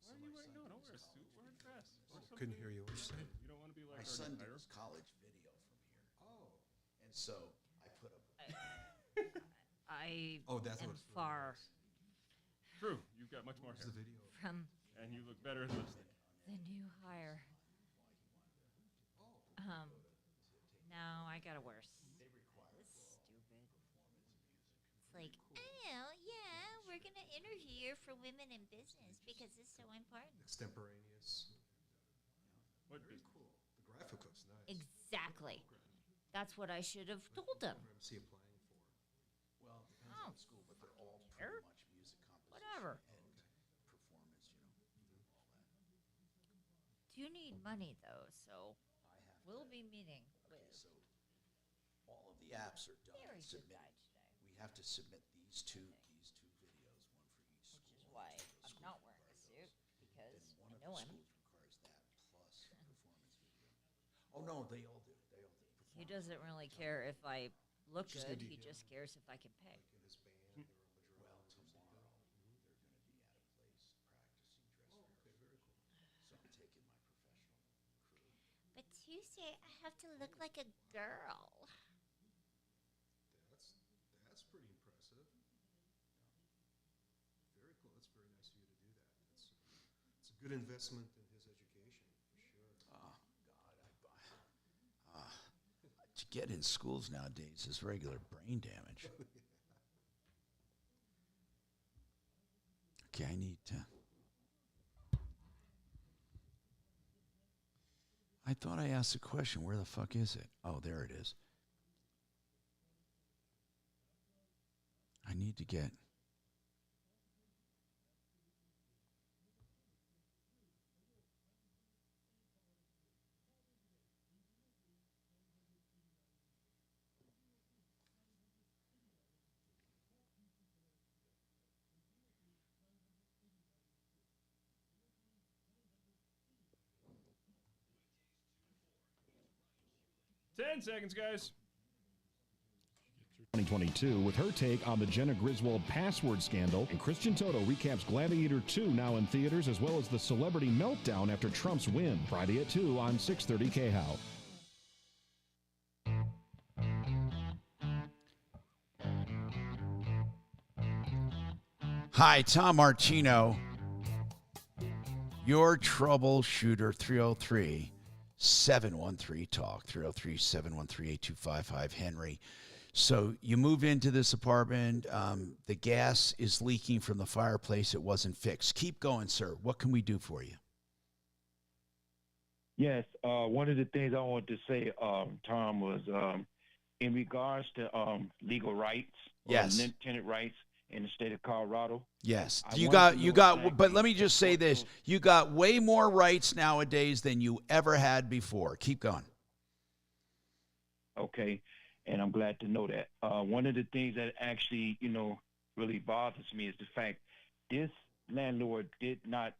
[SPEAKER 27] Why are you wearing? No, don't wear a suit. Wear a dress.
[SPEAKER 5] Couldn't hear you. What you said?
[SPEAKER 27] You don't want to be like
[SPEAKER 28] My
[SPEAKER 27] our
[SPEAKER 28] son did
[SPEAKER 27] entire-
[SPEAKER 28] his college video from here.
[SPEAKER 5] Oh.
[SPEAKER 28] And so I put up.
[SPEAKER 7] I
[SPEAKER 5] Oh, that's
[SPEAKER 7] am
[SPEAKER 5] what it's for.
[SPEAKER 7] far
[SPEAKER 27] True, you've got much more hair.
[SPEAKER 5] The video.
[SPEAKER 7] from
[SPEAKER 27] And you look better in lipstick.
[SPEAKER 7] the new hire. No, I gotta wear stupid. It's like, oh yeah, we're gonna interview for women in business because it's so important.
[SPEAKER 5] Extemporaneous.
[SPEAKER 27] What
[SPEAKER 5] Very cool. The graphic looks nice.
[SPEAKER 7] Exactly. That's what I should have told them.
[SPEAKER 5] What is he applying for?
[SPEAKER 28] Well, it depends on the school, but they're all
[SPEAKER 7] Sure.
[SPEAKER 28] pretty much music composition
[SPEAKER 7] Whatever.
[SPEAKER 28] and performance, all that.
[SPEAKER 7] Do need money though, so
[SPEAKER 28] I have
[SPEAKER 7] we'll
[SPEAKER 28] to,
[SPEAKER 7] be meeting
[SPEAKER 28] Okay,
[SPEAKER 7] with
[SPEAKER 28] so all of the apps are done.
[SPEAKER 7] very good
[SPEAKER 28] Submit.
[SPEAKER 7] guy today,
[SPEAKER 28] We have to submit these two videos, one for each school.
[SPEAKER 7] which is why I'm not wearing a suit because
[SPEAKER 28] Then one
[SPEAKER 7] I
[SPEAKER 28] of
[SPEAKER 7] know
[SPEAKER 28] the
[SPEAKER 7] him.
[SPEAKER 28] schools requires that plus a performance video. Oh no, they all do. They all do.
[SPEAKER 7] He doesn't really care if I look
[SPEAKER 5] Just
[SPEAKER 7] good.
[SPEAKER 5] gonna
[SPEAKER 7] He
[SPEAKER 5] do
[SPEAKER 7] just cares if I can pay.
[SPEAKER 5] In his band or a majority
[SPEAKER 28] Well,
[SPEAKER 5] of music
[SPEAKER 28] tomorrow
[SPEAKER 5] like that?
[SPEAKER 28] they're going to be at a place practicing dress
[SPEAKER 5] Okay, very cool.
[SPEAKER 28] So I'm taking my professional crew.
[SPEAKER 7] But Tuesday, I have to look like a girl.
[SPEAKER 5] That's pretty impressive. Very cool. That's very nice of you to do that. It's a good investment in his education for sure.
[SPEAKER 28] Oh God, to get in schools nowadays is regular brain damage. Okay, I need to. I thought I asked a question. Where the fuck is it? Oh, there it is. I need to get.
[SPEAKER 27] Ten seconds, guys.
[SPEAKER 17] 2022 with her take on the Jenna Griswold password scandal, and Christian Toto recaps Gladiator 2 now in theaters, as well as the celebrity meltdown after Trump's win. Friday at 2 on 630 KHOW.
[SPEAKER 8] Hi, Tom Martino, your troubleshooter 303. 303-TALK, 303-713-8255, Henry. So you move into this apartment. The gas is leaking from the fireplace. It wasn't fixed. Keep going, sir. What can we do for you?
[SPEAKER 3] Yes. One of the things I wanted to say, Tom, was in regards to legal rights,
[SPEAKER 8] Yes.
[SPEAKER 3] tenant rights in the state of Colorado.
[SPEAKER 8] Yes.
[SPEAKER 3] I
[SPEAKER 8] You
[SPEAKER 3] wanted to know
[SPEAKER 8] got,
[SPEAKER 3] exactly
[SPEAKER 8] but let me just say this. You got way more rights nowadays than you ever had before. Keep going.
[SPEAKER 3] Okay. And I'm glad to know that. One of the things that actually, really bothers me is the fact this landlord did not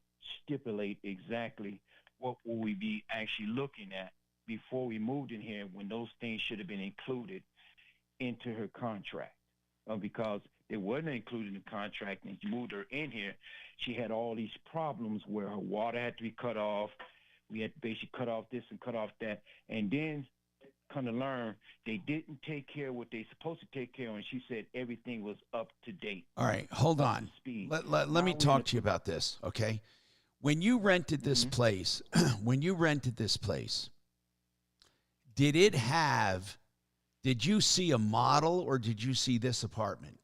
[SPEAKER 3] stipulate exactly what will we be actually looking at before we moved in here, when those things should have been included into her contract. Because it wasn't included in the contract, and you moved her in here, she had all these problems where her water had to be cut off. We had to basically cut off this and cut off that. And then come to learn they didn't take care of what they supposed to take care of, and she said everything was up to date.
[SPEAKER 8] All right, hold on. Let me talk to you about this, okay? When you rented this place, did you see a model, or did you see this apartment?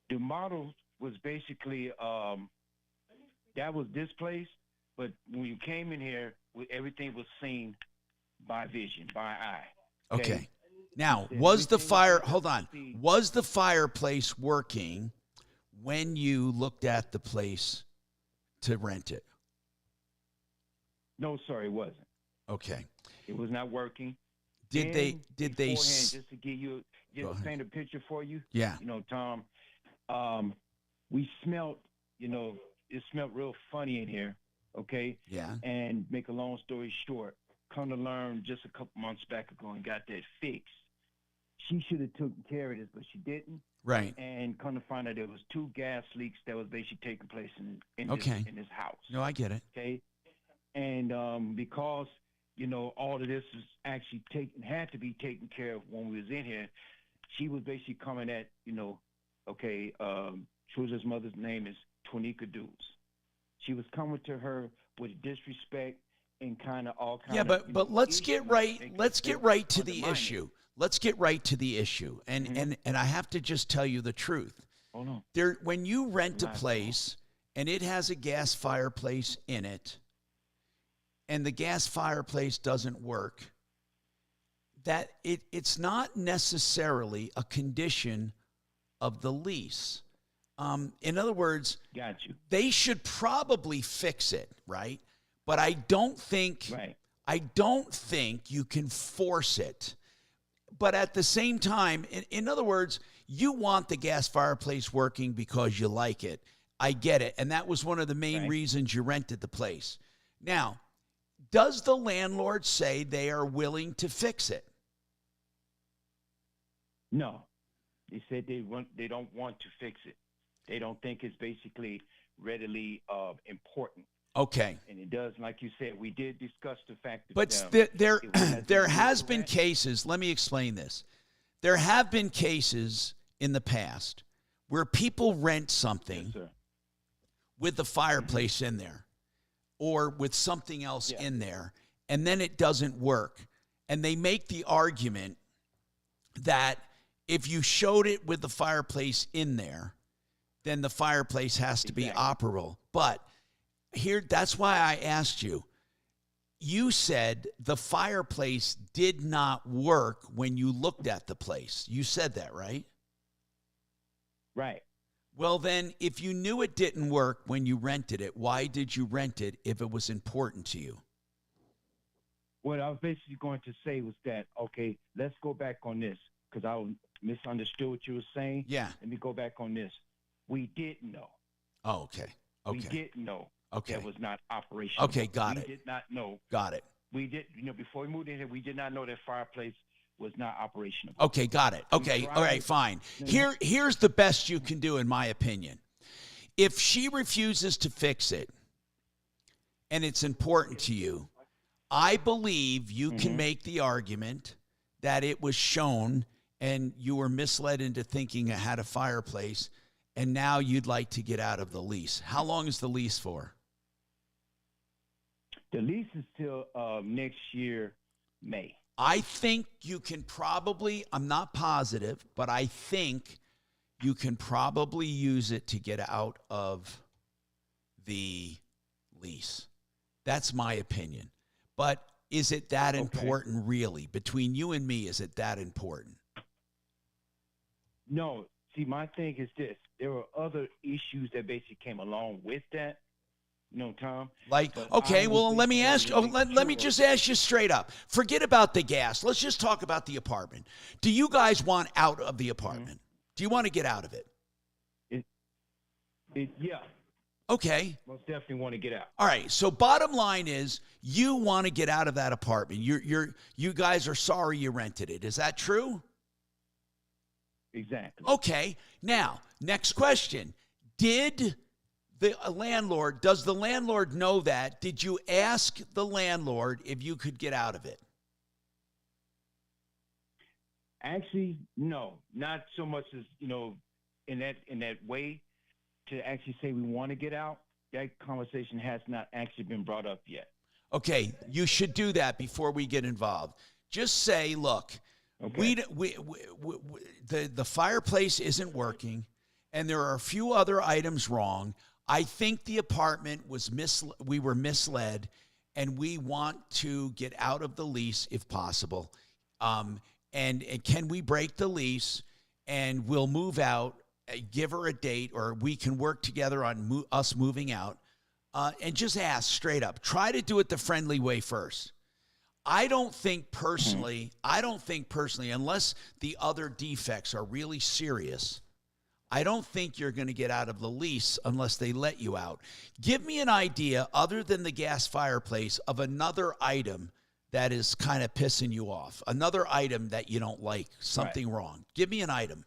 [SPEAKER 3] The model was basically that was this place, but when you came in here, everything was seen by vision, by eye.
[SPEAKER 8] Okay. Now, was the fireplace working when you looked at the place to rent it?
[SPEAKER 3] No, sir, it wasn't.
[SPEAKER 8] Okay.
[SPEAKER 3] It was not working.
[SPEAKER 8] Did they
[SPEAKER 3] just to give you paint a picture for you?
[SPEAKER 8] Yeah.
[SPEAKER 3] Tom, we smelled, it smelled real funny in here, okay?
[SPEAKER 8] Yeah.
[SPEAKER 3] And make a long story short, come to learn just a couple months back ago and got that fixed. She should have taken care of this, but she didn't.
[SPEAKER 8] Right.
[SPEAKER 3] And come to find out there was 2 gas leaks that was basically taking place in this house.
[SPEAKER 8] No, I get it.
[SPEAKER 3] Okay. And because all of this is actually had to be taken care of when we was in here, she was basically coming at Truza's mother's name is Tonika Dukes. She was coming to her with disrespect and kind of all kinds.
[SPEAKER 8] Yeah, but let's get right to the issue. Let's get right to the issue. And I have to just tell you the truth.
[SPEAKER 3] Oh no.
[SPEAKER 8] When you rent a place and it has a gas fireplace in it, and the gas fireplace doesn't work, that it's not necessarily a condition of the lease. In other words,
[SPEAKER 3] got you.
[SPEAKER 8] They should probably fix it, right? But I don't think you can force it. But at the same time, in other words, you want the gas fireplace working because you like it. I get it. And that was one of the main reasons you rented the place. Now, does the landlord say they are willing to fix it?
[SPEAKER 3] No. They said they don't want to fix it. They don't think it's basically readily important.
[SPEAKER 8] Okay.
[SPEAKER 3] And it does, like you said, we did discuss the fact that
[SPEAKER 8] but there has been cases, let me explain this. There have been cases in the past where people rent something with the fireplace in there or with something else in there, and then it doesn't work. And they make the argument that if you showed it with the fireplace in there, then the fireplace has to be operable. But that's why I asked you. You said the fireplace did not work when you looked at the place. You said that, right?
[SPEAKER 3] Right.
[SPEAKER 8] Well, then, if you knew it didn't work when you rented it, why did you rent it if it was important to you?
[SPEAKER 3] What I was basically going to say was that, okay, let's go back on this, because I misunderstood what you were saying.
[SPEAKER 8] Yeah.
[SPEAKER 3] Let me go back on this. We didn't know.
[SPEAKER 8] Oh, okay.
[SPEAKER 3] We didn't know.
[SPEAKER 8] Okay.
[SPEAKER 3] That was not operational.
[SPEAKER 8] Okay, got it.
[SPEAKER 3] We did not know.
[SPEAKER 8] Got it.
[SPEAKER 3] We did, before we moved in here, we did not know that fireplace was not operational.
[SPEAKER 8] Okay, got it. Okay, all right, fine. Here's the best you can do, in my opinion. If she refuses to fix it and it's important to you, I believe you can make the argument that it was shown and you were misled into thinking it had a fireplace, and now you'd like to get out of the lease. How long is the lease for?
[SPEAKER 3] The lease is till next year, May.
[SPEAKER 8] I think you can probably, I'm not positive, but I think you can probably use it to get out of the lease. That's my opinion. But is it that important, really? Between you and me, is it that important?
[SPEAKER 3] No. See, my thing is this. There were other issues that basically came along with that. Tom.
[SPEAKER 8] Like, okay, well, let me ask you. Let me just ask you straight up. Forget about the gas. Let's just talk about the apartment. Do you guys want out of the apartment? Mm-hmm. Do you want to get out of it?
[SPEAKER 3] Yeah.
[SPEAKER 8] Okay.
[SPEAKER 3] Most definitely want to get out.
[SPEAKER 8] All right. So bottom line is, you want to get out of that apartment. You guys are sorry you rented it. Is that true?
[SPEAKER 3] Exactly.
[SPEAKER 8] Okay. Now, next question. Does the landlord know that? Did you ask the landlord if you could get out of it?
[SPEAKER 3] Actually, no, not so much as, in that way to actually say we want to get out. That conversation has not actually been brought up yet.
[SPEAKER 8] Okay, you should do that before we get involved. Just say, look, the fireplace isn't working, and there are a few other items wrong. I think the apartment was we were misled, and we want to get out of the lease if possible. And can we break the lease, and we'll move out, give her a date, or we can work together on us moving out, and just ask straight up. Try to do it the friendly way first. I don't think personally, unless the other defects are really serious, I don't think you're going to get out of the lease unless they let you out. Give me an idea, other than the gas fireplace, of another item that is kind of pissing you off. Another item that you don't like, something wrong. Give me an item.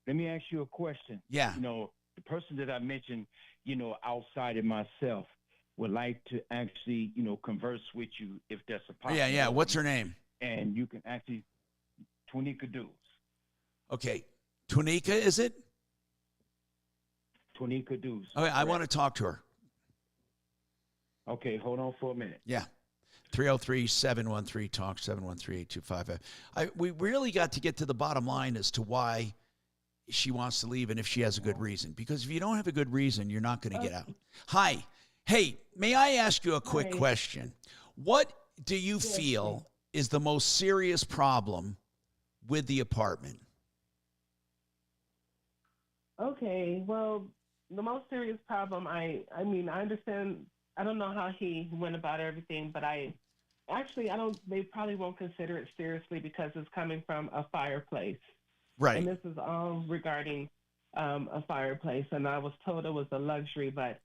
[SPEAKER 3] Let me ask you a question.
[SPEAKER 8] Yeah.
[SPEAKER 3] The person that I mentioned, outside of myself, would like to actually, converse with you if that's a possibility.
[SPEAKER 8] Yeah. What's her name?
[SPEAKER 3] And you can actually, Twinika Deuce.
[SPEAKER 8] Okay. Twinika, is it?
[SPEAKER 3] Twinika Deuce.
[SPEAKER 8] Okay, I want to talk to her.
[SPEAKER 3] Okay, hold on for a minute.
[SPEAKER 8] Yeah. 303-713-TALK, 713-8255. We really got to get to the bottom line as to why she wants to leave and if she has a good reason. Because if you don't have a good reason, you're not going to get out. Hi. Hey, may I ask you a quick question? What do you feel is the most serious problem with the apartment?
[SPEAKER 1] Okay, well, the most serious problem, I understand, I don't know how he went about everything, but they probably won't consider it seriously because it's coming from a fireplace.
[SPEAKER 8] Right.
[SPEAKER 1] And this is all regarding a fireplace, and I was told it was a luxury, but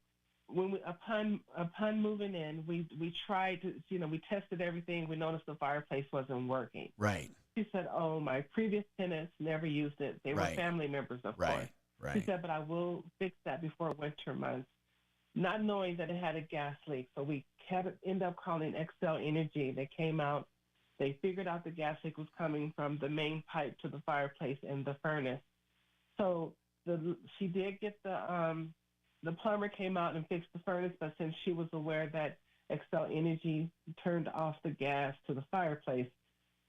[SPEAKER 1] when upon moving in, we tried to, we tested everything, we noticed the fireplace wasn't working.
[SPEAKER 8] Right.
[SPEAKER 1] She said, my previous tenants never used it. They were family members, of course.
[SPEAKER 8] Right.
[SPEAKER 1] She said, but I will fix that before winter months, not knowing that it had a gas leak. So we ended up calling Excel Energy. They came out. They figured out the gas leak was coming from the main pipe to the fireplace and the furnace. So she did get the plumber came out and fixed the furnace, but since she was aware that Excel Energy turned off the gas to the fireplace,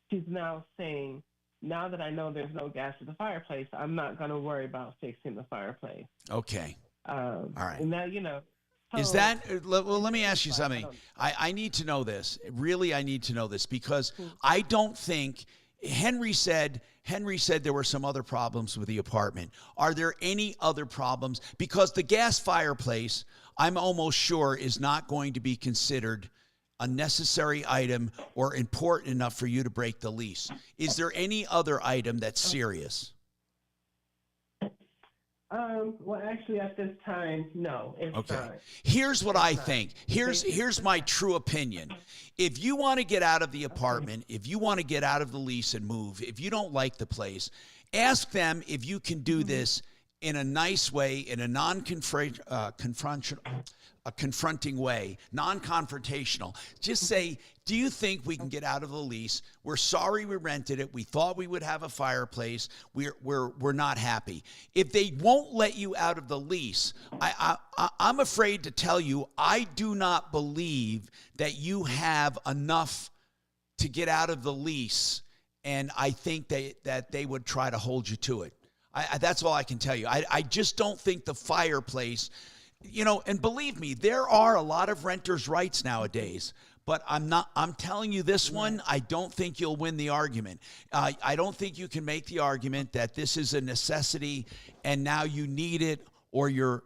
[SPEAKER 1] she's now saying, now that I know there's no gas to the fireplace, I'm not going to worry about fixing the fireplace.
[SPEAKER 8] Okay.
[SPEAKER 1] All
[SPEAKER 8] right.
[SPEAKER 1] And now,
[SPEAKER 8] Is that, well, let me ask you something. I need to know this. Really, I need to know this because I don't think, Henry said there were some other problems with the apartment. Are there any other problems? Because the gas fireplace, I'm almost sure, is not going to be considered a necessary item or important enough for you to break the lease. Is there any other item that's serious?
[SPEAKER 1] Well, actually, at this time, no. It's not.
[SPEAKER 8] Here's what I think. Here's my true opinion. If you want to get out of the apartment, if you want to get out of the lease and move, if you don't like the place, ask them if you can do this
[SPEAKER 28] in a nice way, in a confronting way, non-confrontational. Just say, do you think we can get out of the lease? We're sorry we rented it. We thought we would have a fireplace. We're not happy. If they won't let you out of the lease, I'm afraid to tell you, I do not believe that you have enough to get out of the lease, and I think that they would try to hold you to it. That's all I can tell you. I just don't think the fireplace, and believe me, there are a lot of renters' rights nowadays, but I'm telling you this one, I don't think you'll win the argument. I don't think you can make the argument that this is a necessity and now you need it or you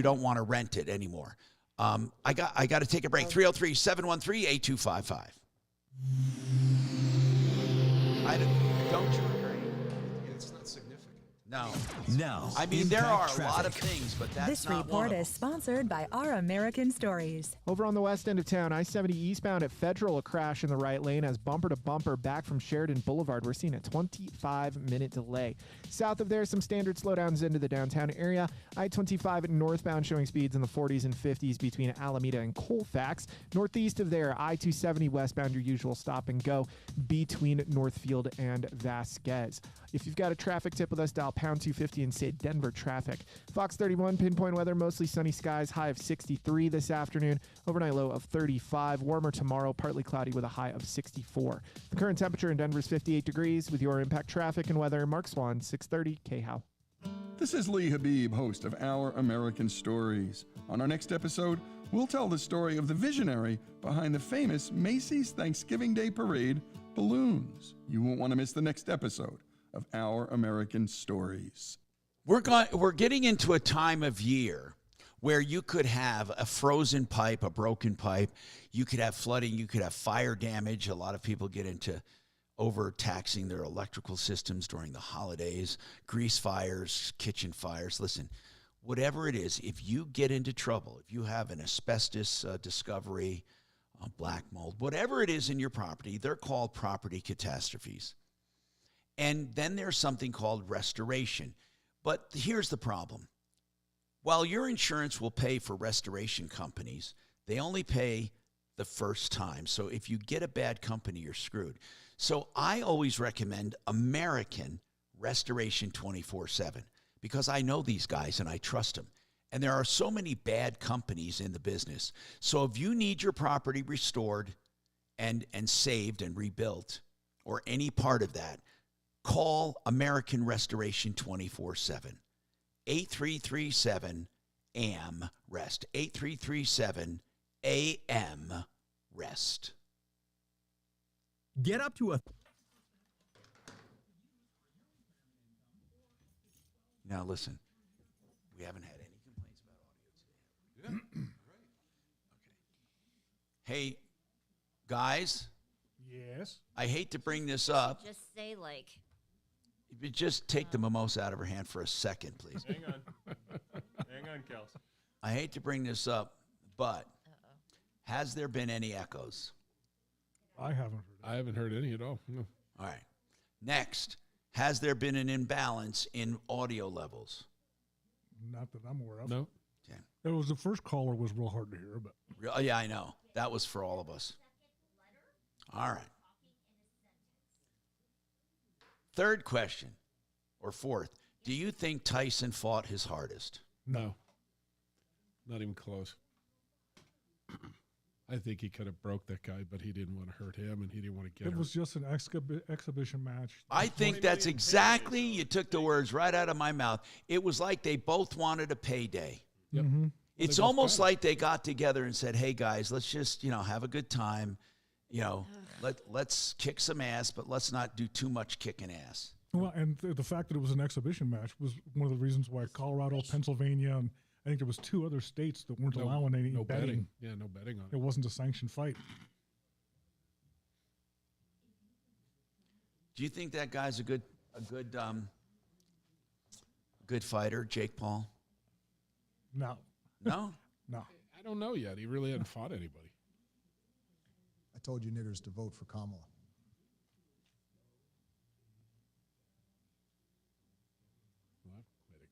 [SPEAKER 28] don't want to rent it anymore. I got to take a break. 303-713-8255. Don't you agree?
[SPEAKER 5] It's not significant.
[SPEAKER 28] No.
[SPEAKER 6] Now,
[SPEAKER 28] I mean, there are
[SPEAKER 6] Impact
[SPEAKER 28] a lot of
[SPEAKER 6] Traffic.
[SPEAKER 28] things, but that's
[SPEAKER 4] This
[SPEAKER 28] not one
[SPEAKER 4] report
[SPEAKER 28] of them.
[SPEAKER 4] is sponsored by Our American Stories.
[SPEAKER 11] Over on the west end of town, I-70 eastbound at Federal, a crash in the right lane as bumper to bumper back from Sheridan Boulevard. We're seeing a 25-minute delay. South of there, some standard slowdowns into the downtown area. I-25 northbound showing speeds in the 40s and 50s between Alameda and Colfax. Northeast of there, I-270 westbound, your usual stop and go between Northfield and Vasquez. If you've got a traffic tip with us, dial pound 250 and say Denver traffic. Fox 31 pinpoint weather, mostly sunny skies, high of 63 this afternoon, overnight low of 35. Warmer tomorrow, partly cloudy with a high of 64. The current temperature in Denver is 58 degrees. With your Impact Traffic and weather, Mark Swan, 630 KHOW.
[SPEAKER 20] This is Lee Habib, host of Our American Stories. On our next episode, we'll tell the story of the visionary behind the famous Macy's Thanksgiving Day Parade balloons. You won't want to miss the next episode of Our American Stories.
[SPEAKER 28] We're getting into a time of year where you could have a frozen pipe, a broken pipe. You could have flooding. You could have fire damage. A lot of people get into overtaxing their electrical systems during the holidays, grease fires, kitchen fires. Listen, whatever it is, if you get into trouble, if you have an asbestos discovery, black mold, whatever it is in your property, they're called property catastrophes. And then there's something called restoration. But here's the problem. While your insurance will pay for restoration companies, they only pay the first time. So if you get a bad company, you're screwed. So I always recommend American Restoration 24/7 because I know these guys and I trust them. And there are so many bad companies in the business. So if you need your property restored and saved and rebuilt or any part of that, call American Restoration 24/7. 8337-AM-REST. 8337-AM-REST.
[SPEAKER 21] Get up to a...
[SPEAKER 28] Now listen, we haven't had any complaints about audio today. Okay. Hey, guys.
[SPEAKER 2] Yes?
[SPEAKER 28] I hate to bring this up.
[SPEAKER 7] Just say like...
[SPEAKER 28] If you just take the mimosa out of her hand for a second, please.
[SPEAKER 27] Hang on. Hang on, Kels.
[SPEAKER 28] I hate to bring this up, but has there been any echoes?
[SPEAKER 2] I haven't heard
[SPEAKER 9] I haven't heard any at all. No.
[SPEAKER 28] All right. Next, has there been an imbalance in audio levels?
[SPEAKER 2] Not that I'm aware of.
[SPEAKER 9] No.
[SPEAKER 28] Okay.
[SPEAKER 2] It was the first caller was real hard to hear, but
[SPEAKER 28] Oh, yeah, I know. That was for all of us. All right. Third question, or fourth. Do you think Tyson fought his hardest?
[SPEAKER 9] No. Not even close. I think he could have broke that guy, but he didn't want to hurt him, and he didn't want to get
[SPEAKER 2] it
[SPEAKER 9] hurt.
[SPEAKER 2] was just an exhibition match.
[SPEAKER 28] I think that's exactly, you took the words right out of my mouth. It was like they both wanted a payday.
[SPEAKER 9] Yep.
[SPEAKER 2] Mm-hmm.
[SPEAKER 28] It's almost like they got together and said, hey, guys, let's just, have a good time. Let's kick some ass, but let's not do too much kicking ass.
[SPEAKER 2] Well, and the fact that it was an exhibition match was one of the reasons why Colorado, Pennsylvania, and I think there was 2 other states that weren't allowing any betting.
[SPEAKER 9] Yeah, no betting on it.
[SPEAKER 2] It wasn't a sanctioned fight.
[SPEAKER 28] Do you think that guy's a good fighter, Jake Paul?
[SPEAKER 2] No.
[SPEAKER 28] No?
[SPEAKER 2] No.
[SPEAKER 9] I don't know yet. He really hadn't fought anybody.
[SPEAKER 23] I told you niggers to vote for Kamala.
[SPEAKER 9] Well, I played it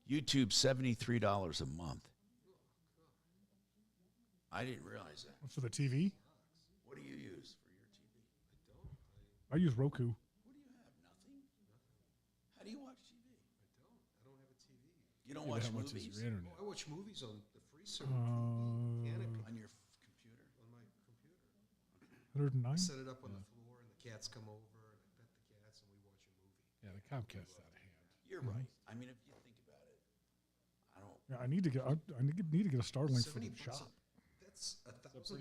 [SPEAKER 8] YouTube $73 a month. I didn't realize that.
[SPEAKER 2] For the TV?
[SPEAKER 8] What do you use for your TV?
[SPEAKER 2] I use Roku.
[SPEAKER 8] What do you have? Nothing? How do you watch TV?
[SPEAKER 5] I don't have a TV.
[SPEAKER 8] You don't watch movies?
[SPEAKER 9] Your internet?
[SPEAKER 5] I watch movies on the free service.
[SPEAKER 8] On your computer?
[SPEAKER 5] On my computer.
[SPEAKER 2] 109?
[SPEAKER 5] I set it up on the floor, and the cats come over, and I pet the cats, and we watch a movie.
[SPEAKER 9] Yeah, the Comcast's out of hand.
[SPEAKER 8] You're right. I mean, if you think about it, I don't.
[SPEAKER 2] Yeah, I need to get a Starlink for the shop.
[SPEAKER 5] That's $1,000 a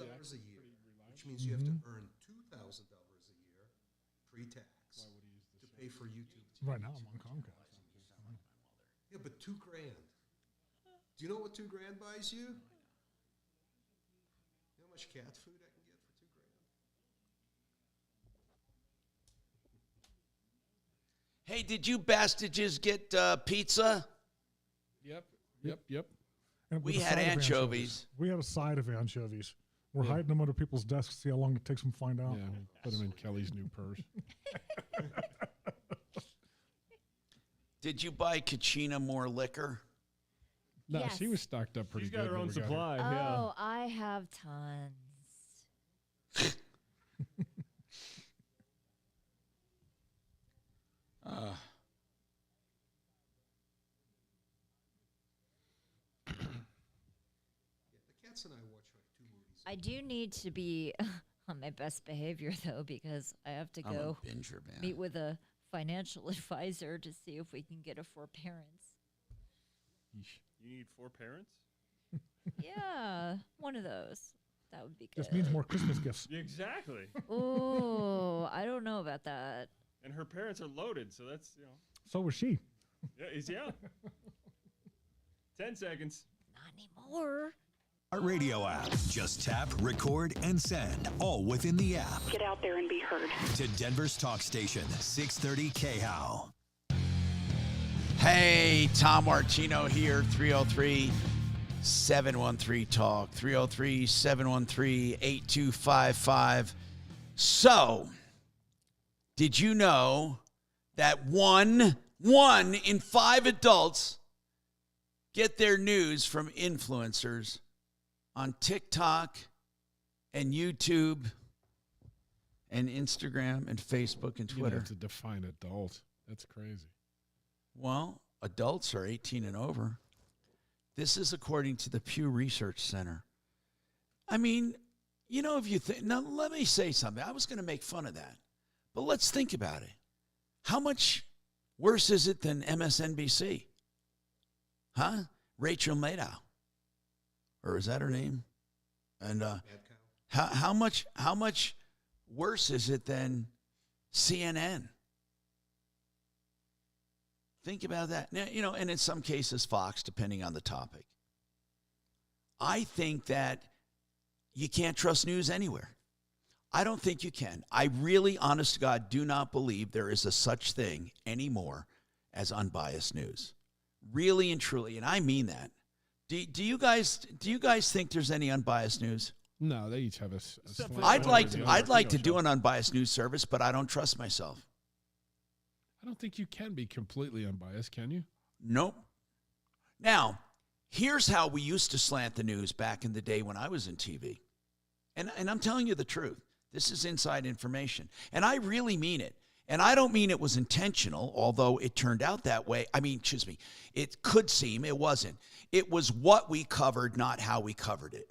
[SPEAKER 5] year, which means you have to earn $2,000 a year pre-tax to pay for YouTube.
[SPEAKER 2] Right now, I'm on Comcast.
[SPEAKER 5] Yeah, but $2,000. Do you know what $2,000 buys you? You know how much cat food I can get for $2,000?
[SPEAKER 8] Hey, did you bastages get pizza?
[SPEAKER 9] Yep.
[SPEAKER 2] And
[SPEAKER 8] We
[SPEAKER 2] with a
[SPEAKER 8] had
[SPEAKER 2] side of
[SPEAKER 8] anchovies.
[SPEAKER 2] We had a side of anchovies. We're
[SPEAKER 9] Yeah.
[SPEAKER 2] hiding them under people's desks to see how long it takes them to find out.
[SPEAKER 9] Yeah, put them in Kelly's new purse.
[SPEAKER 8] Did you buy Kachina more liquor?
[SPEAKER 9] No,
[SPEAKER 7] Yes.
[SPEAKER 9] she was stocked up pretty
[SPEAKER 27] She's
[SPEAKER 9] good.
[SPEAKER 27] got her
[SPEAKER 9] when
[SPEAKER 27] own
[SPEAKER 9] we got
[SPEAKER 27] supply.
[SPEAKER 7] Oh,
[SPEAKER 27] Yeah.
[SPEAKER 7] I have tons.
[SPEAKER 5] The cats and I watch like 2 movies.
[SPEAKER 7] I do need to be on my best behavior, though, because I have to
[SPEAKER 8] I'm
[SPEAKER 7] go
[SPEAKER 8] a binger, man.
[SPEAKER 7] meet with a financial advisor to see if we can get a 4 parents.
[SPEAKER 27] You need 4 parents?
[SPEAKER 7] Yeah, one of those. That would be good.
[SPEAKER 2] Just means more Christmas gifts.
[SPEAKER 27] Exactly.
[SPEAKER 7] Oh, I don't know about that.
[SPEAKER 27] And her parents are loaded, so that's,
[SPEAKER 2] So was she.
[SPEAKER 27] Yeah. 10 seconds.
[SPEAKER 7] Not anymore.
[SPEAKER 6] Our radio app. Just tap, record, and send, all within the app.
[SPEAKER 12] Get out there and be heard.
[SPEAKER 6] To Denver's talk station, 630 KHOW.
[SPEAKER 8] Hey, Tom Martino here, 303-713-TALK, 303-713-8255. So, did you know that one in 5 adults get their news from influencers on TikTok and YouTube and Instagram and Facebook and
[SPEAKER 9] You
[SPEAKER 8] Twitter?
[SPEAKER 9] have to define adult. That's crazy.
[SPEAKER 8] Well, adults are 18 and over. This is according to the Pew Research Center. I mean, if you think, now let me say something. I was going to make fun of that, but let's think about it. How much worse is it than MSNBC? Huh? Rachel Maddow. Or is that her name? And how much worse is it than CNN? Think about that. Now, and in some cases, Fox, depending on the topic. I think that you can't trust news anywhere. I don't think you can. I really, honest to God, do not believe there is a such thing anymore as unbiased news. Really and truly, and I mean that. Do you guys think there's any unbiased news?
[SPEAKER 9] No, they each have a slant
[SPEAKER 8] I'd like to
[SPEAKER 9] show.
[SPEAKER 8] do an unbiased news service, but I don't trust myself.
[SPEAKER 9] I don't think you can be completely unbiased, can you?
[SPEAKER 8] Nope. Now, here's how we used to slant the news back in the day when I was in TV. And I'm telling you the truth. This is inside information. And I really mean it. And I don't mean it was intentional, although it turned out that way. It could seem it wasn't. It was what we covered, not how we covered it.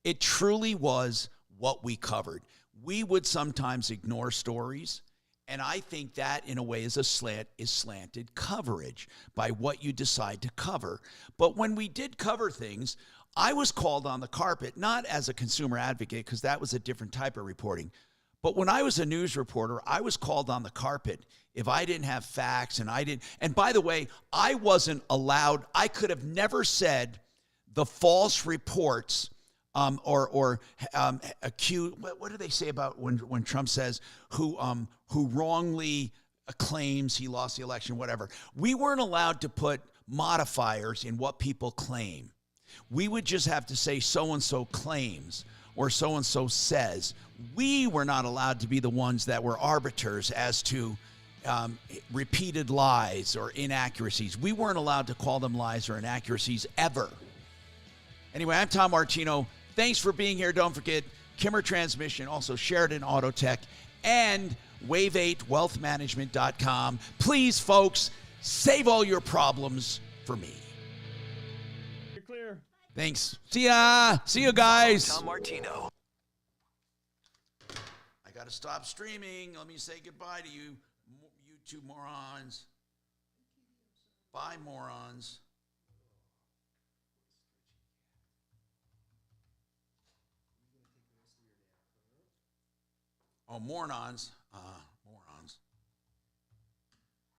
[SPEAKER 8] It truly was what we covered. We would sometimes ignore stories. And I think that, in a way, is slanted coverage by what you decide to cover. But when we did cover things, I was called on the carpet, not as a consumer advocate, because that was a different type of reporting. But when I was a news reporter, I was called on the carpet if I didn't have facts and by the way, I wasn't allowed, I could have never said the false reports accused, what do they say about when Trump says who wrongly claims he lost the election, whatever. We weren't allowed to put modifiers in what people claim. We would just have to say so-and-so claims or so-and-so says. We were not allowed to be the ones that were arbiters as to repeated lies or inaccuracies. We weren't allowed to call them lies or inaccuracies ever. Anyway, I'm Tom Martino. Thanks for being here. Don't forget Kimmer Transmission, also Sheridan Auto Tech, and Wave8wealthmanagement.com. Please, folks, save all your problems for me.
[SPEAKER 27] You're clear.
[SPEAKER 8] Thanks. See ya. See you guys.
[SPEAKER 6] Tom Martino.
[SPEAKER 8] I got to stop streaming. Let me say goodbye to you, you two morons. Bye, morons. Oh, morons.